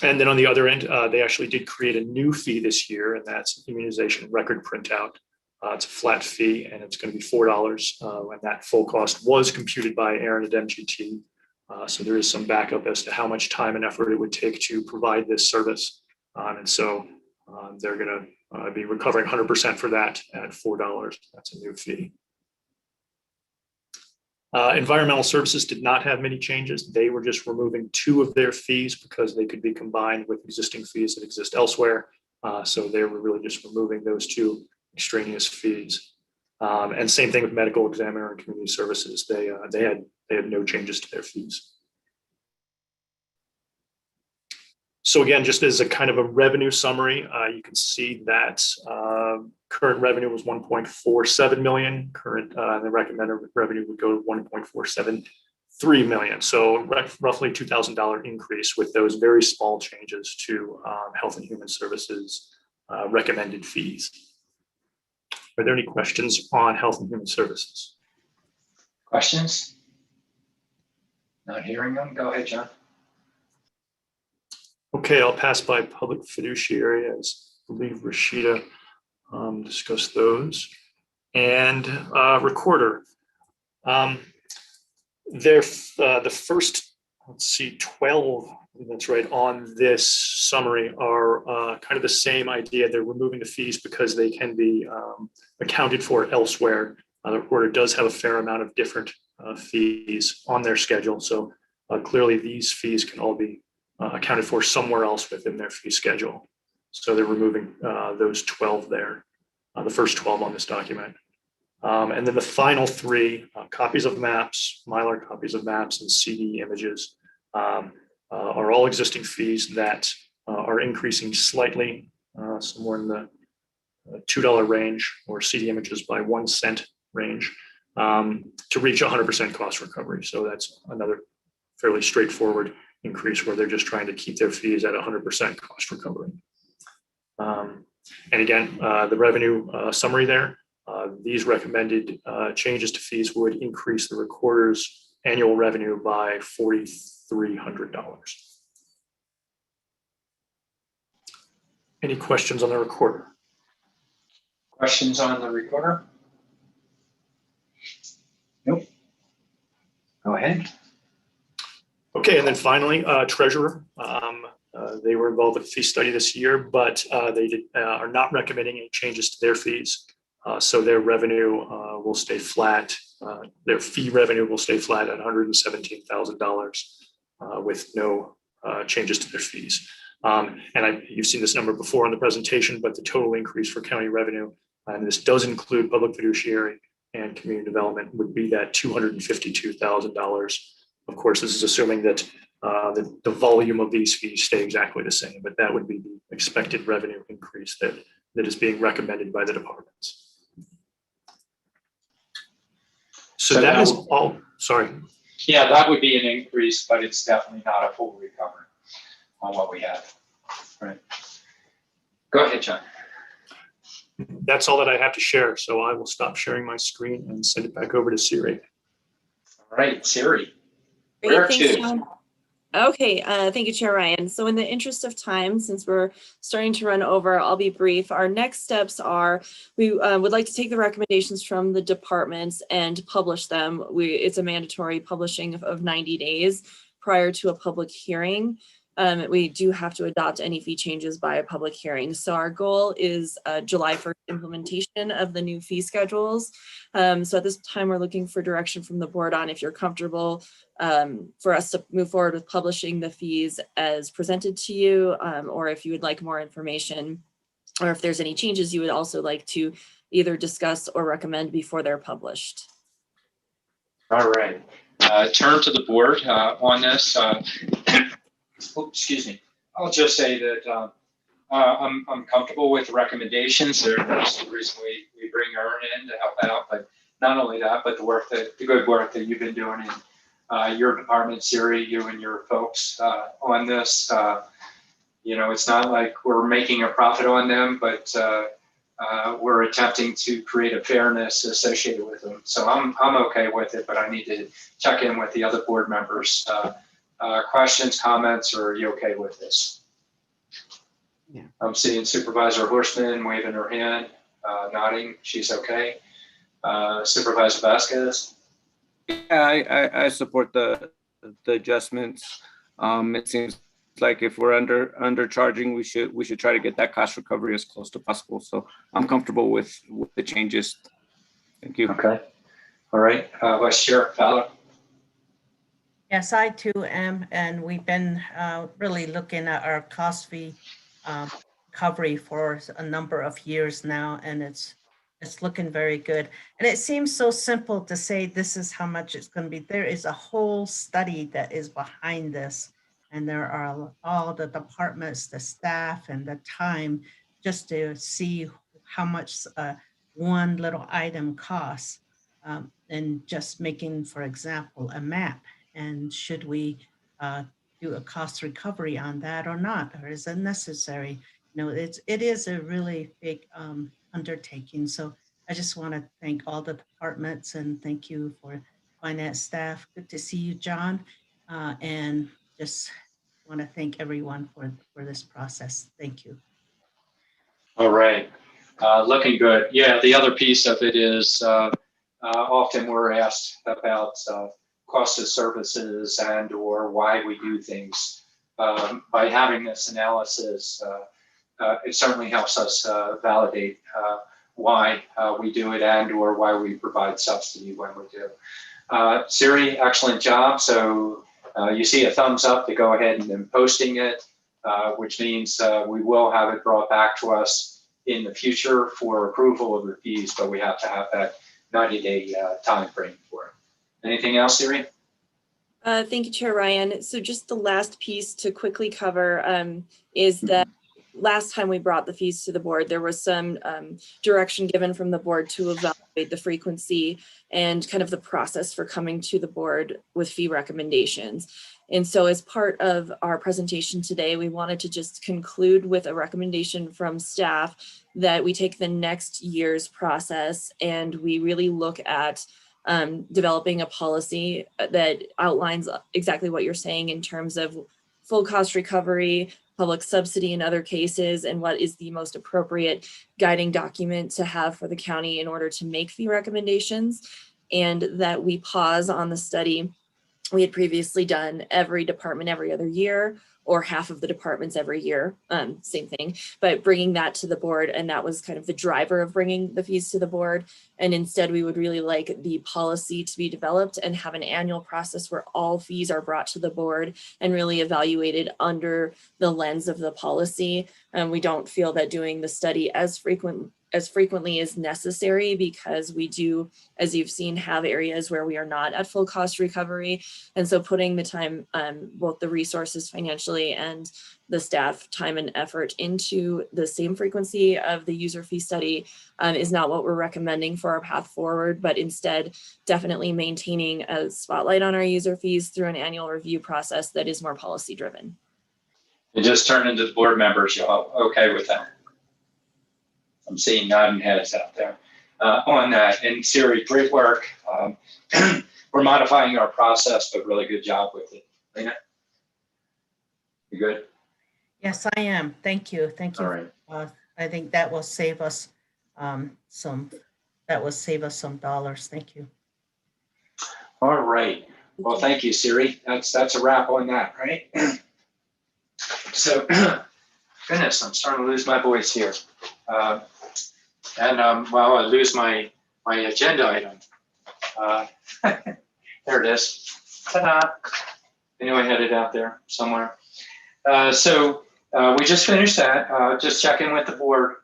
And then on the other end, they actually did create a new fee this year, and that's immunization record printout. It's a flat fee, and it's going to be $4. And that full cost was computed by Aaron at MGT. So there is some backup as to how much time and effort it would take to provide this service. And so they're going to be recovering 100% for that at $4. That's a new fee. Environmental services did not have many changes. They were just removing 2 of their fees because they could be combined with existing fees that exist elsewhere. So they were really just removing those 2 extraneous fees. And same thing with medical examiner and community services. They had no changes to their fees. So again, just as a kind of a revenue summary, you can see that current revenue was 1.47 million. Current the recommended revenue would go to 1.473 million. So roughly $2,000 increase with those very small changes to Health and Human Services recommended fees. Are there any questions on Health and Human Services? Questions? Not hearing them. Go ahead, John. Okay, I'll pass by public fiduciary, as I believe Rashida discussed those. And recorder. The first, let's see, 12, that's right, on this summary are kind of the same idea. They're removing the fees because they can be accounted for elsewhere. The recorder does have a fair amount of different fees on their schedule. So clearly these fees can all be accounted for somewhere else within their fee schedule. So they're removing those 12 there, the first 12 on this document. And then the final 3 copies of maps, Mylar copies of maps, and CD images are all existing fees that are increasing slightly, somewhere in the $2 range, or CD images by 1 cent range, to reach 100% cost recovery. So that's another fairly straightforward increase where they're just trying to keep their fees at 100% cost recovery. And again, the revenue summary there, these recommended changes to fees would increase the recorder's annual revenue by $4,300. Any questions on the recorder? Questions on the recorder? Nope. Go ahead. Okay, and then finally, treasurer. They were involved with the fee study this year, but they are not recommending any changes to their fees. So their revenue will stay flat. Their fee revenue will stay flat at $117,000. with no changes to their fees. You've seen this number before in the presentation, but the total increase for county revenue, and this does include public fiduciary and community development, would be that $252,000. Of course, this is assuming that the volume of these fees stay exactly the same, but that would be the expected revenue increase that is being recommended by the departments. So that is all, sorry. Yeah, that would be an increase, but it's definitely not a full recovery on what we have. Right. Go ahead, John. That's all that I have to share. So I will stop sharing my screen and send it back over to Siri. All right, Siri. Great, thanks, John. Okay, thank you, Chair Ryan. So in the interest of time, since we're starting to run over, I'll be brief. Our next steps are, we would like to take the recommendations from the departments and publish them. It's a mandatory publishing of 90 days prior to a public hearing. We do have to adopt any fee changes by a public hearing. So our goal is July 1st implementation of the new fee schedules. So at this time, we're looking for direction from the board on if you're comfortable for us to move forward with publishing the fees as presented to you, or if you would like more information, or if there's any changes you would also like to either discuss or recommend before they're published. All right, turn to the board on this. Excuse me. I'll just say that I'm comfortable with the recommendations. That's the reason we bring Erin in to help out. But not only that, but the good work that you've been doing in your department, Siri, you and your folks on this. You know, it's not like we're making a profit on them, but we're attempting to create a fairness associated with them. So I'm okay with it, but I need to check in with the other board members. Questions, comments, or are you okay with this? Yeah. I'm seeing Supervisor Horstman waving her hand, nodding. She's okay. Supervisor Vasquez. Yeah, I support the adjustments. It seems like if we're undercharging, we should try to get that cost recovery as close to possible. So I'm comfortable with the changes. Thank you. Okay. All right. Vice Chair Fowler. Yes, I too am, and we've been really looking at our cost fee recovery for a number of years now, and it's looking very good. And it seems so simple to say this is how much it's going to be. There is a whole study that is behind this, and there are all the departments, the staff, and the time just to see how much one little item costs, and just making, for example, a map. And should we do a cost recovery on that or not, or is it necessary? You know, it is a really big undertaking. So I just want to thank all the departments and thank you for finance staff. Good to see you, John, and just want to thank everyone for this process. Thank you. All right, looking good. Yeah, the other piece of it is often we're asked about cost of services and or why we do things. By having this analysis, it certainly helps us validate why we do it and or why we provide subsidy when we do. Siri, excellent job. So you see a thumbs up to go ahead and then posting it, which means we will have it brought back to us in the future for approval of the fees, but we have to have that 90-day time frame for it. Anything else, Siri? Thank you, Chair Ryan. So just the last piece to quickly cover is that last time we brought the fees to the board, there was some direction given from the board to evaluate the frequency and kind of the process for coming to the board with fee recommendations. And so as part of our presentation today, we wanted to just conclude with a recommendation from staff that we take the next year's process and we really look at developing a policy that outlines exactly what you're saying in terms of full cost recovery, public subsidy in other cases, and what is the most appropriate guiding document to have for the county in order to make fee recommendations, and that we pause on the study We had previously done every department every other year, or half of the departments every year, same thing, but bringing that to the board, and that was kind of the driver of bringing the fees to the board. And instead, we would really like the policy to be developed and have an annual process where all fees are brought to the board and really evaluated under the lens of the policy. We don't feel that doing the study as frequently is necessary, because we do, as you've seen, have areas where we are not at full cost recovery. And so putting the time, both the resources financially and the staff time and effort into the same frequency of the user fee study is not what we're recommending for our path forward, but instead definitely maintaining a spotlight on our user fees through an annual review process that is more policy driven. And just turning to the board members, y'all okay with that? I'm seeing nodding heads out there on that. And Siri, great work. We're modifying our process, but really good job with it. Lena, you good? Yes, I am. Thank you. Thank you. All right. I think that will save us some dollars. Thank you. All right. Well, thank you, Siri. That's a wrap on that, right? So, goodness, I'm starting to lose my voice here. Well, I lose my agenda item. There it is. Ta-da. Anyway, headed out there somewhere. So we just finished that. Just checking with the board.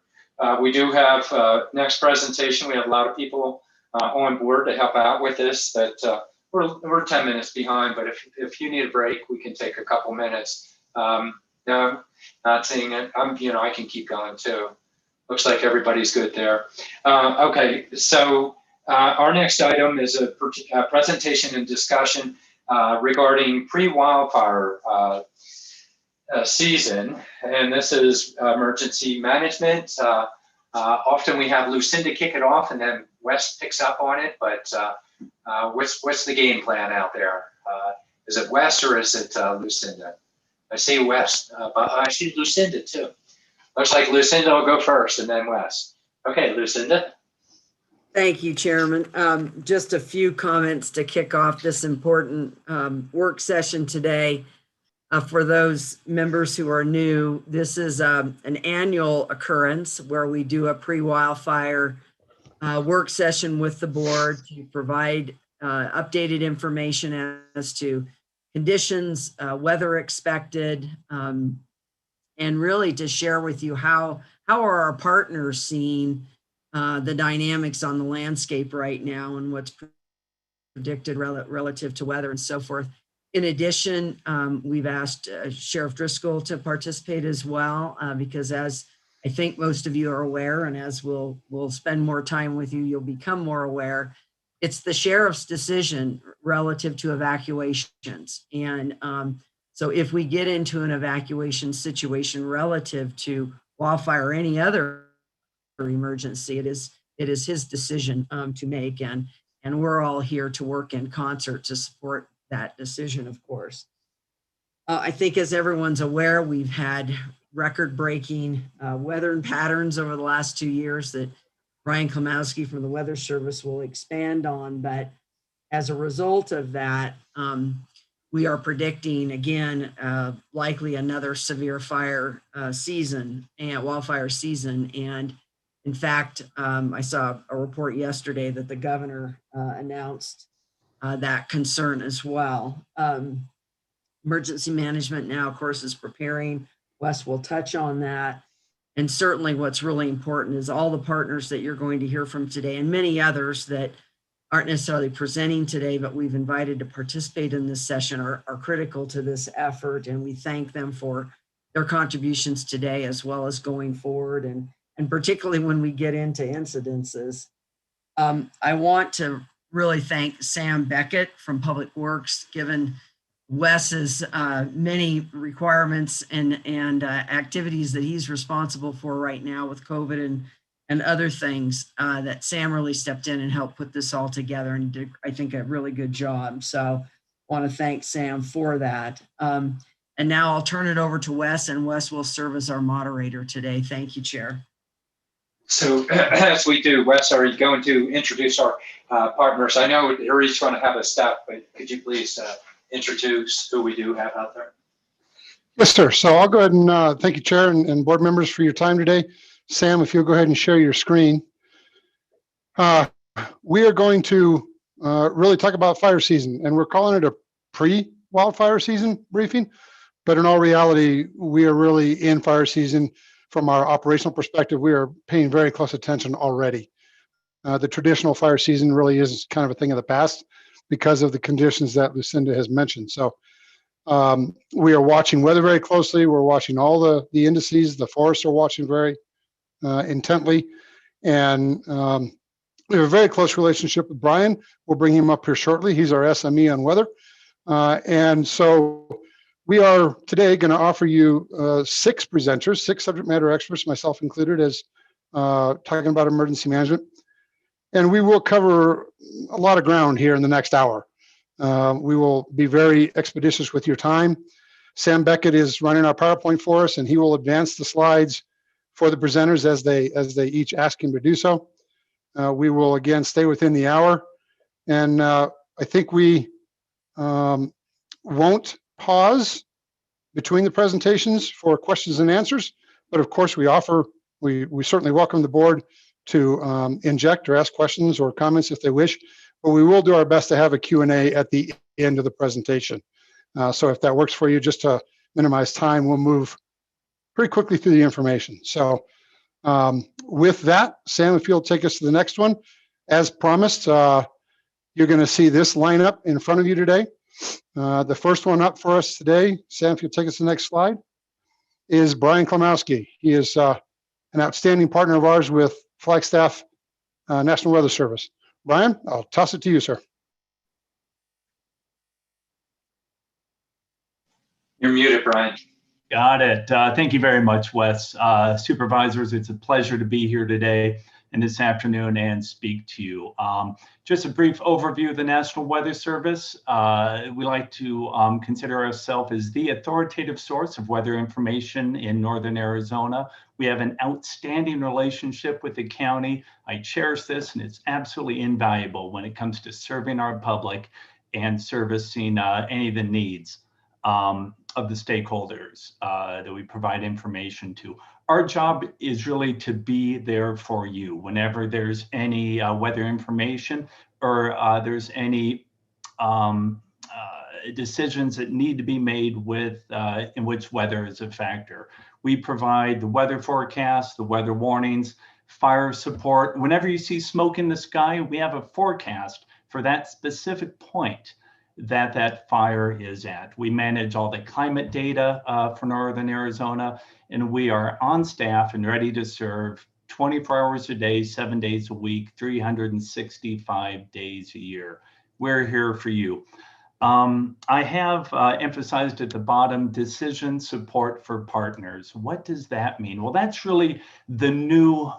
We do have next presentation. We have a lot of people on board to help out with this. That we're 10 minutes behind, but if you need a break, we can take a couple minutes. No, not seeing it. I can keep going too. Looks like everybody's good there. Okay, so our next item is a presentation and discussion regarding pre-wildfire season, and this is emergency management. Often we have Lucinda kick it off, and then Wes picks up on it. But what's the game plan out there? Is it Wes or is it Lucinda? I see Wes, but I see Lucinda too. Looks like Lucinda will go first, and then Wes. Okay, Lucinda. Thank you, Chairman. Just a few comments to kick off this important work session today. For those members who are new, this is an annual occurrence where we do a pre-wildfire work session with the board to provide updated information as to conditions, weather expected, and really to share with you how are our partners seeing the dynamics on the landscape right now and what's predicted relative to weather and so forth. In addition, we've asked Sheriff Driscoll to participate as well, because as I think most of you are aware, and as we'll spend more time with you, you'll become more aware, it's the sheriff's decision relative to evacuations. And so if we get into an evacuation situation relative to wildfire or any other emergency, it is his decision to make, and we're all here to work in concert to support that decision, of course. I think as everyone's aware, we've had record-breaking weather patterns over the last 2 years that Ryan Klimowski from the Weather Service will expand on. But as a result of that, we are predicting, again, likely another severe fire season and wildfire season. And in fact, I saw a report yesterday that the governor announced that concern as well. Emergency management now, of course, is preparing. Wes will touch on that. And certainly what's really important is all the partners that you're going to hear from today, and many others that aren't necessarily presenting today, but we've invited to participate in this session are critical to this effort. And we thank them for their contributions today, as well as going forward. And particularly when we get into incidences. I want to really thank Sam Beckett from Public Works, given Wes's many requirements and activities that he's responsible for right now with COVID and other things, that Sam really stepped in and helped put this all together and did, I think, a really good job. So I want to thank Sam for that. And now I'll turn it over to Wes, and Wes will serve as our moderator today. Thank you, Chair. So as we do, Wes, are you going to introduce our partners? I know they're each going to have a step, but could you please introduce who we do have out there. Yes, sir. So I'll go ahead and thank you, Chair and board members, for your time today. Sam, if you'll go ahead and share your screen. We are going to really talk about fire season, and we're calling it a pre-wildfire season briefing. But in all reality, we are really in fire season. From our operational perspective, we are paying very close attention already. The traditional fire season really is kind of a thing of the past because of the conditions that Lucinda has mentioned. So we are watching weather very closely. We're watching all the indices. The forests are watching very intently. And we have a very close relationship with Brian. We'll bring him up here shortly. He's our SME on weather. And so we are today going to offer you 6 presenters, 6 subject matter experts, myself included, as talking about emergency management. And we will cover a lot of ground here in the next hour. We will be very expeditious with your time. Sam Beckett is running our PowerPoint for us, and he will advance the slides for the presenters as they each ask him to do so. We will again stay within the hour, and I think we won't pause between the presentations for questions and answers. But of course, we certainly welcome the board to inject or ask questions or comments if they wish. But we will do our best to have a Q&A at the end of the presentation. So if that works for you, just to minimize time, we'll move pretty quickly through the information. So with that, Sam, if you'll take us to the next one. As promised, you're going to see this lineup in front of you today. The first one up for us today, Sam, if you'll take us to the next slide, is Brian Klimowski. He is an outstanding partner of ours with Flagstaff National Weather Service. Brian, I'll toss it to you, sir. You're muted, Brian. Got it. Thank you very much, Wes. Supervisors, it's a pleasure to be here today and this afternoon and speak to you. Just a brief overview of the National Weather Service. We like to consider ourselves as the authoritative source of weather information in Northern Arizona. We have an outstanding relationship with the county. I cherish this, and it's absolutely invaluable when it comes to serving our public and servicing any of the needs of the stakeholders that we provide information to. Our job is really to be there for you whenever there's any weather information or there's any decisions that need to be made with in which weather is a factor. We provide the weather forecast, the weather warnings, fire support. Whenever you see smoke in the sky, we have a forecast for that specific point that fire is at. We manage all the climate data for Northern Arizona, and we are on staff and ready to serve 24 hours a day, 7 days a week, 365 days a year. We're here for you. I have emphasized at the bottom, decision support for partners. What does that mean? Well, that's really the new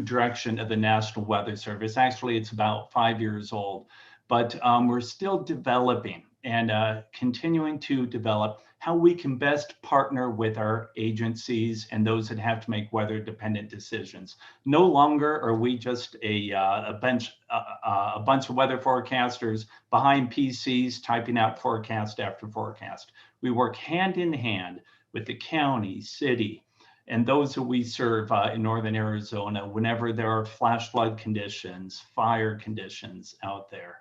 direction of the National Weather Service. Actually, it's about 5 years old. But we're still developing and continuing to develop how we can best partner with our agencies and those that have to make weather-dependent decisions. No longer are we just a bunch of weather forecasters behind PCs typing out forecast after forecast. We work hand in hand with the county, city, and those that we serve in Northern Arizona whenever there are flash flood conditions, fire conditions out there.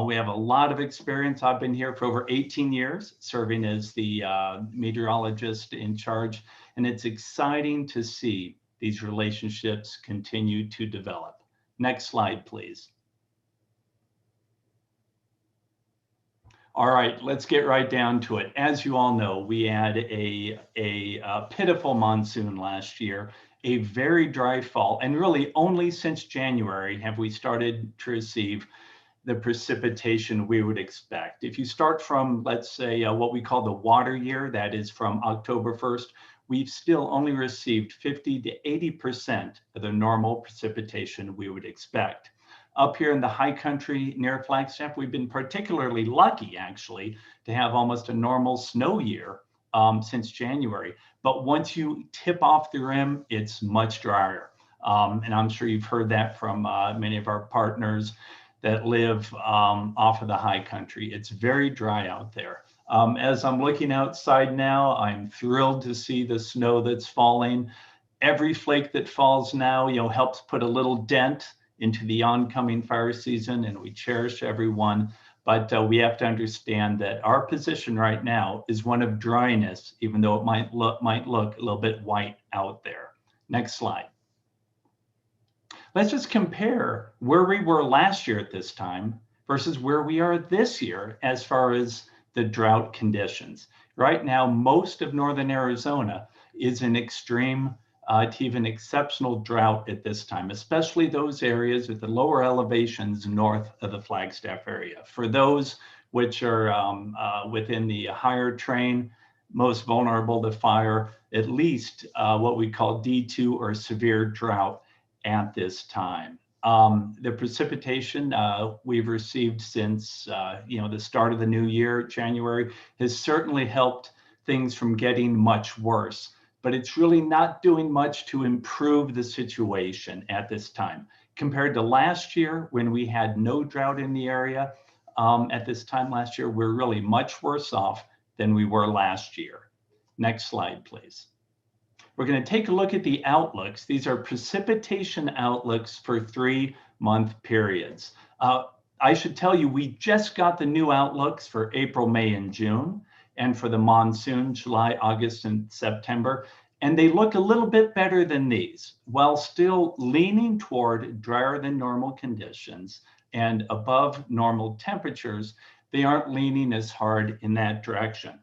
We have a lot of experience. I've been here for over 18 years, serving as the meteorologist in charge, and it's exciting to see these relationships continue to develop. Next slide, please. All right, let's get right down to it. As you all know, we had a pitiful monsoon last year, a very dry fall, and really only since January have we started to receive the precipitation we would expect. If you start from, let's say, what we call the water year, that is from October 1st, we've still only received 50 to 80% of the normal precipitation we would expect. Up here in the high country near Flagstaff, we've been particularly lucky, actually, to have almost a normal snow year since January. But once you tip off the rim, it's much drier. And I'm sure you've heard that from many of our partners. that live off of the high country. It's very dry out there. As I'm looking outside now, I'm thrilled to see the snow that's falling. Every flake that falls now, helps put a little dent into the oncoming fire season, and we cherish everyone. But we have to understand that our position right now is one of dryness, even though it might look a little bit white out there. Next slide. Let's just compare where we were last year at this time versus where we are this year as far as the drought conditions. Right now, most of northern Arizona is in extreme to even exceptional drought at this time, especially those areas with the lower elevations north of the Flagstaff area. For those which are within the higher terrain, most vulnerable to fire, at least what we call D2 or severe drought at this time. The precipitation we've received since the start of the new year, January, has certainly helped things from getting much worse, but it's really not doing much to improve the situation at this time. Compared to last year when we had no drought in the area, at this time last year, we're really much worse off than we were last year. Next slide, please. We're going to take a look at the outlooks. These are precipitation outlooks for 3-month periods. I should tell you, we just got the new outlooks for April, May, and June, and for the monsoon, July, August, and September. And they look a little bit better than these, while still leaning toward drier than normal conditions and above normal temperatures. They aren't leaning as hard in that direction.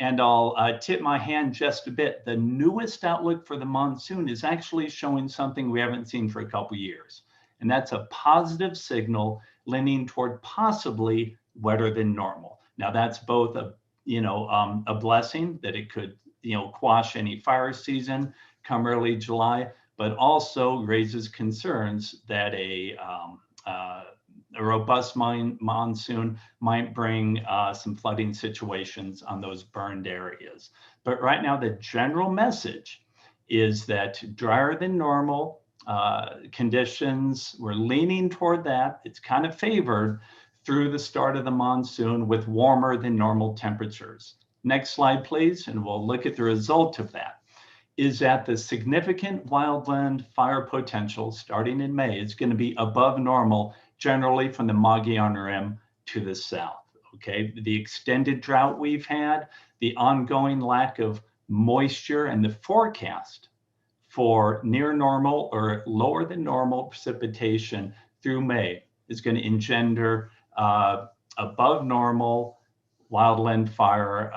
And I'll tip my hand just a bit. The newest outlook for the monsoon is actually showing something we haven't seen for a couple years. And that's a positive signal leaning toward possibly wetter than normal. Now that's both a blessing that it could, quash any fire season come early July, but also raises concerns that a robust monsoon might bring some flooding situations on those burned areas. But right now, the general message is that drier than normal conditions, we're leaning toward that. It's kind of favored through the start of the monsoon with warmer than normal temperatures. Next slide, please, and we'll look at the result of that. Is that the significant wildland fire potential starting in May is going to be above normal, generally from the Mogollon Rim to the south. Okay, the extended drought we've had, the ongoing lack of moisture, and the forecast for near normal or lower than normal precipitation through May is going to engender above normal wildland fire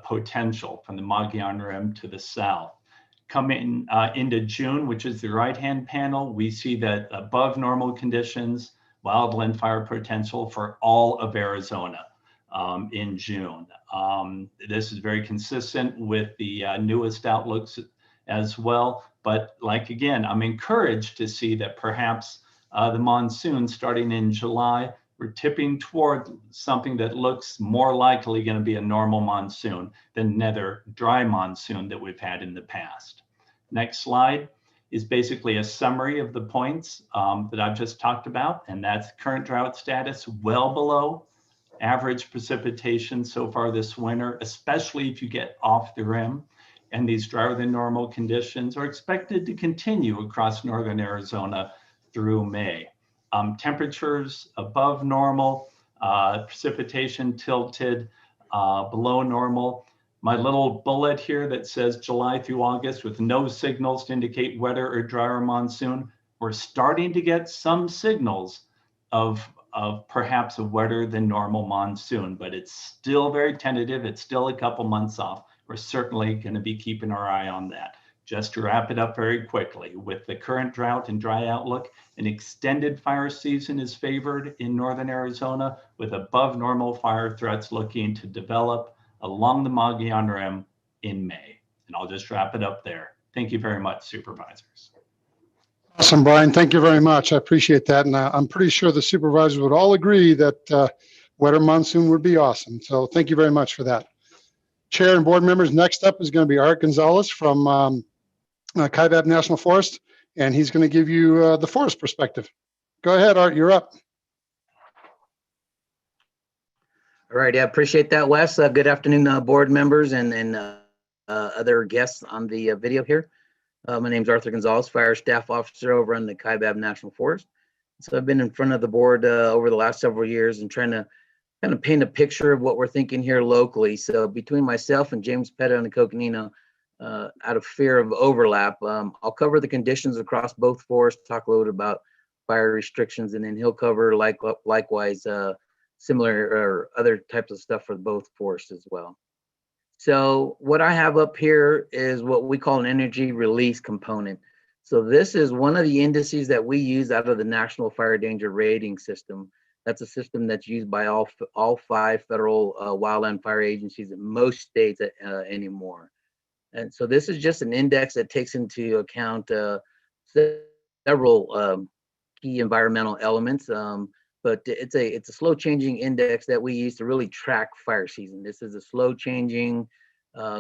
potential from the Mogollon Rim to the south. Coming into June, which is the right-hand panel, we see that above normal conditions, wildland fire potential for all of Arizona in June. This is very consistent with the newest outlooks as well. But again, I'm encouraged to see that perhaps the monsoon starting in July, we're tipping toward something that looks more likely going to be a normal monsoon than another dry monsoon that we've had in the past. Next slide is basically a summary of the points that I've just talked about, and that's current drought status well below average precipitation so far this winter, especially if you get off the rim. And these drier than normal conditions are expected to continue across northern Arizona through May. Temperatures above normal, precipitation tilted below normal. My little bullet here that says July through August with no signals to indicate wetter or drier monsoon. We're starting to get some signals of perhaps a wetter than normal monsoon, but it's still very tentative. It's still a couple months off. We're certainly going to be keeping our eye on that. Just to wrap it up very quickly, with the current drought and dry outlook, an extended fire season is favored in northern Arizona, with above normal fire threats looking to develop along the Mogollon Rim in May. And I'll just wrap it up there. Thank you very much, supervisors. Awesome, Brian. Thank you very much. I appreciate that. And I'm pretty sure the supervisors would all agree that wetter monsoon would be awesome. So thank you very much for that. Chair and board members, next up is going to be Art Gonzalez from Kaibab National Forest, and he's going to give you the forest perspective. Go ahead, Art, you're up. All right, I appreciate that, Wes. Good afternoon, board members and other guests on the video here. My name is Arthur Gonzalez, Fire Staff Officer over on the Kaibab National Forest. So I've been in front of the board over the last several years and trying to kind of paint a picture of what we're thinking here locally. So between myself and James Pettit on the Coconino, out of fear of overlap, I'll cover the conditions across both forests, talk a little bit about fire restrictions, and then he'll cover likewise similar or other types of stuff for both forests as well. So what I have up here is what we call an energy release component. So this is one of the indices that we use out of the National Fire Danger Rating System. That's a system that's used by all 5 federal wildland fire agencies in most states anymore. And so this is just an index that takes into account several key environmental elements. But it's a slow changing index that we use to really track fire season. This is a slow changing,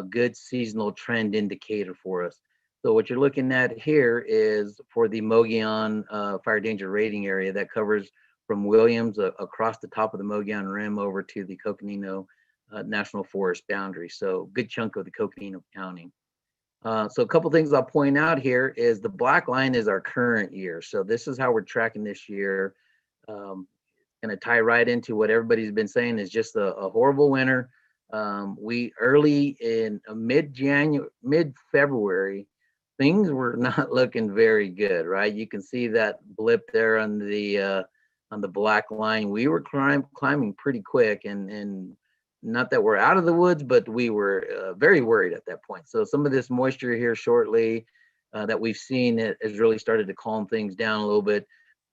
good seasonal trend indicator for us. So what you're looking at here is for the Mogollon fire danger rating area that covers from Williams across the top of the Mogollon Rim over to the Coconino National Forest boundary. So good chunk of the Coconino County. So a couple things I'll point out here is the black line is our current year. So this is how we're tracking this year. Going to tie right into what everybody's been saying is just a horrible winter. We early in mid-February, things were not looking very good, right? You can see that blip there on the black line. We were climbing pretty quick, and not that we're out of the woods, but we were very worried at that point. So some of this moisture here shortly that we've seen, it has really started to calm things down a little bit.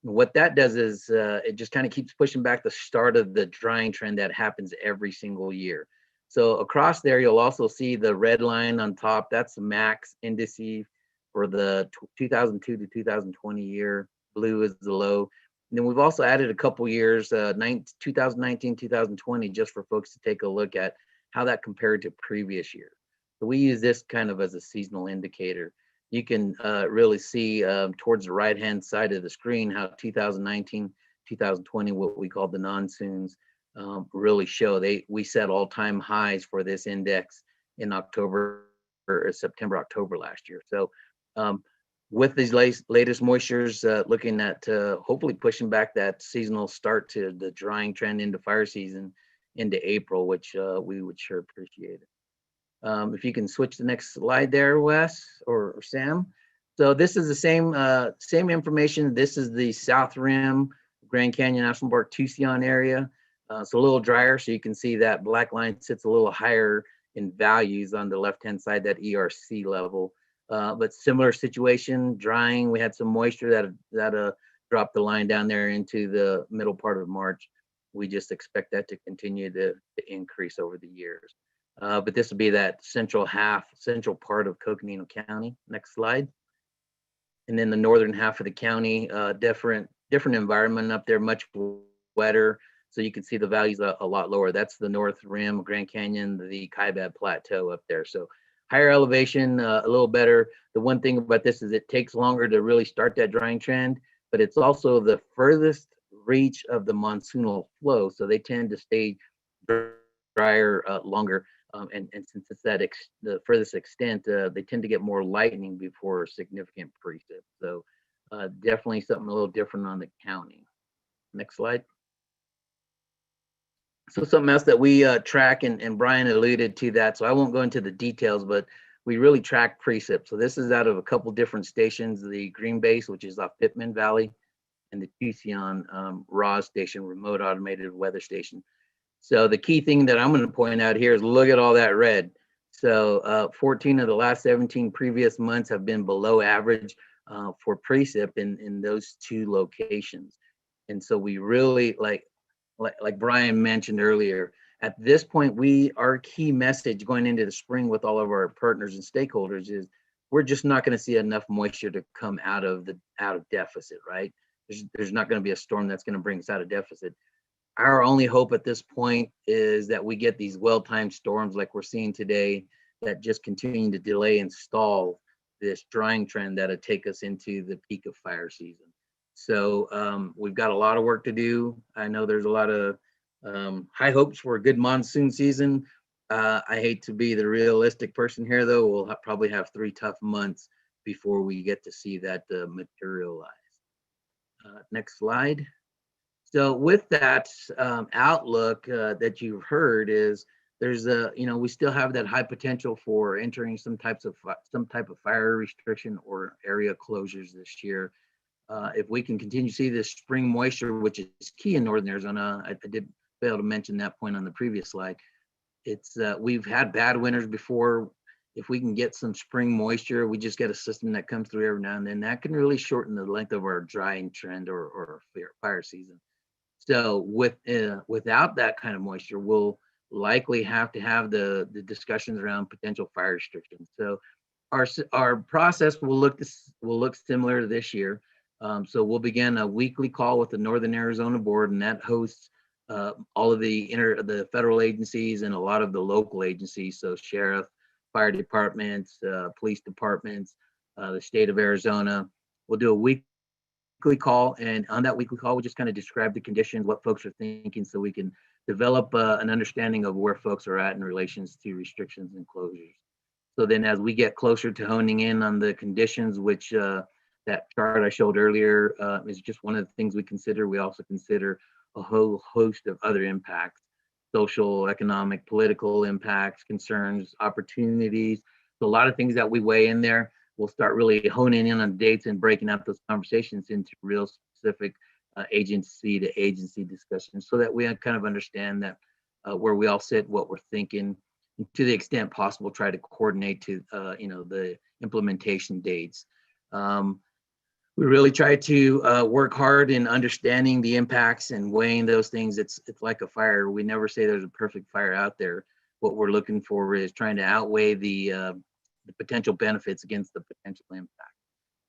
What that does is it just kind of keeps pushing back the start of the drying trend that happens every single year. So across there, you'll also see the red line on top. That's the max indice for the 2002 to 2020 year. Blue is the low. And then we've also added a couple years, 2019, 2020, just for folks to take a look at how that compared to previous year. So we use this kind of as a seasonal indicator. You can really see towards the right-hand side of the screen how 2019, 2020, what we call the monsoons, really show. We set all-time highs for this index in October or September, October last year. So with these latest moistures, looking at hopefully pushing back that seasonal start to the drying trend into fire season into April, which we would sure appreciate it. If you can switch the next slide there, Wes or Sam. So this is the same information. This is the South Rim, Grand Canyon National Park, Tucson area. It's a little drier, so you can see that black line sits a little higher in values on the left-hand side, that ERC level. But similar situation, drying. We had some moisture that dropped the line down there into the middle part of March. We just expect that to continue to increase over the years. But this will be that central part of Coconino County. Next slide. And then the northern half of the county, different environment up there, much wetter. So you can see the values a lot lower. That's the North Rim, Grand Canyon, the Kaibab Plateau up there. So higher elevation, a little better. The one thing about this is it takes longer to really start that drying trend, but it's also the furthest reach of the monsoonal flow. So they tend to stay drier longer. And since it's the furthest extent, they tend to get more lightning before significant precip. So definitely something a little different on the county. Next slide. So something else that we track, and Brian alluded to that, so I won't go into the details, but we really track precip. So this is out of a couple different stations, the Green Base, which is off Pittman Valley, and the Tucson RAWS station, Remote Automated Weather Station. So the key thing that I'm going to point out here is look at all that red. So 14 of the last 17 previous months have been below average for precip in those 2 locations. And so we really, like Brian mentioned earlier, at this point, our key message going into the spring with all of our partners and stakeholders is we're just not going to see enough moisture to come out of deficit, right? There's not going to be a storm that's going to bring us out of deficit. Our only hope at this point is that we get these well-timed storms like we're seeing today that just continue to delay and stall this drying trend that'll take us into the peak of fire season. So we've got a lot of work to do. I know there's a lot of High hopes for a good monsoon season. I hate to be the realistic person here, though. We'll probably have 3 tough months before we get to see that materialize. Next slide. So with that outlook that you've heard is there's we still have that high potential for entering some type of fire restriction or area closures this year. If we can continue to see this spring moisture, which is key in Northern Arizona, I did fail to mention that point on the previous slide. It's we've had bad winters before. If we can get some spring moisture, we just get a system that comes through every now and then. That can really shorten the length of our drying trend or fire season. So without that kind of moisture, we'll likely have to have the discussions around potential fire restrictions. So our process will look similar to this year. So we'll begin a weekly call with the Northern Arizona Board, and that hosts all of the federal agencies and a lot of the local agencies. So sheriff, fire departments, police departments, the state of Arizona. We'll do a weekly call, and on that weekly call, we'll just kind of describe the conditions, what folks are thinking, so we can develop an understanding of where folks are at in relations to restrictions and closures. So then as we get closer to honing in on the conditions, which that chart I showed earlier is just one of the things we consider. We also consider a whole host of other impacts: social, economic, political impacts, concerns, opportunities. So a lot of things that we weigh in there. We'll start really honing in on dates and breaking out those conversations into real specific agency to agency discussions, so that we kind of understand that where we all sit, what we're thinking, and to the extent possible, try to coordinate to the implementation dates. We really try to work hard in understanding the impacts and weighing those things. It's like a fire. We never say there's a perfect fire out there. What we're looking for is trying to outweigh the potential benefits against the potential impact.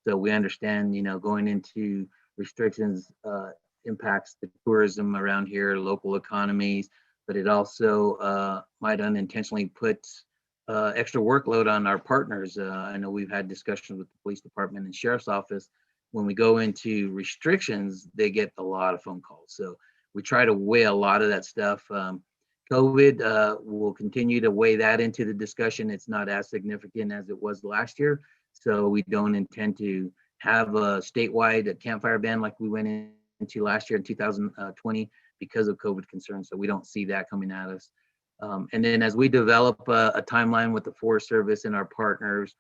So we understand, going into restrictions impacts the tourism around here, local economies, but it also might unintentionally put extra workload on our partners. I know we've had discussions with the police department and sheriff's office. When we go into restrictions, they get a lot of phone calls. So we try to weigh a lot of that stuff. COVID will continue to weigh that into the discussion. It's not as significant as it was last year. So we don't intend to have a statewide campfire ban like we went into last year in 2020 because of COVID concerns. So we don't see that coming at us. And then as we develop a timeline with the Forest Service and our partners,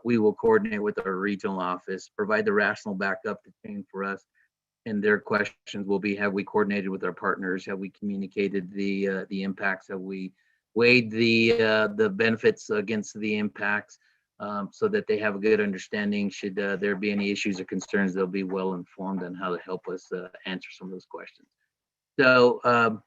we will coordinate with our regional office, provide the rational backup to change for us. And their questions will be: have we coordinated with our partners? Have we communicated the impacts? Have we weighed the benefits against the impacts, so that they have a good understanding? Should there be any issues or concerns, they'll be well informed on how to help us answer some of those questions. So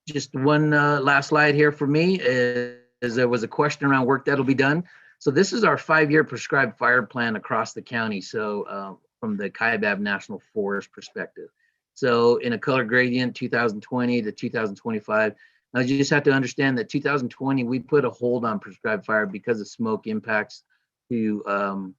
just one last slide here for me is there was a question around work that'll be done. So this is our 5-year prescribed fire plan across the county. So from the Kaibab National Forest perspective. So in a color gradient, 2020 to 2025. Now you just have to understand that 2020, we put a hold on prescribed fire because of smoke impacts to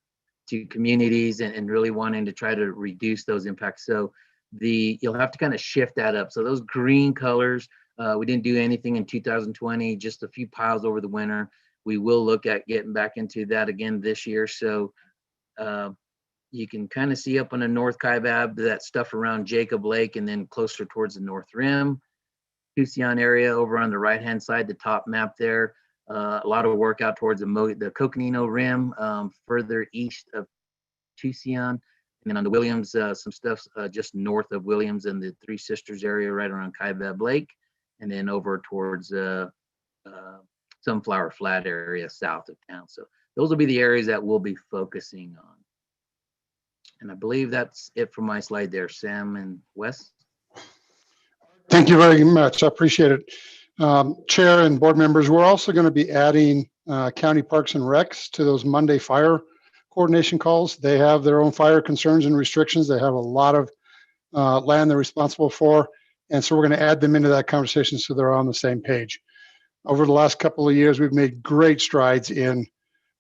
communities and really wanting to try to reduce those impacts. So you'll have to kind of shift that up. So those green colors, we didn't do anything in 2020, just a few piles over the winter. We will look at getting back into that again this year. So you can kind of see up on the North Kaibab, that stuff around Jacob Lake, and then closer towards the North Rim. Tucson area over on the right-hand side, the top map there. A lot of work out towards the Coconino Rim, further east of Tucson. And then on the Williams, some stuff just north of Williams and the Three Sisters area right around Kaibab Lake. And then over towards Sunflower Flat area south of town. So those will be the areas that we'll be focusing on. And I believe that's it for my slide there, Sam and Wes. Thank you very much. I appreciate it. Chair and board members, we're also going to be adding County Parks and Recs to those Monday fire coordination calls. They have their own fire concerns and restrictions. They have a lot of land they're responsible for. And so we're going to add them into that conversation so they're on the same page. Over the last couple of years, we've made great strides in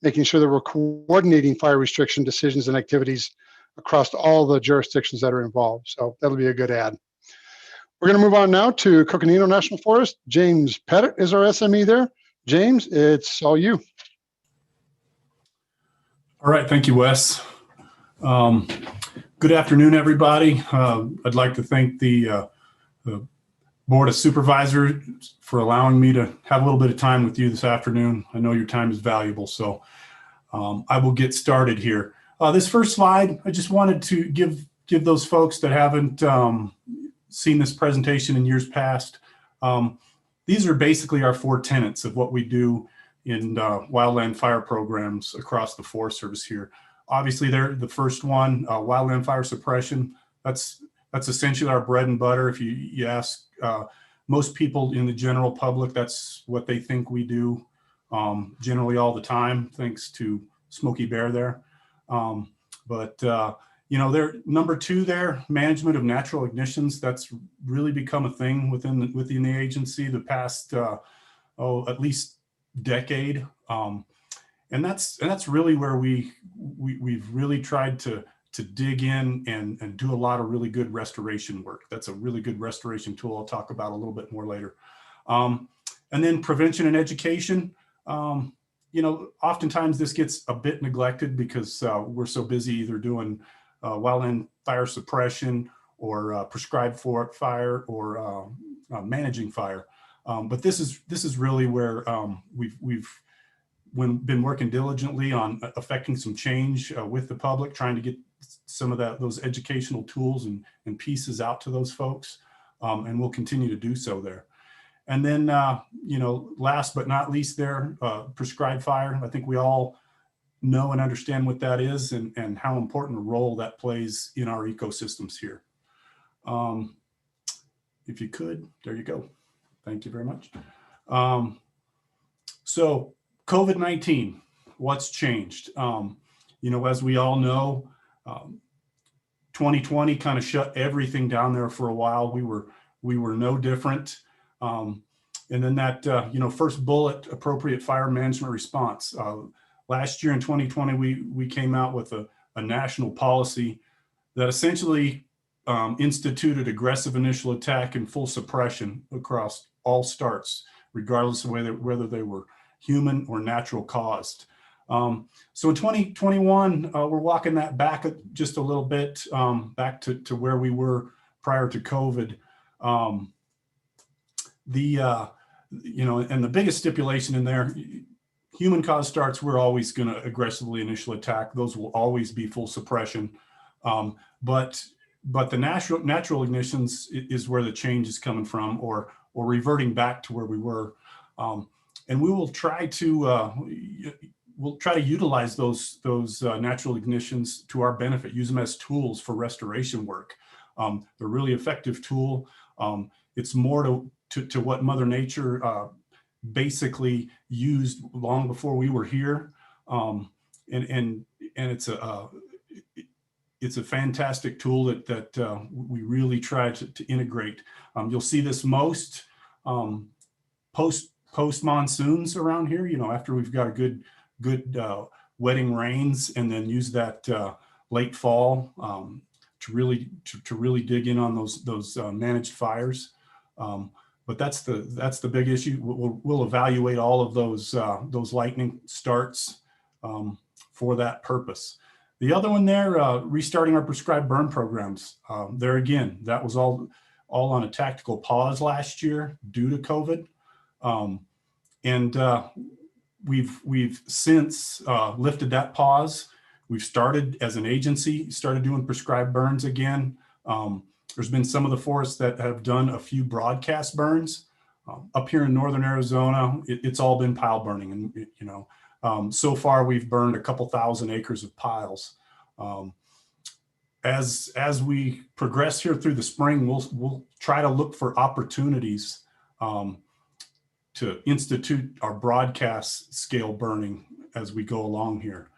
making sure that we're coordinating fire restriction decisions and activities across all the jurisdictions that are involved. So that'll be a good add. We're We're going to move on now to Coconino National Forest. James Pettit is our SME there. James, it's all you. All right, thank you, Wes. Good afternoon, everybody. I'd like to thank the Board of Supervisors for allowing me to have a little bit of time with you this afternoon. I know your time is valuable, so I will get started here. This first slide, I just wanted to give those folks that haven't seen this presentation in years past. These are basically our 4 tenets of what we do in wildland fire programs across the Forest Service here. Obviously, they're the first one, wildland fire suppression. That's essentially our bread and butter. If you ask most people in the general public, that's what they think we do generally all the time, thanks to Smokey Bear there. You know, they're number 2 there, management of natural ignitions. That's really become a thing within the agency the past at least decade, and that's really where we've really tried to dig in and do a lot of really good restoration work. That's a really good restoration tool I'll talk about a little bit more later. And then prevention and education. You know, oftentimes this gets a bit neglected because we're so busy either doing wildland fire suppression or prescribed for fire or managing fire. But this is really where we've been working diligently on affecting some change with the public, trying to get some of those educational tools and pieces out to those folks, and we'll continue to do so there. And then, you know, last but not least there, prescribed fire. I think we all know and understand what that is and how important a role that plays in our ecosystems here. If you could, there you go. Thank you very much. So COVID-19, what's changed? You know, as we all know, 2020 kind of shut everything down there for a while. We were no different. And then that, you know, first bullet, appropriate fire management response. Last year in 2020, we came out with a national policy that essentially instituted aggressive initial attack and full suppression across all starts, regardless of whether they were human or natural caused. So in 2021, we're walking that back just a little bit, back to where we were prior to COVID. You know, and the biggest stipulation in there, human caused starts, we're always going to aggressively initial attack. Those will always be full suppression. But the natural ignitions is where the change is coming from, or reverting back to where we were. And we will try to utilize those natural ignitions to our benefit, use them as tools for restoration work. They're a really effective tool. It's more to what Mother Nature basically used long before we were here. And it's a fantastic tool that we really try to integrate. You'll see this most post monsoons around here, you know, after we've got a good wetting rains, and then use that late fall to really dig in on those managed fires. But that's the big issue. We'll evaluate all of those lightning starts for that purpose. The other one there, restarting our prescribed burn programs. There again, that was all on a tactical pause last year due to COVID. We've since lifted that pause. We've started as an agency, started doing prescribed burns again. There's been some of the forests that have done a few broadcast burns. Up here in northern Arizona, it's all been pile burning. And, you know, so far we've burned a couple thousand acres of piles. As we progress here through the spring, we'll try to look for opportunities to institute our broadcast scale burning as we go along here.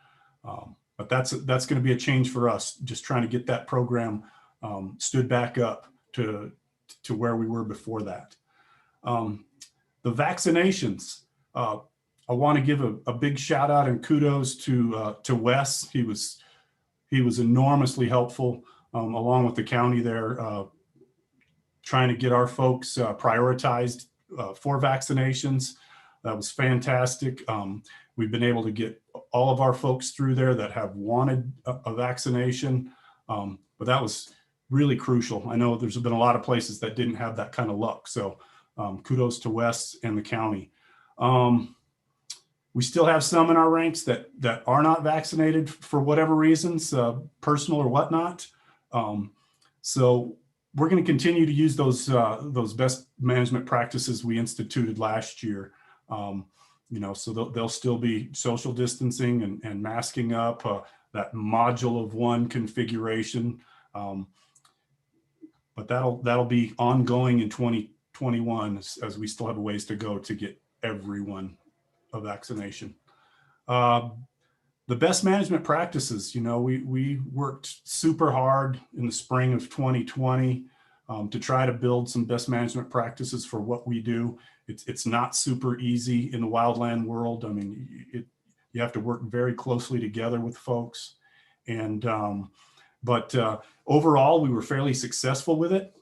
But that's going to be a change for us, just trying to get that program stood back up to where we were before that. The vaccinations, I want to give a big shout out and kudos to Wes. He was enormously helpful along with the county there, trying to get our folks prioritized for vaccinations. That was fantastic. We've been able to get all of our folks through there that have wanted a vaccination, but that was really crucial. I know there's been a lot of places that didn't have that kind of luck. So kudos to Wes and the county. We still have some in our ranks that are not vaccinated for whatever reasons, personal or whatnot. So we're going to continue to use those best management practices we instituted last year. So they'll still be social distancing and masking up, that module of one configuration. But that'll be ongoing in 2021 as we still have a ways to go to get everyone a vaccination. The best management practices, we worked super hard in the spring of 2020 to try to build some best management practices for what we do. It's not super easy in the wildland world. I mean, you have to work very closely together with folks. And but overall, we were fairly successful with it.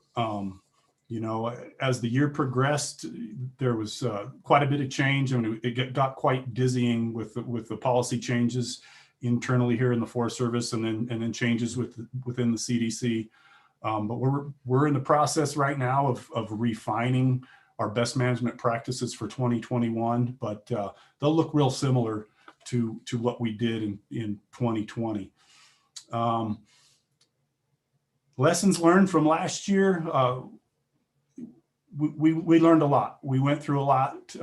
As the year progressed, there was quite a bit of change. I mean, it got quite dizzying with the policy changes internally here in the Forest Service, and then changes within the CDC. But we're in the process right now of refining our best management practices for 2021. But they'll look real similar to what we did in 2020. Lessons learned from last year. We learned a lot. We went through a lot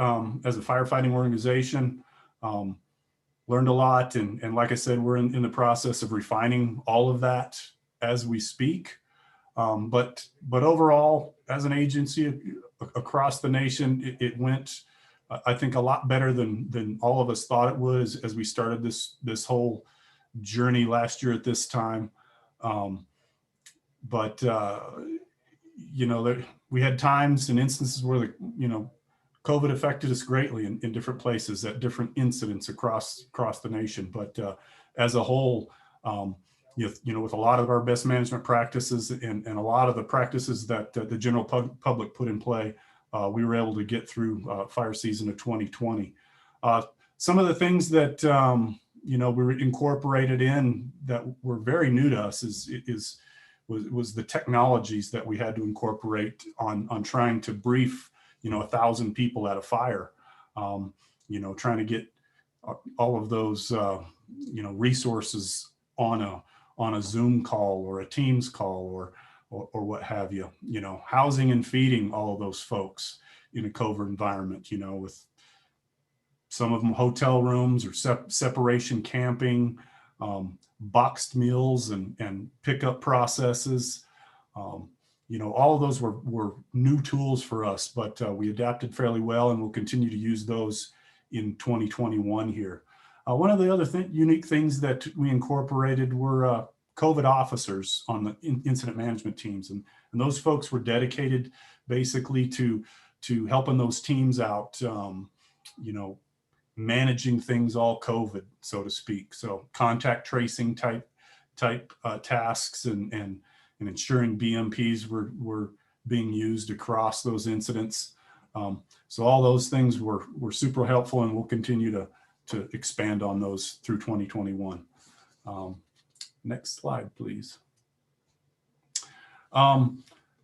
as a firefighting organization, learned a lot. And like I said, we're in the process of refining all of that as we speak. But overall, as an agency across the nation, it went, I think, a lot better than all of us thought it would as we started this whole journey last year at this time. We had times and instances where COVID affected us greatly in different places at different incidents across the nation. But as a whole, with a lot of our best management practices and a lot of the practices that the general public put in play, we were able to get through fire season of 2020. Some of the things that we were incorporated in that were very new to us was the technologies that we had to incorporate on trying to brief 1,000 people at a fire, trying to get all of those resources on a Zoom call or a Teams call or what have you, housing and feeding all of those folks in a covert environment, with some of them hotel rooms or separation camping, boxed meals and pickup processes. All of those were new tools for us, but we adapted fairly well, and we'll continue to use those in 2021 here. One of the other unique things that we incorporated were COVID officers on the incident management teams. And those folks were dedicated basically to helping those teams out, managing things all COVID, so to speak. So contact tracing type tasks and ensuring BMPs were being used across those incidents. So all those things were super helpful, and we'll continue to expand on those through 2021. Next slide, please. We'll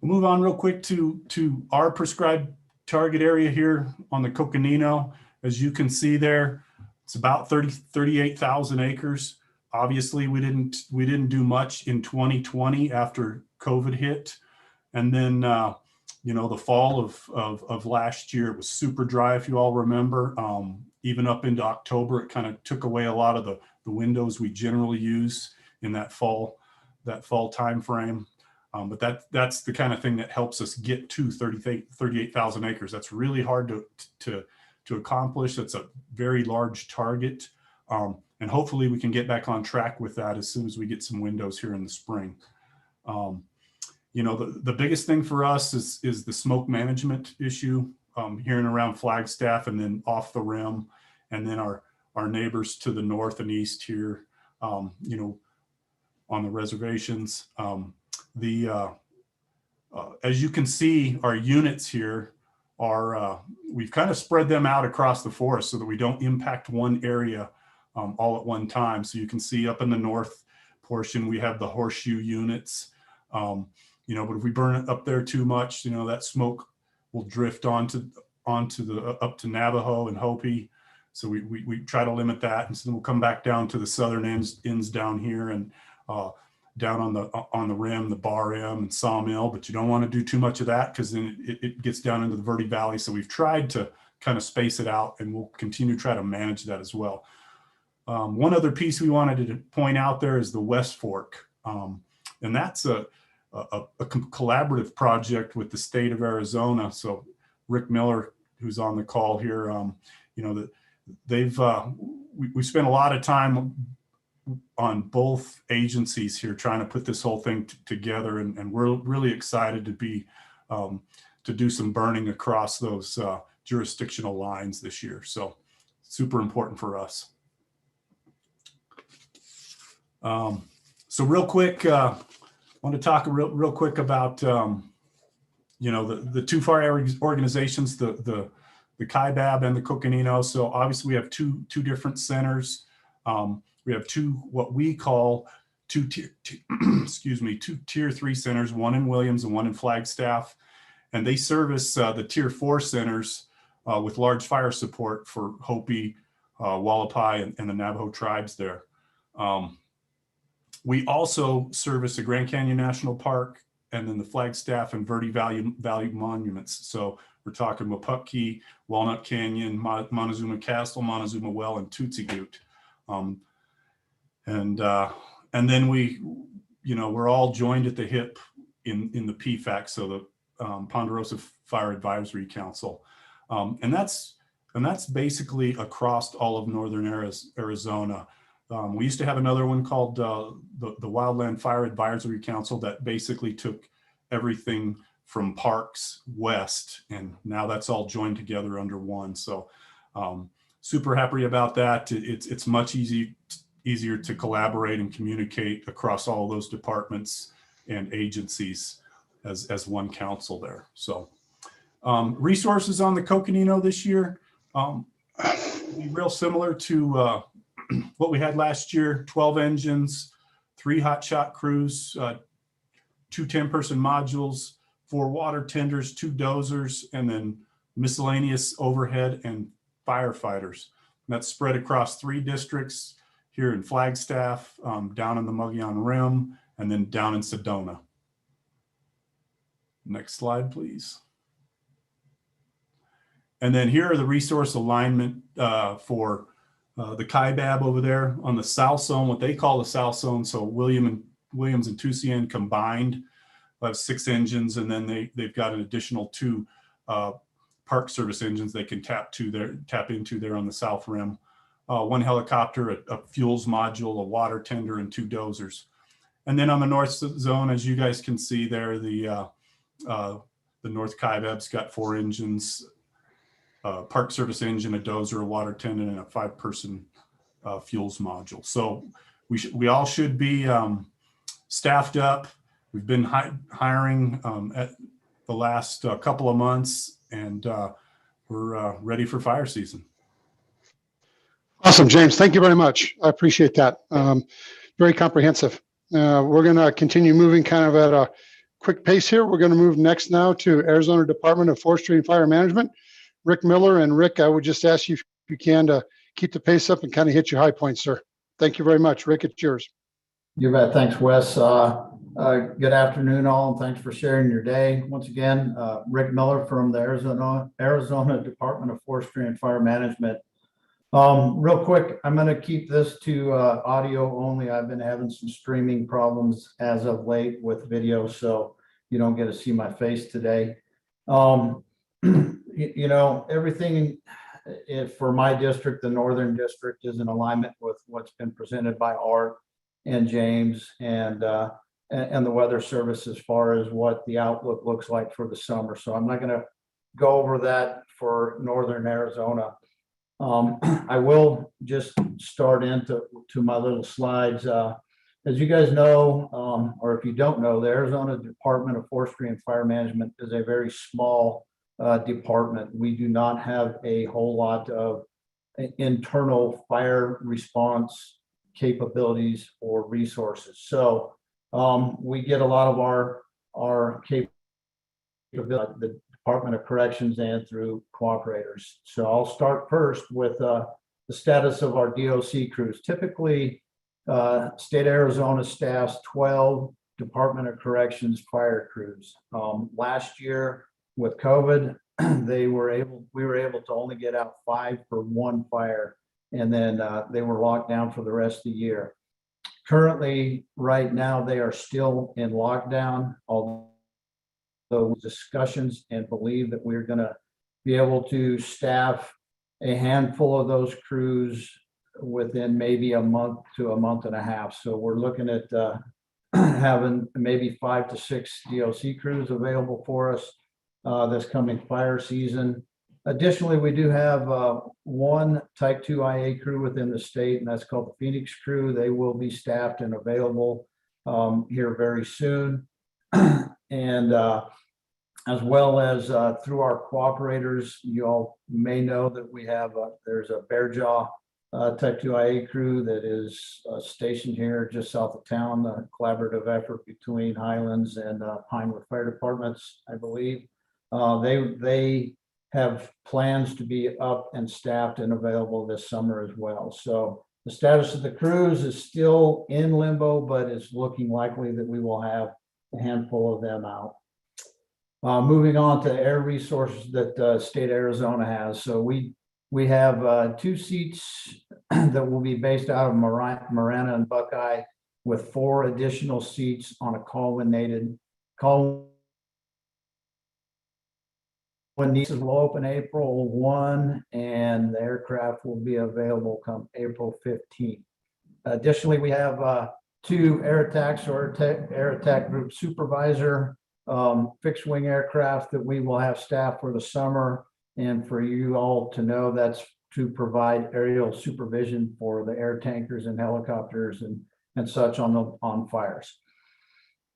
move on real quick to our prescribed target area here on the Coconino. As you can see there, it's about 38,000 acres. Obviously, we didn't do much in 2020 after COVID hit. And then, the fall of last year, it was super dry, if you all remember. Even up into October, it kind of took away a lot of the windows we generally use in that fall time frame. But that's the kind of thing that helps us get to 38,000 acres. That's really hard to accomplish. That's a very large target. And hopefully we can get back on track with that as soon as we get some windows here in the spring. The biggest thing for us is the smoke management issue here and around Flagstaff, and then off the rim, and then our neighbors to the north and east here, on the reservations. As you can see, our units here are, we've kind of spread them out across the forest so that we don't impact one area all at one time. So you can see up in the north portion, we have the horseshoe units. You know, but if we burn it up there too much, you know, that smoke will drift onto the up to Navajo and Hopi. So we try to limit that, and so then we'll come back down to the southern ends down here, and down on the rim, the bar M and sawmill. But you don't want to do too much of that, because then it gets down into the Verde Valley. So we've tried to kind of space it out, and we'll continue to try to manage that as well. One other piece we wanted to point out there is the West Fork, and that's a collaborative project with the state of Arizona. So Rick Miller, who's on the call here, you know, that we spent a lot of time on both agencies here trying to put this whole thing together, and we're really excited to be to do some burning across those jurisdictional lines this year. So super important for us. So real quick, I want to talk real quick about you know, the two fire organizations, the Kaibab and the Coconino. So obviously we have two different centers. We have what we call two tier 3 centers, one in Williams and one in Flagstaff, and they service the tier 4 centers with large fire support for Hopi, Wallapai, and the Navajo tribes there. We also service the Grand Canyon National Park and then the Flagstaff and Verde Valley monuments. So we're talking Waputki, Walnut Canyon, Montezuma Castle, Montezuma Well, and Tootsie Goot. And then we're all joined at the hip in the PFAC, so the Ponderosa Fire Advisory Council. And that's basically across all of northern Arizona. We used to have another one called the Wildland Fire Advisory Council that basically took everything from parks west, and now that's all joined together under one. So super happy about that. It's much easier to collaborate and communicate across all those departments and agencies as one council there. So resources on the Coconino this year, be real similar to what we had last year: 12 engines, 3 hotshot crews, 2 10-person modules, 4 water tenders, 2 dozers, and then miscellaneous overhead and firefighters. And that's spread across 3 districts here in Flagstaff, down in the Mogollon Rim, and then down in Sedona. Next slide, please. And then here are the resource alignment for the Kaibab over there on the South Zone, what they call the South Zone. So Williams and Tusayan combined have 6 engines, and then they've got an additional 2 Park Service engines they can tap into there on the South Rim. 1 helicopter, a fuels module, a water tender, and 2 dozers. And then on the North Zone, as you guys can see there, the North Kaibab's got 4 engines, Park Service engine, a dozer, a water tender, and a 5-person fuels module. So we all should be staffed up. We've been hiring at the last couple of months, and we're ready for fire season. Awesome, James. Thank you very much. I appreciate that. Very comprehensive. We're going to continue moving kind of at a quick pace here. We're going to move next now to Arizona Department of Forestry and Fire Management. Rick Miller. And Rick, I would just ask you if you can to keep the pace up and kind of hit your high points, sir. Thank you very much. Rick, it's yours. You bet. Thanks, Wes. Good afternoon, all, and thanks for sharing your day. Once again, Rick Miller from the Arizona Department of Forestry and Fire Management. Real quick, I'm going to keep this to audio only. I've been having some streaming problems as of late with video, so you don't get to see my face today. You know, everything for my district, the Northern District, is in alignment with what's been presented by Art and James and the Weather Service as far as what the outlook looks like for the summer. So I'm not going to go over that for Northern Arizona. I will just start into my little slides. as you guys know, or if you don't know, the Arizona Department of Forestry and Fire Management is a very small department. We do not have a whole lot of internal fire response capabilities or resources. So we get a lot of our capability, the Department of Corrections and through cooperators. So I'll start first with the status of our DOC crews. Typically, state of Arizona staffs 12 Department of Corrections fire crews. Last year with COVID, we were able to only get out 5 for one fire, and then they were locked down for the rest of the year. Currently, right now, they are still in lockdown, although discussions and believe that we're going to be able to staff a handful of those crews within maybe a month to a month and a half. So we're looking at having maybe 5 to 6 DOC crews available for us this coming fire season. Additionally, we do have one Type 2 IA crew within the state, and that's called the Phoenix crew. They will be staffed and available here very soon. And as well as through our cooperators, you all may know that we have there's a Bearjaw Type 2 IA crew that is stationed here just south of town, a collaborative effort between Highlands and Pinewood Fire Departments, I believe. They have plans to be up and staffed and available this summer as well. So the status of the crews is still in limbo, but it's looking likely that we will have a handful of them out. Moving on to air resources that state of Arizona has. So we have 2 seats that will be based out of Marana and Buckeye, with 4 additional seats on a call-in needed. When these will open April 1, and the aircraft will be available come April 15th. Additionally, we have 2 air attacks or air attack group supervisor fixed wing aircraft that we will have staffed for the summer. And for you all to know, that's to provide aerial supervision for the air tankers and helicopters and such on fires.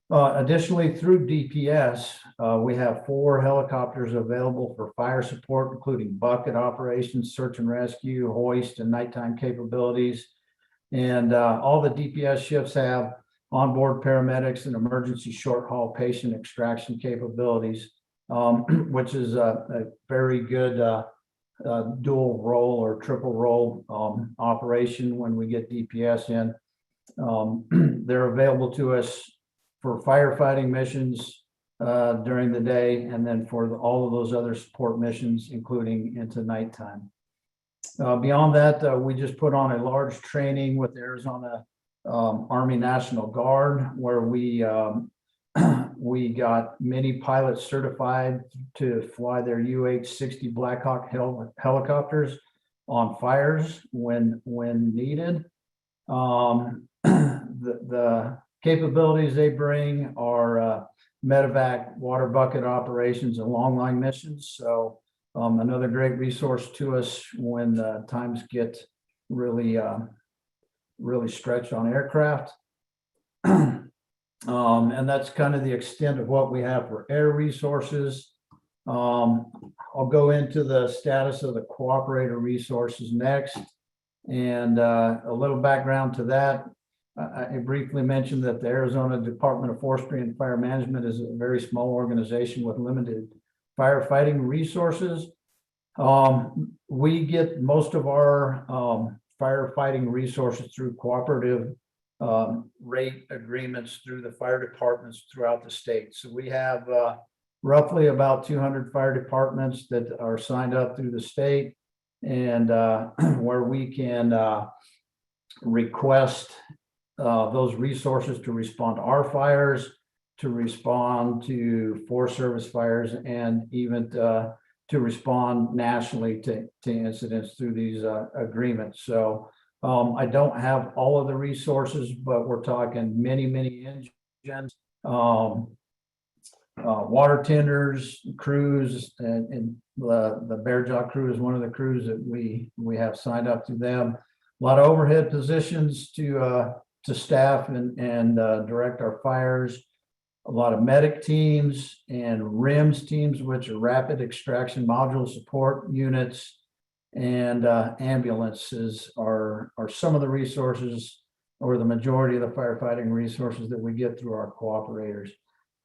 Additionally, through DPS, we have 4 helicopters available for fire support, including bucket operations, search and rescue, hoist, and nighttime capabilities. And all the DPS ships have onboard paramedics and emergency short haul patient extraction capabilities, which is a very good dual role or triple role operation when we get DPS in. They're available to us for firefighting missions during the day, and then for all of those other support missions, including into nighttime. Beyond that, we just put on a large training with the Arizona Army National Guard, where we got many pilots certified to fly their UH-60 Blackhawk helicopters on fires when needed. The capabilities they bring are medevac, water bucket operations, and long line missions. So another great resource to us when times get really stretched on aircraft. And that's kind of the extent of what we have for air resources. I'll go into the status of the cooperator resources next. And a little background to that. I briefly mentioned that the Arizona Department of Forestry and Fire Management is a very small organization with limited firefighting resources. We get most of our firefighting resources through cooperative rate agreements through the fire departments throughout the state. So we have roughly about 200 fire departments that are signed up through the state, and where we can request those resources to respond to our fires, to respond to Forest Service fires, and even to respond nationally to incidents through these agreements. So I don't have all of the resources, but we're talking many engines, water tenders, crews, and the Bearjaw crew is one of the crews that we have signed up to them. A lot of overhead positions to to staff and direct our fires. A lot of medic teams and RIMS teams, which are rapid extraction module support units, and ambulances are some of the resources, or the majority of the firefighting resources that we get through our cooperators.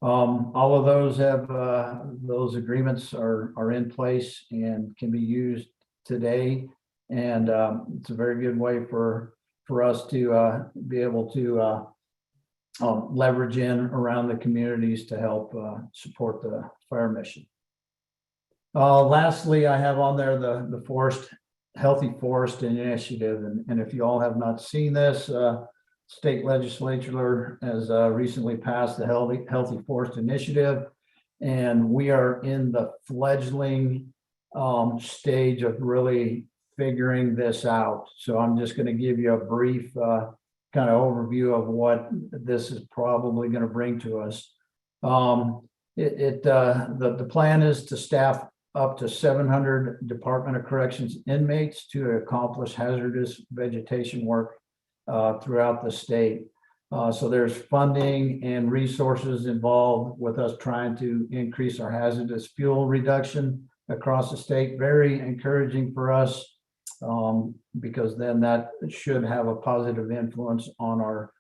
All of those have those agreements are in place and can be used today, and it's a very good way for us to be able to leverage in around the communities to help support the fire mission. Lastly, I have on there the Healthy Forest Initiative, and if you all have not seen this, state legislature has recently passed the Healthy Forest Initiative, and we are in the fledgling stage of really figuring this out. So I'm just going to give you a brief kind of overview of what this is probably going to bring to us. The plan is to staff up to 700 Department of Corrections inmates to accomplish hazardous vegetation work throughout the state. So there's funding and resources involved with us trying to increase our hazardous fuel reduction across the state. Very encouraging for us, because then that should have a positive influence on our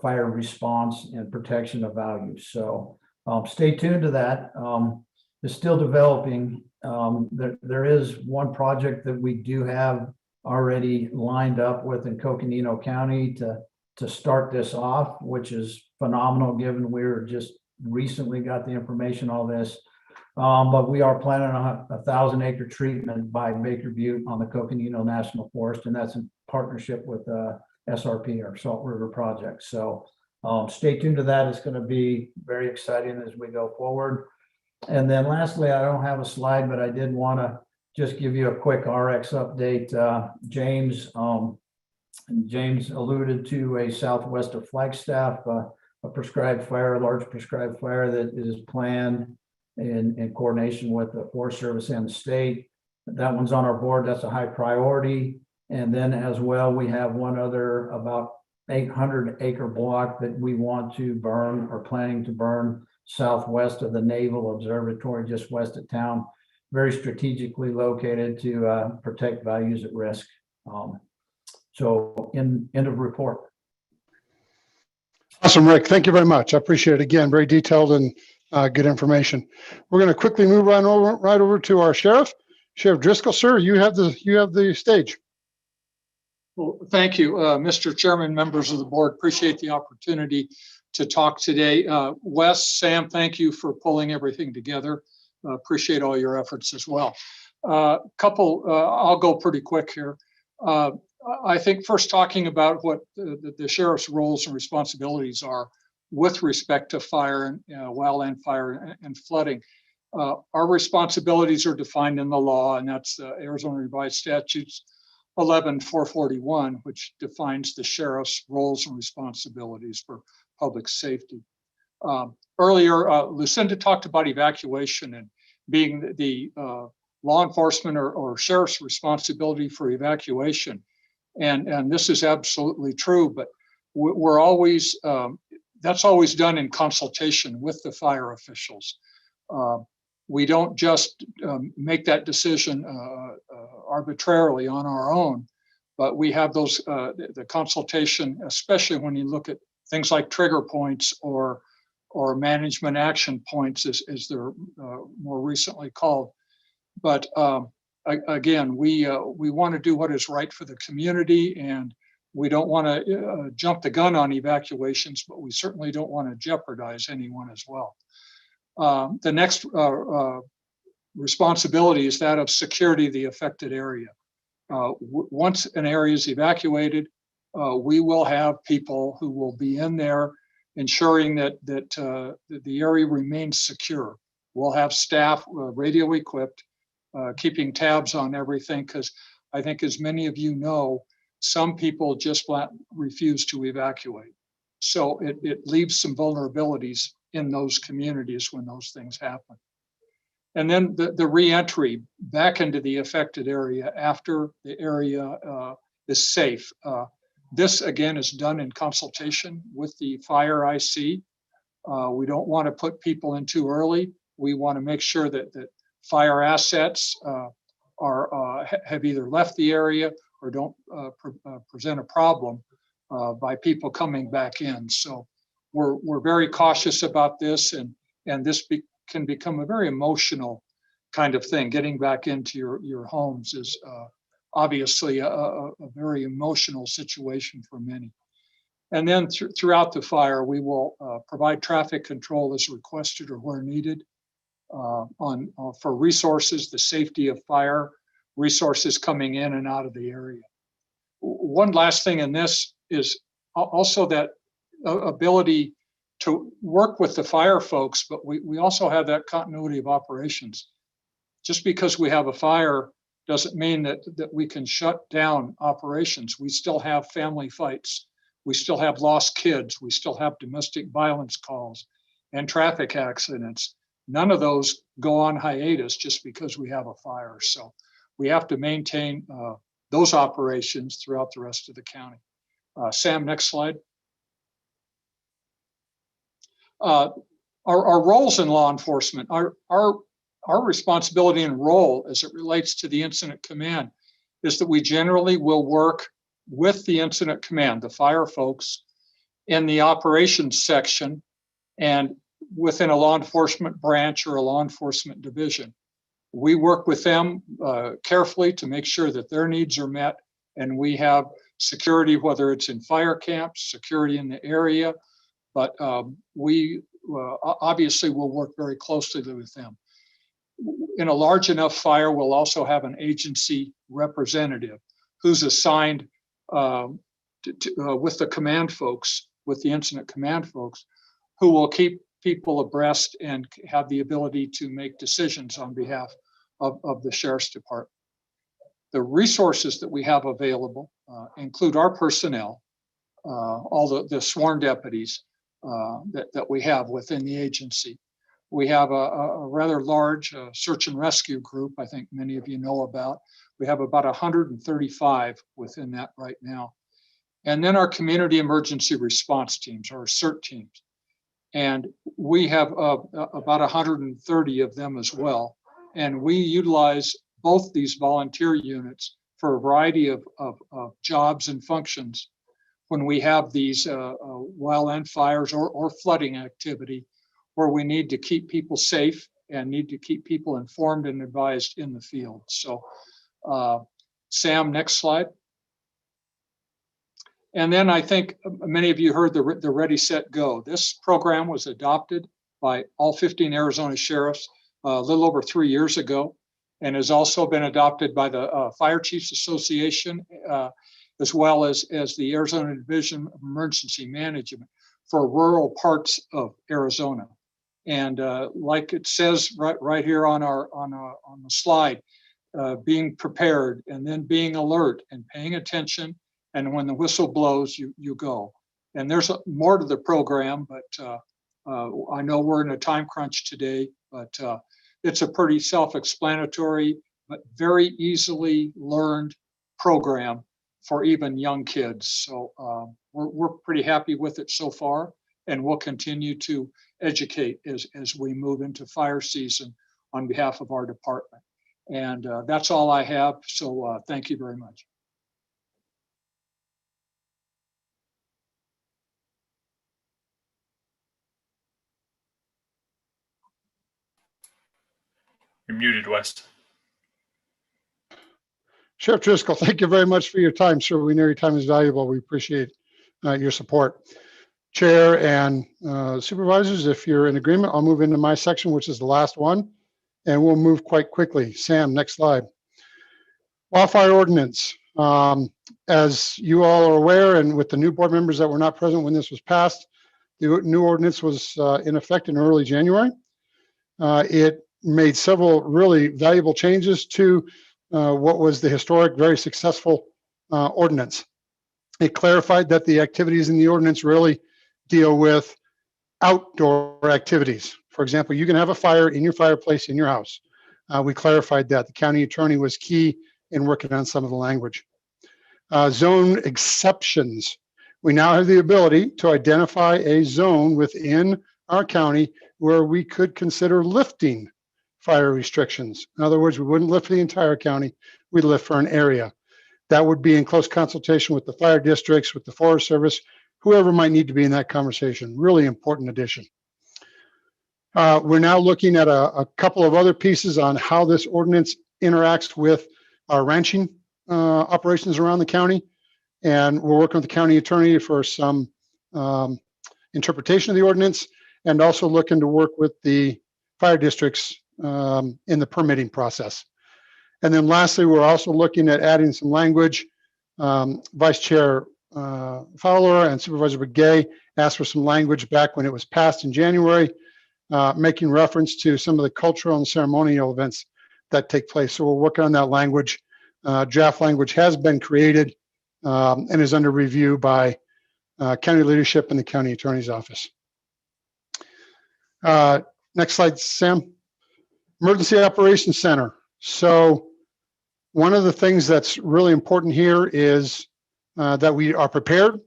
fire response and protection of values. So stay tuned to that. It's still developing. There is one project that we do have already lined up with in Coconino County to start this off, which is phenomenal given we're just recently got the information on this. But we are planning on a 1,000-acre treatment by Baker Butte on the Coconino National Forest, and that's in partnership with SRP, our Salt River Project. So stay tuned to that. It's going to be very exciting as we go forward. And then lastly, I don't have a slide, but I did want to just give you a quick RX update. James alluded to a southwest of Flagstaff, a prescribed fire, a large prescribed fire that is planned in coordination with the Forest Service and the state. That one's on our board. That's a high priority. And then as well, we have one other about 800-acre block that we want to burn or planning to burn southwest of the Naval Observatory, just west of town, very strategically located to protect values at risk. So end of report. Awesome, Rick. Thank you very much. I appreciate it. Again, very detailed and good information. We're going to quickly move right over to our sheriff, Sheriff Driscoll. Sir, you have the stage. Well, thank you, Mr. Chairman, members of the board. Appreciate the opportunity to talk today. Wes, Sam, thank you for pulling everything together. Appreciate all your efforts as well. I'll go pretty quick here. I think first talking about what the sheriff's roles and responsibilities are with respect to fire and wildland fire and flooding. Our responsibilities are defined in the law, and that's Arizona Revised Statutes 11-441, which defines the sheriff's roles and responsibilities for public safety. Earlier, Lucinda talked about evacuation and being the law enforcement or sheriff's responsibility for evacuation. And this is absolutely true, but we're always, that's always done in consultation with the fire officials. We don't just make that decision arbitrarily on our own, but we have those, the consultation, especially when you look at things like trigger points or management action points, as they're more recently called. But again, we want to do what is right for the community, and we don't want to jump the gun on evacuations, but we certainly don't want to jeopardize anyone as well. The next responsibility is that of security of the affected area. Once an area is evacuated, we will have people who will be in there ensuring that the area remains secure. We'll have staff radio equipped, keeping tabs on everything, because I think, as many of you know, some people just flat refuse to evacuate. So it leaves some vulnerabilities in those communities when those things happen. And then the reentry back into the affected area after the area is safe. This again is done in consultation with the fire IC. We don't want to put people in too early. We want to make sure that fire assets have either left the area or don't present a problem by people coming back in. So we're very cautious about this, and this can become a very emotional kind of thing. Getting back into your homes is obviously a very emotional situation for many. And then throughout the fire, we will provide traffic control as requested or where needed for resources, the safety of fire, resources coming in and out of the area. One last thing in this is also that ability to work with the fire folks, but we also have that continuity of operations. Just because we have a fire doesn't mean that we can shut down operations. We still have family fights. We still have lost kids. We still have domestic violence calls and traffic accidents. None of those go on hiatus just because we have a fire. So we have to maintain those operations throughout the rest of the county. Sam, next slide. Our roles in law enforcement, our responsibility and role as it relates to the incident command is that we generally will work with the incident command, the fire folks, in the operations section and within a law enforcement branch or a law enforcement division. We work with them carefully to make sure that their needs are met, and we have security, whether it's in fire camps, security in the area, but we obviously will work very closely with them. In a large enough fire, we'll also have an agency representative who's assigned with the command folks, with the incident command folks, who will keep people abreast and have the ability to make decisions on behalf of the Sheriff's Department. The resources that we have available include our personnel, all the sworn deputies that we have within the agency. We have a rather large search and rescue group, I think many of you know about. We have about 135 within that right now. And then our community emergency response teams, our CERT teams. And we have about 130 of them as well. And we utilize both these volunteer units for a variety of jobs and functions when we have these wildland fires or flooding activity where we need to keep people safe and need to keep people informed and advised in the field. So Sam, next slide. And then I think many of you heard the Ready, Set, Go. This program was adopted by all 15 Arizona sheriffs a little over 3 years ago, and has also been adopted by the Fire Chiefs Association, as well as the Arizona Division of Emergency Management for rural parts of Arizona. And like it says right here on the slide, being prepared and then being alert and paying attention. And when the whistle blows, you go. And there's more to the program, but I know we're in a time crunch today, but it's a pretty self-explanatory, but very easily learned program for even young kids. So we're pretty happy with it so far, and we'll continue to educate as we move into fire season on behalf of our department. And that's all I have. So thank you very much. You're muted, Wes. Sheriff Driscoll, thank you very much for your time, sir. We know your time is valuable. We appreciate your support. Chair and supervisors, if you're in agreement, I'll move into my section, which is the last one, and we'll move quite quickly. Sam, next slide. Wildfire ordinance. As you all are aware, and with the new board members that were not present when this was passed, the new ordinance was in effect in early January. It made several really valuable changes to what was the historic, very successful ordinance. It clarified that the activities in the ordinance really deal with outdoor activities. For example, you can have a fire in your fireplace in your house. We clarified that. The county attorney was key in working on some of the language. Zone exceptions. We now have the ability to identify a zone within our county where we could consider lifting fire restrictions. In other words, we wouldn't lift the entire county, we'd lift for an area. That would be in close consultation with the fire districts, with the Forest Service, whoever might need to be in that conversation. Really important addition. We're now looking at a couple of other pieces on how this ordinance interacts with our ranching operations around the county. And we're working with the county attorney for some interpretation of the ordinance, and also looking to work with the fire districts in the permitting process. And then lastly, we're also looking at adding some language. Vice Chair Fowler and Supervisor Begay asked for some language back when it was passed in January, making reference to some of the cultural and ceremonial events that take place. So we're working on that language. Draft language has been created and is under review by county leadership and the county attorney's office. Next slide, Sam. Emergency Operations Center. So one of the things that's really important here is that we are prepared.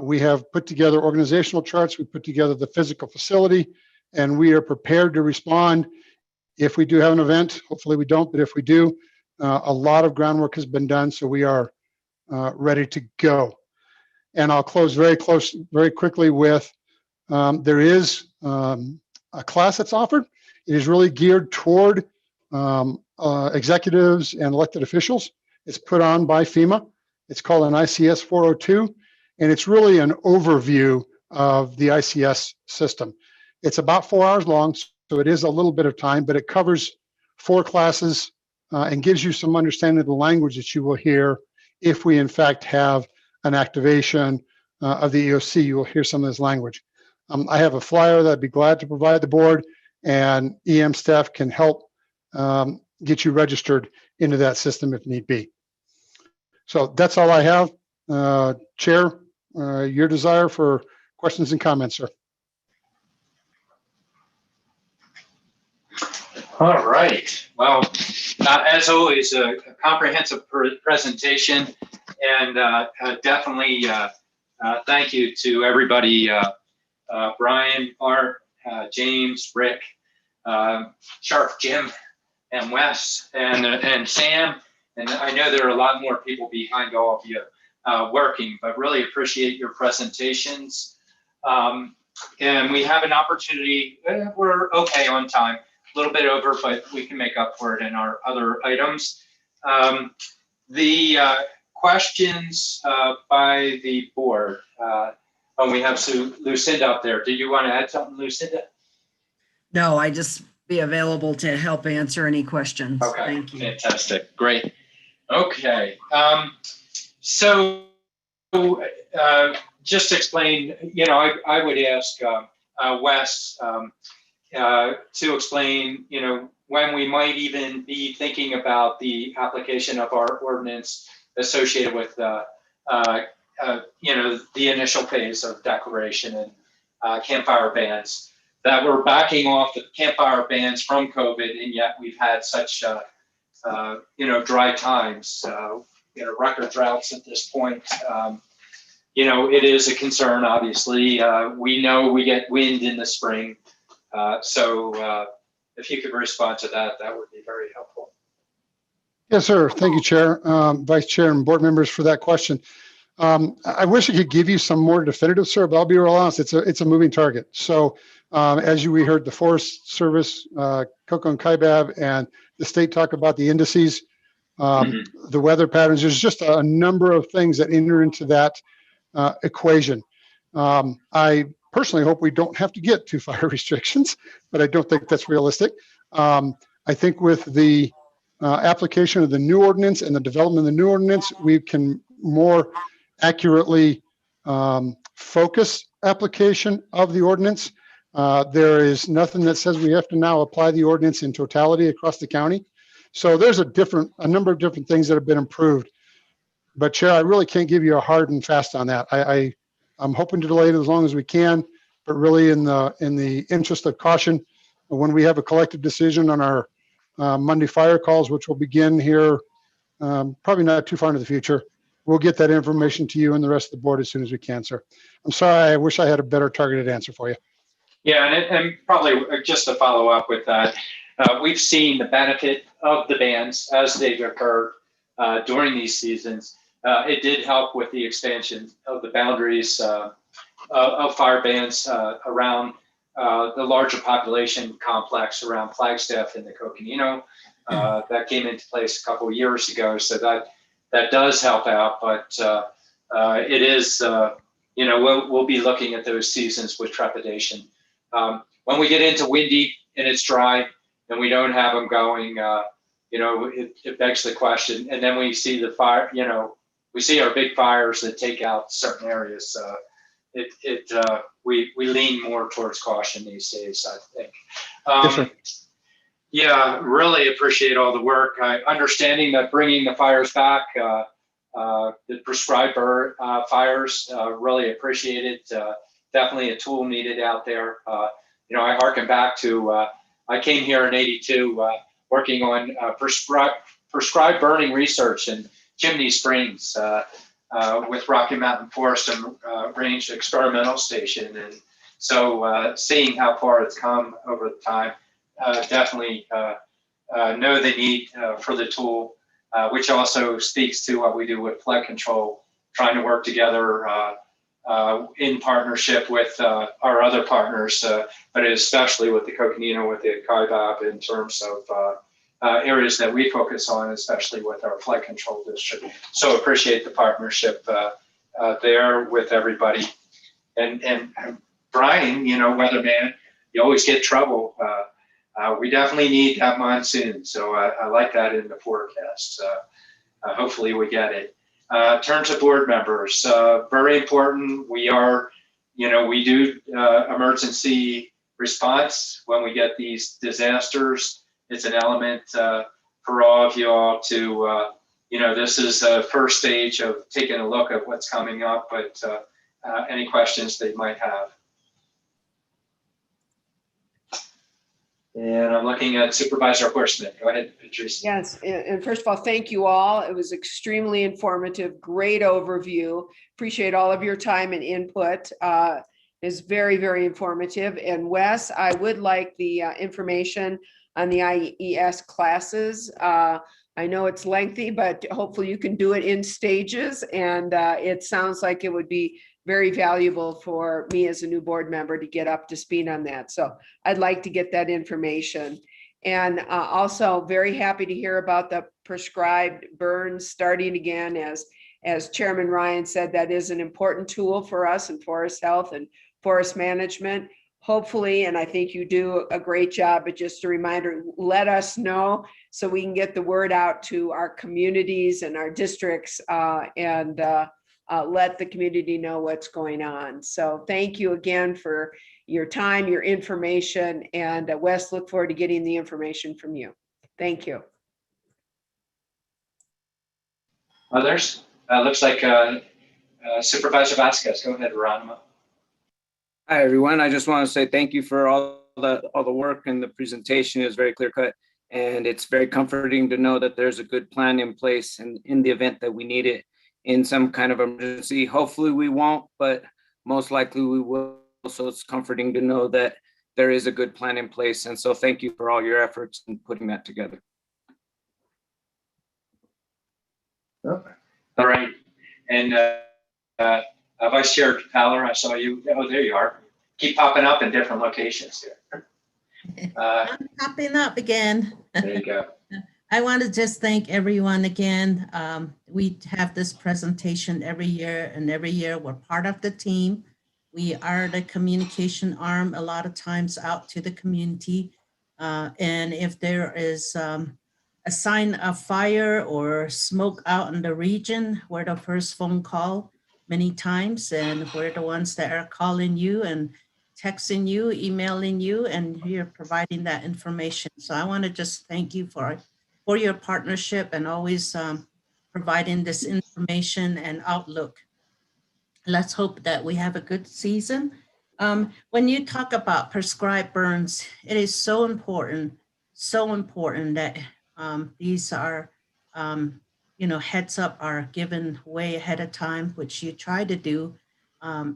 We have put together organizational charts. We put together the physical facility, and we are prepared to respond if we do have an event. Hopefully we don't, but if we do, a lot of groundwork has been done, so we are ready to go. And I'll close very quickly with, there is a class that's offered. It is really geared toward executives and elected officials. It's put on by FEMA. It's called an ICS 402, and it's really an overview of the ICS system. It's about 4 hours long, so it is a little bit of time, but it covers 4 classes and gives you some understanding of the language that you will hear if we in fact have an activation of the EOC. You will hear some of this language. I have a flyer that I'd be glad to provide the board, and EM staff can help get you registered into that system if need be. So that's all I have. Chair, your desire for questions and comments, sir. All right. Well, as always, a comprehensive presentation, and definitely thank you to everybody, Brian, Art, James, Rick, Sharp, Jim, and Wes, and Sam. And I know there are a lot more people behind all of you working, but really appreciate your presentations. And we have an opportunity, we're okay on time, a little bit over, but we can make up for it in our other items. The questions by the board. Oh, we have Lucinda up there. Did you want to add something, Lucinda? No, I just be available to help answer any questions. Okay, thank you. Fantastic, great. Okay, so just explain, you know, I would ask Wes to explain, you know, when we might even be thinking about the application of our ordinance associated with, you know, the initial phase of declaration and campfire bans. That we're backing off the campfire bans from COVID, and yet we've had such, you know, dry times, you know, record droughts at this point. You know, it is a concern, obviously. We know we get wind in the spring. So if you could respond to that, that would be very helpful. Yes, sir. Thank you, Chair, Vice Chair, and board members for that question. I wish I could give you some more definitive, sir, but I'll be real honest, it's a moving target. So as we heard the Forest Service, Coco and Kaibab, and the state talk about the indices, the weather patterns, there's just a number of things that enter into that equation. I personally hope we don't have to get to fire restrictions, but I don't think that's realistic. I think with the application of the new ordinance and the development of the new ordinance, we can more accurately focus application of the ordinance. There is nothing that says we have to now apply the ordinance in totality across the county. So there's a number of different things that have been improved. But Chair, I really can't give you a hard and fast on that. I'm hoping to delay it as long as we can, but really in the interest of caution, when we have a collective decision on our Monday fire calls, which will begin here, probably not too far into the future, we'll get that information to you and the rest of the board as soon as we can, sir. I'm sorry, I wish I had a better targeted answer for you. Yeah, and probably just to follow up with that, we've seen the benefit of the bans as they've occurred during these seasons. It did help with the expansion of the boundaries of fire bans around the larger population complex around Flagstaff and the Coconino. That came into place a couple of years ago, so that does help out. But it is, we'll be looking at those seasons with trepidation. When we get into windy and it's dry and we don't have them going, it begs the question. And then we see the fire, we see our big fires that take out certain areas. We lean more towards caution these days, I think. Yeah, really appreciate all the work. Understanding that bringing the fires back, the prescribed fires, really appreciate it. Definitely a tool needed out there. I harken back to, I came here in '82 working on prescribed burning research in Chimney Springs with Rocky Mountain Forest and Range Experimental Station. And so seeing how far it's come over the time, definitely know the need for the tool, which also speaks to what we do with flood control, trying to work together in partnership with our other partners, but especially with the Coconino, with the CIVAB in terms of areas that we focus on, especially with our flood control district. So appreciate the partnership there with everybody. And Brian, weatherman, you always get trouble. We definitely need that monsoon. So I like that in the forecast. Hopefully we get it. Turn to board members, very important. We do emergency response when we get these disasters. It's an element for all of you all to, this is the first stage of taking a look at what's coming up, but any questions they might have. And I'm looking at Supervisor Horstman. Go ahead, Patrice. Yes, and first of all, thank you all. It was extremely informative, great overview. Appreciate all of your time and input. Is very, very informative. And Wes, I would like the information on the IES classes. I know it's lengthy, but hopefully you can do it in stages. And it sounds like it would be very valuable for me as a new board member to get up to speed on that. So I'd like to get that information. And also very happy to hear about the prescribed burns starting again. As Chairman Ryan said, that is an important tool for us in forest health and forest management. Hopefully, and I think you do a great job, but just a reminder, let us know so we can get the word out to our communities and our districts and let the community know what's going on. So thank you again for your time, your information, and Wes, look forward to getting the information from you. Thank you. Others? Looks like Supervisor Vasquez. Go ahead, Geronimo. Hi, everyone. I just want to say thank you for all the work, and the presentation is very clear cut. And it's very comforting to know that there's a good plan in place, and in the event that we need it in some kind of emergency. Hopefully we won't, but most likely we will. So it's comforting to know that there is a good plan in place. And so thank you for all your efforts in putting that together. All right. And Vice Chair Fowler, I saw you. Oh, there you are. Keep popping up in different locations here. I'm popping up again. There you go. I want to just thank everyone again. We have this presentation every year, and every year we're part of the team. We are the communication arm a lot of times out to the community. And if there is a sign of fire or smoke out in the region, we're the first phone call many times, and we're the ones that are calling you and texting you, emailing you, and you're providing that information. So I want to just thank you for your partnership and always providing this information and outlook. Let's hope that we have a good season. When you talk about prescribed burns, it is so important that these are, heads up are given way ahead of time, which you try to do.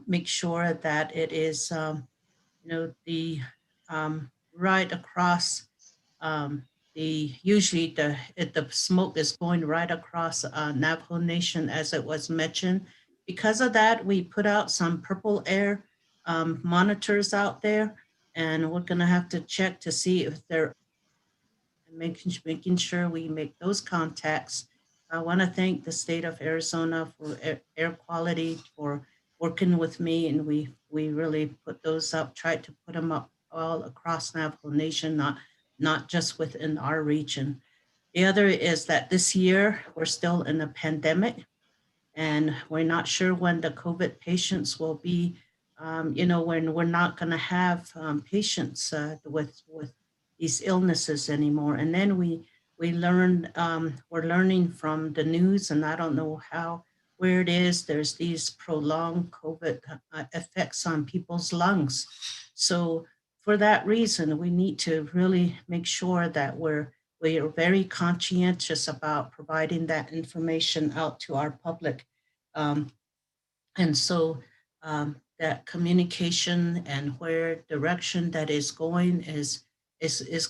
Make sure that it is, the right across usually the smoke is going right across Navajo Nation, as it was mentioned. Because of that, we put out some purple air monitors out there, and we're going to have to check to see if they're making sure we make those contacts. I want to thank the state of Arizona for air quality for working with me, and we really put those up, tried to put them up all across Navajo Nation, not just within our region. The other is that this year we're still in a pandemic, and we're not sure when the COVID patients will be, when we're not going to have patients with these illnesses anymore. And then we're learning from the news, and I don't know where it is, there's these prolonged COVID effects on people's lungs. So for that reason, we need to really make sure that we are very conscientious about providing that information out to our public. And so that communication and where direction that is going is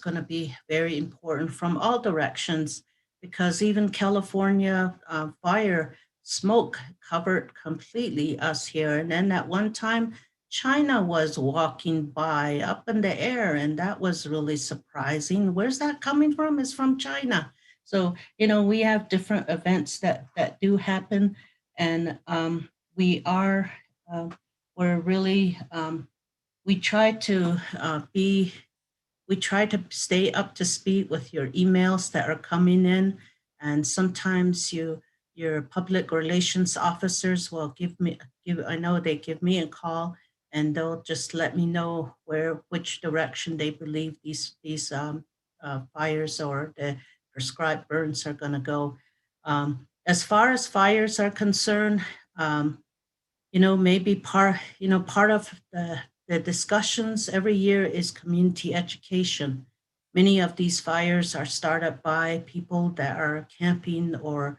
going to be very important from all directions, because even California fire smoke covered completely us here. And then at one time, China was walking by up in the air, and that was really surprising. Where's that coming from? It's from China. So, we have different events that do happen, and we're really, we try to stay up to speed with your emails that are coming in, and sometimes your public relations officers will I know they give me a call, and they'll just let me know which direction they believe these fires or the prescribed burns are going to go. As far as fires are concerned, maybe part of the discussions every year is community education. Many of these fires are started by people that are camping or,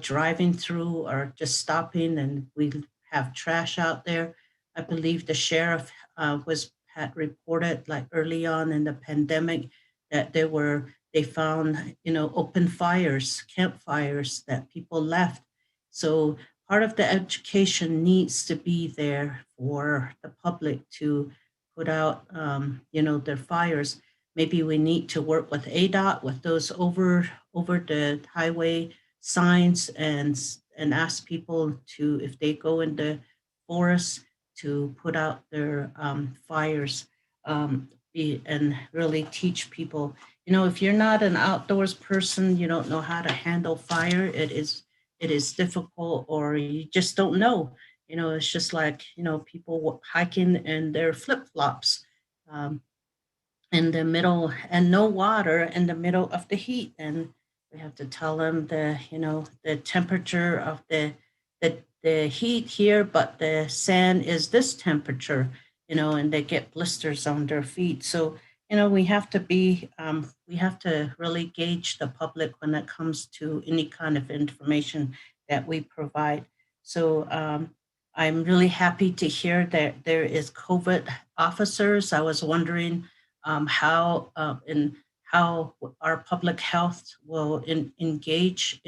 driving through or just stopping, and we have trash out there. I believe the sheriff had reported, like early on in the pandemic, that they found, open fires, campfires that people left. So part of the education needs to be there for the public to put out, their fires. Maybe we need to work with ADOT with those over the highway signs and ask people to, if they go into forests, to put out their fires and really teach people. If you're not an outdoors person, you don't know how to handle fire. It is difficult, or you just don't know. It's just like, people hiking in their flip-flops in the middle, and no water in the middle of the heat. And we have to tell them the temperature of the heat here, but the sand is this temperature, and they get blisters on their feet. So, we have to really gauge the public when it comes to any kind of information that we provide. So I'm really happy to hear that there is COVID officers. I was wondering how our public health will engage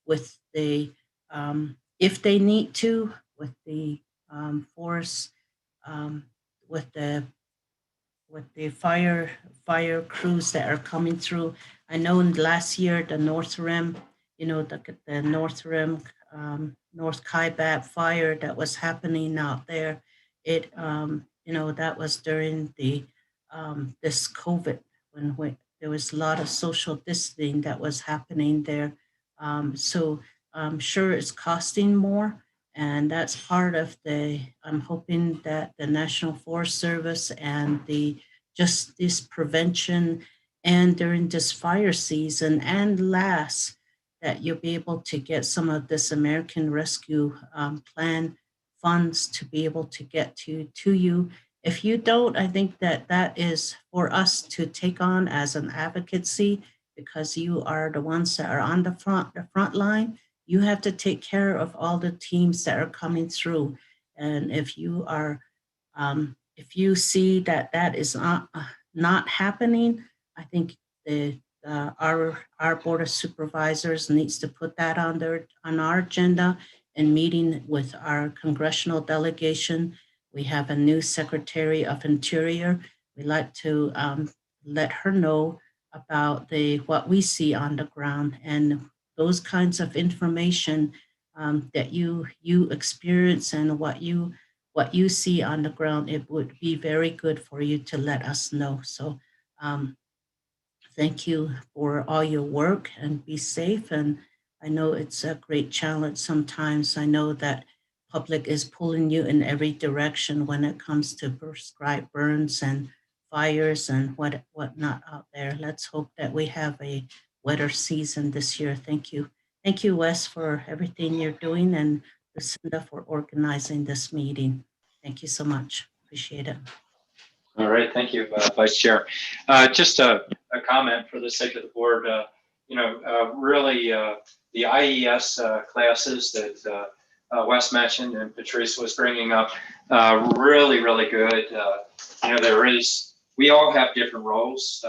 with the if they need to, with the force, with the fire crews that are coming through. I know in last year, the North Rim, the North Rim, North Kaibab fire that was happening out there, that was during this COVID, when there was a lot of social distancing that was happening there. So I'm sure it's costing more. And that's part of I'm hoping that the National Forest Service and just this prevention, and during this fire season and last, that you'll be able to get some of this American Rescue Plan funds to be able to get to you. If you don't, I think that is for us to take on as an advocacy because you are the ones that are on the front line. You have to take care of all the teams that are coming through. And if you are, if you see that that is not happening, I think our Board of Supervisors needs to put that on our agenda and meeting with our congressional delegation. We have a new Secretary of Interior. We'd like to let her know about what we see on the ground and those kinds of information that you experience and what you see on the ground. It would be very good for you to let us know. So thank you for all your work and be safe. And I know it's a great challenge sometimes. I know that public is pulling you in every direction when it comes to prescribed burns and fires and whatnot out there. Let's hope that we have a wetter season this year. Thank you. Thank you, Wes, for everything you're doing, and Lucinda for organizing this meeting. Thank you so much. Appreciate it. All right, thank you, Vice Chair. Just a comment for the sake of the board. Really, the IES classes that Wes mentioned and Patrice was bringing up, really, really good. We all have different roles.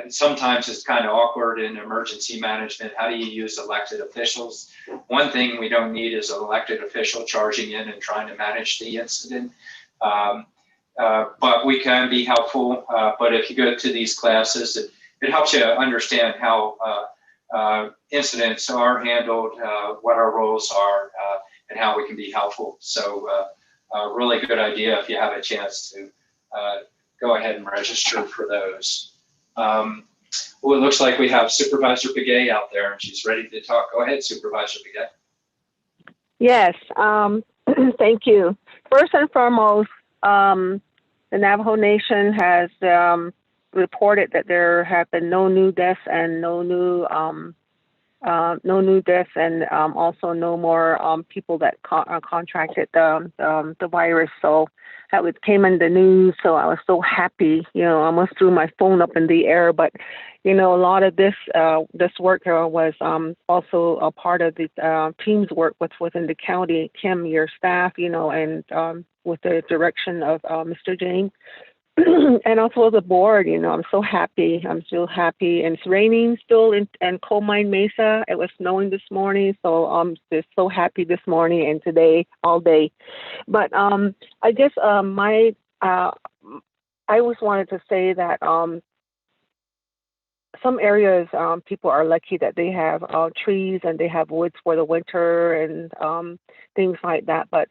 Sometimes it's kind of awkward in emergency management. How do you use elected officials? One thing we don't need is an elected official charging in and trying to manage the incident. But we can be helpful. But if you go to these classes, it helps you understand how incidents are handled, what our roles are, and how we can be helpful. So really good idea if you have a chance to go ahead and register for those. Well, it looks like we have Supervisor Begay out there, and she's ready to talk. Go ahead, Supervisor Begay. Yes, thank you. First and foremost, the Navajo Nation has reported that there have been no new deaths and no new deaths, and also no more people that contracted the virus. So that came in the news. So I was so happy. I almost threw my phone up in the air. But a lot of this work was also a part of the team's work within the county. Kim, your staff, and with the direction of Mr. James. And also the board, I'm so happy. I'm still happy. And it's raining still in Coal Mine Mesa. It was snowing this morning. So I'm just so happy this morning and today, all day. But I guess I always wanted to say that some areas, people are lucky that they have trees and they have woods for the winter and things like that. But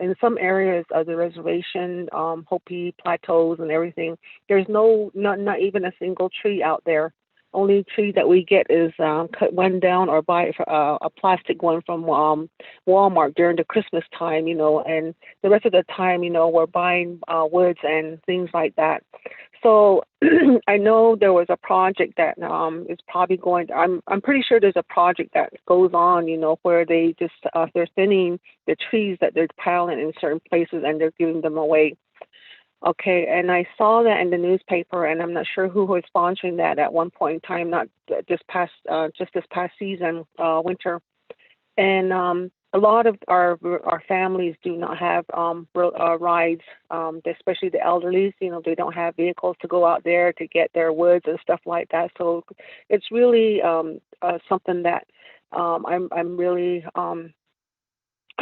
in some areas of the reservation, Hopi plateaus and everything, there's not even a single tree out there. Only tree that we get is cut one down or buy a plastic one from Walmart during the Christmas time, and the rest of the time, we're buying woods and things like that. So I know there was a project that is probably going to, I'm pretty sure there's a project that goes on, where they just, they're thinning the trees that they're piling in certain places and they're giving them away. Okay, and I saw that in the newspaper, and I'm not sure who was sponsoring that at one point in time, not just this past season, winter. And a lot of our families do not have rides, especially the elderly. They don't have vehicles to go out there to get their woods and stuff like that. So it's really something that I'm really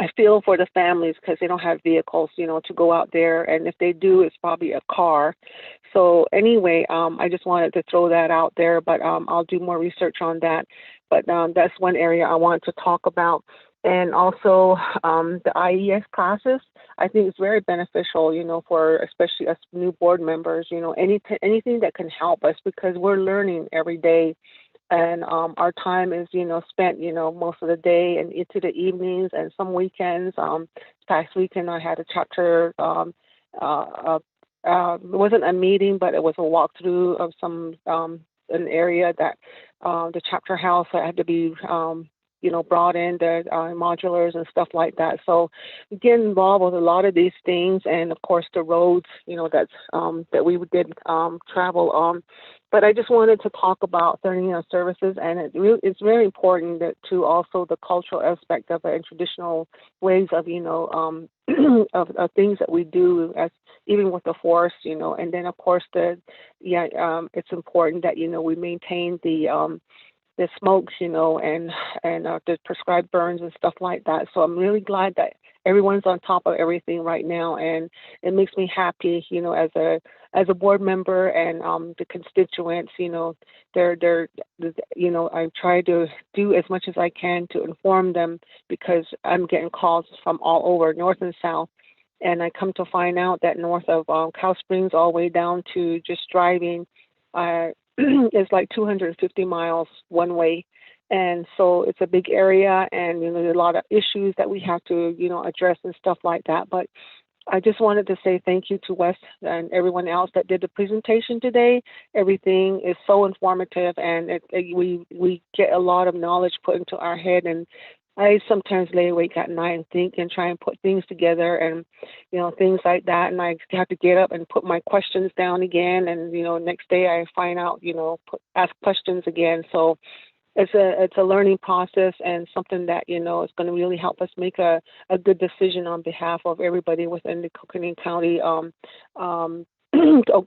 I feel for the families because they don't have vehicles, to go out there. And if they do, it's probably a car. So anyway, I just wanted to throw that out there, but I'll do more research on that. But that's one area I want to talk about. And also the IES classes, I think it's very beneficial, for especially us new board members, anything that can help us because we're learning every day. And our time is, spent, most of the day and into the evenings and some weekends. Past weekend, I had a chapter, it wasn't a meeting, but it was a walkthrough of an area that the chapter house. I had to be brought in the modulars and stuff like that. So get involved with a lot of these things, and of course the roads, that's that we did travel on. But I just wanted to talk about services, and it's very important that to also the cultural aspect of it and traditional ways of of things that we do, as even with the forest, and then of course it's important that we maintain the smokes, and the prescribed burns and stuff like that. So I'm really glad that everyone's on top of everything right now, and it makes me happy, as a board member and the constituents, I try to do as much as I can to inform them, because I'm getting calls from all over, north and south. And I come to find out that north of Cow Springs all the way down to just driving, it's like 250 miles one way. And so it's a big area, and there's a lot of issues that we have to address and stuff like that. But I just wanted to say thank you to Wes and everyone else that did the presentation today. Everything is so informative, and we get a lot of knowledge put into our head. And I sometimes lay awake at night and think and try and put things together, and things like that. And I have to get up and put my questions down again. And next day I find out, ask questions again. So it's a learning process, and something that is going to really help us make a good decision on behalf of everybody within the Coconino County,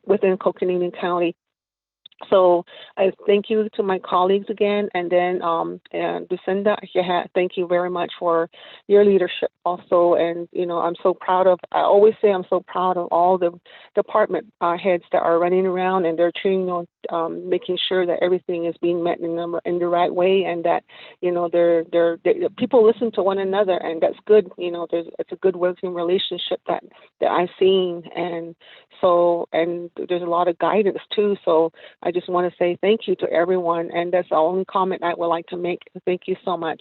within Coconino County. So I thank you to my colleagues again, and then Lucinda, thank you very much for your leadership also. And I'm so proud of. I always say I'm so proud of all the department heads that are running around, and they're treating, making sure that everything is being met in the right way, and that they're people listen to one another, and that's good. It's a good working relationship that I've seen, and there's a lot of guidance too. So I just want to say thank you to everyone, and that's the only comment I would like to make. Thank you so much.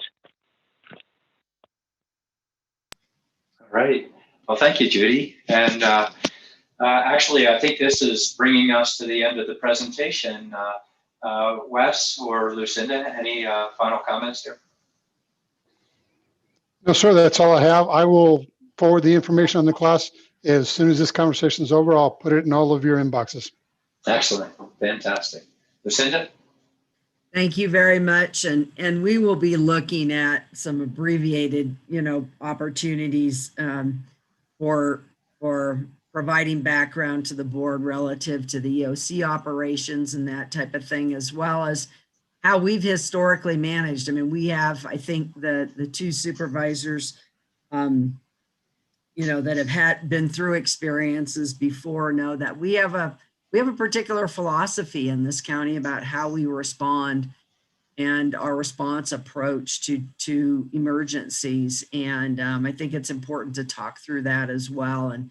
All right. Well, thank you, Judy. And actually, I think this is bringing us to the end of the presentation. Wes or Lucinda, any final comments here? No, sir, that's all I have. I will forward the information on the class. As soon as this conversation is over, I'll put it in all of your inboxes. Excellent. Fantastic. Lucinda? Thank you very much. And we will be looking at some abbreviated, opportunities for providing background to the board relative to the EOC operations and that type of thing, as well as how we've historically managed. I mean, we have, I think, the two supervisors, that have been through experiences before know that we have a particular philosophy in this county about how we respond and our response approach to emergencies. And I think it's important to talk through that as well, and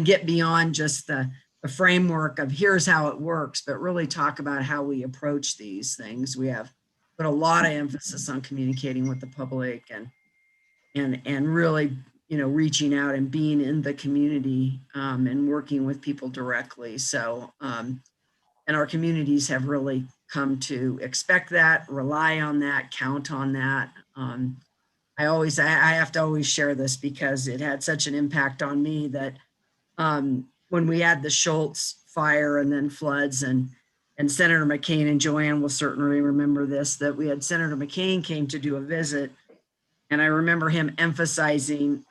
get beyond just the framework of here's how it works, but really talk about how we approach these things. We have put a lot of emphasis on communicating with the public and really, reaching out and being in the community and working with people directly. So, and our communities have really come to expect that, rely on that, count on that. I have to always share this because it had such an impact on me that when we had the Schultz fire and then floods, and Senator McCain, and Joanne will certainly remember this, that we had Senator McCain came to do a visit. And I remember him emphasizing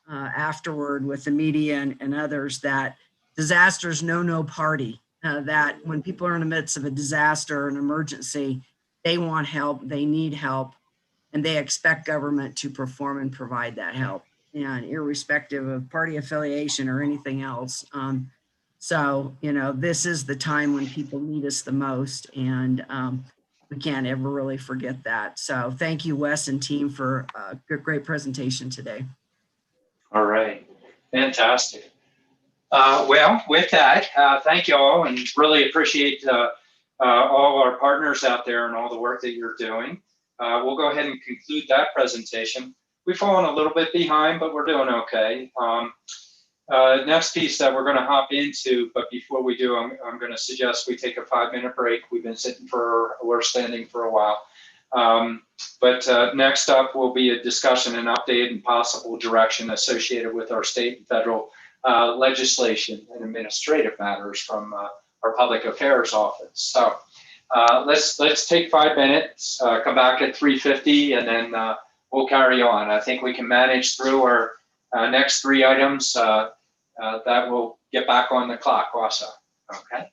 afterward with the media and others that disasters know no party, that when people are in the midst of a disaster, an emergency, they want help, they need help, and they expect government to perform and provide that help, and irrespective of party affiliation or anything else. So, this is the time when people need us the most, and we can't ever really forget that. So thank you, Wes and team, for a great presentation today. All right. Fantastic. Well, with that, thank you all, and really appreciate all our partners out there and all the work that you're doing. We'll go ahead and conclude that presentation. We've fallen a little bit behind, but we're doing okay. Next piece that we're going to hop into, but before we do, I'm going to suggest we take a 5-minute break. We're standing for a while. But next up will be a discussion and update and possible direction associated with our state and federal legislation and administrative matters from our public affairs office. So let's take 5 minutes, come back at 3:50, and then we'll carry on. I think we can manage through our next 3 items that will get back on the clock also. Okay.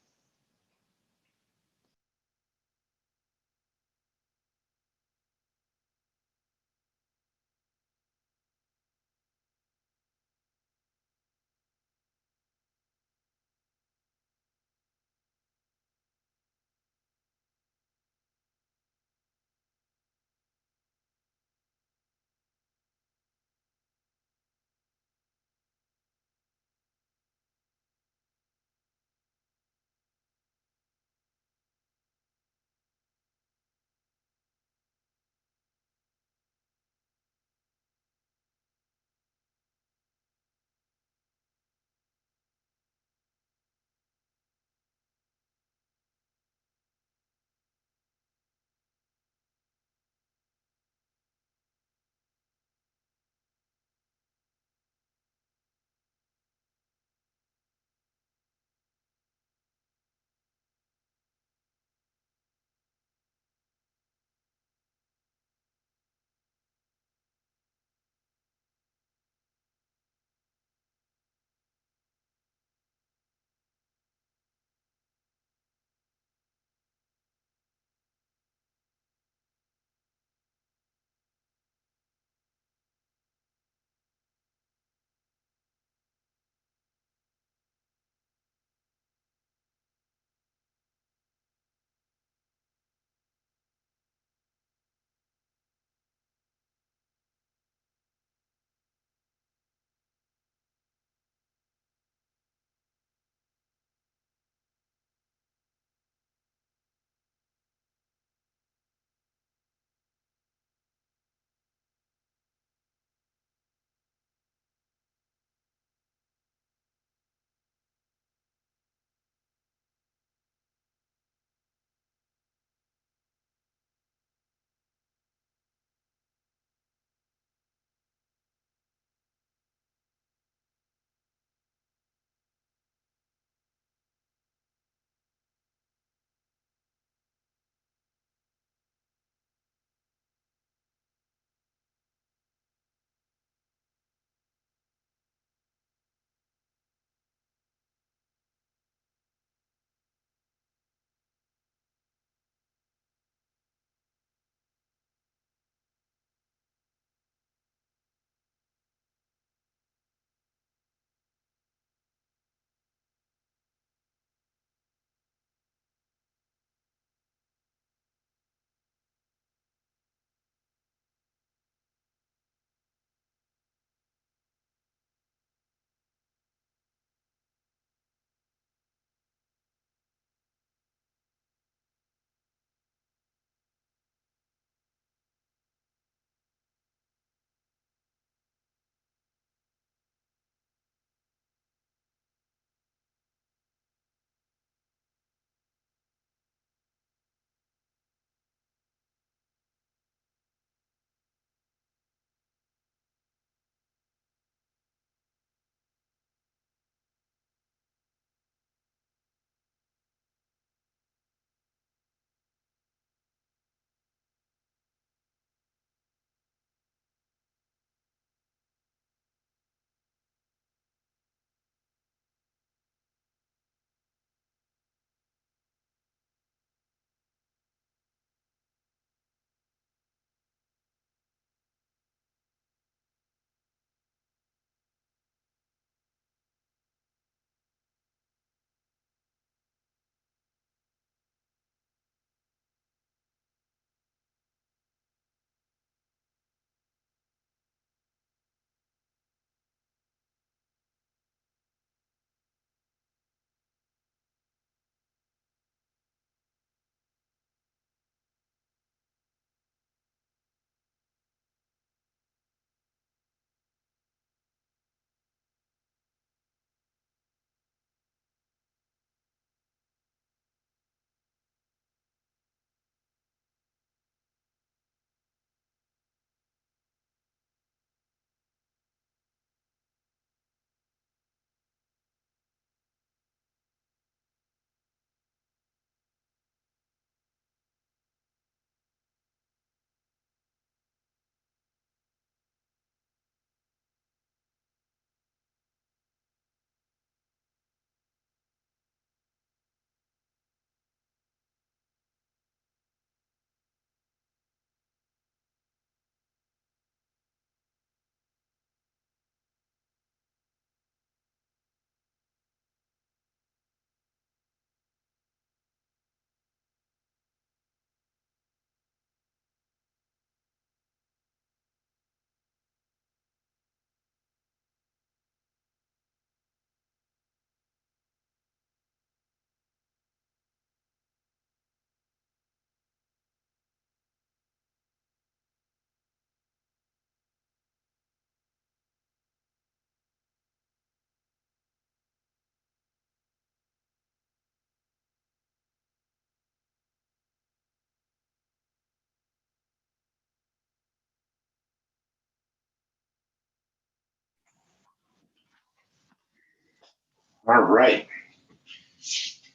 All right.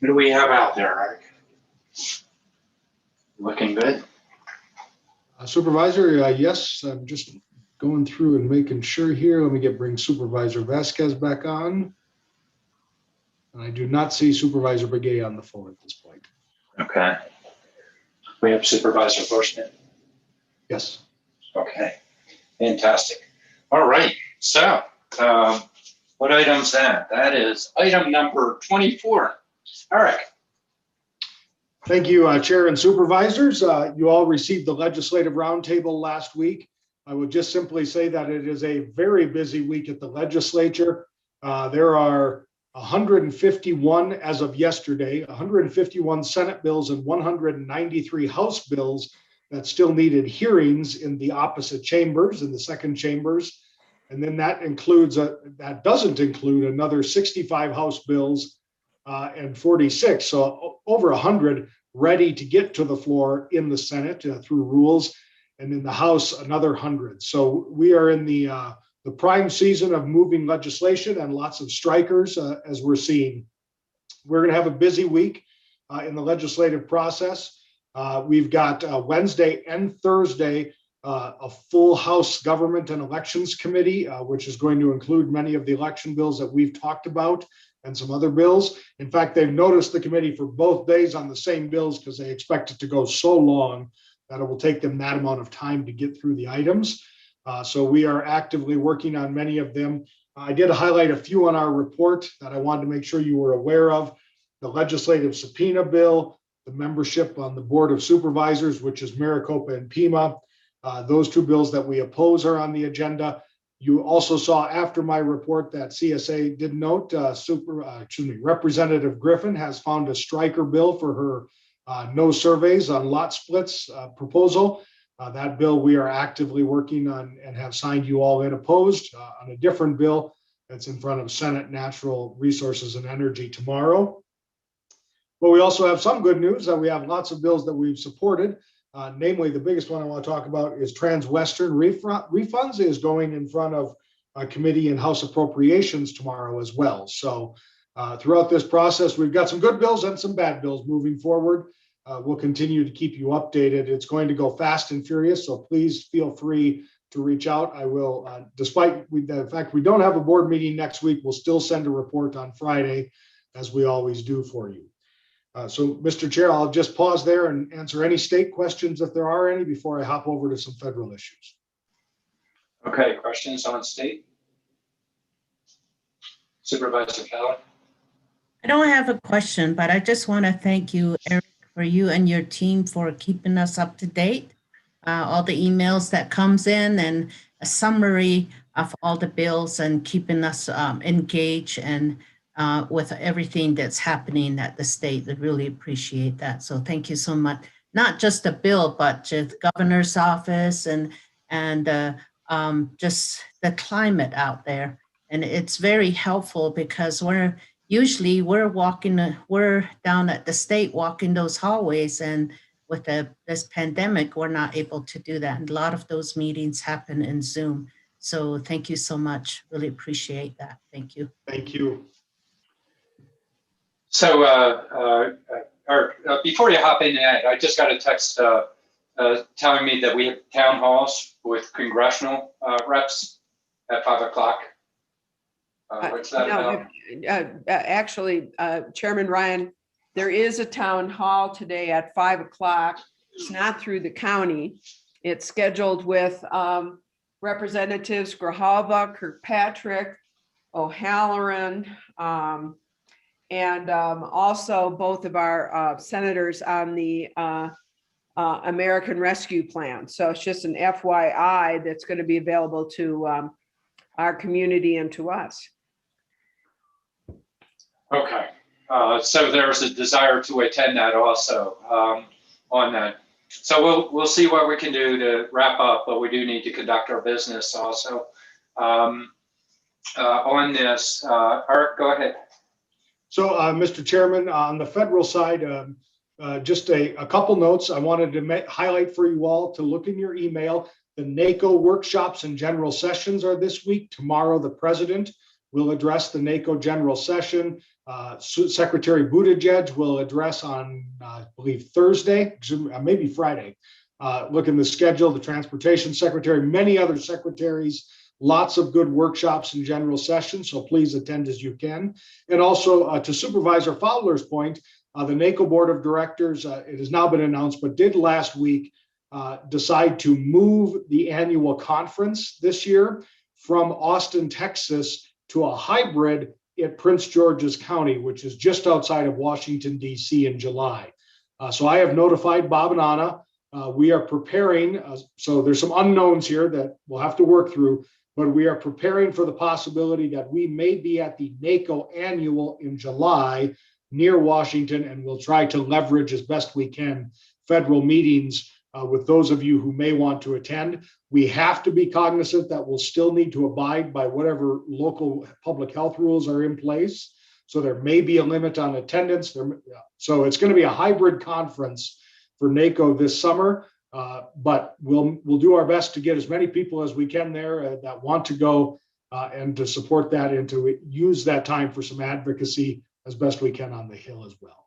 What do we have out there, Eric? Looking good. Supervisor, yes, I'm just going through and making sure here. Let me bring Supervisor Vasquez back on. And I do not see Supervisor Begay on the phone at this point. Okay. We have Supervisor Bushman. Yes. Okay. Fantastic. All right. So, what item's that? That is item number 24. Eric. Thank you, Chair and Supervisors. You all received the legislative roundtable last week. I would just simply say that it is a very busy week at the legislature. There are 151 as of yesterday, 151 Senate bills and 193 House bills that still needed hearings in the opposite chambers, in the second chambers. And then that doesn't include another 65 House bills and 46, so over 100 ready to get to the floor in the Senate through rules, and in the House another 100. So we are in the prime season of moving legislation and lots of strikers as we're seeing. We're going to have a busy week in the legislative process. We've got Wednesday and Thursday a full House Government and Elections Committee, which is going to include many of the election bills that we've talked about and some other bills. In fact, they've noticed the committee for both days on the same bills because they expect it to go so long that it will take them that amount of time to get through the items. So we are actively working on many of them. I did highlight a few on our report that I wanted to make sure you were aware of. The legislative subpoena bill, the membership on the Board of Supervisors, which is Maricopa and Pima. Those two bills that we oppose are on the agenda. You also saw after my report that CSA did note Representative Griffin has found a striker bill for her no surveys on lot splits proposal. That bill we are actively working on and have signed you all in opposed on a different bill that's in front of Senate Natural Resources and Energy tomorrow. But we also have some good news that we have lots of bills that we've supported. Namely, the biggest one I want to talk about is Transwestern refunds is going in front of a committee in House Appropriations tomorrow as well. So throughout this process, we've got some good bills and some bad bills moving forward. We'll continue to keep you updated. It's going to go fast and furious, so please feel free to reach out. I will, despite the fact we don't have a board meeting next week, we'll still send a report on Friday, as we always do for you. So, Mr. Chair, I'll just pause there and answer any state questions if there are any before I hop over to some federal issues. Okay, questions on state? Supervisor Keller? I don't have a question, but I just want to thank you, Eric, for you and your team for keeping us up to date. All the emails that comes in and a summary of all the bills and keeping us engaged and with everything that's happening at the state. I really appreciate that. So thank you so much. Not just the bill, but just the governor's office and just the climate out there. And it's very helpful because we're down at the state walking those hallways, and with this pandemic, we're not able to do that. And a lot of those meetings happen in Zoom. So thank you so much. Really appreciate that. Thank you. Thank you. So, before you hop into that, I just got a text telling me that we have town halls with congressional reps at 5 o'clock. What's that about? Actually, Chairman Ryan, there is a town hall today at 5 o'clock. It's not through the county. It's scheduled with Representatives Grijalva, Kirkpatrick, O'Halloran, and also both of our senators on the American Rescue Plan. So it's just an FYI that's going to be available to our community and to us. Okay, so there's a desire to attend that also on that. So we'll see what we can do to wrap up, but we do need to conduct our business also on this. Art, go ahead. So, Mr. Chairman, on the federal side, just a couple notes I wanted to highlight for you all to look in your email. The NACO workshops and general sessions are this week. Tomorrow, the president will address the NACO general session. Secretary Buttigieg will address on, I believe, Thursday, maybe Friday. Look in the schedule, the transportation secretary, many other secretaries, lots of good workshops and general sessions, so please attend as you can. And also to Supervisor Fowler's point, the NACO Board of Directors, it has now been announced, but did last week decide to move the annual conference this year from Austin, Texas to a hybrid at Prince George's County, which is just outside of Washington, D.C. in July. So I have notified Bob and Anna. We are preparing, so there's some unknowns here that we'll have to work through, but we are preparing for the possibility that we may be at the NACO annual in July near Washington, and we'll try to leverage as best we can federal meetings with those of you who may want to attend. We have to be cognizant that we'll still need to abide by whatever local public health rules are in place. So there may be a limit on attendance. So it's going to be a hybrid conference for NACO this summer, but we'll do our best to get as many people as we can there that want to go and to support that and to use that time for some advocacy as best we can on the Hill as well.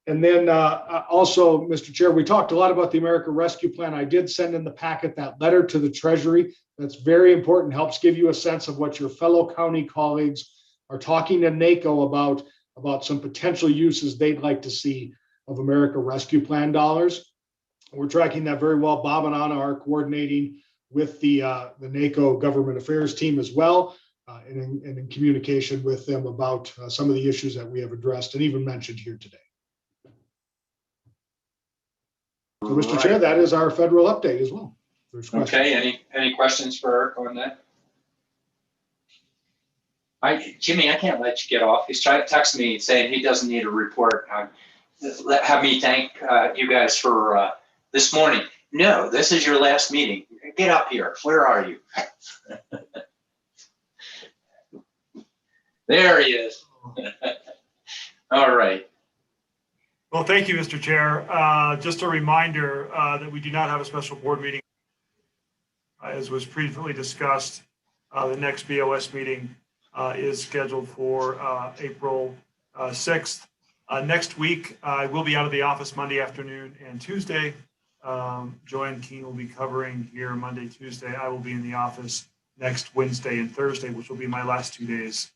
And then also, Mr. Chair, we talked a lot about the America Rescue Plan. I did send in the packet that letter to the Treasury. That's very important, helps give you a sense of what your fellow county colleagues are talking to NACO about some potential uses they'd like to see of America Rescue Plan dollars. We're tracking that very well. Bob and Anna are coordinating with the NACO government affairs team as well, and in communication with them about some of the issues that we have addressed and even mentioned here today. So, Mr. Chair, that is our federal update as well. Okay, any questions for Eric on that? Jimmy, I can't let you get off. He's trying to text me saying he doesn't need a report. Have me thank you guys for this morning. No, this is your last meeting. Get up here. Where are you? There he is. All right. Well, thank you, Mr. Chair. Just a reminder that we do not have a special board meeting. As was previously discussed, the next BOS meeting is scheduled for April 6th. Next week, I will be out of the office Monday afternoon and Tuesday. Joanne Keene will be covering here Monday, Tuesday. I will be in the office next Wednesday and Thursday, which will be my last 2 days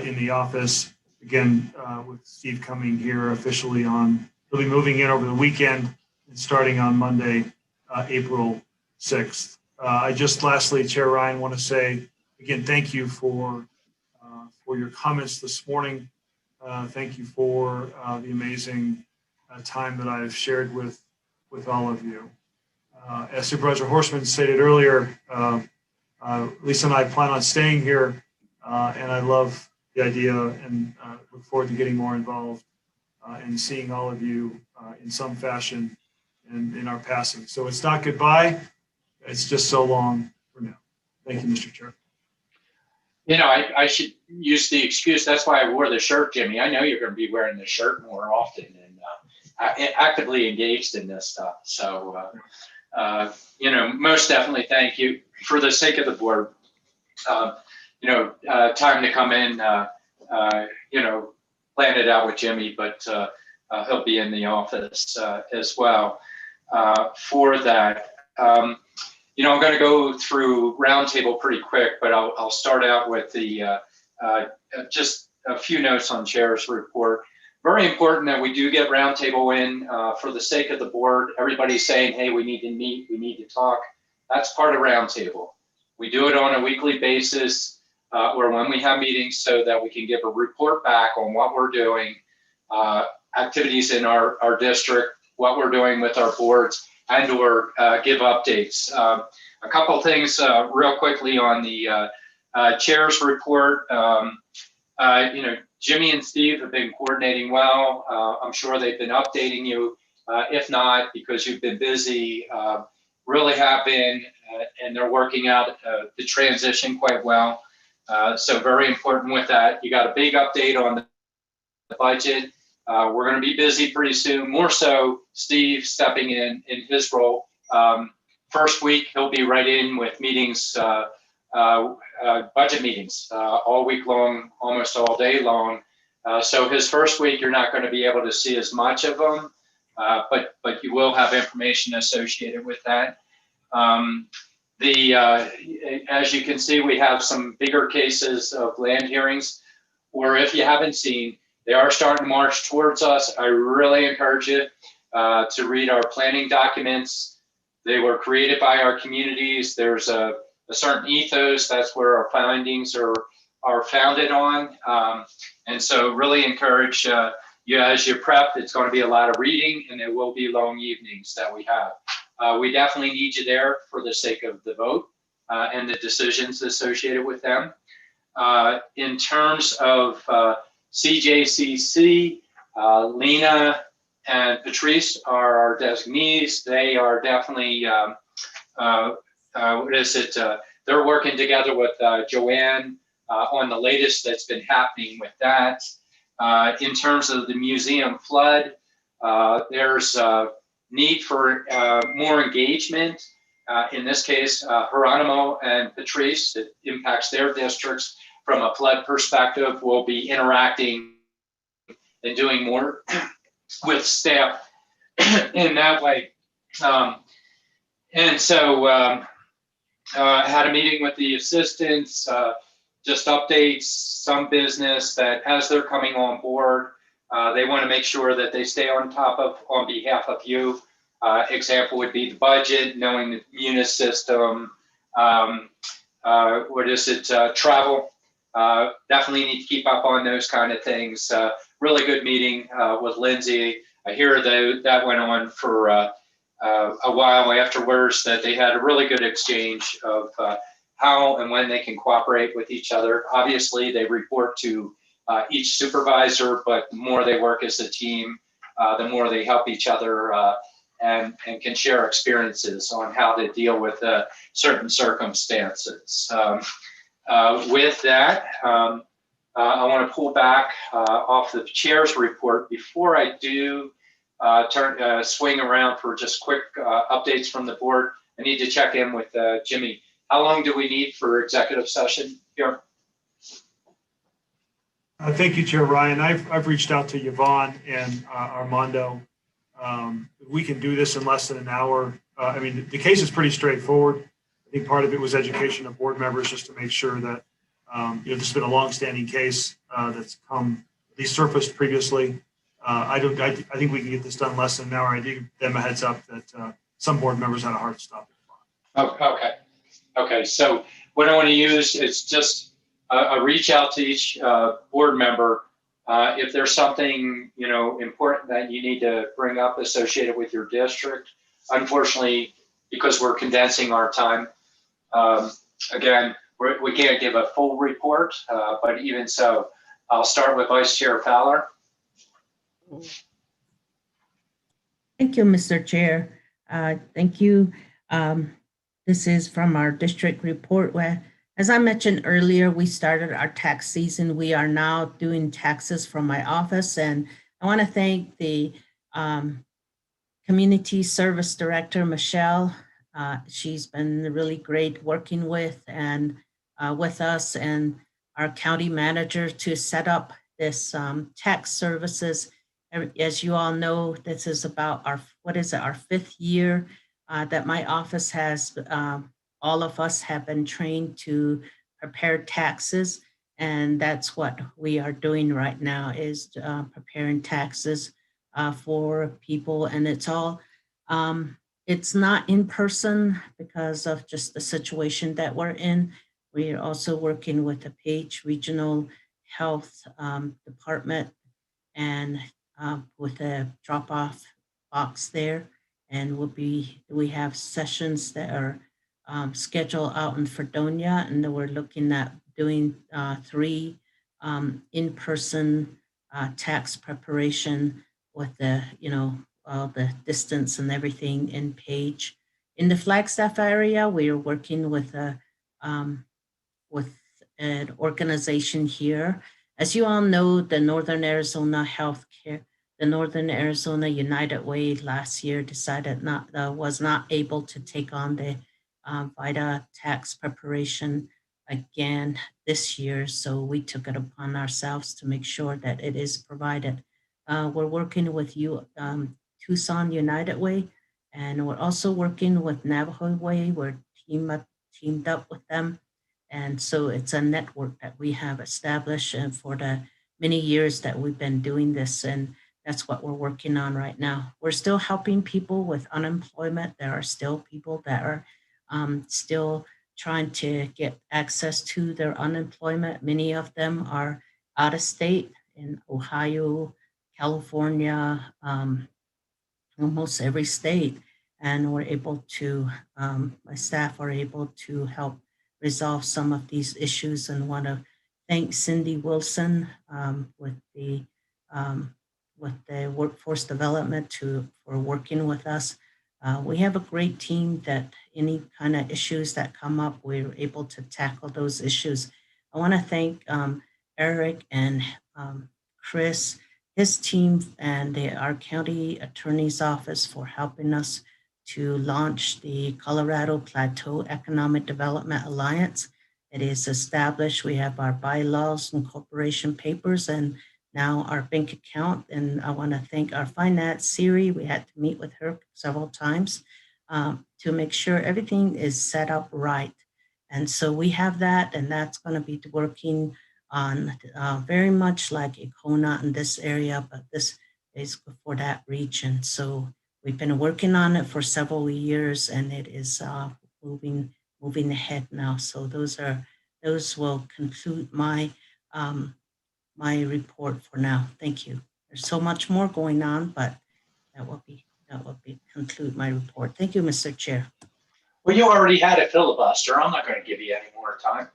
in the office. Again, with Steve coming here officially he'll be moving in over the weekend and starting on Monday, April 6th. I just lastly, Chair Ryan, want to say, again, thank you for your comments this morning. Thank you for the amazing time that I've shared with all of you. As Supervisor Horstman stated earlier, Lisa and I plan on staying here, and I love the idea and look forward to getting more involved and seeing all of you in some fashion in our passing. So it's not goodbye, it's just so long for now. Thank you, Mr. Chair. You know, I should use the excuse. That's why I wore the shirt, Jimmy. I know you're going to be wearing the shirt more often and actively engaged in this stuff. So, you know, most definitely thank you. For the sake of the board, you know, time to come in, you know, plan it out with Jimmy, but he'll be in the office as well for that. You know, I'm going to go through roundtable pretty quick, but I'll start out with the just a few notes on chair's report. Very important that we do get roundtable in for the sake of the board. Everybody's saying, hey, we need to meet, we need to talk. That's part of roundtable. We do it on a weekly basis or when we have meetings so that we can give a report back on what we're doing, activities in our district, what we're doing with our boards, and or give updates. A couple of things real quickly on the chair's report. You know, Jimmy and Steve have been coordinating well. I'm sure they've been updating you. If not, because you've been busy, really have been, and they're working out the transition quite well. So very important with that. You got a big update on the budget. We're going to be busy pretty soon. More so, Steve stepping in his role. First week, he'll be right in with meetings budget meetings all week long, almost all day long. So his first week, you're not going to be able to see as much of them, but you will have information associated with that. As you can see, we have some bigger cases of land hearings, or if you haven't seen, they are starting to march towards us. I really encourage you to read our planning documents. They were created by our communities. There's a certain ethos. That's where our findings are founded on. And so really encourage you as you prep. It's going to be a lot of reading, and there will be long evenings that we have. We definitely need you there for the sake of the vote and the decisions associated with them. In terms of CJCC, Lena and Patrice are our designees. They are definitely, they're working together with Joanne on the latest that's been happening with that. In terms of the museum flood, there's need for more engagement. In this case, Geronimo and Patrice, it impacts their districts from a flood perspective. We'll be interacting and doing more with staff in that way. And so had a meeting with the assistants, just updates, some business that as they're coming on board, they want to make sure that they stay on top of on behalf of you. Example would be the budget, knowing the munis system, travel. Definitely need to keep up on those kind of things. Really good meeting with Lindsay. I hear that went on for a while afterwards, that they had a really good exchange of how and when they can cooperate with each other. Obviously, they report to each supervisor, but the more they work as a team, the more they help each other and can share experiences on how to deal with certain circumstances. With that, I want to pull back off the chair's report. Before I do swing around for just quick updates from the board, I need to check in with Jimmy. How long do we need for executive session here? Thank you, Chair Ryan. I've reached out to Yvonne and Armando. We can do this in less than an hour. I mean, the case is pretty straightforward. I think part of it was education of board members, just to make sure that this has been a long-standing case that's come at least surfaced previously. I think we can get this done in less than an hour. I did give them a heads up that some board members had a hard stop. Okay. So what I want to use is just a reach out to each board member. If there's something important that you need to bring up associated with your district, unfortunately, because we're condensing our time, again, we can't give a full report, but even so, I'll start with Vice Chair Fowler. Thank you, Mr. Chair. Thank you. This is from our district report where, as I mentioned earlier, we started our tax season. We are now doing taxes from my office, and I want to thank the Community Service Director, Michelle. She's been really great working with us and our county manager to set up this tax services. As you all know, this is about our fifth year that my office has, all of us have been trained to prepare taxes. And that's what we are doing right now, is preparing taxes for people. And it's all, it's not in person because of just the situation that we're in. We are also working with the Page Regional Health Department and with a drop-off box there. And we have sessions that are scheduled out in Fredonia, and then we're looking at doing 3 in-person tax preparation with the, all the distance and everything in Page. In the Flagstaff area, we are working with an organization here. As you all know, the Northern Arizona United Way last year decided was not able to take on the VITA tax preparation again this year. So we took it upon ourselves to make sure that it is provided. We're working with you, Tucson United Way, and we're also working with Navajo Way. We're teamed up with them. And so it's a network that we have established for the many years that we've been doing this. And that's what we're working on right now. We're still helping people with unemployment. There are still people that are still trying to get access to their unemployment. Many of them are out of state in Ohio, California, almost every state. And we're able to, my staff are able to help resolve some of these issues, and want to thank Cindy Wilson with the workforce development for working with us. We have a great team that any kind of issues that come up, we're able to tackle those issues. I want to thank Eric and Chris, his team, and our county attorney's office for helping us to launch the Colorado Plateau Economic Development Alliance. It is established. We have our bylaws and corporation papers, and now our bank account. And I want to thank our finance Siri. We had to meet with her several times to make sure everything is set up right. And so we have that, and that's going to be working on very much like Icona in this area, but this is for that region. So we've been working on it for several years, and it is moving ahead now. So those will conclude my my report for now. Thank you. There's so much more going on, but that will conclude my report. Thank you, Mr. Chair. Well, you already had a filibuster. I'm not going to give you any more time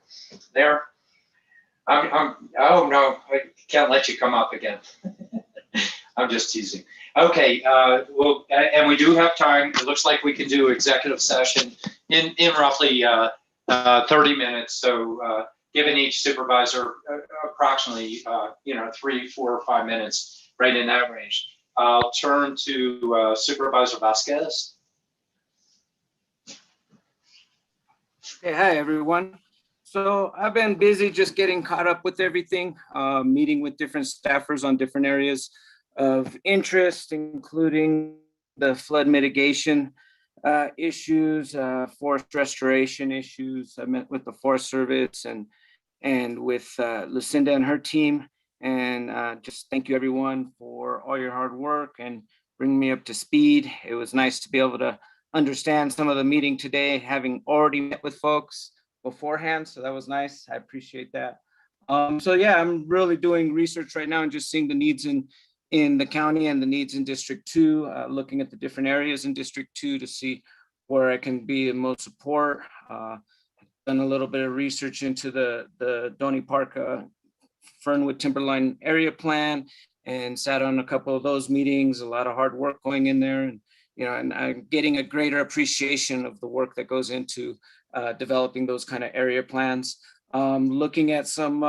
there. Oh no, I can't let you come up again. I'm just teasing. Okay, well, and we do have time. It looks like we can do executive session in roughly 30 minutes. So giving each supervisor approximately 3, 4, or 5 minutes, right in that range. I'll turn to Supervisor Vasquez. Hey, hi everyone. So I've been busy just getting caught up with everything, meeting with different staffers on different areas of interest, including the flood mitigation issues, forest restoration issues. I met with the Forest Service and with Lucinda and her team. And just thank you everyone for all your hard work and bringing me up to speed. It was nice to be able to understand some of the meeting today, having already met with folks beforehand. So that was nice. I appreciate that. So yeah, I'm really doing research right now and just seeing the needs in the county and the needs in District 2, looking at the different areas in District 2 to see where I can be in most support. Done a little bit of research into the Donny Park Fernwood Timberline area plan and sat on a couple of those meetings, a lot of hard work going in there. And and I'm getting a greater appreciation of the work that goes into developing those kind of area plans. Looking at some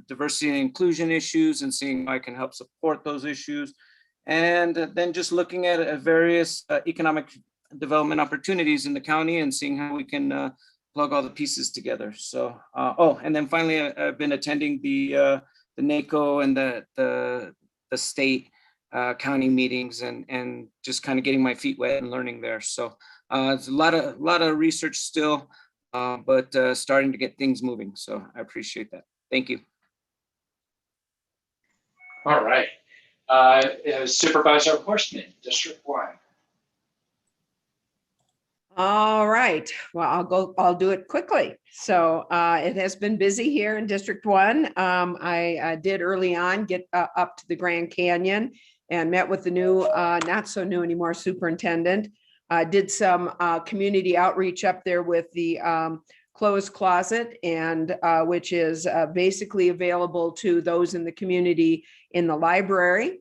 diversity and inclusion issues and seeing how I can help support those issues. And then just looking at various economic development opportunities in the county and seeing how we can plug all the pieces together. So, and then finally, I've been attending the NACO and the state county meetings and just kind of getting my feet wet and learning there. So it's a lot of research still, but starting to get things moving. So I appreciate that. Thank you. All right. Supervisor Horstman, District 1. All right. Well, I'll do it quickly. So it has been busy here in District 1. I did early on get up to the Grand Canyon and met with the new, not so new anymore, superintendent. Did some community outreach up there with the closed closet, and which is basically available to those in the community in the library,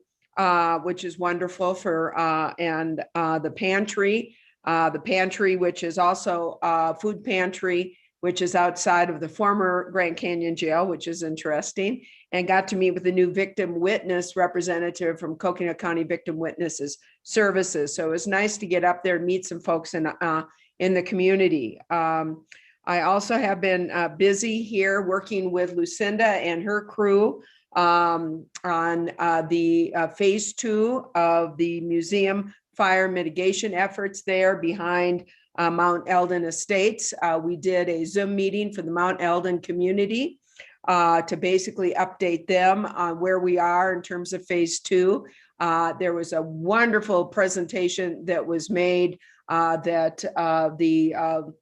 which is wonderful for, and the pantry. The pantry, which is also a food pantry, which is outside of the former Grand Canyon jail, which is interesting, and got to meet with the new victim witness representative from Coconino County Victim Witnesses Services. So it was nice to get up there and meet some folks in the community. I also have been busy here working with Lucinda and her crew on the phase 2 of the museum fire mitigation efforts there behind Mount Eldon Estates. We did a Zoom meeting for the Mount Eldon community to basically update them on where we are in terms of phase 2. There was a wonderful presentation that was made that the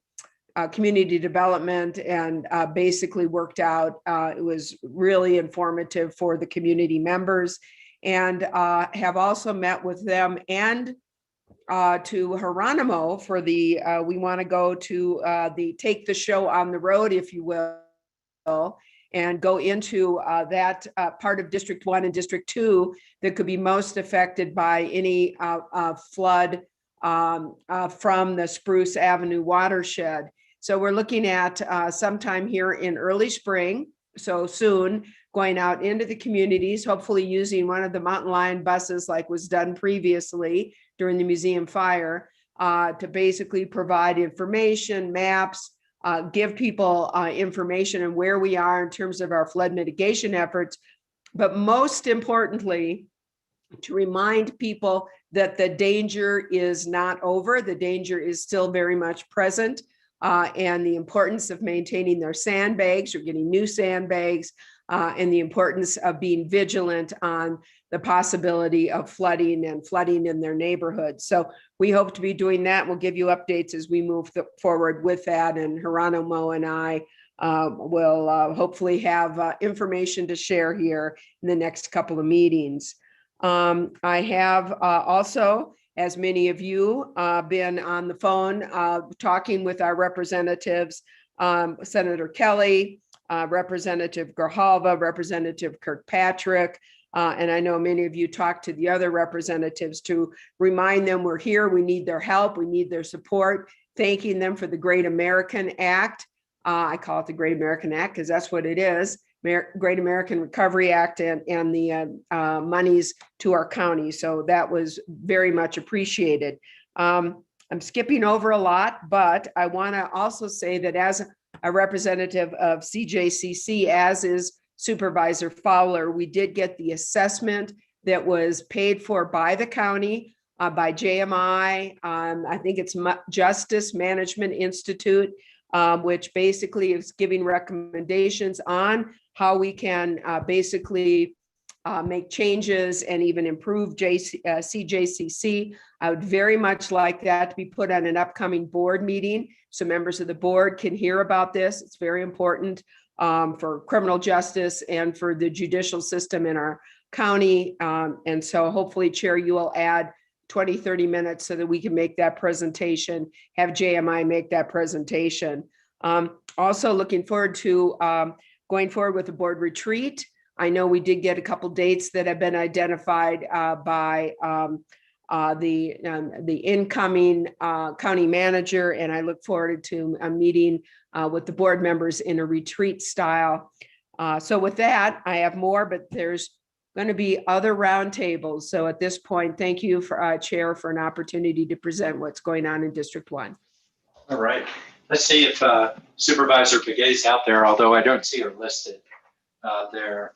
community development and basically worked out. It was really informative for the community members, and have also met with them and to Geronimo for the, we want to go to the take the show on the road, if you will, and go into that part of District 1 and District 2 that could be most affected by any flood from the Spruce Avenue watershed. So we're looking at sometime here in early spring, so soon, going out into the communities, hopefully using one of the Mountain Lion buses like was done previously during the museum fire to basically provide information, maps, give people information on where we are in terms of our flood mitigation efforts. But most importantly, to remind people that the danger is not over. The danger is still very much present, and the importance of maintaining their sandbags or getting new sandbags, and the importance of being vigilant on the possibility of flooding in their neighborhood. So we hope to be doing that. We'll give you updates as we move forward with that. And Geronimo and I will hopefully have information to share here in the next couple of meetings. I have also, as many of you, been on the phone talking with our representatives, Senator Kelly, Representative Grijalva, Representative Kirkpatrick, and I know many of you talked to the other representatives to remind them we're here, we need their help, we need their support, thanking them for the Great American Act. I call it the Great American Act because that's what it is. Great American Recovery Act and the monies to our county. So that was very much appreciated. I'm skipping over a lot, but I want to also say that as a representative of CJCC, as is Supervisor Fowler, we did get the assessment that was paid for by the county, by JMI. I think it's Justice Management Institute, which basically is giving recommendations on how we can basically make changes and even improve CJCC. I would very much like that to be put on an upcoming board meeting so members of the board can hear about this. It's very important for criminal justice and for the judicial system in our county. And so hopefully, Chair, you will add 20, 30 minutes so that we can make that presentation, have JMI make that presentation. Also looking forward to going forward with the board retreat. I know we did get a couple dates that have been identified by the incoming county manager, and I look forward to a meeting with the board members in a retreat style. So with that, I have more, but there's going to be other roundtables. So at this point, thank you for Chair for an opportunity to present what's going on in District 1. All right. Let's see if Supervisor Begay's out there, although I don't see her listed there.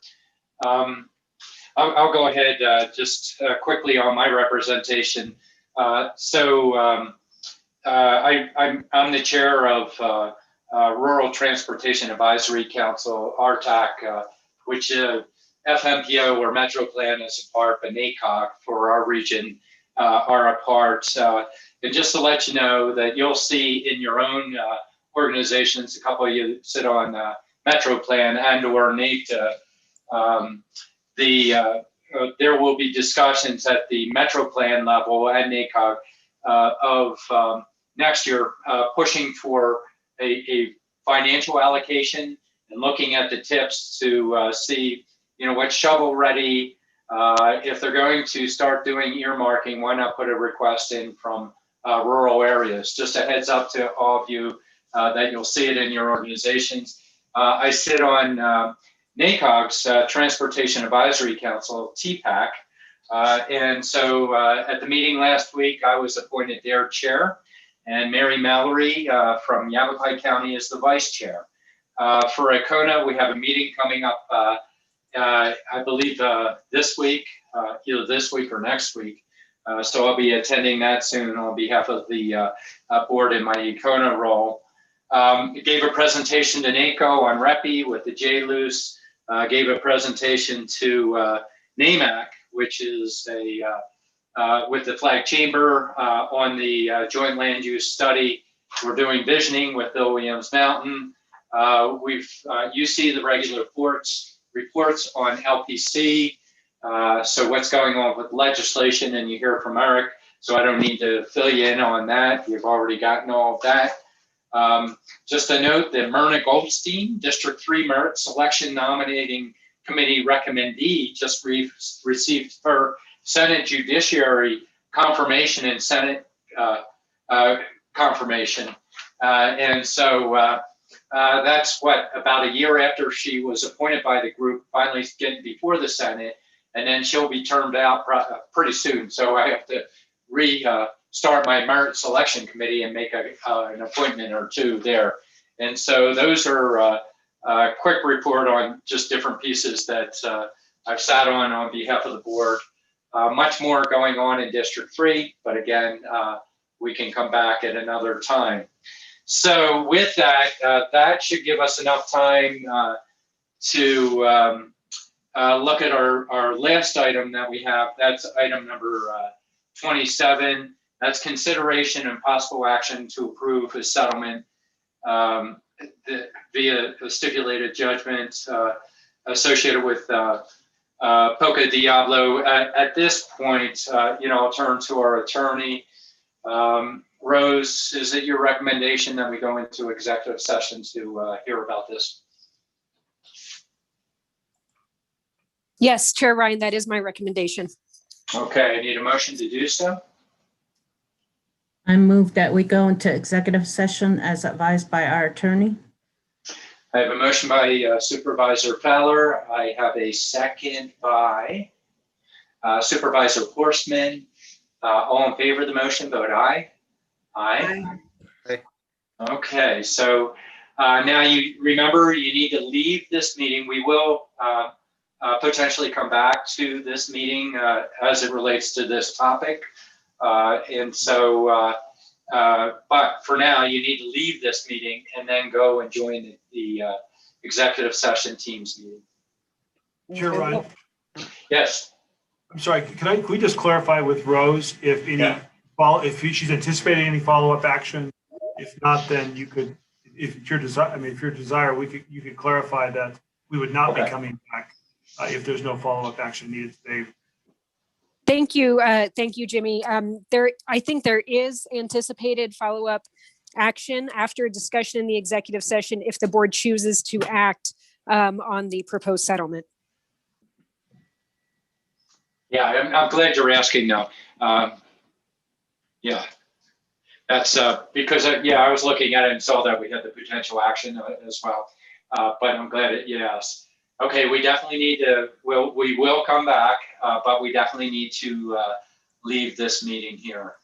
I'll go ahead just quickly on my representation. I'm the chair of Rural Transportation Advisory Council, RTAC, which FMPO or Metro Plan is a part, but NACOG for our region are a part. And just to let you know that you'll see in your own organizations, a couple of you sit on Metro Plan and or NATA, there will be discussions at the Metro Plan level and NACOG of next year pushing for a financial allocation and looking at the tips to see, what's shovel ready. If they're going to start doing earmarking, why not put a request in from rural areas? Just a heads up to all of you that you'll see it in your organizations. I sit on NACOG's Transportation Advisory Council, TPAC. And so at the meeting last week, I was appointed their chair. and Mary Mallory from Yavapai County is the vice chair. For Icona, we have a meeting coming up, I believe this week, either this week or next week. So I'll be attending that soon on behalf of the board in my Icona role. Gave a presentation to NACO on REPI with the JLUIS. Gave a presentation to NAMAC, which is with the Flag Chamber on the joint land use study. We're doing visioning with Bill Williams Mountain. You see the regular reports on LPC. So what's going on with legislation, and you hear from Eric, so I don't need to fill you in on that. You've already gotten all of that. Just a note that Myrna Goldstein, District 3 Merit Selection Nominating Committee recommendee, just received her Senate Judiciary confirmation and Senate confirmation. And so that's about a year after she was appointed by the group, finally getting before the Senate, and then she'll be termed out pretty soon. So I have to restart my merit selection committee and make an appointment or two there. And so those are a quick report on just different pieces that I've sat on behalf of the board. Much more going on in District 3, but again, we can come back at another time. So with that, that should give us enough time to look at our last item that we have. That's item number 27. That's consideration and possible action to approve a settlement via a stipulated judgment associated with Poca Diablo. At this point, I'll turn to our attorney. Rose, is it your recommendation that we go into executive session to hear about this? Yes, Chair Ryan, that is my recommendation. Okay, I need a motion to do so. I move that we go into executive session as advised by our attorney. I have a motion by Supervisor Fowler. I have a second by Supervisor Horstman. All in favor of the motion, vote aye. Aye. Aye. Okay, so now you remember you need to leave this meeting. We will potentially come back to this meeting as it relates to this topic. And so, but for now, you need to leave this meeting and then go and join the executive session Teams meeting. Chair Ryan, Yes. I'm sorry, can we just clarify with Rose if she's anticipating any follow-up action? If not, then you could, if your desire, you could clarify that we would not be coming back if there's no follow-up action needed today. Thank you, Jimmy. I think there is anticipated follow-up action after a discussion in the executive session if the board chooses to act on the proposed settlement. Yeah, I'm glad you're asking now. Yeah, that's because I was looking at it and saw that we had the potential action as well. But I'm glad yes. Okay, we definitely need to, we will come back, but we definitely need to leave this meeting here.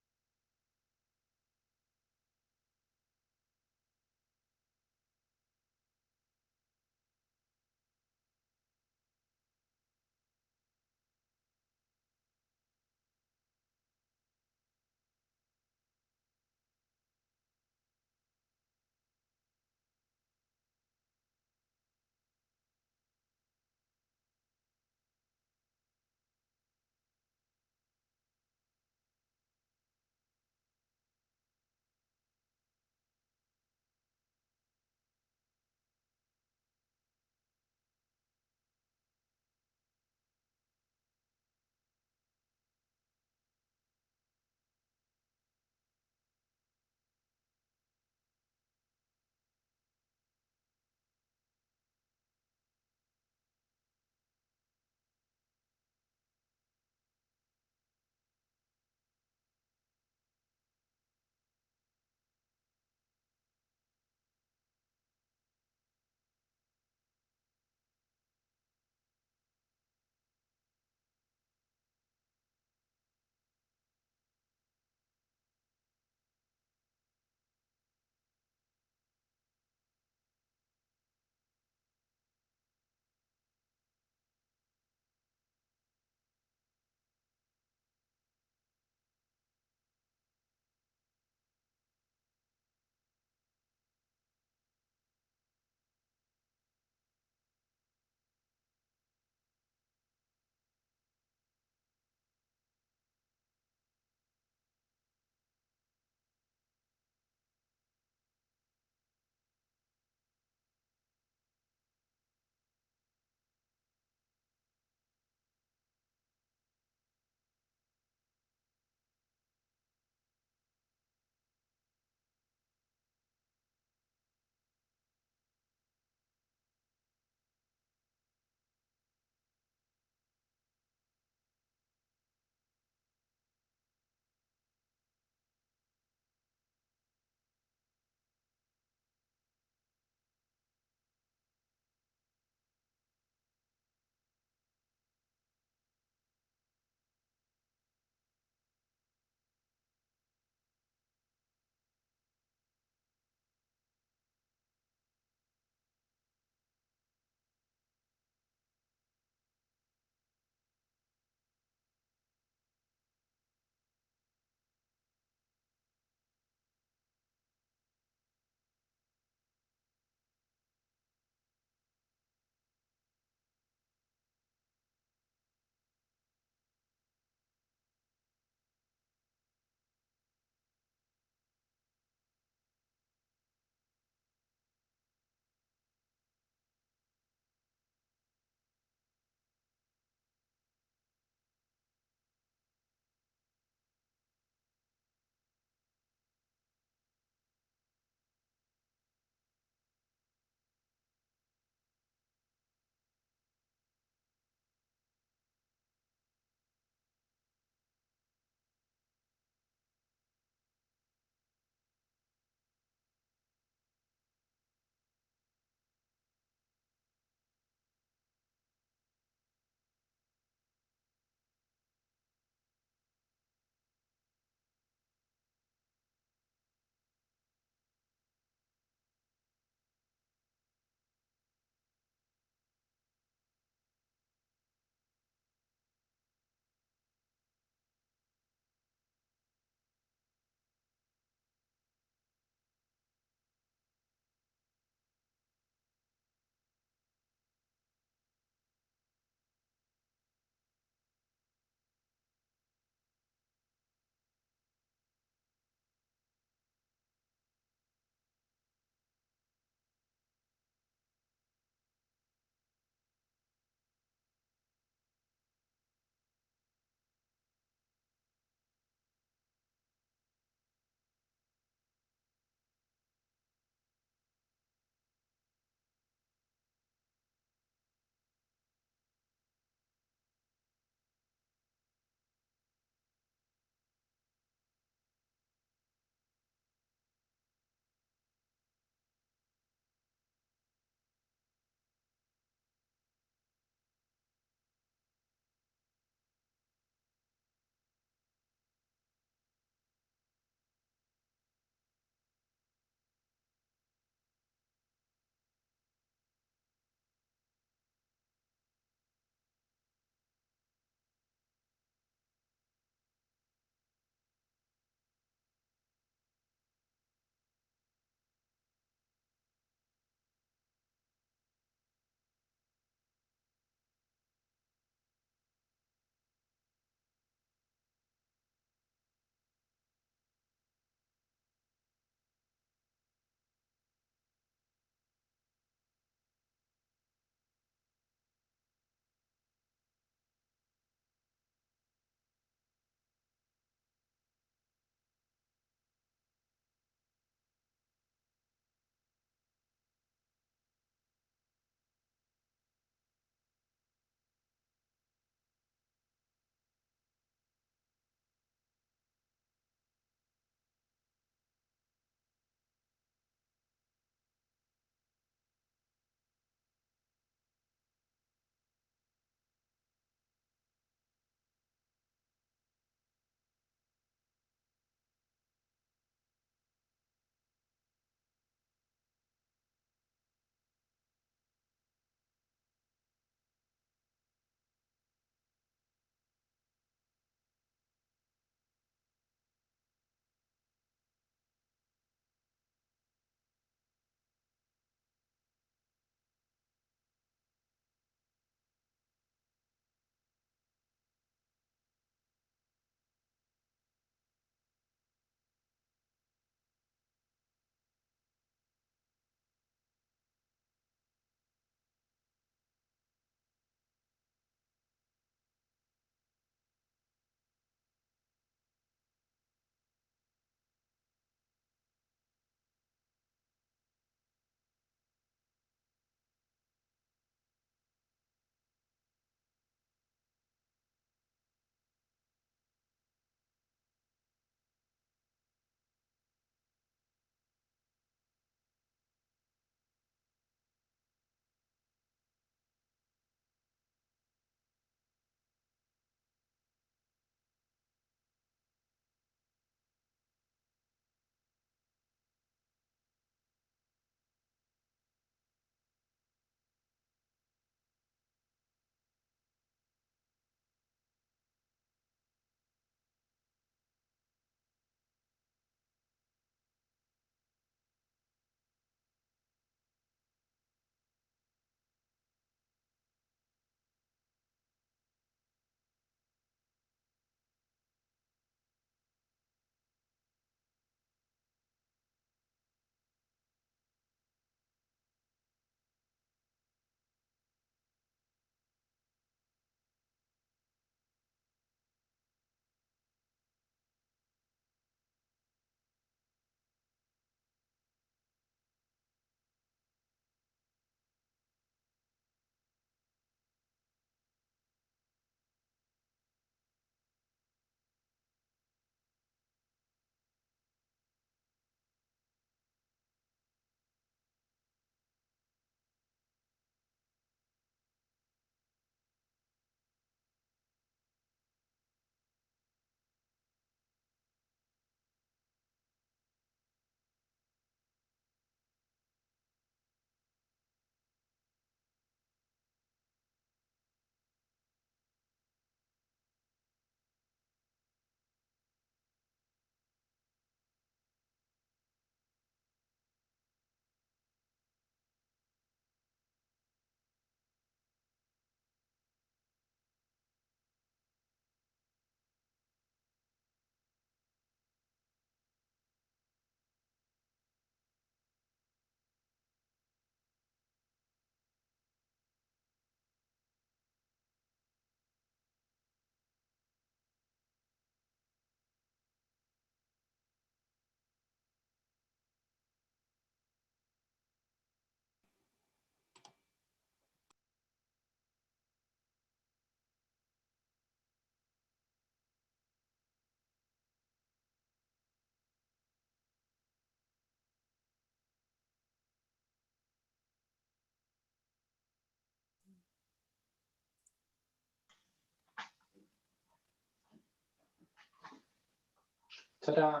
Ta-da.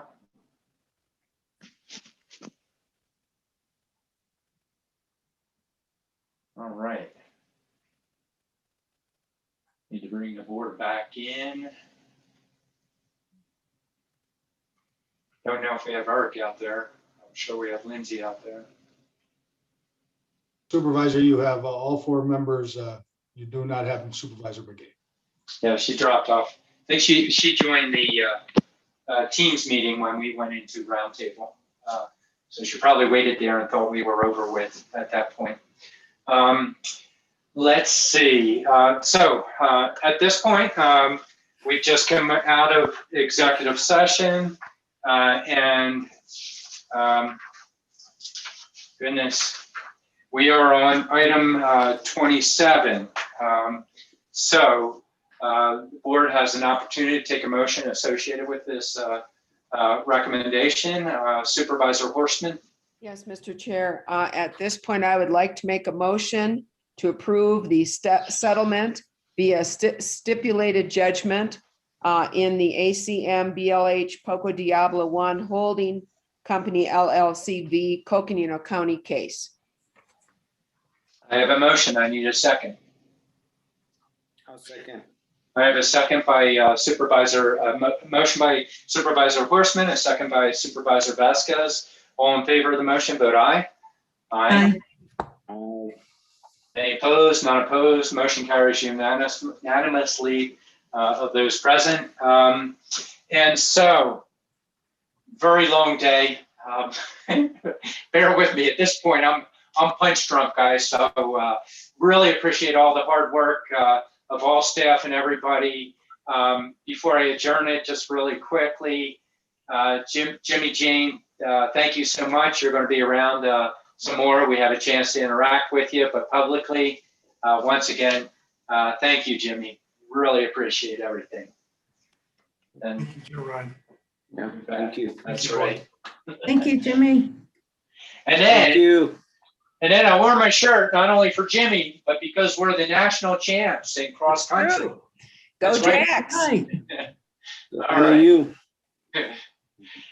All right. Need to bring the board back in. Don't know if we have Eric out there. I'm sure we have Lindsay out there. Supervisor, you have all four members. You do not have Supervisor McGee. Yeah, she dropped off. I think she joined the Teams meeting when we went into roundtable. So she probably waited there and thought we were over with at that point. Let's see. So at this point, we've just come out of executive session and goodness, we are on item 27. So the board has an opportunity to take a motion associated with this recommendation. Supervisor Horstman. Yes, Mr. Chair. At this point, I would like to make a motion to approve the settlement via stipulated judgment in the ACM BLH Poco Diablo 1 Holding Company LLC v. Coconino County case. I have a motion. I need a second. I'll second. I have a second by Supervisor, motion by Supervisor Horstman, a second by Supervisor Vasquez. All in favor of the motion, vote aye. Aye. Aye. Any opposed, not opposed, motion carries unanimously of those present. And so, very long day. Bear with me at this point. I'm punch drunk, guys. So really appreciate all the hard work of all staff and everybody. Before I adjourn it, just really quickly, Jimmy Jane, thank you so much. You're going to be around some more. We have a chance to interact with you, but publicly, once again, thank you, Jimmy. Really appreciate everything. And Thank you, Ryan. Yeah, thank you. That's right. Thank you, Jimmy. And then, Thank you. and then I wore my shirt not only for Jimmy, but because we're the national champs in cross country. Go That's right. Jacks. All right. You.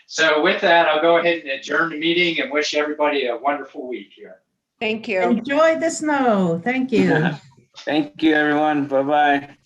So with that, I'll go ahead and adjourn the meeting and wish everybody a wonderful week here. Thank you. Enjoy the snow. Thank you. Thank you, everyone. Bye-bye.